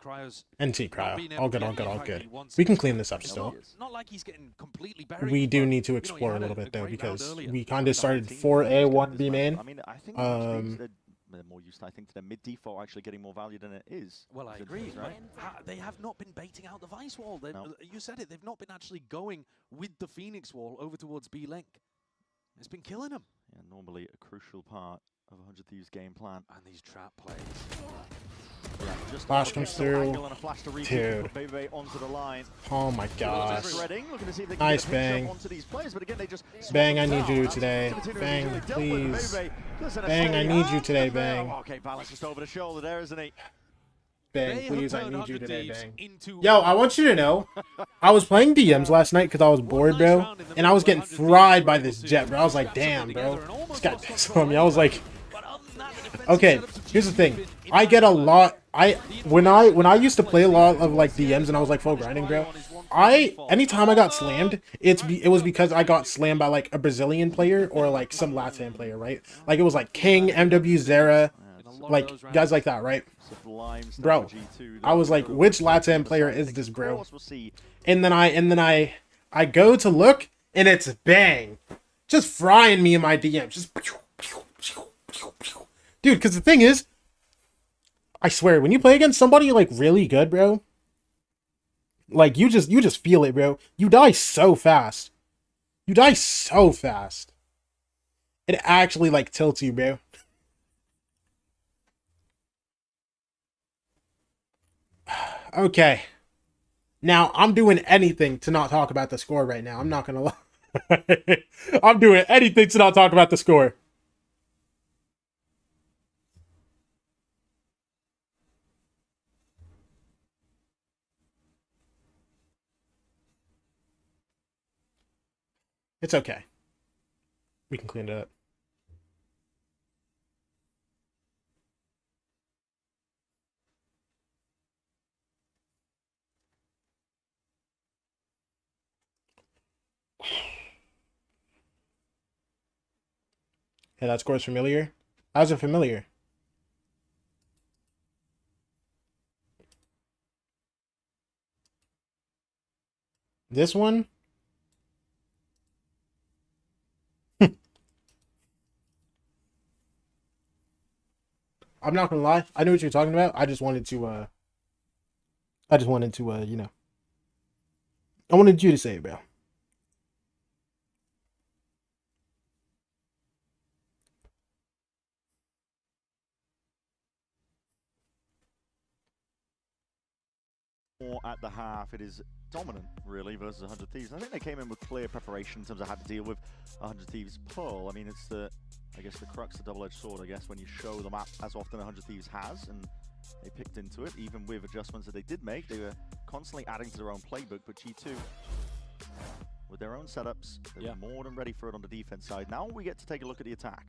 R: Cryo's
D: NT Cryo. All good, all good, all good. We can clean this up still.
R: Not like he's getting completely buried.
D: We do need to explore a little bit though, because we kind of started 4A, 1B main.
I: I mean, I think they're more used, I think, to their mid-default actually getting more value than it is.
R: Well, I agree. Right? They have not been baiting out the Vice wall. You said it. They've not been actually going with the Phoenix wall over towards B-Link. It's been killing them.
I: Yeah, normally a crucial part of 100 Thieves game plan.
R: And these trap plays.
I: Yeah, just
D: flash comes through. Dude.
I: Onto the line.
D: Oh my gosh. Nice Bang. Bang, I need you today. Bang, please. Bang, I need you today, Bang.
I: Okay, balance just over the shoulder there, isn't he?
D: Bang, please, I need you today, Bang. Yo, I want you to know, I was playing DMs last night because I was bored, bro, and I was getting fried by this Jet, bro. I was like, damn, bro. This guy pissed on me. I was like, okay, here's the thing. I get a lot. When I used to play a lot of like DMs and I was like full grinding, bro. Anytime I got slammed, it was because I got slammed by like a Brazilian player or like some Latin player, right? Like it was like King, MW, Zera, like guys like that, right? Bro, I was like, which Latin player is this, bro? And then I go to look and it's Bang, just frying me in my DMs, just dude. Because the thing is, I swear, when you play against somebody like really good, bro, like you just feel it, bro. You die so fast. You die so fast. It actually like tilts you, bro. Okay. Now, I'm doing anything to not talk about the score right now. I'm not gonna lie. I'm doing anything to not talk about the score. It's okay. We can clean it up. Hey, that score's familiar. How's it familiar? This one? I'm not gonna lie. I knew what you were talking about. I just wanted to, you know. I wanted you to say it, bro.
I: More at the half, it is dominant, really, versus 100 Thieves. I think they came in with clear preparation in terms of how to deal with 100 Thieves pull. I mean, it's I guess the crux, the double-edged sword, I guess, when you show the map as often 100 Thieves has, and they picked into it, even with adjustments that they did make. They were constantly adding to their own playbook, but G2, with their own setups, they were more than ready for it on the defense side. Now we get to take a look at the attack.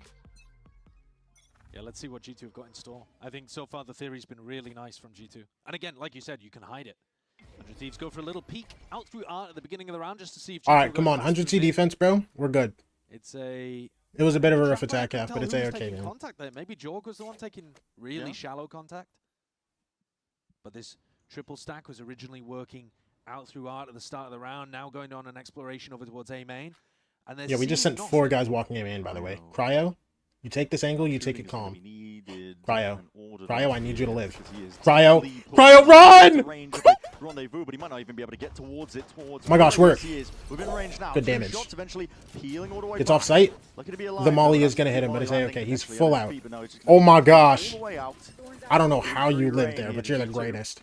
R: Yeah, let's see what G2 have got in store. I think so far the theory's been really nice from G2. And again, like you said, you can hide it. 100 Thieves go for a little peek out through art at the beginning of the round just to see if G2
D: all right, come on. 100C defense, bro. We're good.
R: It
D: was a bit of a rough attack half, but it's A-okay, man.
R: Contact there. Maybe Jorg was the one taking really shallow contact. But this triple stack was originally working out through art at the start of the round, now going on an exploration over towards A main. And
D: yeah, we just sent 4 guys walking A main, by the way. Cryo, you take this angle, you take it calm. Cryo, I need you to live. Cryo, run!
I: Rendezvous, but he might not even be able to get towards it.
D: Oh my gosh, work.
I: Within range now.
D: Good damage.
I: It's
D: off site. The molly is going to hit him, but it's A-okay. He's full out. Oh my gosh. I don't know how you live there, but you're the greatest.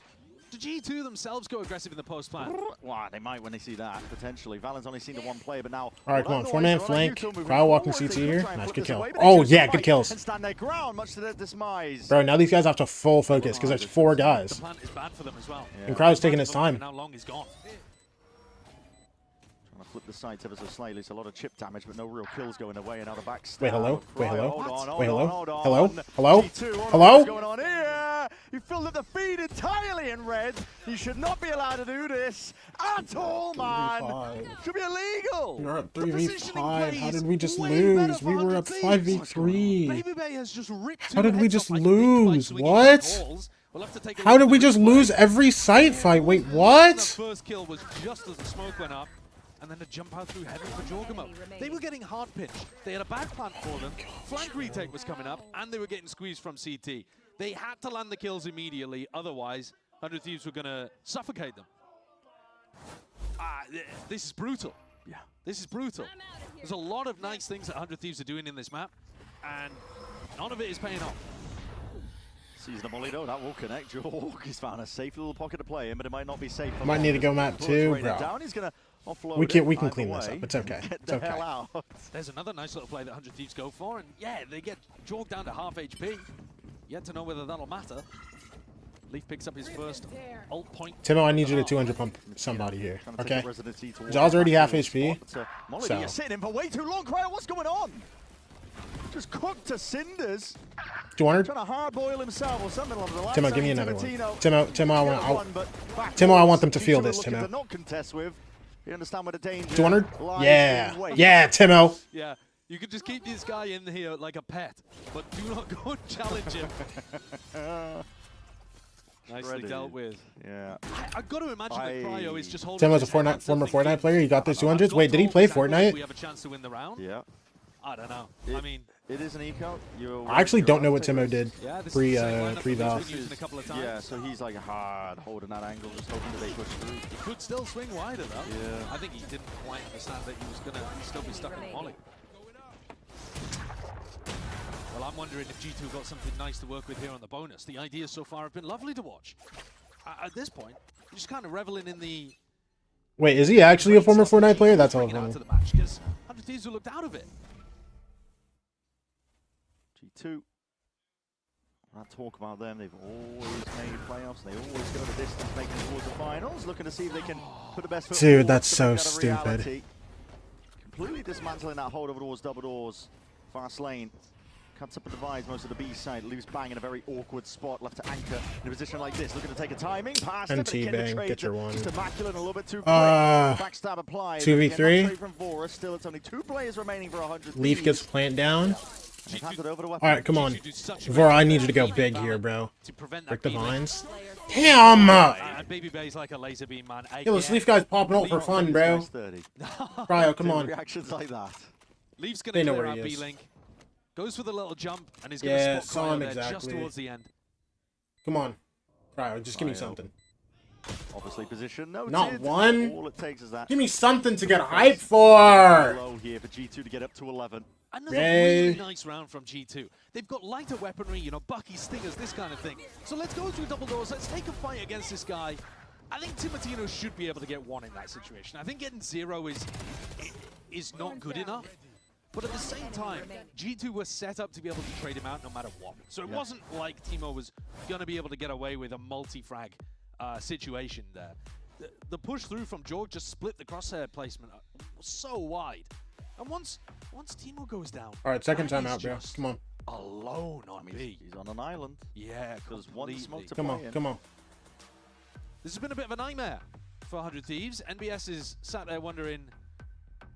R: Do G2 themselves go aggressive in the post plan?
I: Wow, they might when they see that, potentially. Valen's only seen the one player, but now...
D: All right, come on. 4-man flank. Cryo walking CT here. Nice, good kill. Oh, yeah, good kills.
I: And stand their ground, much to their demise.
D: Bro, now these guys have to full focus because there's 4 guys.
R: The plan is bad for them as well.
D: And Cryo's taking his time.
R: How long he's gone.
I: Trying to flip the sides ever so slightly. It's a lot of chip damage, but no real kills going away. And now the back stab.
D: Wait, hello? Wait, hello? Wait, hello?
I: Hello?
D: Hello? Hello?
I: What's going on here? You filled up the feed entirely in red. You should not be allowed to do this at all, man. Should be illegal.
D: You're up 3v5. How did we just lose? We were up 5v3.
R: Baby Bay has just ripped
D: How did we just lose? What? How did we just lose every site fight? Wait, what?
R: The first kill was just as the smoke went up. And then a jump out through heaven for Jorgamo. They were getting hard pinched. They had a bad plant for them. Flank retake was coming up, and they were getting squeezed from CT. They had to land the kills immediately, otherwise 100 Thieves were going to suffocate them. This is brutal. Yeah, this is brutal. There's a lot of nice things that 100 Thieves are doing in this map, and none of it is paying off.
I: Sees the molly though, that will connect. Jorg has found a safe little pocket to play in, but it might not be safe.
D: Might need to go map 2, bro.
I: Down. He's gonna
D: we can clean this up. It's okay. It's okay.
R: There's another nice little play that 100 Thieves go for, and yeah, they get Jorg down to half HP. Yet to know whether that'll matter. Leaf picks up his first ult point.
D: Timo, I need you to 200 pump somebody here, okay? Jaw's already half HP,
I: so. You're sitting in for way too long, Cryo. What's going on? Just cooked to cinders.
D: 200?
I: Trying to hard boil himself or something along the line.
D: Timo, give me another one. Timo, I want them to feel this, Timo.
I: Not contest with. You understand what the danger
D: 200? Yeah. Yeah, Timo.
R: Yeah. You could just keep this guy in here like a pet, but do not go and challenge him. Nicely dealt with.
I: Yeah.
R: I've got to imagine that Cryo is just holding.
D: Timo's a former Fortnite player. He got this 200s. Wait, did he play Fortnite?
R: We have a chance to win the round.
I: Yeah.
R: I don't know. I mean,
I: it is an eco.
D: I actually don't know what Timo did pre-Valve.
I: Yeah, so he's like hard holding that angle, just hoping that they push through.
R: He could still swing wider though.
I: Yeah.
R: I think he didn't quite understand that he was gonna still be stuck in Molly. Well, I'm wondering if G2 got something nice to work with here on the bonus. The ideas so far have been lovely to watch. At this point, you're just kind of reveling in the...
D: Wait, is he actually a former Fortnite player? That's all funny.
R: 100 Thieves who looked out of it.
I: G2. When I talk about them, they've always made playoffs. They always go the distance, making it towards the finals, looking to see if they can put the best foot forward.
D: Dude, that's so stupid.
I: Completely dismantling that hold over towards double doors. Fast lane. Cuts up and divides most of the B side. Leaves Bang in a very awkward spot, left to anchor in a position like this. Looking to take a timing pass.
D: And T-Bang, get your one.
I: Just immaculate, a little bit too quick. Backstab applied.
D: 2v3.
I: From Vorus. Still, it's only 2 players remaining for 100.
D: Leaf gets plant down. Alright, come on. Vora, I need you to go big here, bro. Break the vines. Damn!
R: Baby Bay's like a laser beam, man.
D: Yo, this Leaf guy's popping out for fun, bro. Cryo, come on.
I: Reactions like that.
R: Leaf's gonna clear out B-Link. Goes for the little jump and is gonna spot Cryo there just towards the end.
D: Come on. Cryo, just give me something.
I: Obviously position noted.
D: Not one.
I: All it takes is that.
D: Give me something to get hyped for.
I: Low here for G2 to get up to 11.
R: Another really nice round from G2. They've got lighter weaponry, you know, Bucky, Stingers, this kind of thing. So let's go through double doors. Let's take a fight against this guy. I think Timotino should be able to get 1 in that situation. I think getting 0 is not good enough. But at the same time, G2 was set up to be able to trade him out no matter what. So it wasn't like Timo was going to be able to get away with a multi-frag situation there. The push through from Jorg just split the crosshair placement so wide. And once Timo goes down...
D: All right, second time out, bro. Come on.
R: Alone on B.
I: He's on an island.
R: Yeah,
I: there's one smoke to
D: Come on, come on.
R: This has been a bit of a nightmare for 100 Thieves. NBS is sat there wondering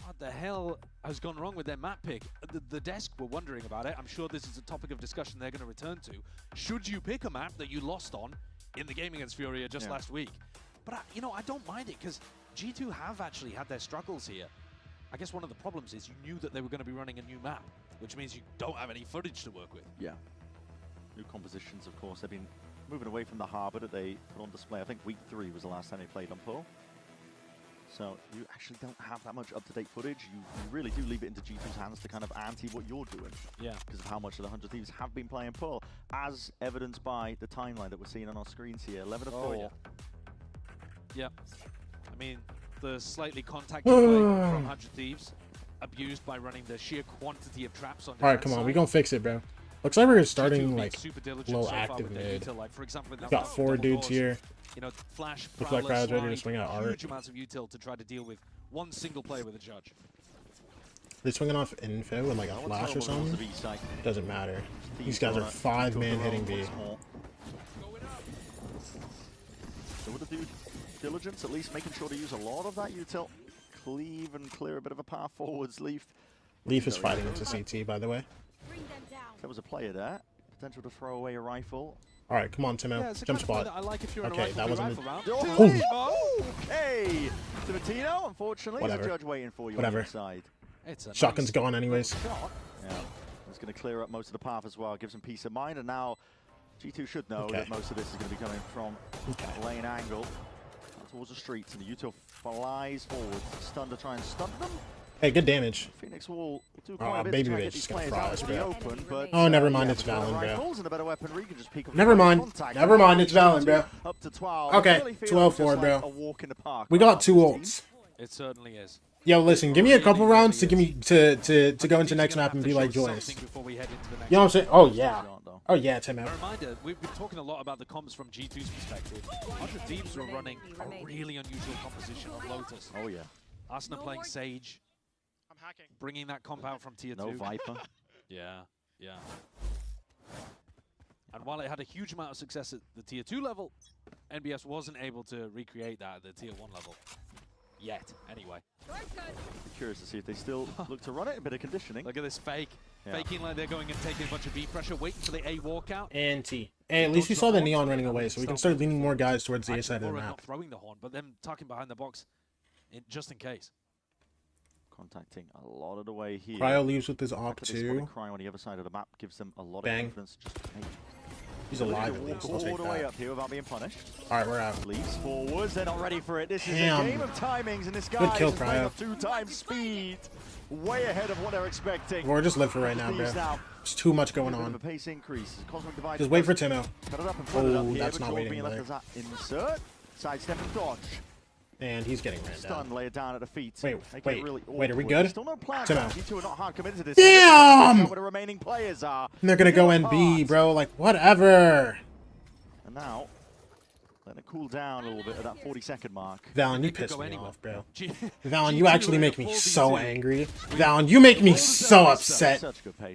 R: what the hell has gone wrong with their map pick. The desk were wondering about it. I'm sure this is a topic of discussion they're going to return to. Should you pick a map that you lost on in the game against Furia just last week? But, you know, I don't mind it because G2 have actually had their struggles here. I guess one of the problems is you knew that they were going to be running a new map, which means you don't have any footage to work with.
I: Yeah. New compositions, of course. They've been moving away from the Harbor that they put on display. I think week 3 was the last time they played on Pearl. So you actually don't have that much up-to-date footage. You really do leave it into G2's hands to kind of ante what you're doing.
R: Yeah.
I: Because of how much of the 100 Thieves have been playing Pearl, as evidenced by the timeline that we're seeing on our screens here. 11 to 4.
R: Yeah. I mean, the slightly contacted play from 100 Thieves, abused by running the sheer quantity of traps on.
D: All right, come on, we gonna fix it, bro. Looks like we're starting like low
R: so
D: active mid.
R: Like, for example,
D: Got 4 dudes here.
R: You know, Flash,
D: looks like Crowd's ready to swing out art.
R: Huge amounts of util to try to deal with one single player with a judge.
D: They're swinging off info with like a flash or something. Doesn't matter. These guys are 5-man hitting B.
I: So with the due diligence, at least making sure to use a lot of that util. Cleave and clear a bit of a path forwards. Leaf
D: is fighting into CT, by the way.
I: There was a player there. Potential to throw away a rifle.
D: All right, come on, Timo. Jump spot. Okay, that wasn't.
I: Okay, Timotino. Unfortunately,
D: whatever.
I: There's a judge waiting for you
D: whatever.
I: on the side.
D: Shotgun's gone anyways.
I: Yeah, it's going to clear up most of the path as well. Gives them peace of mind, and now G2 should know that most of this is going to be coming from lane angle towards the streets, and the util flies forward. Stun to try and stun them.
D: Hey, good damage.
I: Phoenix will do quite a bit
D: baby
I: to try
D: bitch
I: and get
D: is
I: these
D: gonna
I: players
D: fry
I: out
D: us,
I: to the
D: bro.
I: open, but
D: Oh, never mind, it's Valen, bro.
I: rifles and a better weaponry, can just peek up
D: Never mind.
I: contact.
D: Never mind, it's Valen, bro.
I: Up to 12.
D: Okay,
I: Really feels
D: 12-4,
I: just
D: bro.
I: like a walk in the park.
D: We got 2 ults.
R: It certainly is.
D: Yo, listen, give me a couple rounds to give me to go into next map and be like joyous. You know what I'm saying? Oh yeah. Oh yeah, Timo.
R: A reminder, we've been talking a lot about the comps from G2's perspective. 100 Thieves were running a really unusual composition on Lotus.
I: Oh yeah.
R: Asuna playing Sage.
U: I'm hacking.
R: Bringing that comp out from tier 2.
I: No Viper.
R: Yeah. And while it had a huge amount of success at the tier 2 level, NBS wasn't able to recreate that at the tier 1 level. Yet, anyway.
I: Curious to see if they still look to run it. A bit of conditioning.
R: Look at this fake. Faking like they're going and taking a bunch of B pressure, waiting for the A walkout.
D: And T. Hey, at least we saw the Neon running away, so we can start leaning more guys towards the A side of the map.
R: Not throwing the horn, but them tucking behind the box, just in case.
I: Contacting a lot of the way here.
D: Cryo leaves with his op 2.
I: Cryo on the other side of the map gives them a lot
D: Bang.
I: of confidence. Just, hey,
D: he's alive at least.
I: All the way up here without being punished.
D: All right, we're out.
I: Leaps forwards. They're not ready for it. This is a
D: Damn.
I: game of timings, and this
D: Good
I: guy
D: kill,
I: is playing
D: Cryo.
I: up 2 times speed. Way ahead of what they're expecting.
D: We're just live for right now, bro. There's too much going on.
I: Pace increase. Cosmic Divide
D: Just wait for Timo.
I: Cut it up and put it up
D: Oh,
I: here,
D: that's
I: but
D: not
I: Jorg
D: waiting
I: being left
D: there.
I: as that insert. Sidestep and dodge.
D: And he's getting ran down.
I: Stun, lay it down at the feet.
D: Wait,
I: Make
D: wait,
I: it really
D: wait, are we
I: awkward.
D: good?
I: Still no plan.
D: Timo.
I: G2 are not hard committed to this.
D: Damn!
I: Where the remaining players are.
D: And they're gonna go NB, bro. Like, whatever.
I: And now, letting it cool down a little bit at that 40-second mark.
D: Valen, you pissed me off, bro. Valen, you actually make me so angry. Valen, you make me so upset.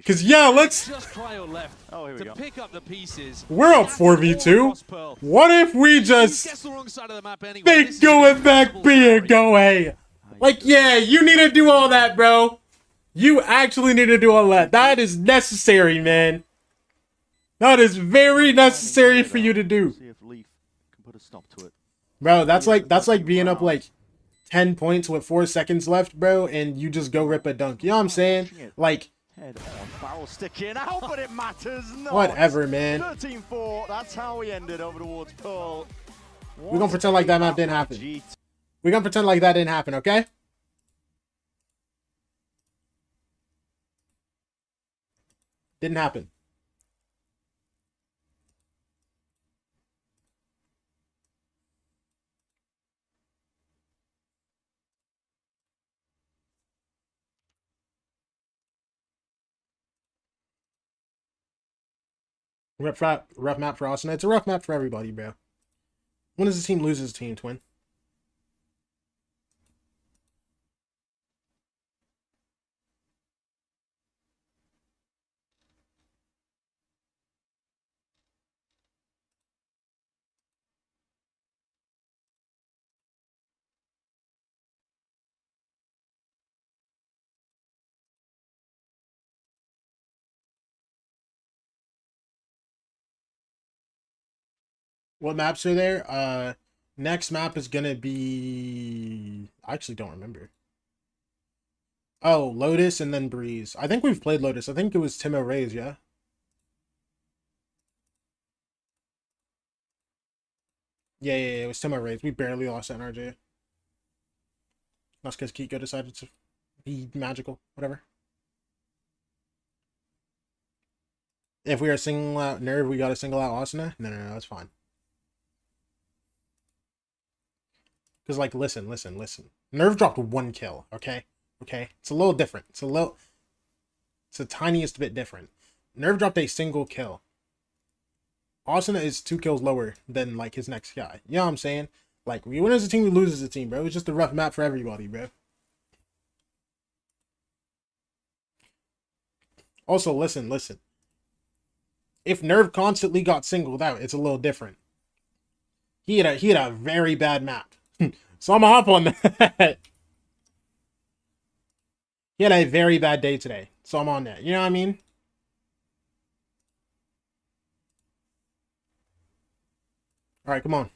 D: Cause yeah, let's.
R: Just Cryo left
I: to
R: pick up the pieces.
D: We're up 4v2. What if we just
R: Gets the wrong side of the map anyway.
D: fake going back B and go A? Like, yeah, you need to do all that, bro. You actually need to do all that. That is necessary, man. That is very necessary for you to do.
I: See if Leaf can put a stop to it.
D: Bro, that's like being up like 10 points with 4 seconds left, bro, and you just go rip a dunk. You know what I'm saying? Like,
I: Head on, barrel sticking out, but it matters not.
D: whatever, man.
I: 13-4, that's how we ended over towards Pearl.
D: We're gonna pretend like that map didn't happen. We're gonna pretend like that didn't happen, okay? Didn't happen. Rough map for Austin. It's a rough map for everybody, bro. When does the team lose his team, Twin? What maps are there? Next map is gonna be... I actually don't remember. Oh, Lotus and then Breeze. I think we've played Lotus. I think it was Timo Rays, yeah? Yeah, it was Timo Rays. We barely lost NRJ. That's because Kiko decided to be magical. Whatever. If we are singling out Nerve, we gotta single out Asuna? No, that's fine. Because, like, listen. Nerve dropped 1 kill, okay? Okay? It's a little different. It's the tiniest bit different. Nerve dropped a single kill. Asuna is 2 kills lower than, like, his next guy. You know what I'm saying? Like, we win as a team, we lose as a team, bro. It's just a rough map for everybody, bro. Also, listen. If Nerve constantly got singled out, it's a little different. He had a very bad map. So I'm gonna hop on that. He had a very bad day today. So I'm on that. You know what I mean? Alright, come on.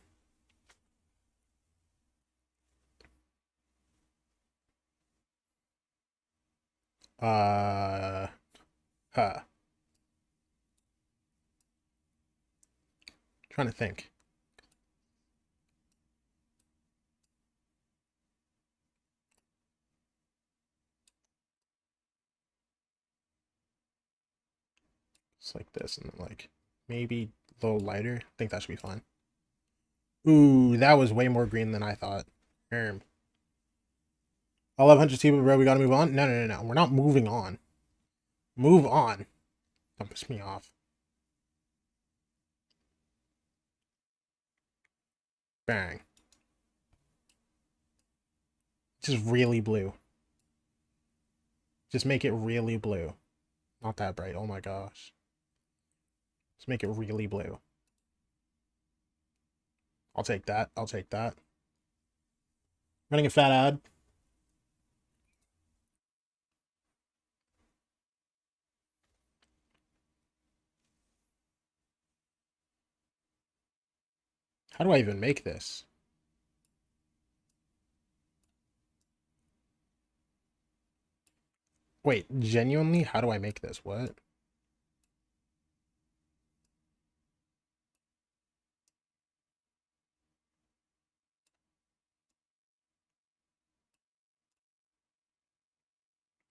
D: Trying to think. It's like this, and then like maybe a little lighter. I think that should be fine. Ooh, that was way more green than I thought. I love 100 people, bro. We gotta move on. No. We're not moving on. Move on. Don't piss me off. Bang. Just really blue. Just make it really blue. Not that bright. Oh my gosh. Just make it really blue. I'll take that. Running a fat ad. How do I even make this? Wait, genuinely? How do I make this? What?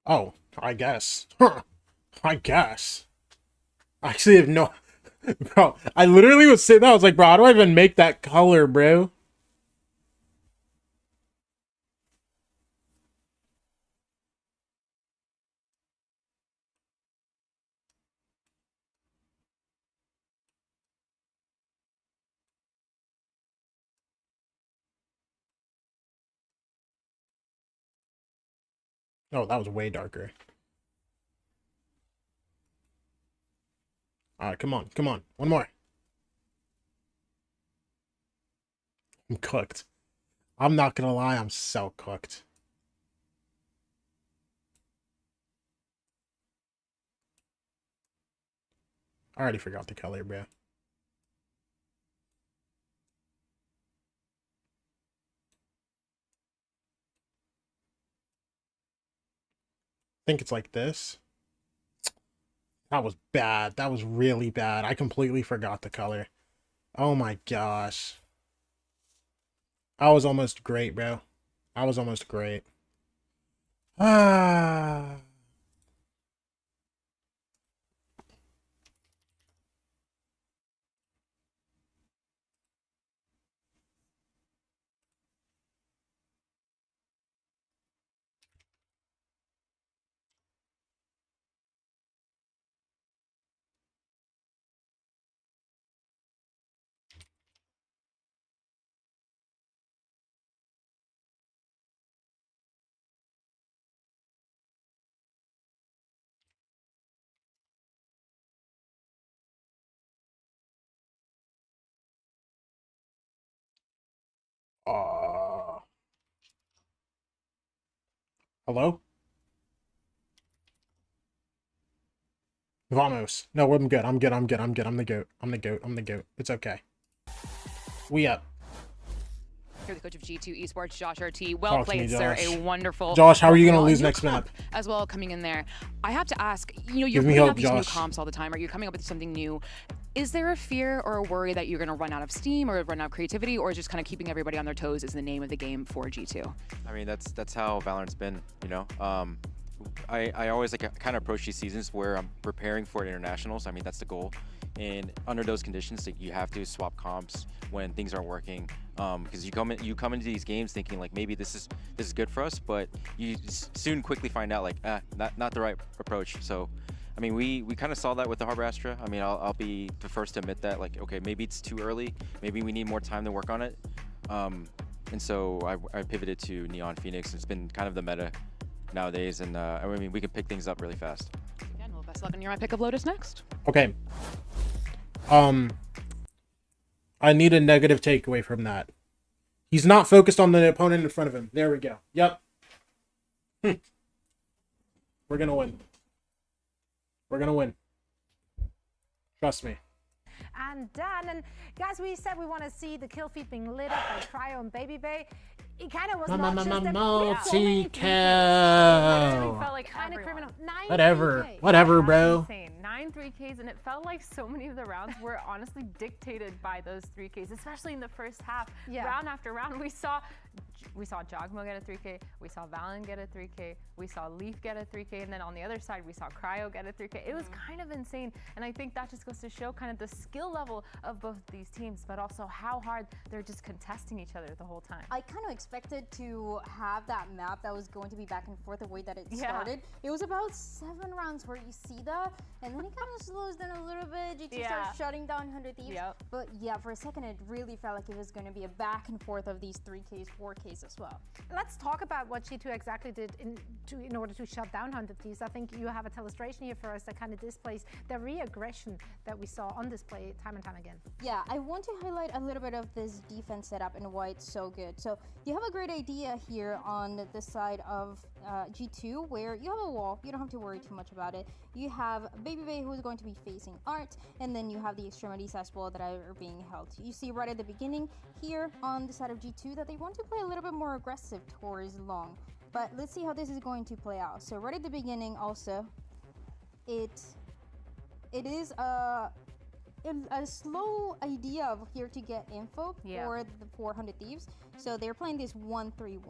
D: Oh, I guess. I guess. I actually have no... Bro, I literally was sitting there, I was like, bro, how do I even make that color, bro? Oh, that was way darker. Alright, come on. One more. I'm cooked. I'm not gonna lie, I'm so cooked. I already forgot the color, bro. I think it's like this. That was bad. That was really bad. I completely forgot the color. Oh my gosh. I was almost great, bro. I was almost great. Ah. Hello? Vamos. No, I'm good. I'm good. I'm good. I'm good. I'm the goat. I'm the goat. I'm the goat. It's okay. We up.
E: You're the coach of G2 Esports, Josh RT. Well played, sir. A wonderful.
D: Josh, how are you going to lose next map?
E: As well, coming in there. I have to ask, you know, you're
D: Give me
E: putting
D: hope,
E: out these new
D: Josh.
E: comps all the time. Are you coming up with something new? Is there a fear or a worry that you're going to run out of steam or run out of creativity, or just kind of keeping everybody on their toes is the name of the game for G2?
F: I mean, that's how Valorant's been, you know. I always like kind of approach these seasons where I'm preparing for internationals. I mean, that's the goal. And under those conditions, like, you have to swap comps when things aren't working, because you come into these games thinking like maybe this is good for us, but you soon quickly find out like not the right approach. So I mean, we kind of saw that with the Harbor Astra. I mean, I'll be the first to admit that, like, okay, maybe it's too early, maybe we need more time to work on it, and so I pivoted to Neon Phoenix. It's been kind of the meta nowadays, and I mean, we can pick things up really fast.
E: Again, well, best luck on your pick of Lotus next.
D: Okay. I need a negative takeaway from that. He's not focused on the opponent in front of him. There we go. Yep. We're gonna win. We're gonna win. Trust me.
C: And Dan, and guys, we said we want to see the kill feed being lit up by Cryo and Baby Bay. It kind of was not just a
D: multi-kill.
B: Felt like kind of criminal.
D: Whatever, bro.
B: Insane. 9 3Ks, and it felt like so many of the rounds were honestly dictated by those 3Ks, especially in the first half.
C: Yeah.
B: Round after round, we saw Jogmo get a 3K, we saw Valen get a 3K, we saw Leaf get a 3K, and then on the other side, we saw Cryo get a 3K. It was kind of insane, and I think that just goes to show kind of the skill level of both these teams, but also how hard they're just contesting each other the whole time.
A: I kind of expected to have that map that was going to be back and forth the way that it started. It was about 7 rounds where you see that, and then it kind of slows down a little bit. G2 starts shutting down 100 Thieves. But yeah, for a second, it really felt like it was going to be a back and forth of these 3Ks, 4Ks as well.
C: Let's talk about what G2 exactly did in order to shut down 100 Thieves. I think you have a illustration here for us that kind of displays the re-aggression that we saw on display time and time again.
A: Yeah, I want to highlight a little bit of this defense setup and why it's so good. So you have a great idea here on the side of G2 where you have a wall. You don't have to worry too much about it. You have Baby Bay who's going to be facing Art, and then you have the extremities as well that are being held. You see right at the beginning here on the side of G2 that they want to play a little bit more aggressive towards long. But let's see how this is going to play out. So right at the beginning also, it is a slow idea of here to get info for the 400 Thieves. So they're playing this 1-3-1.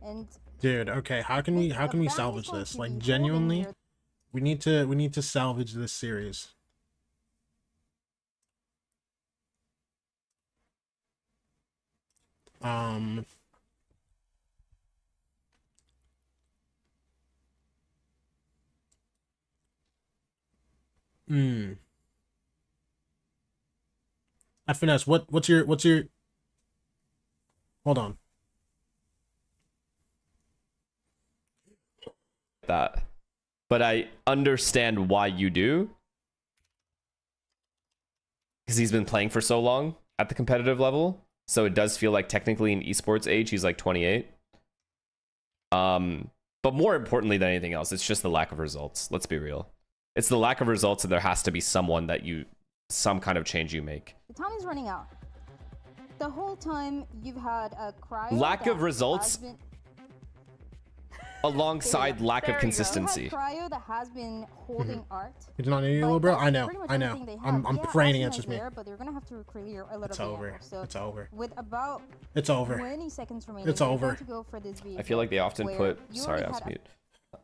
A: And
D: dude, okay, how can we salvage this? Like, genuinely, we need to salvage this series. Finesse, what's your hold on.
V: That, but I understand why you do, because he's been playing for so long at the competitive level, so it does feel like technically in esports age he's like 28. But more importantly than anything else, it's just the lack of results. Let's be real, it's the lack of results, and there has to be someone that some kind of change you make.
A: the time is running out. The whole time you've had a cry.
V: Lack of results alongside lack of consistency.
A: Cryo that has been holding Art.
D: It's not any little bro. I know. I'm praying he answers me.
A: But they're gonna have to clear a little
D: It's
A: bit.
D: over.
A: So
D: it's over.
A: With about
D: it's over.
A: 20 seconds remaining.
D: It's over.
A: To go for this
V: I feel like they often put. Sorry, I was mute.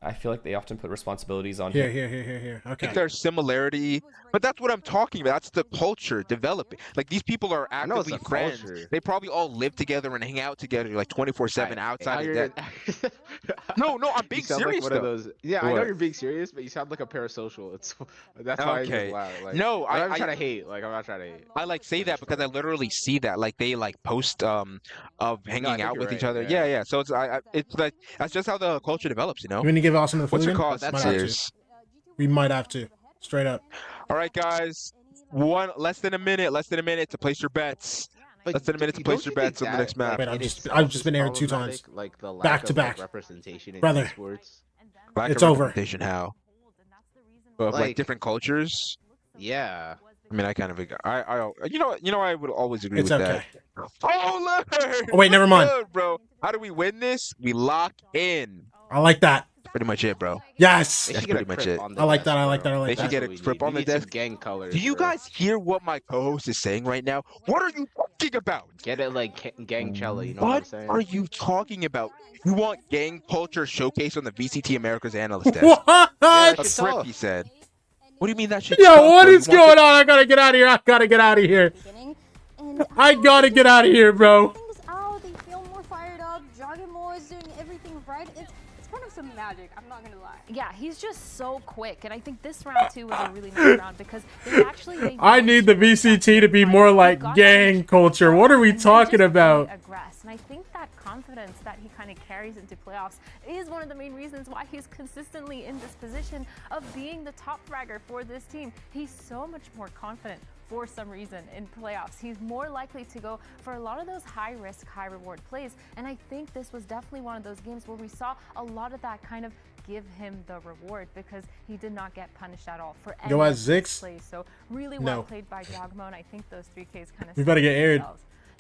V: I feel like they often put responsibilities on him.
D: Here. Okay.
W: There's similarity, but that's what I'm talking about. That's the culture developing. Like, these people are actively friends. They probably all live together and hang out together like 24/7 outside of that. No, I'm being serious.
X: Like one of those. Yeah, I know you're being serious, but you sound like a parasocial. That's why
W: okay.
X: It's loud. Like,
W: no,
X: I'm not trying to hate. Like, I'm not trying to hate.
W: I like say that because I literally see that. Like, they like post of hanging out with each other. Yeah. So it's like that's just how the culture develops, you know.
D: You want to give Austin the
W: What's your
D: again?
W: cause? That's serious.
D: We might have to. Straight up.
W: All right, guys. Less than a minute to place your bets. Less than a minute to place your bets on the next map.
D: Wait, I've just been aired 2 times.
X: Like the lack
D: Back to
X: of,
D: back.
X: like, representation in
D: Brother.
X: esports.
W: Lack
D: It's
W: of
D: over.
W: representation, how? Of like different cultures.
X: Yeah.
W: I mean, I kind of agree. You know, I would always agree
D: It's
W: with
D: okay.
W: that. Oh, look!
D: Oh, wait, never mind.
W: Good, bro. How do we win this? We lock in.
D: I like that.
W: Pretty much it, bro.
D: Yes.
W: That's pretty much it.
D: I like that. I like that. I like
W: They
D: that.
W: should get a grip on the desk.
X: Gang colors.
W: Do you guys hear what my co-host is saying right now? What are you talking about?
X: Get it like gang cello, you know what I'm saying?
W: What are you talking about? You want gang culture showcase on the VCT America's analyst desk?
D: What?
W: A trip, he said. What do you mean that shit?
D: Yo, what is going on? I gotta get out of here. I gotta get out of here. I gotta get out of here, bro.
A: Things out, they feel more fired up. Jogamo is doing everything right. It's kind of some magic, I'm not gonna lie.
B: Yeah, he's just so quick, and I think this round 2 was a really nice round because they actually.
D: I need the VCT to be more like gang culture. What are we talking about?
B: And I think that confidence that he kind of carries into playoffs is one of the main reasons why he's consistently in this position of being the top fragger for this team. He's so much more confident for some reason in playoffs. He's more likely to go for a lot of those high risk, high reward plays. And I think this was definitely one of those games where we saw a lot of that kind of give him the reward because he did not get punished at all for any
D: Yo,
B: of
D: as
B: his
D: Zix?
B: plays. So really
D: No.
B: well played by Jogamo, and I think those 3Ks kind of
D: We better get aired.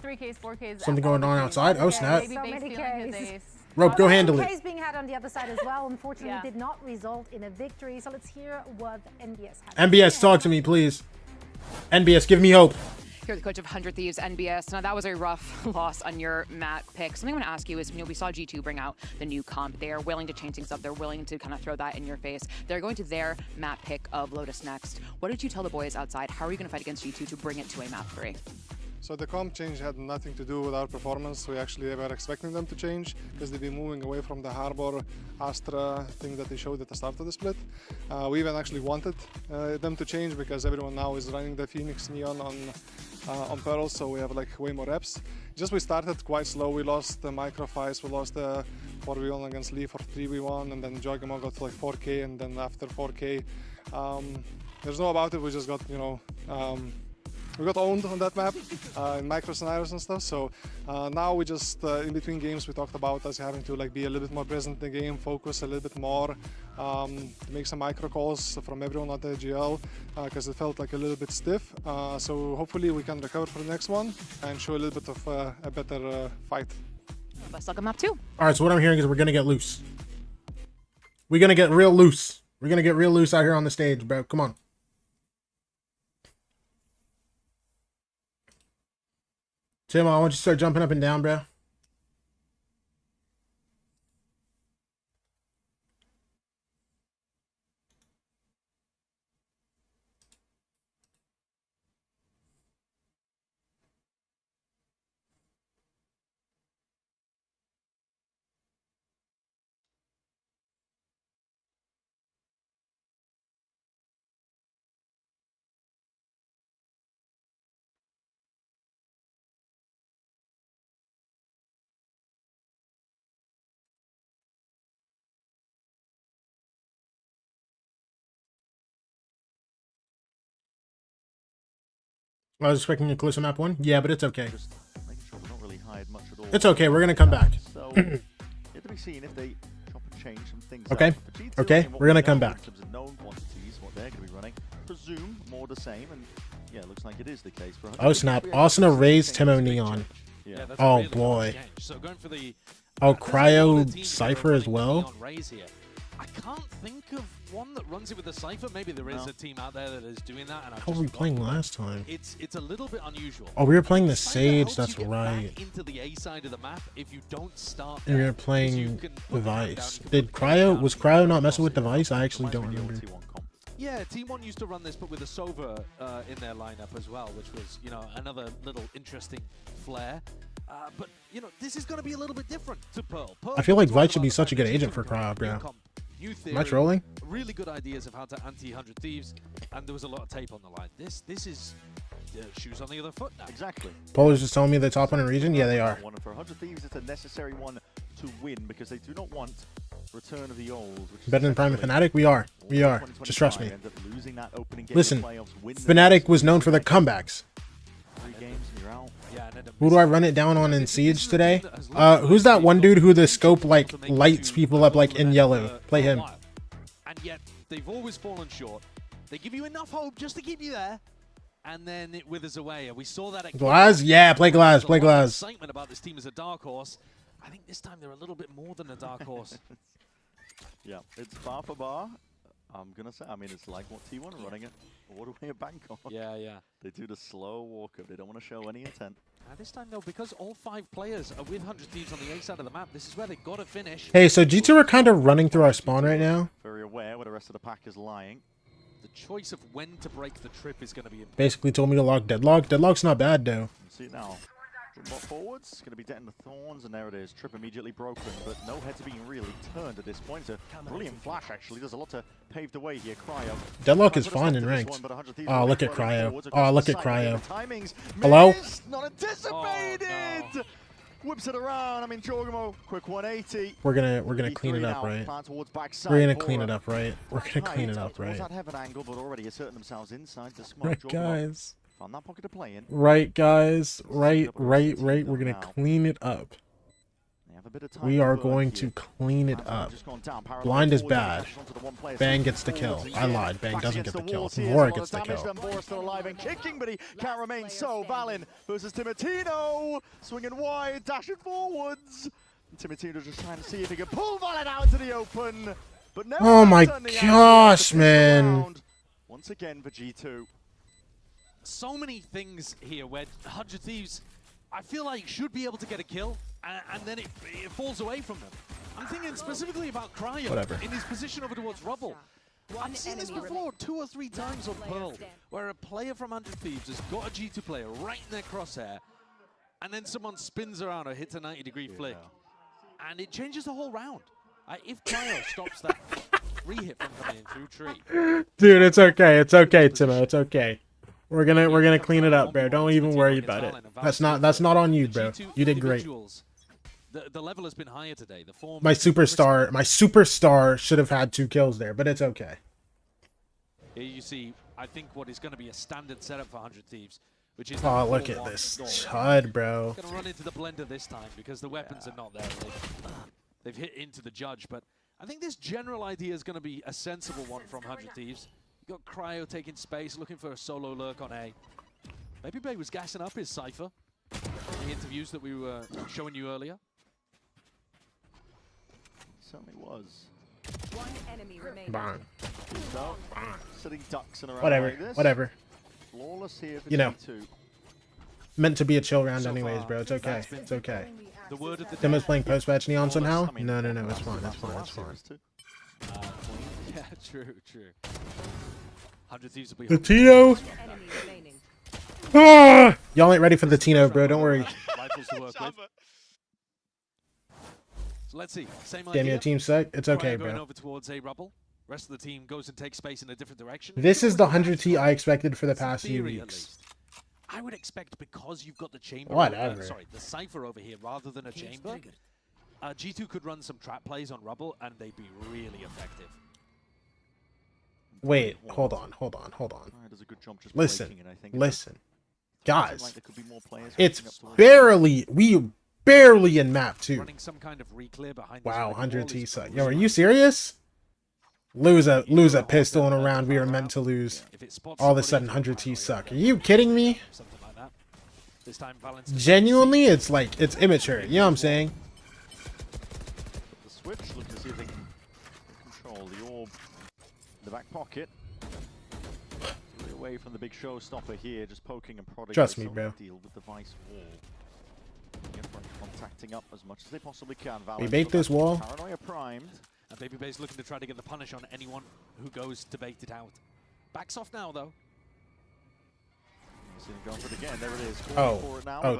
B: 3Ks, 4Ks.
D: Something going on outside. Oh, snap.
B: Maybe
C: So
B: Bates
C: many
B: feeling his
C: Ks.
B: ace.
D: Rope, go handle
C: Case
D: it.
C: being had on the other side as well, unfortunately,
B: Yeah.
C: did not result in a victory. So let's hear what NBS had.
D: NBS, talk to me, please. NBS, give me hope.
E: You're the coach of 100 Thieves NBS. Now, that was a rough loss on your mat pick. Something I want to ask you is, we saw G2 bring out the new comp. They are willing to change things up. They're willing to kind of throw that in your face. They're going to their map pick of Lotus next. What did you tell the boys outside? How are you going to fight against G2 to bring it to a map 3?
M: So the comp change had nothing to do with our performance. We actually were expecting them to change because they've been moving away from the Harbor Astra thing that they showed at the start of the split. We even actually wanted them to change because everyone now is running the Phoenix Neon on Pearl, so we have like way more reps. Just we started quite slow. We lost the micro fights. We lost the 4v1 against LEV for 3v1, and then Jogamo got to like 4K, and then after 4K, there's no about it. We just got, we got owned on that map in micro scenarios and stuff. So now we just in between games we talked about us having to like be a little bit more present in the game, focus a little bit more, make some micro calls from everyone at the GL because it felt like a little bit stiff. So hopefully we can recover for the next one and show a little bit of a better fight.
E: Best luck on map 2.
D: All right, so what I'm hearing is we're gonna get loose. We're gonna get real loose. We're gonna get real loose out here on the stage, bro. Come on. Tim, I want you to start jumping up and down, bro. I was expecting a closer map 1. Yeah, but it's okay.
I: Just making sure we're not really hired much at all.
D: It's okay. We're gonna come back.
I: So, yet to be seen if they chop and change some things.
D: Okay.
I: Up. For G2,
D: Okay,
I: I mean, what
D: we're gonna
I: we
D: come
I: know
D: back.
I: In terms of known quantities, what they're going to be running, presume more the same, and yeah, it looks like it is the case. For
D: Oh snap! Asuna raised Timo Neon.
I: Yeah, that's
D: Oh
R: really
D: boy.
R: So going for the
D: Oh, Cryo Cypher as well.
R: I can't think of one that runs it with a Cypher. Maybe there is a team out there that is doing that. And
D: How were we playing last time?
R: It's a little bit unusual.
D: Oh, we were playing the
R: Cypher
D: Sage.
R: helps
D: That's
R: you get
D: right.
R: back into the A side of the map if you don't start.
D: And we were
R: there, 'cause you
D: playing
R: can
D: the
R: put down,
D: Vice.
R: you can
D: Did
R: put the game down,
D: Was Cryo not messing with the Vice? I actually don't remember.
R: Yeah, Team 1 used to run this, but with a Sova in their lineup as well, which was, another little interesting flair. But, this is going to be a little bit different to Pearl.
D: I feel like Vice should be such a good agent for Cryo, bro.
R: New theory,
D: Am I trolling?
R: Really good ideas of how to anti-100 Thieves, and there was a lot of tape on the line. This is shoes on the other foot now.
I: Exactly.
D: Polar's just telling me the top one in region. Yeah, they are.
I: One for 100 Thieves, it's a necessary one to win because they do not want Return of the Old. Which
D: Better than Prime and Fnatic? We are. We are. Just trust me.
I: End up losing that opening game
D: Listen,
I: of playoffs, win the
D: Fnatic was known for their comebacks.
I: 3 games and you're out.
R: Yeah,
D: Who do I run it down on in Siege today? Who's that one dude who the scope like lights people up like in yellow? Play him.
R: And yet they've always fallen short. They give you enough hope just to keep you there, and then it withers away. And we saw that at
D: Glaz? Yeah, play Glaz. Play Glaz.
R: Excitement about this team as a dark horse. I think this time they're a little bit more than a dark horse.
I: Yeah, it's bar for bar. I'm gonna say, I mean, it's like what T1 are running it all the way at Bangkok.
R: Yeah, yeah.
I: They do the slow walk-up. They don't want to show any intent.
R: This time, though, because all 5 players are with 100 Thieves on the A side of the map, this is where they've got to finish.
D: Hey, so G2 are kind of running through our spawn right now.
I: Very aware where the rest of the pack is lying.
R: The choice of when to break the trip is going to be important.
D: Basically told me to lock Deadlock. Deadlock's not bad, though.
I: See it now. Forwards, it's going to be dead in the thorns, and there it is. Trip immediately broken, but no heads are being really turned at this point. It's a brilliant flash, actually. There's a lot to pave the way here. Cryo.
D: Deadlock is fine in ranked. Oh, look at Cryo. Oh, look at Cryo. Hello?
I: Not anticipated! Oh, no. Whips it around. I mean, Jorgamo, quick 180.
D: We're gonna clean it up, right? We're gonna clean it up, right? We're gonna clean it up, right?
I: That heaven angle, but already asserting themselves inside the smoke.
D: Right, guys.
I: Found that pocket to play in.
D: Right, guys. Right. We're gonna clean it up. We are going to clean it up. Blind is bad. Bang gets the kill. I lied. Bang doesn't get the kill. Vora gets the kill.
I: Vora still alive and kicking, but he can't remain so. Valen versus Timotino. Swinging wide, dashing forwards. Timotino just trying to see if he can pull Valen out to the open. But never.
D: Oh my gosh, man.
I: Once again for G2.
R: So many things here where 100 Thieves, I feel like, should be able to get a kill, and then it falls away from them. I'm thinking specifically about Cryo in his position over towards Rubble. I've seen this before 2 or 3 times on Pearl, where a player from 100 Thieves has got a G2 player right in their crosshair, and then someone spins around or hits a 90-degree flick, and it changes the whole round. If Cryo stops that re-hit from coming in through tree.
D: Dude, it's okay. It's okay, Timo. It's okay. We're gonna clean it up, bro. Don't even worry about it. That's not on you, bro. You did great.
R: The level has been higher today. The form
D: my superstar should have had 2 kills there, but it's okay.
R: Here you see, I think what is going to be a standard setup for 100 Thieves, which is
D: oh, look at this chud, bro.
R: Going to run into the blender this time because the weapons are not there. They've hit into the judge, but I think this general idea is going to be a sensible one from 100 Thieves. You got Cryo taking space, looking for a solo lurk on A. Maybe Bay was gassing up his Cypher in the interviews that we were showing you earlier.
I: Certainly was.
N: One enemy remaining.
I: Sitting ducks in a row
D: whatever,
I: like this.
D: whatever.
I: Flawless here for
D: you know,
I: G2.
D: Meant to be a chill round anyways, bro. It's okay. It's okay. Timo's playing post-match Neon somehow? No, it's fine. It's fine. It's fine.
R: Yeah, true. 100 Thieves will be
D: the Tino! Ah! Y'all ain't ready for the Tino, bro. Don't worry.
R: Rifles to work with. So let's see. Same idea.
D: Damn, your team suck. It's okay, bro.
R: Going over towards A Rubble. Rest of the team goes and takes space in a different direction.
D: This is the 100T I expected for the past few weeks.
R: I would expect because you've got the chamber.
D: Whatever.
R: The Cypher over here rather than a chamber. G2 could run some trap plays on Rubble and they'd be really effective.
D: Wait, hold on. Listen, guys. It's barely in map 2.
R: Running some kind of re-clear behind
D: wow, 100T suck. Yo, are you serious? Lose a pistol in a round we were meant to lose. All of a sudden 100T suck. Are you kidding me?
R: This time,
D: genuinely, it's like, it's immature. You know what I'm saying?
I: The switch, looking to see if they can control the orb in the back pocket. Really away from the big showstopper here, just poking and prodding.
D: Trust me, bro.
I: Deal with the vice wall. Contacting up as much as they possibly can.
D: We bait this wall.
I: Paranoia primed.
R: And Baby Bay's looking to try to get the punish on anyone who goes to bait it out. Backs off now, though.
I: Going for it again. There it is.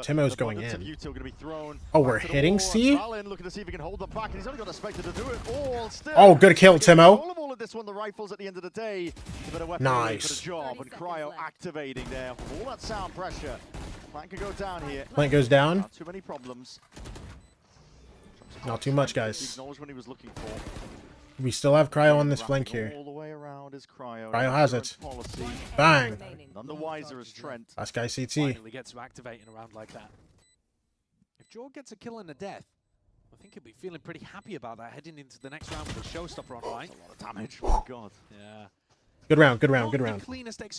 D: Timo's going in.
I: Thrown
D: we're hitting C?
I: Looking to see if he can hold them back, and he's only got a Spectre to do it all still.
D: Oh, good kill, Timo.
I: All of this one, the rifles at the end of the day.
D: Nice.
I: For the job, and Cryo activating there. All that sound pressure. Plant can go down here.
D: Plant goes down.
I: Not too many problems.
D: Not too much, guys.
I: Acknowledge when he was looking for.
D: We still have Cryo on this flank here.
I: All the way around. proud is Cryo.
D: Cryo has it. Bang.
I: None the wiser as Trent.
D: Last guy CT.
R: Finally gets to activate in a round like that. If Jorg gets a kill and a death, I think he'll be feeling pretty happy about that heading into the next round with a showstopper online.
I: That's a lot of damage. Oh my god.
R: Yeah.
D: Good round, good round, good round.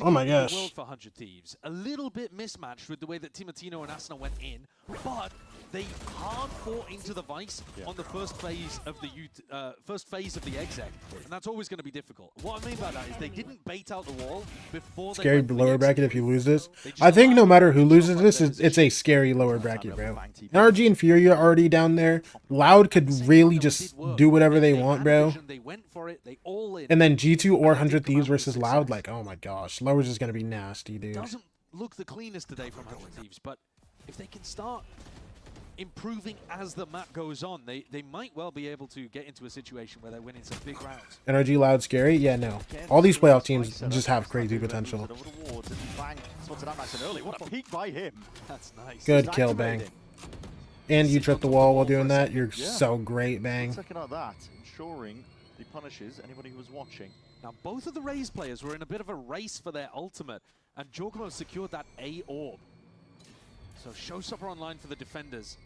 D: Oh my gosh.
R: In the world for 100 Thieves. A little bit mismatched with the way that Timotino and Asuna went in, but they hard fought into the Vice on the first phase of the exec, and that's always going to be difficult. What I mean by that is they didn't bait out the wall before they
D: scary lower bracket if you lose this. I think no matter who loses this, it's a scary lower bracket, bro. NRG and Fury are already down there. Loud could really just do whatever they want, bro. And then G2 or 100 Thieves versus Loud, like, oh my gosh. Lower's just going to be nasty, dude.
R: Doesn't look the cleanest today from 100 Thieves, but if they can start improving as the map goes on, they might well be able to get into a situation where they're winning some big rounds.
D: NRG, Loud, scary? Yeah, no. All these playoff teams just have crazy potential.
I: What a peek by him.
R: That's nice.
D: Good kill, Bang. And you tripped the wall while doing that. You're so great, Bang.
I: Second on that, ensuring he punishes anybody who was watching.
R: Now, both of the Raze players were in a bit of a race for their ultimate, and Jorgmo secured that A orb. So showstopper online for the defenders.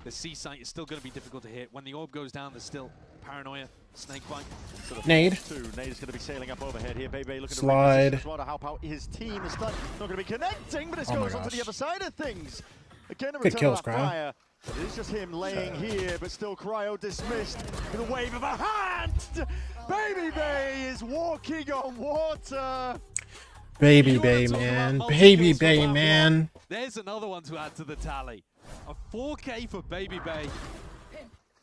R: The C site is still going to be difficult to hit. When the orb goes down, there's still paranoia, snakebite.
D: Nade.
I: Nade is going to be sailing up overhead here. Bebe looking
D: slide.
I: To help out his team. It's not going to be connecting, but it goes on to the other side of things. Again, a
D: good kills,
I: Cryo. It is just him laying here, but still Cryo dismissed with a wave of a hand. Baby Bay is walking on water.
D: Baby Bay, man. Baby Bay, man.
R: There's another one to add to the tally. A 4K for Baby Bay.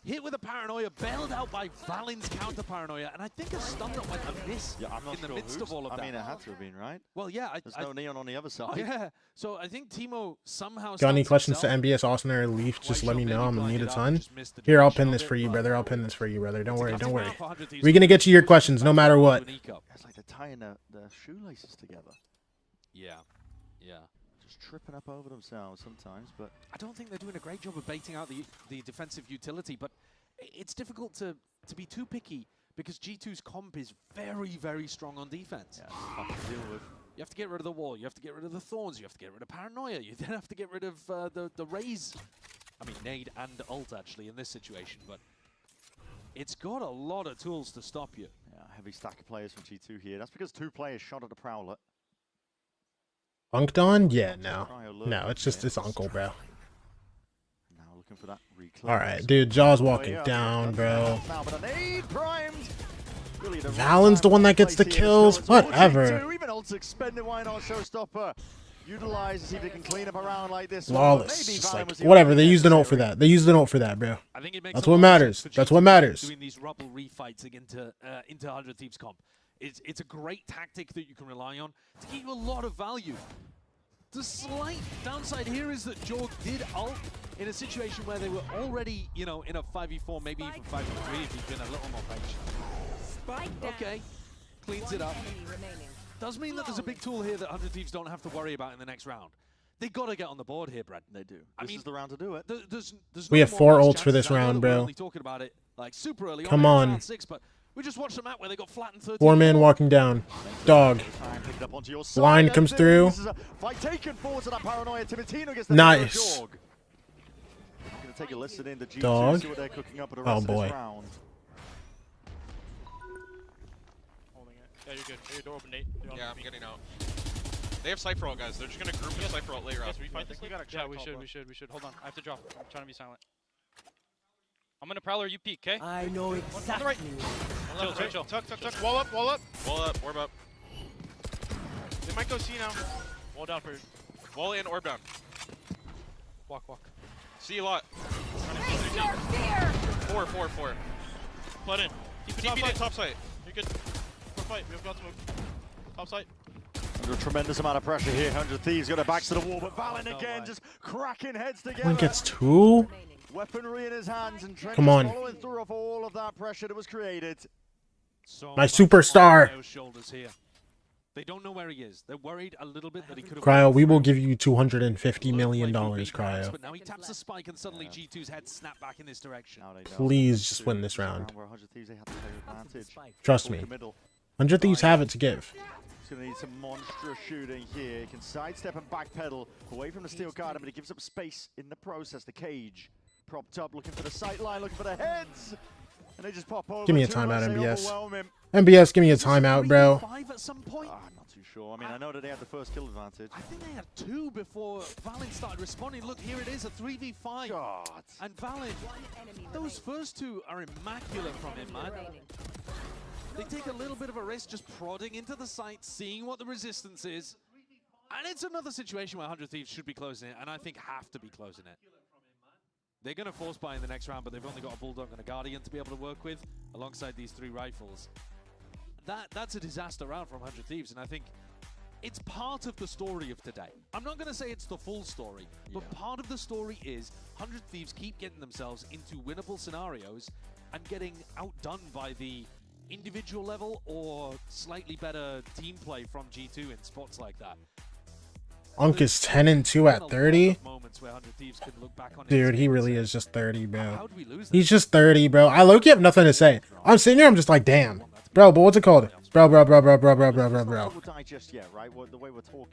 R: Hit with a paranoia, bailed out by Valin's counter paranoia, and I think a stun that went amiss in the midst of all of that.
I: I mean, it had to have been, right?
R: Well, yeah.
I: There's no Neon on the other side.
R: Yeah, so I think Timo somehow...
D: Got any questions to MBS, Austin, or Leaf? Just let me know. I'm gonna need a ton. Here, I'll pin this for you, brother. I'll pin this for you, brother. Don't worry, don't worry. We're gonna get you your questions, no matter what.
I: It's like they're tying their shoelaces together.
R: Yeah, yeah.
I: Tripping up over themselves sometimes, but
R: I don't think they're doing a great job of baiting out the defensive utility, but it's difficult to be too picky because G2's comp is very, very strong on defense.
I: Yeah, it's tough to deal with.
R: You have to get rid of the wall, you have to get rid of the thorns, you have to get rid of paranoia, you then have to get rid of the Raze. I mean, nade and ult actually in this situation, but it's got a lot of tools to stop you.
I: Yeah, heavy stack of players from G2 here. That's because 2 players shot at the Prowler.
D: Bunked on? Yeah, no. No, it's just it's Uncle, bro.
I: Now looking for that
D: alright, dude, Jaw's walking down, bro. Valen's the one that gets the kills. Whatever.
I: Even ult's expended, why not showstopper? Utilize, see if they can clean up around like this.
D: Flawless. Just like, whatever, they used an ult for that. They used an ult for that, bro. That's what matters. That's what matters.
R: Doing these rubble refights into 100 Thieves comp. It's a great tactic that you can rely on to give you a lot of value. The slight downside here is that Jorg did ult in a situation where they were already, you know, in a 5v4, maybe even 5v3 if he'd been a little more patient. Okay, cleans it up. Does mean that there's a big tool here that 100 Thieves don't have to worry about in the next round. They got to get on the board here, Brad.
I: They do. This is the round to do it.
R: There's
D: we have 4 ults for this round, bro.
R: Talking about it like super early
D: Come on.
R: Round 6, but we just watched a map where they got flattened 13.
D: 4-man walking down. Dog. Line comes through. Nice. Dog. Oh boy.
U: Yeah, you're good. Hey, door open, Nate. Yeah, I'm getting out. They have Cypher ult, guys. They're just gonna group with Cypher ult later on. We fight this? Yeah, we should. Hold on. I have to drop. I'm trying to be silent. I'm gonna Prowler, you peek, okay?
G: I know exactly.
U: On the right. Chill. Tuck. Wall up. Wall up. Orb up. They might go C now. Wall down for wall and orb down. Walk. See a lot. Four. Flood in. Keep it top side. You're good. Fight. We have got to move. Top side.
I: Under a tremendous amount of pressure here. 100 Thieves got their backs to the wall, but Valen again just cracking heads together.
D: One gets 2.
I: Weaponry in his hands and Trent
D: Come on.
I: Following through of all of that pressure that was created.
D: My superstar.
R: They don't know where he is. They're worried a little bit that he could have...
D: Cryo, we will give you $250 million, Cryo.
R: But now he taps the spike and suddenly G2's head snap back in this direction.
D: Please just win this round. Trust me. 100 Thieves have it to give.
I: He's going to need some monstrous shooting here. He can sidestep and backpedal away from the steel garden, but he gives up space in the process. The cage propped up, looking for the sight line, looking for the heads. And they just pop over.
D: Give me a timeout, MBS. MBS, give me a timeout, bro.
R: At some point.
I: I'm not too sure. I mean, I know that they had the first kill advantage.
R: I think they had 2 before Valen started responding. Look, here it is, a 3v5.
I: God.
R: And Valen, those first 2 are immaculate from him, man. They take a little bit of a risk just prodding into the site, seeing what the resistance is. And it's another situation where 100 Thieves should be closing it, and I think have to be closing it. They're going to force buy in the next round, but they've only got a Bulldog and a Guardian to be able to work with, alongside these 3 rifles. That's a disaster round from 100 Thieves, and I think it's part of the story of today. I'm not going to say it's the full story, but part of the story is 100 Thieves keep getting themselves into winnable scenarios and getting outdone by the individual level or slightly better team play from G2 in spots like that.
D: Unk is 10-2 at 30. Dude, he really is just 30, bro. He's just 30, bro. I low-key have nothing to say. I'm sitting here, I'm just like, damn. Bro, but what's it called? Bro.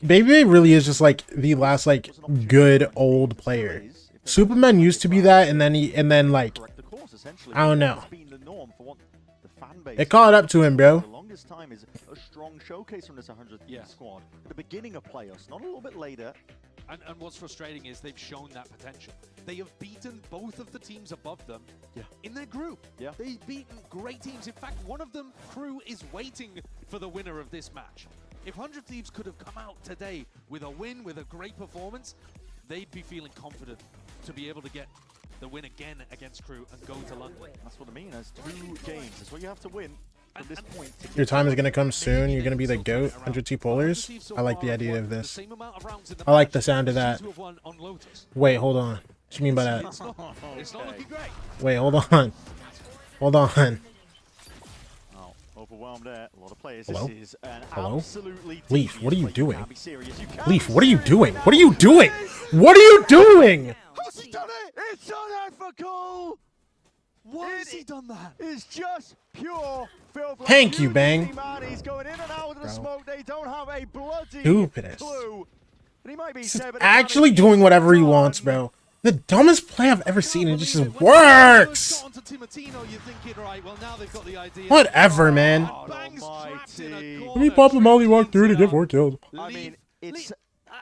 D: Baby really is just like the last like good old player. Superman used to be that, and then like I don't know. It caught up to him, bro.
I: The longest time is a strong showcase from this 100th squad. At the beginning of playoffs, not a little bit later.
R: And what's frustrating is they've shown that potential. They have beaten both of the teams above them in their group. They've beaten great teams. In fact, one of them, Crew, is waiting for the winner of this match. If 100 Thieves could have come out today with a win, with a great performance, they'd be feeling confident to be able to get the win again against Crew and go to London.
I: That's what I mean. There's 2 games. That's what you have to win. From this point
D: Your time is going to come soon. You're going to be the GOAT. 100T Polars. I like the idea of this. I like the sound of that. Wait, hold on. What do you mean by that?
R: It's not looking great.
D: Wait, hold on. Hold on.
I: Oh, overwhelmed there. A lot of players.
D: Hello?
I: This is an
D: Hello?
I: absolutely
D: Leaf, what are you doing?
I: Leaf,
D: what are you doing? What are you doing? What are you doing?
I: How's he done it? It's unethical!
R: Why has he done that?
I: It's just pure filth.
D: Thank you, Bang.
I: Man, he's going in and out of the smoke. They don't have a bloody
D: Stupidest.
I: clue. And he might be
D: He's actually doing whatever he wants, bro. The dumbest play I've ever seen, and it just works. Whatever, man. Let me pop the molly walk through to get 4 kills.
I: I mean, it's...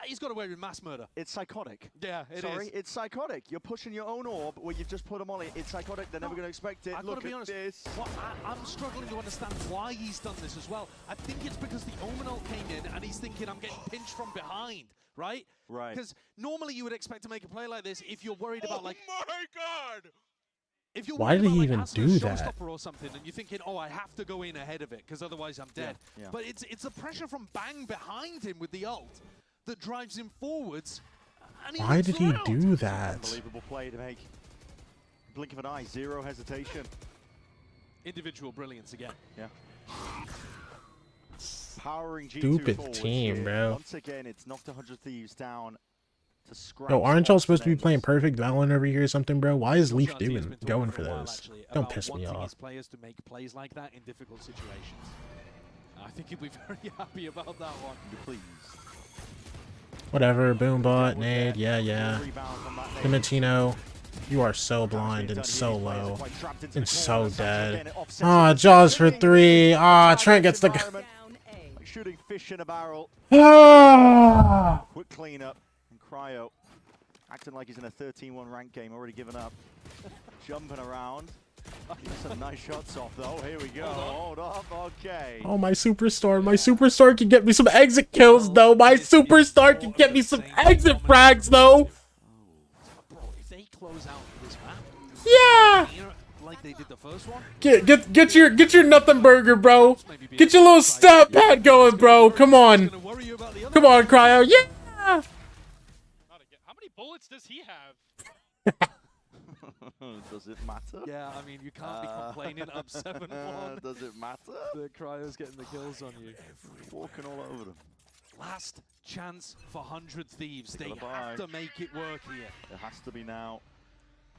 R: He's got away with mass murder.
I: It's psychotic.
R: Yeah, it
I: Sorry,
R: is.
I: It's psychotic. You're pushing your own orb where you've just put them on it. It's psychotic. They're never going to expect it.
R: I've
I: Look
R: got to be honest.
I: this.
R: I'm struggling to understand why he's done this as well. I think it's because the Omen ult came in and he's thinking, I'm getting pinched from behind, right?
I: Right.
R: Because normally you would expect to make a play like this if you're worried about like...
U: Oh my god!
R: If you're
D: Why did he even do that?
R: Showstopper or something, and you're thinking, oh, I have to go in ahead of it because otherwise I'm dead.
I: Yeah.
R: But it's the pressure from Bang behind him with the ult that drives him forwards. And
D: Why did he do that?
I: Unbelievable play to make. Blink of an eye, 0 hesitation.
R: Individual brilliance again.
I: Yeah. Powering G2
D: Stupid
I: forwards
D: team,
I: here.
D: bro.
I: Once again, it's knocked 100 Thieves down to scratch.
D: Yo, aren't y'all supposed to be playing perfect Valorant over here or something, bro? Why is Leaf going for this? Don't piss me off.
R: His players to make plays like that in difficult situations. I think he'd be very happy about that one.
I: Please.
D: Whatever, Boombot, nade, yeah. Dimitino, you are so blind and so low and so dead. Ah, Jaws for 3. Ah, Trent gets the...
I: Like shooting fish in a barrel.
D: Ah!
I: Quick cleanup. And Cryo acting like he's in a 13-1 rank game, already given up. Jumping around. Some nice shots off though. Here we go. Hold up. Okay.
D: Oh, my superstar. My superstar can get me some exit kills, though. My superstar can get me some exit frags, though.
R: Bro, if they close out this map,
D: yeah.
R: Like they did the first one.
D: Get your nothing burger, bro. Get your little stat pad going, bro. Come on. Come on, Cryo. Yeah.
U: How many bullets does he have?
I: Does it matter?
R: Yeah, I mean, you can't be complaining up 7-1.
I: Does it matter?
R: The Cryo's getting the kills on you.
I: Walking all over them.
R: Last chance for 100 Thieves. They have to make it work here.
I: It has to be now.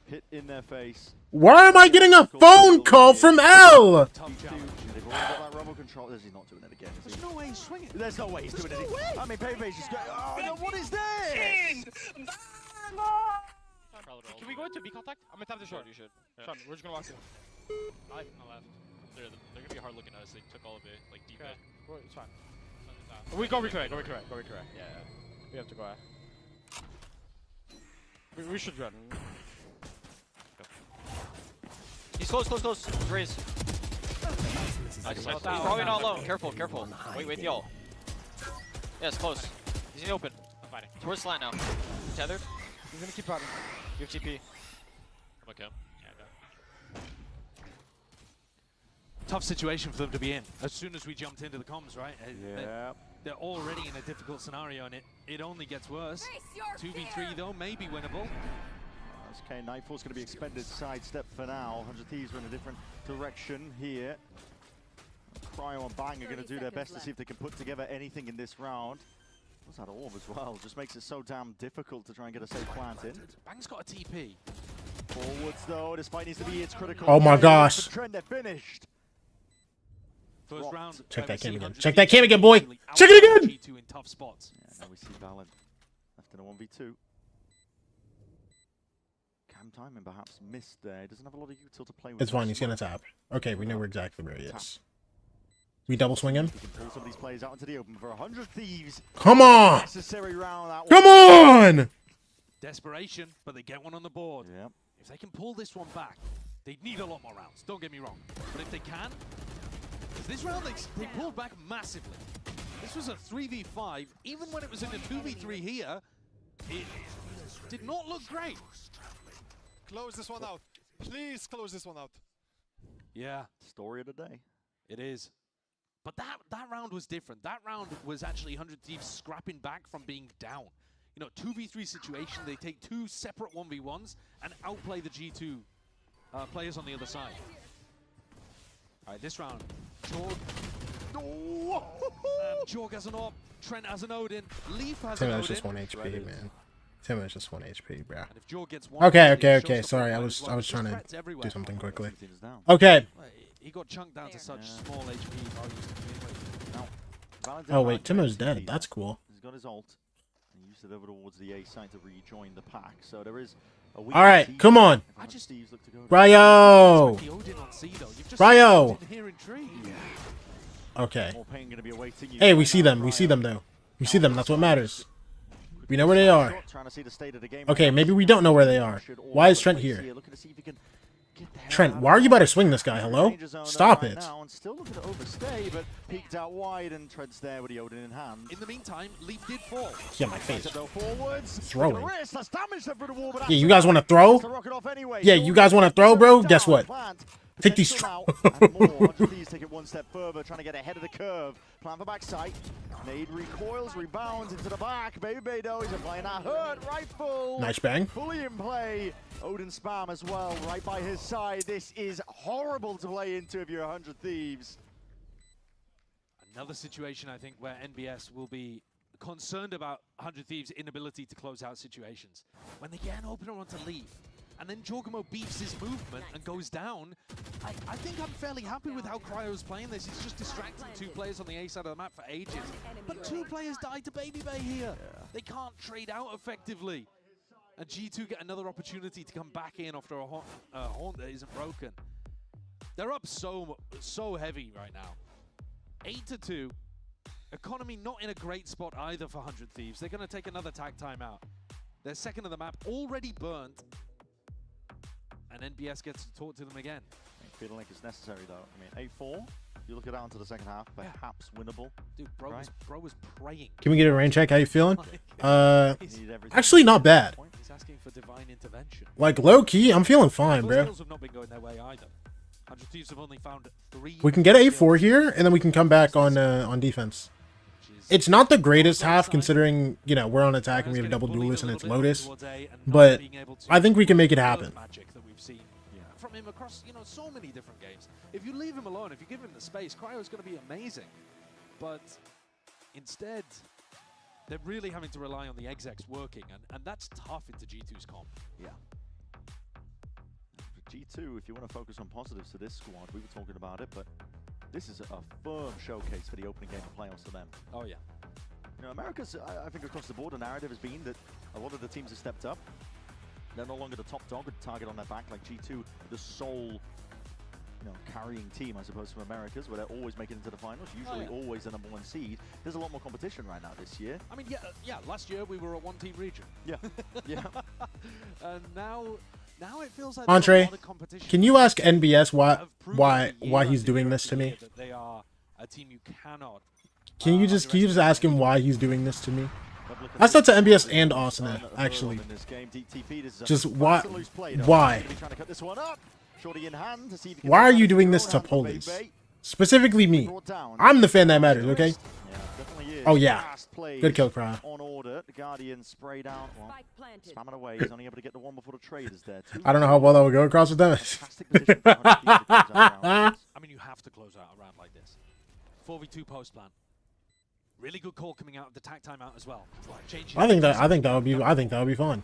I: Hit in their face.
D: Why am I getting a phone call from L?
I: They've already got that robo control. He's not doing it again.
R: There's no way he's swinging.
I: There's no way he's doing it. I mean, Babyface just going. Oh no! What is this?
J: Can we go into B contact? I'm gonna tap the short.
U: You should.
J: Sean, we're just gonna walk in.
U: I can left. They're gonna be hard looking at us. They took all of it, like deep.
J: Okay. It's fine. We go recorrect. Yeah. We have to go. We should run.
U: He's close. Raise. Nice. He's probably not alone. Careful. Wait, y'all. Yeah, it's close. He's in the open.
J: I'm fighting.
U: Towards slant now. Tethered.
J: He's gonna keep running.
U: You have TP. I'm okay.
R: Tough situation for them to be in. As soon as we jumped into the comms, right?
I: Yeah.
R: They're already in a difficult scenario, and it only gets worse. 2v3 though, may be winnable.
I: Okay, Nightfall's going to be expended sidestep for now. 100 Thieves are in a different direction here. Cryo and Bang are going to do their best to see if they can put together anything in this round. What's that orb as well? Just makes it so damn difficult to try and get a safe plant in.
R: Bang's got a TP.
I: Forwards though, this fight needs to be, it's critical.
D: Oh my gosh.
I: Trend, they're finished.
R: First round.
D: Check that cam again. Check that cam again, boy. Check it again.
R: G2 in tough spots.
I: Yeah, now we see Valen left in a 1v2. Cam timing perhaps missed there. He doesn't have a lot of util to play with.
D: It's fine. He's gonna tap. Okay, we know exactly where he is. We double swing him.
I: We can pull some of these players out into the open for 100 Thieves.
D: Come on!
I: Necessary round. That
D: Come on!
R: Desperation, but they get one on the board.
I: Yep.
R: If they can pull this one back, they need a lot more rounds. Don't get me wrong. But if they can, this round they pulled back massively. This was a 3v5. Even when it was in a 2v3 here, it did not look great.
M: Close this one out. Please close this one out.
R: Yeah.
I: Story of the day.
R: It is. But that round was different. That round was actually 100 Thieves scrapping back from being down. You know, 2v3 situation, they take two separate 1v1s and outplay the G2 players on the other side. All right, this round, Jorg. Jorg has an AWP, Trent has an Odin, Leaf has an Odin.
D: Timo's just 1 HP, man. Timo's just 1 HP, bro.
R: And if Jorg gets one,
D: Okay. Sorry, I was trying to do something quickly. Okay.
R: He got chunked down to such small HP values to begin with.
D: Oh wait, Timo's dead. That's cool.
I: He's got his ult. He used it over towards the A side to rejoin the pack. So there is a
D: All right, come on. Ryo! Ryo! Okay. Hey, we see them. We see them though. We see them. That's what matters. We know where they are. Okay, maybe we don't know where they are. Why is Trent here? Trent, why are you about to swing this guy? Hello? Stop it.
I: Still looking to overstay, but peeked out wide and Trent's there with the Odin in hand.
R: In the meantime, Leaf did fall.
D: Yeah, my face.
I: Throwing.
D: Yeah, you guys want to throw? Yeah, you guys want to throw, bro? Guess what? Take these.
I: These take it one step further, trying to get ahead of the curve. Plan for backside. Nade recoils, rebounds into the back. Baby Beto, he's applying that hurt rifle.
D: Nice bang.
I: Fully in play. Odin spam as well, right by his side. This is horrible to play into if you're 100 Thieves.
R: Another situation, I think, where NBS will be concerned about 100 Thieves' inability to close out situations. When they get an opener onto Leaf, and then Jorgamo beefs his movement and goes down, I think I'm fairly happy with how Cryo's playing this. He's just distracting two players on the A side of the map for ages. But two players died to Baby Bay here. They can't trade out effectively. And G2 get another opportunity to come back in after a haunt that isn't broken. They're up so heavy right now. 8-2. Economy not in a great spot either for 100 Thieves. They're going to take another tag timeout. They're second of the map, already burnt. And NBS gets to talk to them again.
I: Feeling like it's necessary though. I mean, 8-4. You look it out into the second half, perhaps winnable.
R: Dude, bro was praying.
D: Can we get a rain check? How you feeling? Actually not bad.
R: He's asking for divine intervention.
D: Like low key, I'm feeling fine, bro.
R: Have not been going their way either. 100 Thieves have only found 3.
D: We can get A4 here, and then we can come back on defense. It's not the greatest half considering, you know, we're on attack and we have a double duelist and it's Lotus, but I think we can make it happen.
R: him across, you know, so many different games. If you leave him alone, if you give him the space, Cryo's going to be amazing. But instead, they're really having to rely on the execs working, and that's tough into G2's comp.
I: Yeah. For G2, if you want to focus on positives to this squad, we were talking about it, but this is a firm showcase for the opening game of playoffs for them.
R: Oh, yeah.
I: You know, America's, I think across the board, the narrative has been that a lot of the teams have stepped up. They're no longer the top dog with the target on their back like G2, the sole, you know, carrying team, I suppose, from Americas, where they're always making it into the finals, usually always the #1 seed. There's a lot more competition right now this year.
R: I mean, yeah, last year we were a one-team region.
I: Yeah, yeah.
R: And now it feels like
D: Andre,
R: there's a lot of competition.
D: can you ask NBS why he's doing this to me?
R: That they are a team you cannot.
D: Can you just ask him why he's doing this to me? I said to NBS and Austin, actually. Just why? Why? Why are you doing this to Police? Specifically me. I'm the fan that matters, okay? Oh yeah. Good kill, Cry.
I: On order, the Guardian sprayed out. Well, spamming away. He's only able to get the one before the trade is there.
D: I don't know how well that would go across with them.
R: I mean, you have to close out a round like this. 4v2 post plan. Really good call coming out of the tac timeout as well.
D: I think that would be fun.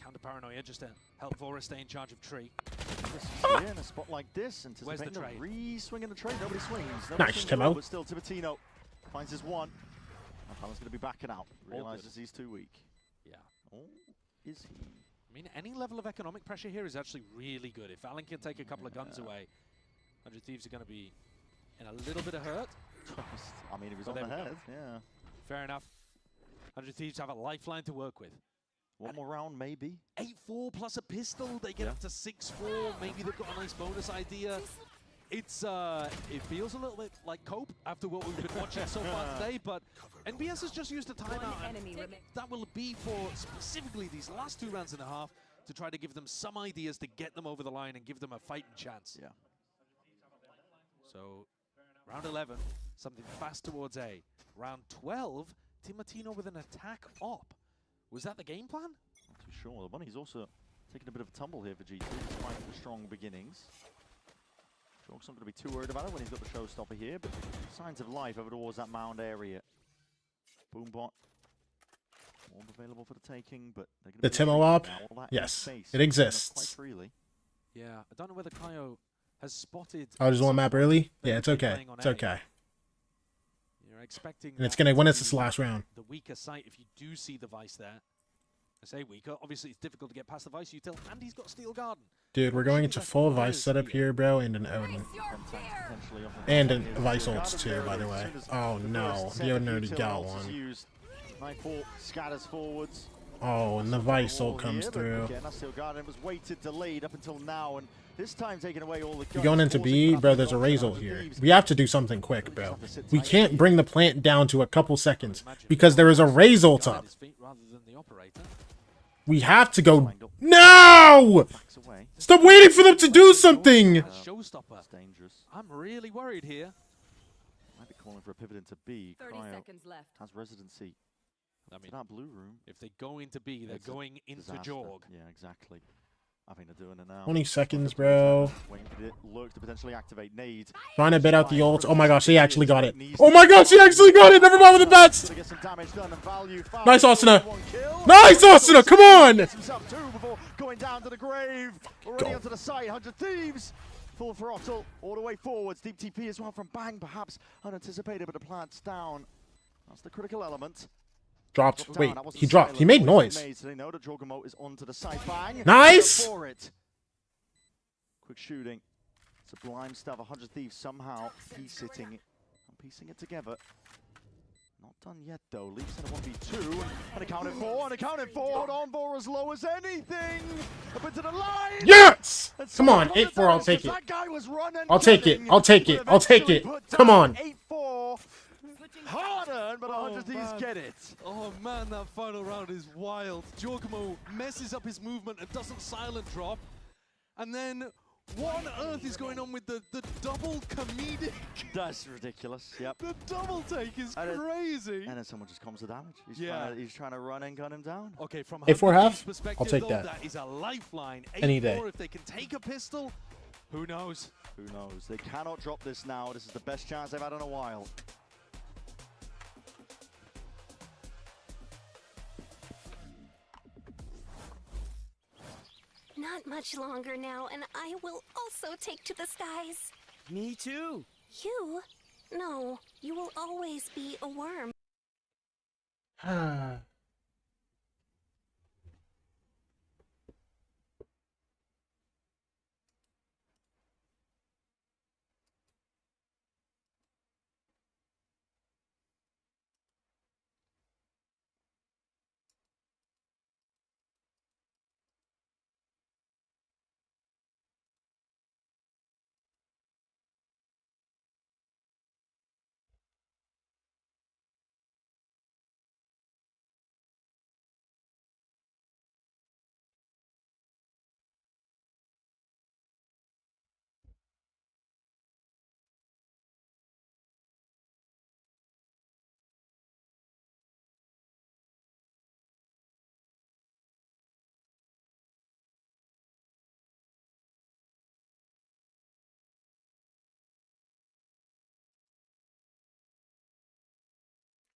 R: Counter paranoia just to help Vora stay in charge of tree.
I: In a spot like this,
R: where's the trade?
I: Re-swinging the trade. Nobody swings.
D: Nice, Timo.
I: But still, Tibertino finds his one. Alan's going to be backing out. Realizes he's too weak.
R: Yeah.
I: Oh, is he?
R: I mean, any level of economic pressure here is actually really good. If Alan can take a couple of guns away, 100 Thieves are going to be in a little bit of hurt.
I: I mean, he was on the head, yeah.
R: Fair enough. 100 Thieves have a lifeline to work with.
I: One more round, maybe.
R: 8-4 plus a pistol. They get up to 6-4. Maybe they've got a nice bonus idea. It's it feels a little bit like Cope after what we've been watching so far today, but NBS has just used a timeout. That will be for specifically these last 2 rounds and a half to try to give them some ideas to get them over the line and give them a fighting chance.
I: Yeah.
R: So, round 11, something fast towards A. Round 12, Tibertino with an attack op. Was that the game plan?
I: Not too sure. The Bunny's also taking a bit of a tumble here for G2, despite the strong beginnings. Jork's not going to be too worried about it when he's got the showstopper here, but signs of life over towards that mound area. Boombot, all available for the taking, but they're going to
D: the Timo op? Yes, it exists.
I: Quite freely.
R: Yeah, I don't know whether Cryo has spotted.
D: Oh, just one map early? Yeah, it's okay. It's okay.
R: You're expecting.
D: And it's gonna when it's this last round.
R: The weaker site, if you do see the Vice there. I say weaker. Obviously, it's difficult to get past the Vice util, and he's got Steel Garden.
D: Dude, we're going into full Vice setup here, bro, and an Odin. And a Vice ults too, by the way. Oh no, the Odin already got one.
I: Nightfall scatters forwards.
D: Oh, and the Vice ult comes through.
I: Again, Steel Garden was weighted, delayed up until now, and this time taking away all the guns.
D: You're going into B, bro, there's a Raze ult here. We have to do something quick, bro. We can't bring the plant down to a couple seconds because there is a Raze ult up. We have to go. No! Stop waiting for them to do something!
R: Showstopper. I'm really worried here.
I: Might be calling for a pivot into B.
N: 30 seconds left.
I: Has residency.
R: I mean,
I: that blue room.
R: If they go into B, they're going into Jorg.
I: Yeah, exactly. I think they're doing it now.
D: 20 seconds, bro.
I: Waiting for it. Lurk to potentially activate nades.
D: Trying to bid out the ult. Oh my gosh, he actually got it. Oh my gosh, he actually got it. Never mind with the bets. Nice, Asuna. Nice, Asuna. Come on.
I: Going down to the grave. Already onto the site. 100 Thieves. Full throttle. All the way forwards. Deep TP as well from Bang. Perhaps unanticipated, but the plant's down. That's the critical element.
D: Dropped. Wait, he dropped. He made noise.
I: They know that Jorgamote is onto the side. Bang.
D: Nice.
I: Quick shooting. Sublime stuff. 100 Thieves somehow piecing it together. Not done yet though. Leaps in a 1v2 and accounted for. Hold on, for as low as anything. Up into the line.
D: Yes. Come on, 8-4. I'll take it. I'll take it. I'll take it. I'll take it. Come on.
I: 8-4. Harder, but 100 Thieves get it.
R: Oh man, that final round is wild. Jorgamo messes up his movement and doesn't silent drop. And then What on earth is going on with the double comedic?
I: That's ridiculous. Yep.
R: The double take is crazy.
I: And then someone just comes to damage. He's trying to run and gun him down.
R: Okay, from
D: A4 half?
R: perspective,
D: I'll take
R: though,
D: that.
R: That is a lifeline.
D: Any
R: A4,
D: day.
R: If they can take a pistol, who knows?
I: Who knows? They cannot drop this now. This is the best chance they've had in a while.
G: Not much longer now, and I will also take to the skies.
Q: Me too.
G: You? No, you will always be a worm.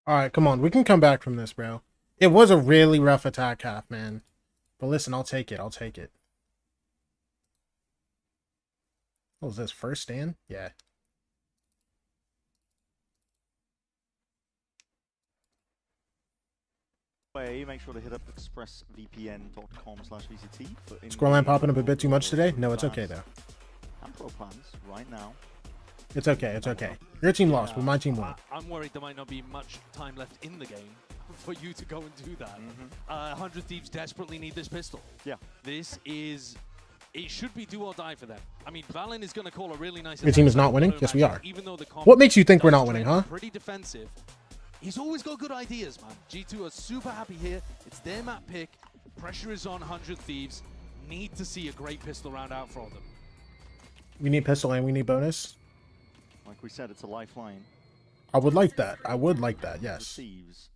D: All right, come on. We can come back from this, bro. It was a really rough attack half, man. But listen, I'll take it. I'll take it. What was this? First stand? Yeah.
I: Make sure to hit up expressvpn.com/VCT.
D: Scoreline popping up a bit too much today? No, it's okay, though.
I: And pro plans right now.
D: It's okay. It's okay. Your team lost, but my team won.
R: I'm worried there might not be much time left in the game for you to go and do that. 100 Thieves desperately need this pistol.
I: Yeah.
R: This is... It should be do or die for them. I mean, Valen is going to call a really nice...
D: Your team is not winning? Yes, we are.
R: Even though the
D: What makes you think we're not winning, huh?
R: Pretty defensive. He's always got good ideas, man. G2 are super happy here. It's their map pick. Pressure is on 100 Thieves. Need to see a great pistol round out for them.
D: We need pistol and we need bonus.
I: Like we said, it's a lifeline.
D: I would like that. I would like that, yes.
I: Receives.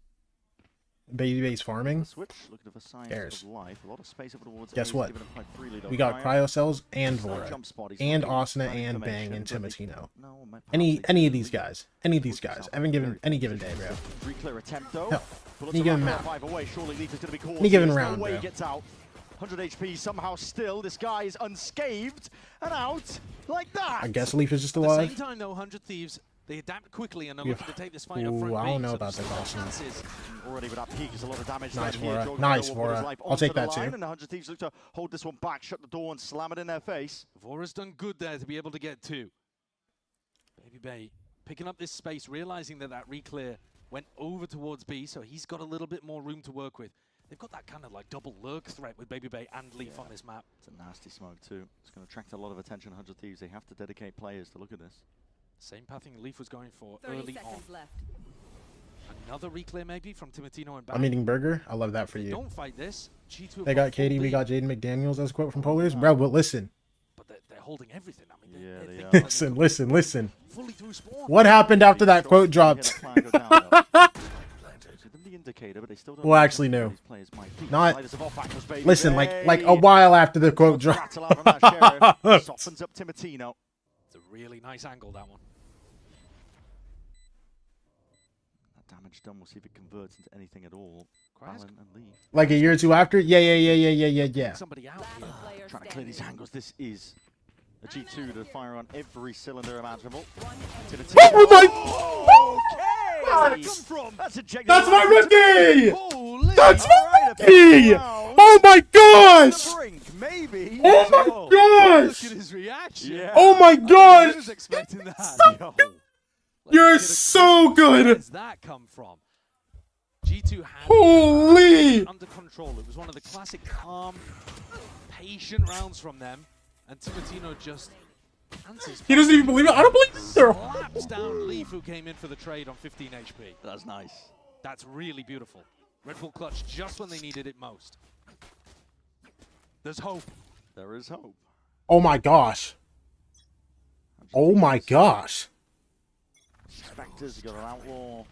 D: Baby base farming.
I: Switch, looking for signs
D: Cares.
I: of life. A lot of space over towards
D: Guess
I: A's,
D: what?
I: giving up quite freely, though.
D: We got Cryo Cells and
I: It's not a
D: Vora.
I: jump spot. He's
D: And
I: looking
D: Asuna
I: for
D: and Bang
I: information,
D: and
I: but
D: Timotino.
I: No, my
D: Any of these guys. Any of these guys. I haven't given any given day, bro.
I: Re-clear attempt, though.
D: Hell.
I: Bullets
D: Any
I: are
D: given
I: right
D: map.
I: 5 away. Surely Leaf is going to be caught.
D: Any given
I: There's
D: round,
I: no way
D: bro.
I: he gets out. 100 HP somehow still. This guy is unscathed and out like that.
D: I guess Leaf is just
R: At the
D: alive.
R: same time, though, 100 Thieves, they adapt quickly and are
D: Yeah.
R: looking to take this fight up
D: Ooh,
R: front.
D: I don't
R: base,
D: know
R: so
D: about
R: there's
D: this
R: some
D: Asuna.
R: chances.
I: Already with that peak, there's a lot of damage
D: Nice,
I: done here.
D: Vora.
I: Jordan
D: Nice,
I: will put his
D: Vora.
I: life
D: I'll
I: onto
D: take
I: the
D: that
I: line,
D: too.
I: And the 100 Thieves look to hold this one back, shut the door, and slam it in their face.
R: Vora's done good there to be able to get 2. Baby Bay picking up this space, realizing that that re-clear went over towards B, so he's got a little bit more room to work with. They've got that kind of like double lurk threat with Baby Bay and Leaf on this map.
I: It's a nasty smoke too. It's going to attract a lot of attention, 100 Thieves. They have to dedicate players to look at this.
R: Same pathing Leaf was going for
N: 30
R: early on.
N: seconds left.
R: Another re-clear maybe from Timotino and Bang.
D: I'm eating burger. I love that for you.
R: Don't fight this. G2
D: They got Katie, we got Jaden McDaniels as a quote from Polars. Bro, but listen.
R: But they're holding everything. I mean,
I: Yeah,
R: they
D: Listen.
R: fully through spawn.
D: What happened after that quote dropped? Well, actually, no. Not. Listen, like a while after the quote dropped.
I: Softens up Timotino.
R: It's a really nice angle, that one.
I: That damage done. We'll see if it converts into anything at all. Valen and Leaf.
D: Like a year or two after? Yeah.
R: Somebody out here.
I: Trying to clear these angles. This is a G2 to fire on every cylinder imaginable.
D: Oh my!
I: Okay.
D: That's my rookie! That's my rookie! Oh my gosh!
I: Maybe.
D: Oh my gosh!
R: Look at his reaction.
I: Yeah.
D: Oh my gosh!
R: I was expecting that.
D: You're so good!
R: Where does that come from? G2 had
D: Holy!
R: under control. It was one of the classic calm, patient rounds from them, and Timotino just answers.
D: He doesn't even believe it. I don't believe it.
R: Slaps down Leaf, who came in for the trade on 15 HP.
I: That's nice.
R: That's really beautiful. Red Bull clutch just when they needed it most. There's hope.
I: There is hope.
D: Oh my gosh. Oh my gosh.
I: Spectres got an outlaw.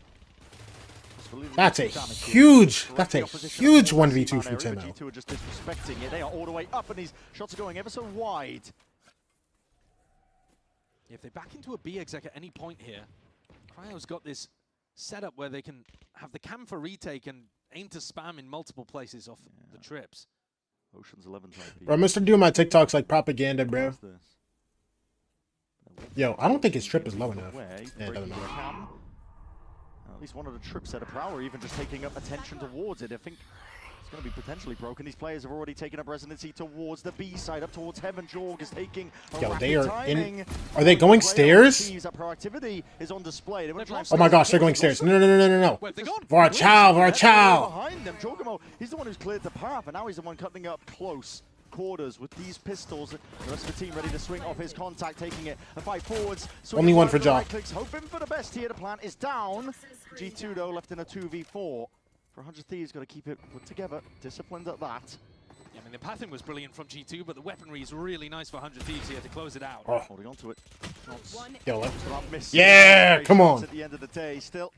D: That's a huge 1v2 from Timo.
I: G2 are just disrespecting it. They are all the way up, and these shots are going ever so wide.
R: If they back into a B exec at any point here, Cryo's got this setup where they can have the cam for retake and aim to spam in multiple places off the trips.
I: Ocean's 11 type.
D: Bro, I'm gonna start doing my TikToks like propaganda, bro. Yo, I don't think his trip is low enough. Yeah, it doesn't matter.
I: At least one of the trips at a Prow, or even just taking up attention towards it. I think it's going to be potentially broken. These players have already taken up residency towards the B side, up towards Heaven. Jorg is taking a
D: Yo, they
I: rapid
D: are
I: timing.
D: in. Are they going stairs?
I: That proactivity is on display.
D: Oh my gosh, they're going stairs. No, no, no, no, no, no. Varchow, Varchow.
I: Behind them, Jorgamo, he's the one who's cleared the path, and now he's the one cutting up close quarters with these pistols. The rest of the team ready to swing off his contact, taking it a fight forwards.
D: Only one for Jaw.
I: Right, hoping for the best here. The plant is down. G2 though left in a 2v4. For 100 Thieves, got to keep it put together, disciplined at that.
R: Yeah, I mean, the pathing was brilliant from G2, but the weaponry is really nice for 100 Thieves here to close it out.
D: Oh.
I: Holding on to it.
D: Yeah, come on.
I: At the end of the day, still.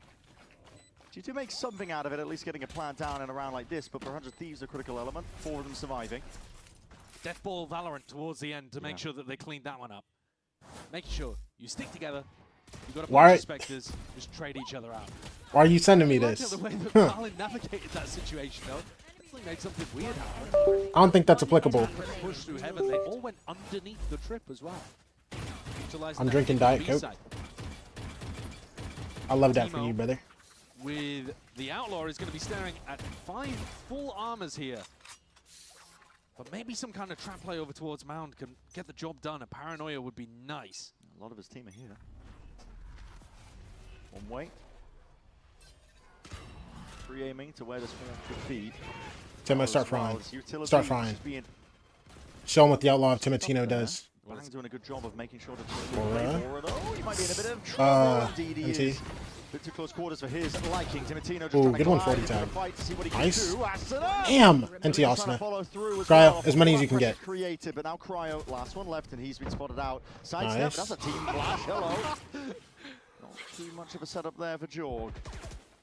I: G2 makes something out of it, at least getting a plant down in a round like this, but for 100 Thieves, a critical element. 4 of them surviving.
R: Deathball Valorant towards the end to make sure that they cleaned that one up. Make sure you stick together. You've got to punch Spectres, just trade each other out.
D: Why are you sending me this?
R: The way that Valin navigated that situation, though, definitely made something weird happen.
D: I don't think that's applicable.
R: Push through Heaven, they all went underneath the trip as well.
D: I'm drinking Diet Coke. I love that for you, brother.
R: With the Outlaw is going to be staring at 5 full armors here. But maybe some kind of trap play over towards Mound can get the job done. A Paranoia would be nice.
I: A lot of his team are here. One way. Pre-aiming to where the spawn could be.
D: Timo, start frying. Start frying. Show him what the Outlaw of Timotino does.
I: Bang's doing a good job of making sure that he might be in a bit of trouble. Indeed he is. Bit too close quarters for his liking. Timotino just trying to
D: good 140 tag.
I: Fight to see what he
D: Nice.
I: can do.
D: Damn! NT Asuna. Cryo, as many as you can get.
I: Created, but now Cryo, last one left, and he's been spotted out. Sidestep, that's a team flash. Hello. Not too much of a setup there for Jorg.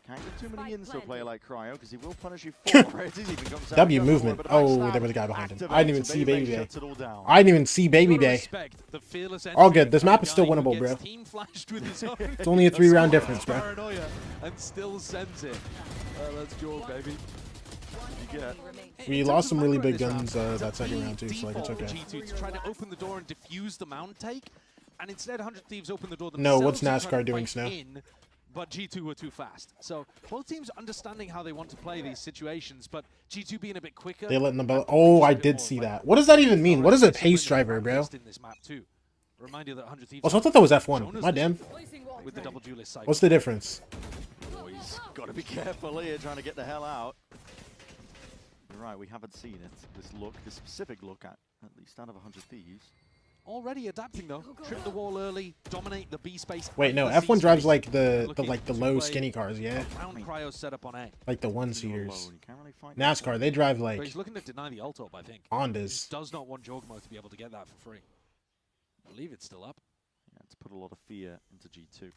I: Can't get too many ins to a player like Cryo, because he will punish you for it.
D: W movement. Oh, there was a guy behind him. I didn't even see Baby Bay. I didn't even see Baby Bay. All good. This map is still winnable, bro. It's only a 3-round difference, bro.
R: And still sends it. That's Jorg, baby.
D: We lost some really big guns that second round too, so like it's okay.
R: G2 to try to open the door and defuse the Mound take, and instead 100 Thieves open the door
D: No,
R: themselves.
D: what's NASCAR doing, Snow?
R: But G2 were too fast. So both teams understanding how they want to play these situations, but G2 being a bit quicker.
D: They letting the ball. Oh, I did see that. What does that even mean? What is a pace driver, bro?
R: Remind you that 100 Thieves.
D: Also, I thought that was F1. My damn.
R: With the double duelist cycle.
D: What's the difference?
I: Oh, he's got to be careful here, trying to get the hell out. You're right, we haven't seen it. This specific look at least out of 100 Thieves.
R: Already adapting though. Trip the wall early, dominate the B space.
D: Wait, no, F1 drives like the low skinny cars, yeah.
R: Round Cryo set up on A.
D: Like the 1-seaters. NASCAR, they drive like
R: he's looking to deny the ult up, I think.
D: Hondas.
R: He does not want Jorgmo to be able to get that for free. I believe it's still up.
I: Yeah, to put a lot of fear into G2.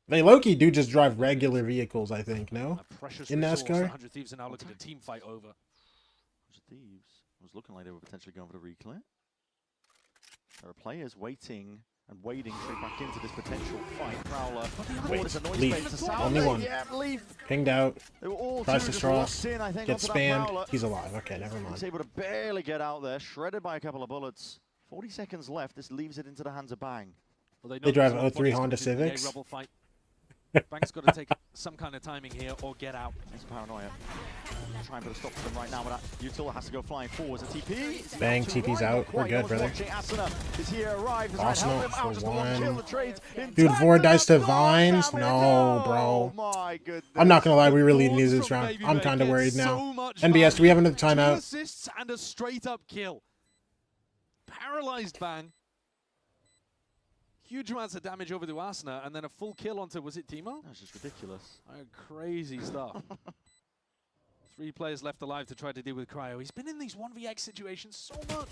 D: They low-key do just drive regular vehicles, I think, no? In NASCAR?
R: 100 Thieves are now looking to team fight over.
I: 100 Thieves was looking like they were potentially going for the reclear. There are players waiting and wading straight back into this potential fight. Prowler.
D: Wait, Leaf. Only one.
I: Yeah, Leaf.
D: Pinged out.
I: They were all
D: tries to straw. Gets spammed.
I: Prowler.
D: He's alive. Okay, never mind.
I: He's able to barely get out there. Shredded by a couple of bullets. 40 seconds left. This leaves it into the hands of Bang.
R: Well,
D: they drive 03 Honda Civics.
R: Bang's got to take some kind of timing here or get out.
I: It's Paranoia. Try and put a stop to them right now, but Util has to go flying forwards. A TP.
D: Bang, TP's out. We're good, brother. Arsenal for 1. Dude, 4 dice to Vines? No, bro. I'm not gonna lie, we really need this round. I'm kind of worried now. NBS, do we have another timeout?
R: 2 assists and a straight-up kill. Paralyzed Bang. Huge amounts of damage over to Asuna, and then a full kill onto, was it Timo?
I: That's just ridiculous.
R: Crazy stuff. 3 players left alive to try to deal with Cryo. He's been in these 1vx situations so much.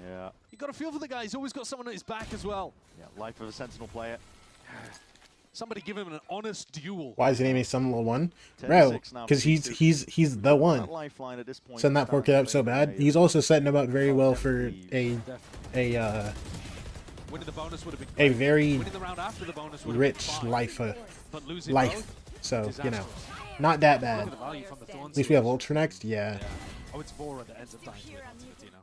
I: Yeah.
R: You got to feel for the guy. He's always got someone at his back as well.
I: Yeah, life of a Sentinel player.
R: Somebody give him an honest duel.
D: Why is he naming some little one? Bro, because he's the one. Setting that poor kid up so bad. He's also setting him up very well for a very rich life. So, you know, not that bad. At least we have Ultra next? Yeah.
R: Oh, it's Vora that ends up dying to it, you know.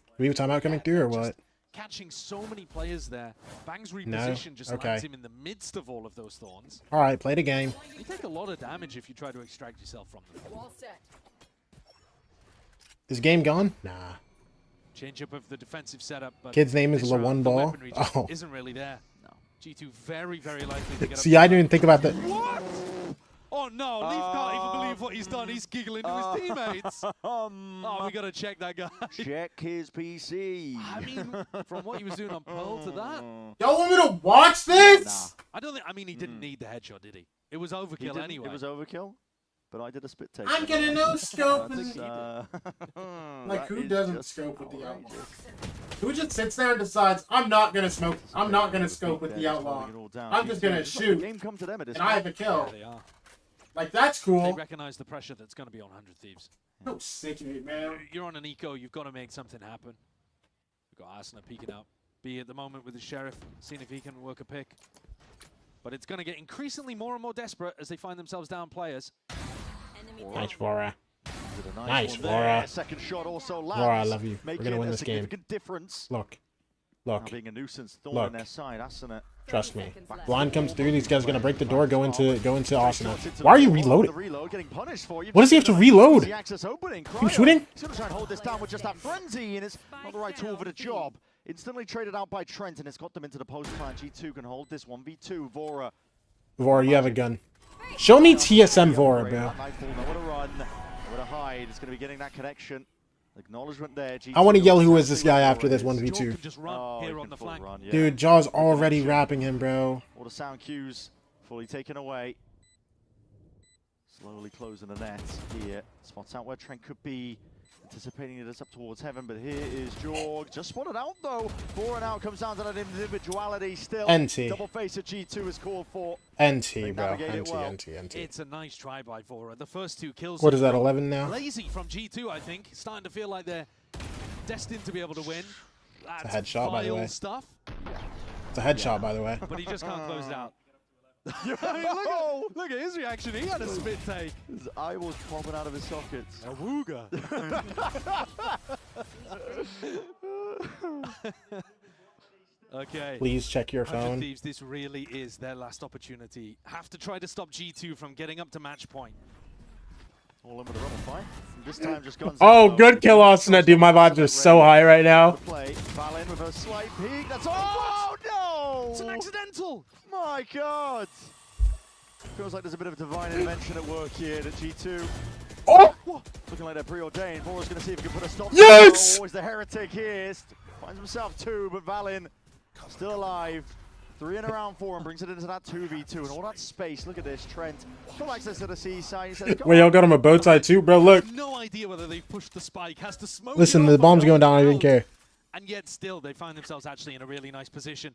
D: Do we have a timeout coming through or what?
R: Catching so many players there. Bang's reposition just lands him in the midst of all of those thorns.
D: Alright, play the game.
R: You take a lot of damage if you try to extract yourself from them.
D: Is game gone? Nah.
R: Change up of the defensive setup, but
D: kid's name is LeOne Ball. Oh.
R: Isn't really there. No. G2 very, very likely to get
D: See, I didn't even think about that.
R: What? Oh no, Leaf can't even believe what he's done. He's giggling to his teammates. Oh, we gotta check that guy.
I: Check his PC.
R: I mean, from what he was doing on Pearl to that.
D: Y'all want me to watch this?
R: Nah. I don't think. I mean, he didn't need the headshot, did he? It was overkill anyway.
I: It was overkill, but I did a spit take.
D: I'm gonna no scope. Like who doesn't scope with the outlaw? Who just sits there and decides I'm not gonna smoke? I'm not gonna scope with the outlaw. I'm just gonna shoot. And I have a kill.
R: Yeah, they are.
D: Like, that's cool.
R: They recognize the pressure that's going to be on 100 Thieves.
D: No sickening, man.
R: You're on an eco. You've got to make something happen. We've got Arsena peeking out. B at the moment with the Sheriff, seeing if he can work a pick. But it's going to get increasingly more and more desperate as they find themselves down players.
D: Nice, Vora. Nice,
I: Vora. Second shot also lands.
D: Vora, I love you. We're going to win this game.
I: Difference.
D: Look.
I: Now being a nuisance thorn in their side. Arsena.
D: Trust me. Blind comes through. These guys are gonna break the door. Go into Arsena. Why are you reloading? What does he have to reload? Keep shooting.
I: He's gonna try and hold this down with just that frenzy, and it's not the right tool for the job. Instantly traded out by Trent, and it's got them into the post plan. G2 can hold this 1v2. Vora.
D: Vora, you have a gun. Show me TSM Vora, bro.
I: What a run. What a hide. It's gonna be getting that connection. Acknowledgement there.
D: I want to yell who is this guy after this 1v2. Dude, Jaw's already wrapping him, bro.
I: All the sound cues fully taken away. Slowly closing the net here. Spots out where Trent could be. Anticipating it is up towards heaven, but here is Jorg. Just spotted out though. 4 and out comes down to that individuality still.
D: NT.
I: Double face at G2 is called for.
D: NT, bro. NT.
R: It's a nice try by Vora. The first 2 kills.
D: What is that, 11 now?
R: Lazy from G2, I think. Starting to feel like they're destined to be able to win.
D: It's a headshot, by the way.
R: Stuff.
D: It's a headshot, by the way.
R: But he just can't close it out. Look at his reaction. He had a spit take.
I: His eye was popping out of his sockets.
R: A wooga. Okay.
D: Please check your phone.
R: Thieves, this really is their last opportunity. Have to try to stop G2 from getting up to match point.
I: All in with a rubber fight. This time just guns.
D: Oh, good kill, Austin. Dude, my vibes are so high right now.
I: Valin with a slight peek. That's oh no!
R: It's an accidental.
I: My God. Feels like there's a bit of divine intervention at work here at G2.
D: Oh!
I: Looking like they're preordained. Vora's going to see if he can put a stop.
D: Yes!
I: Oh, is the heretic here. Finds himself 2, but Valin still alive. 3 in around 4 and brings it into that 2v2 and all that space. Look at this, Trent. Full access to the seaside. He says,
D: wait, y'all got him a bow tie too, bro. Look.
R: No idea whether they've pushed the spike. Has to smoke.
D: Listen, the bomb's going down. I didn't care.
R: And yet still, they find themselves actually in a really nice position.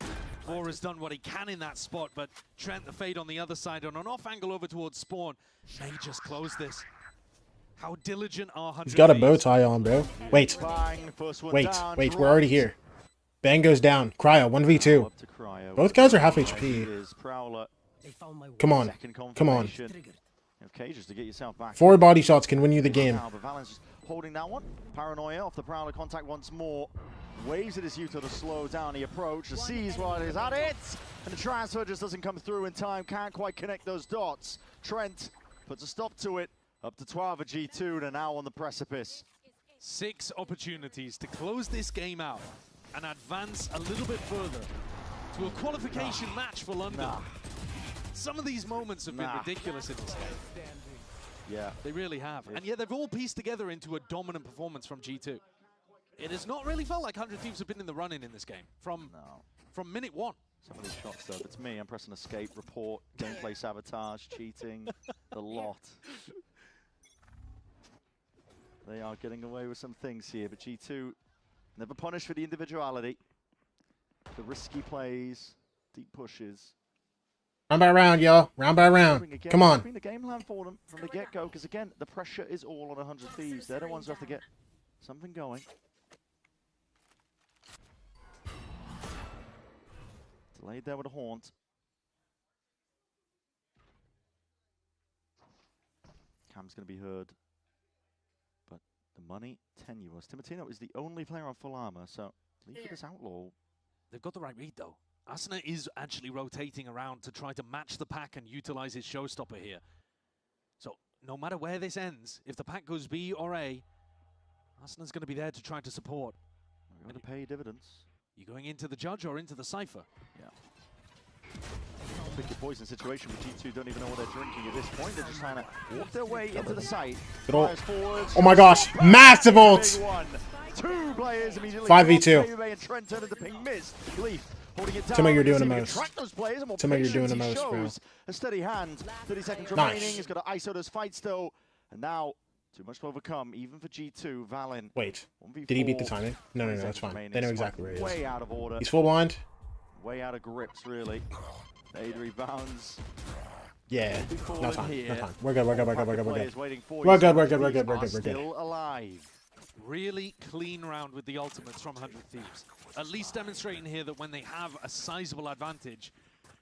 R: Vora's done what he can in that spot, but Trent the fade on the other side on an off angle over towards spawn may just close this. How diligent are 100
D: He's got a bow tie on, bro. Wait. Wait, we're already here. Bang goes down. Cryo, 1v2. Both guys are half HP. Come on. Come on.
I: Okay, just to get yourself back.
D: 4 body shots can win you the game.
I: Valen's just holding that one. Paranoia off the Prowler, contact once more. Waves at his Yuto to slow down the approach. The sees while he's at it. And the transfer just doesn't come through in time. Can't quite connect those dots. Trent puts a stop to it. Up to 12 at G2. They're now on the precipice.
R: 6 opportunities to close this game out and advance a little bit further to a qualification match for London. Some of these moments have been ridiculous in this game.
I: Yeah.
R: They really have. And yet they've all pieced together into a dominant performance from G2. It has not really felt like 100 Thieves have been in the run-in in this game from minute 1.
I: Some of these shots, though, if it's me, I'm pressing escape, report, gameplay sabotage, cheating, the lot. They are getting away with some things here, but G2 never punished for the individuality. The risky plays, deep pushes.
D: Round by round, y'all. Round by round. Come on.
I: The game plan for them from the get-go, because again, the pressure is all on 100 Thieves. They're the ones who have to get something going. Delayed there with a haunt. Cam's going to be heard. But the money, tenuous. Timotino is the only player on full armor, so leave for this outlaw.
R: They've got the right read, though. Asuna is actually rotating around to try to match the pack and utilize his showstopper here. So no matter where this ends, if the pack goes B or A, Asuna's going to be there to try to support.
I: We're going to pay dividends.
R: You going into the judge or into the cipher?
I: Yeah. Pick your poison situation, but G2 don't even know what they're drinking at this point. They're just trying to walk their way into the site.
D: Oh my gosh, massive ult!
I: 2 players immediately.
D: 5v2.
I: And Trent turned into ping missed. Leaf holding it down.
D: Timo, you're doing the most.
I: Timo,
D: you're doing the most, bro.
I: A steady hand. 30 seconds
D: Nice.
I: remaining. He's got to ISO those fights though. And now, too much to overcome, even for G2. Valen.
D: Wait,
I: 1v4.
D: did he beat the timing? No, that's fine. They know exactly where he is.
I: Way out of order.
D: He's full blind.
I: Way out of grips, really. 8 rebounds.
D: Yeah, no time. We're good.
I: Still alive.
R: Really clean round with the ultimates from 100 Thieves. At least demonstrating here that when they have a sizable advantage,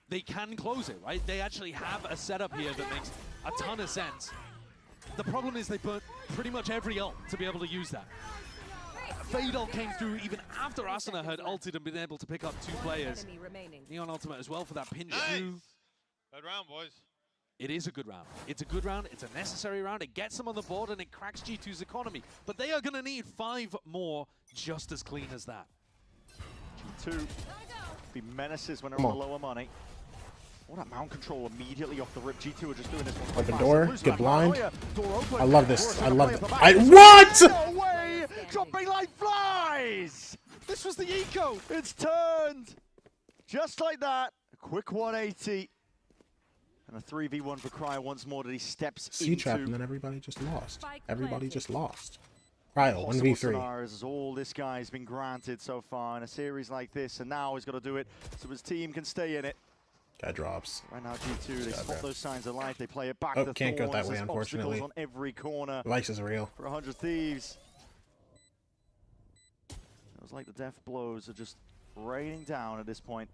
R: they can close it, right? They actually have a setup here that makes a ton of sense. The problem is they put pretty much every ult to be able to use that. Fade ult came through even after Asuna had ulted and been able to pick up 2 players. Neon ultimate as well for that pinch through.
U: Good round, boys.
R: It is a good round. It's a good round. It's a necessary round. It gets them on the board and it cracks G2's economy. But they are going to need 5 more just as clean as that.
I: G2 be menaces when they're on the lower money. Oh, that mount control immediately off the rip. G2 are just doing this one.
D: Open door, get blind. I love this. I love it.
I: What? No way! Dropping like flies!
R: This was the eco!
I: It's turned! Just like that. A quick 180. And a 3v1 for Cryo once more that he steps
D: C-trap, and then everybody just lost. Everybody just lost. Cryo, 1v3.
I: Scenarios is all this guy's been granted so far in a series like this, and now he's got to do it so his team can stay in it.
D: Guy drops.
I: Right now, G2, they spot those signs of life. They play it back.
D: Oh, can't go that way, unfortunately.
I: On every corner.
D: Vice is real.
I: For 100 Thieves. It was like the death blows are just raining down at this point.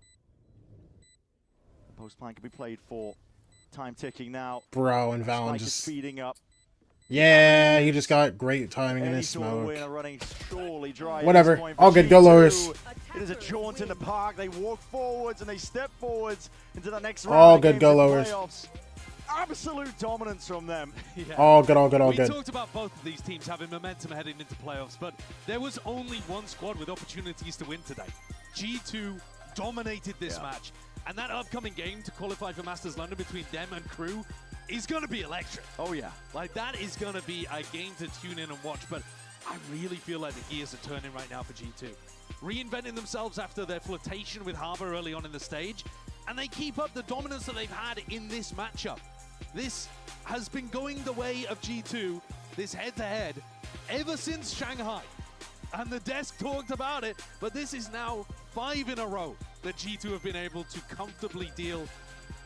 I: The post plan can be played for. Time ticking now.
D: Bro, and Valen just
I: speeding up.
D: Yeah, he just got great timing in his smoke.
I: Running surely dry
D: whatever. All good. Go lowers.
I: It is a jaunt in the park. They walk forwards and they step forwards into the next round.
D: All good. Go lowers.
I: Absolute dominance from them.
R: Yeah.
D: All good.
R: We talked about both of these teams having momentum heading into playoffs, but there was only one squad with opportunities to win today. G2 dominated this match. And that upcoming game to qualify for Masters London between them and Crew is going to be electric.
I: Oh, yeah.
R: Like, that is going to be a game to tune in and watch. But I really feel like the gears are turning right now for G2. Reinventing themselves after their flirtation with Harbor early on in the stage. And they keep up the dominance that they've had in this matchup. This has been going the way of G2, this head-to-head, ever since Shanghai. And the desk talked about it, but this is now 5 in a row that G2 have been able to comfortably deal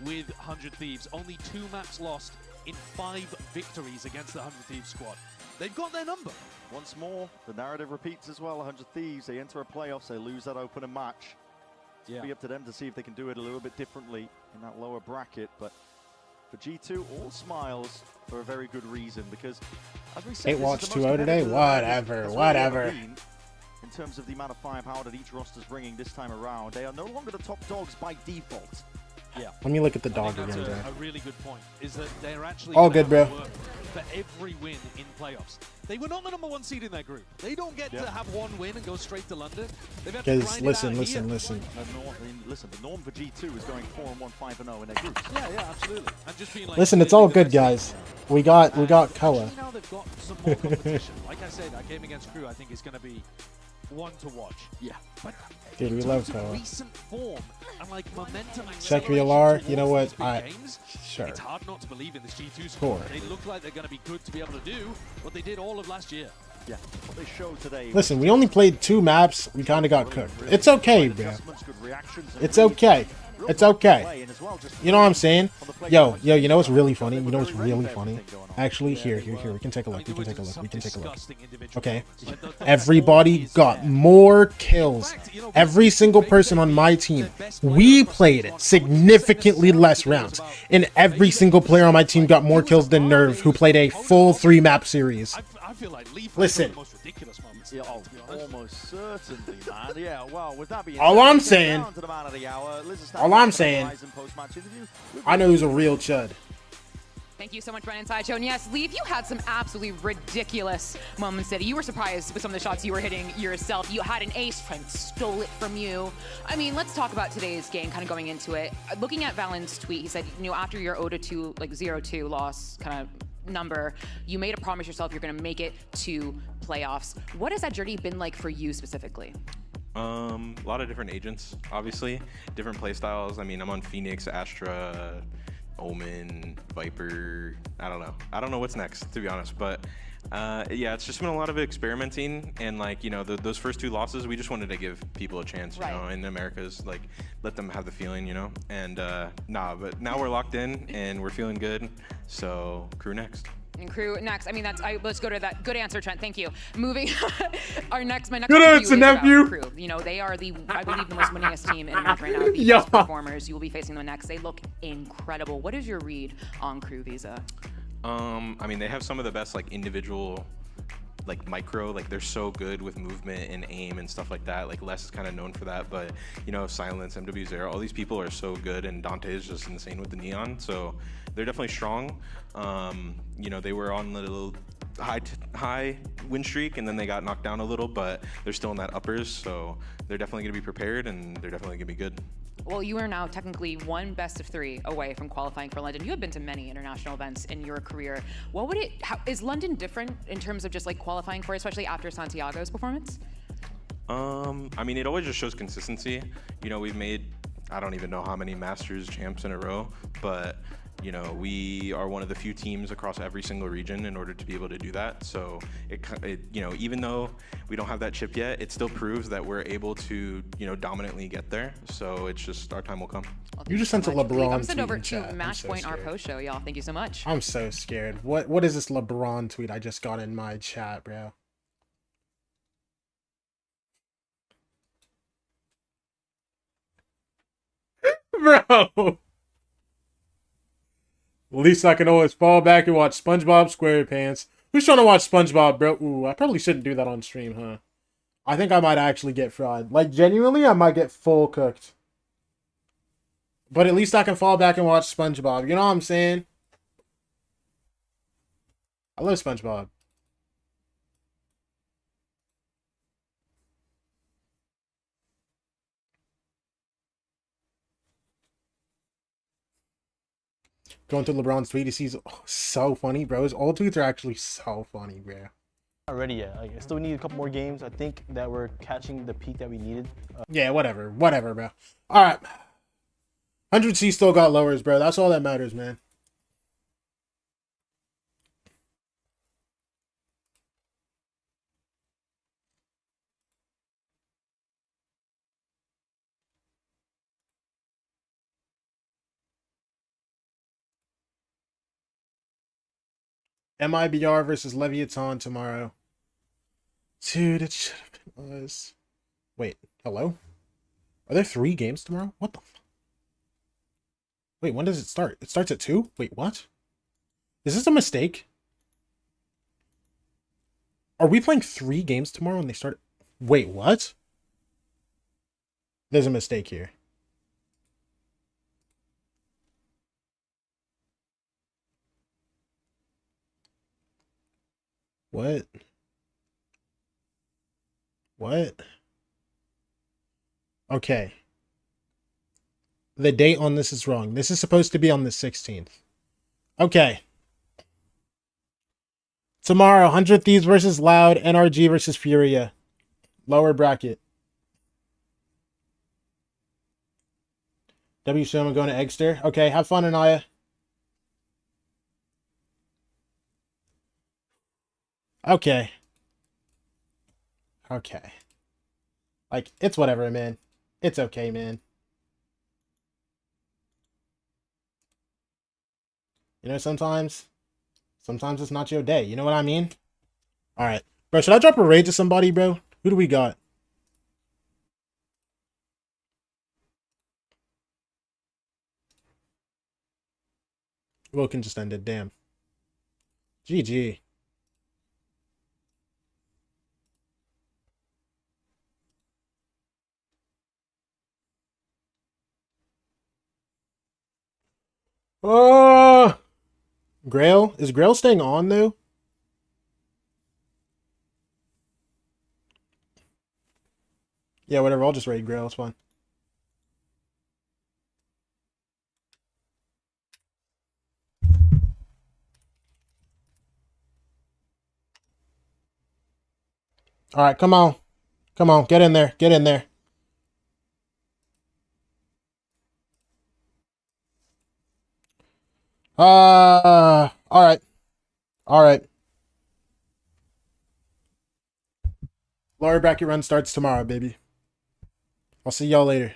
R: with 100 Thieves. Only 2 maps lost in 5 victories against the 100 Thieves squad. They've got their number.
I: Once more, the narrative repeats as well. 100 Thieves, they enter a playoffs, they lose that opening match. It'll be up to them to see if they can do it a little bit differently in that lower bracket, but for G2, all smiles for a very good reason, because as we said,
D: 8 watch 2-0 today? Whatever.
I: In terms of the amount of firepower that each roster's bringing this time around, they are no longer the top dogs by default.
R: Yeah.
D: Let me look at the dog again,
R: bro.
D: bro.
R: A really good point is that they're actually
D: all good, bro.
R: For every win in playoffs. They were not the #1 seed in their group. They don't get to have 1 win and go straight to London.
D: Because listen.
I: Listen, the norm for G2 is going 4-1, 5-0 in their groups.
R: Yeah, absolutely. And just being like,
D: listen, it's all good, guys. We got Koa.
R: Now they've got some more competition. Like I said, that game against Crew, I think, is going to be one to watch.
I: Yeah.
R: But
D: dude, we love Koa.
R: recent form and like momentum.
D: Check VLR. You know what? Sure.
R: It's hard not to believe in this G2 squad.
D: Sure.
R: They look like they're going to be good to be able to do what they did all of last year.
I: Yeah, what they showed today.
D: Listen, we only played 2 maps. We kind of got cooked. It's okay, bro. It's okay. It's okay. You know what I'm saying? Yo, you know what's really funny? You know what's really funny? Actually, here. We can take a look. We can take a look. Okay. Everybody got more kills. Every single person on my team. We played significantly less rounds. And every single player on my team got more kills than Nerve, who played a full 3-map series. Listen.
I: Yeah, almost certainly, man. Yeah, well, with that being
D: All I'm saying, I know who's a real chud.
L: Thank you so much, Brennan Sideshow. And yes, LEV, you had some absolutely ridiculous moments today. You were surprised with some of the shots you were hitting yourself. You had an ace, friend stole it from you. I mean, let's talk about today's game, kind of going into it. Looking at Valen's tweet, he said, you know, after your 0-2, like 0-2 loss kind of number, you made a promise yourself you're going to make it to playoffs. What has that journey been like for you specifically?
U: A lot of different agents, obviously, different play styles. I mean, I'm on Phoenix, Astra, Omen, Viper. I don't know what's next, to be honest, but yeah, it's just been a lot of experimenting, and like, you know, those first 2 losses, we just wanted to give people a chance, you know, in the Americas, like let them have the feeling, you know, and but now we're locked in and we're feeling good, so crew next.
L: And crew next. I mean, let's go to that. Good answer, Trent. Thank you. Moving. my next
D: good answer, nephew.
L: Crew. You know, they are I believe, the most winningest team in North right now. The best performers. You will be facing them next. They look incredible. What is your read on Crew, Visa?
U: I mean, they have some of the best like individual, like micro, like they're so good with movement and aim and stuff like that. Like Les is kind of known for that, but you know, Silence, MW0, all these people are so good, and Dante is just insane with the Neon, so they're definitely strong. You know, they were on the little high win streak, and then they got knocked down a little, but they're still in that uppers, so they're definitely going to be prepared, and they're definitely going to be good.
L: Well, you are now technically 1 best of 3 away from qualifying for London. You have been to many international events in your career. Is London different in terms of just like qualifying for, especially after Santiago's performance?
U: I mean, it always just shows consistency. You know, we've made, I don't even know how many Masters champs in a row, but you know, we are one of the few teams across every single region in order to be able to do that. So it you know, even though we don't have that chip yet, it still proves that we're able to, you know, dominantly get there. So it's just, our time will come.
L: Well,
D: you just sent a LeBron
L: I'm sent over to Matchpoint, our post show, y'all. Thank you so much.
D: I'm so scared. What is this LeBron tweet I just got in my chat, bro? Bro. At least I can always fall back and watch SpongeBob SquarePants. Who's trying to watch SpongeBob, bro? Ooh, I probably shouldn't do that on stream, huh? I think I might actually get fried. Like, genuinely, I might get full cooked. But at least I can fall back and watch SpongeBob. You know what I'm saying? I love SpongeBob. Going through LeBron's tweet, he's so funny, bro. His old tweets are actually so funny, bro.
O: Not ready yet. Like, I still need a couple more games. I think that we're catching the peak that we needed.
D: Yeah, whatever, bro. All right, 100C still got lowers, bro. That's all that matters, man. MIBR versus Leviathan tomorrow. Dude, it should have been us. Wait, hello? Are there 3 games tomorrow? What the fuck? Wait, when does it start? It starts at 2? Wait, what? Is this a mistake? Are we playing 3 games tomorrow and they start... Wait, what? There's a mistake here. What? What? Okay. The date on this is wrong. This is supposed to be on the 16th. Okay. Tomorrow, 100 Thieves versus Loud, NRG versus Furia. Lower bracket. W Soma going to Eggster. Okay, have fun, Anaya. Okay. Okay. Like, it's whatever, man. It's okay, man. You know, sometimes it's not your day. You know what I mean? Alright. Bro, should I drop a raid to somebody, bro? Who do we got? Wilkin just ended. Damn. GG. Oh! Grail? Is Grail staying on, though? Yeah, whatever. I'll just raid Grail. It's fine. Alright, come on. Come on. Get in there. Get in there. Alright. Alright. Lower bracket run starts tomorrow, baby. I'll see y'all later.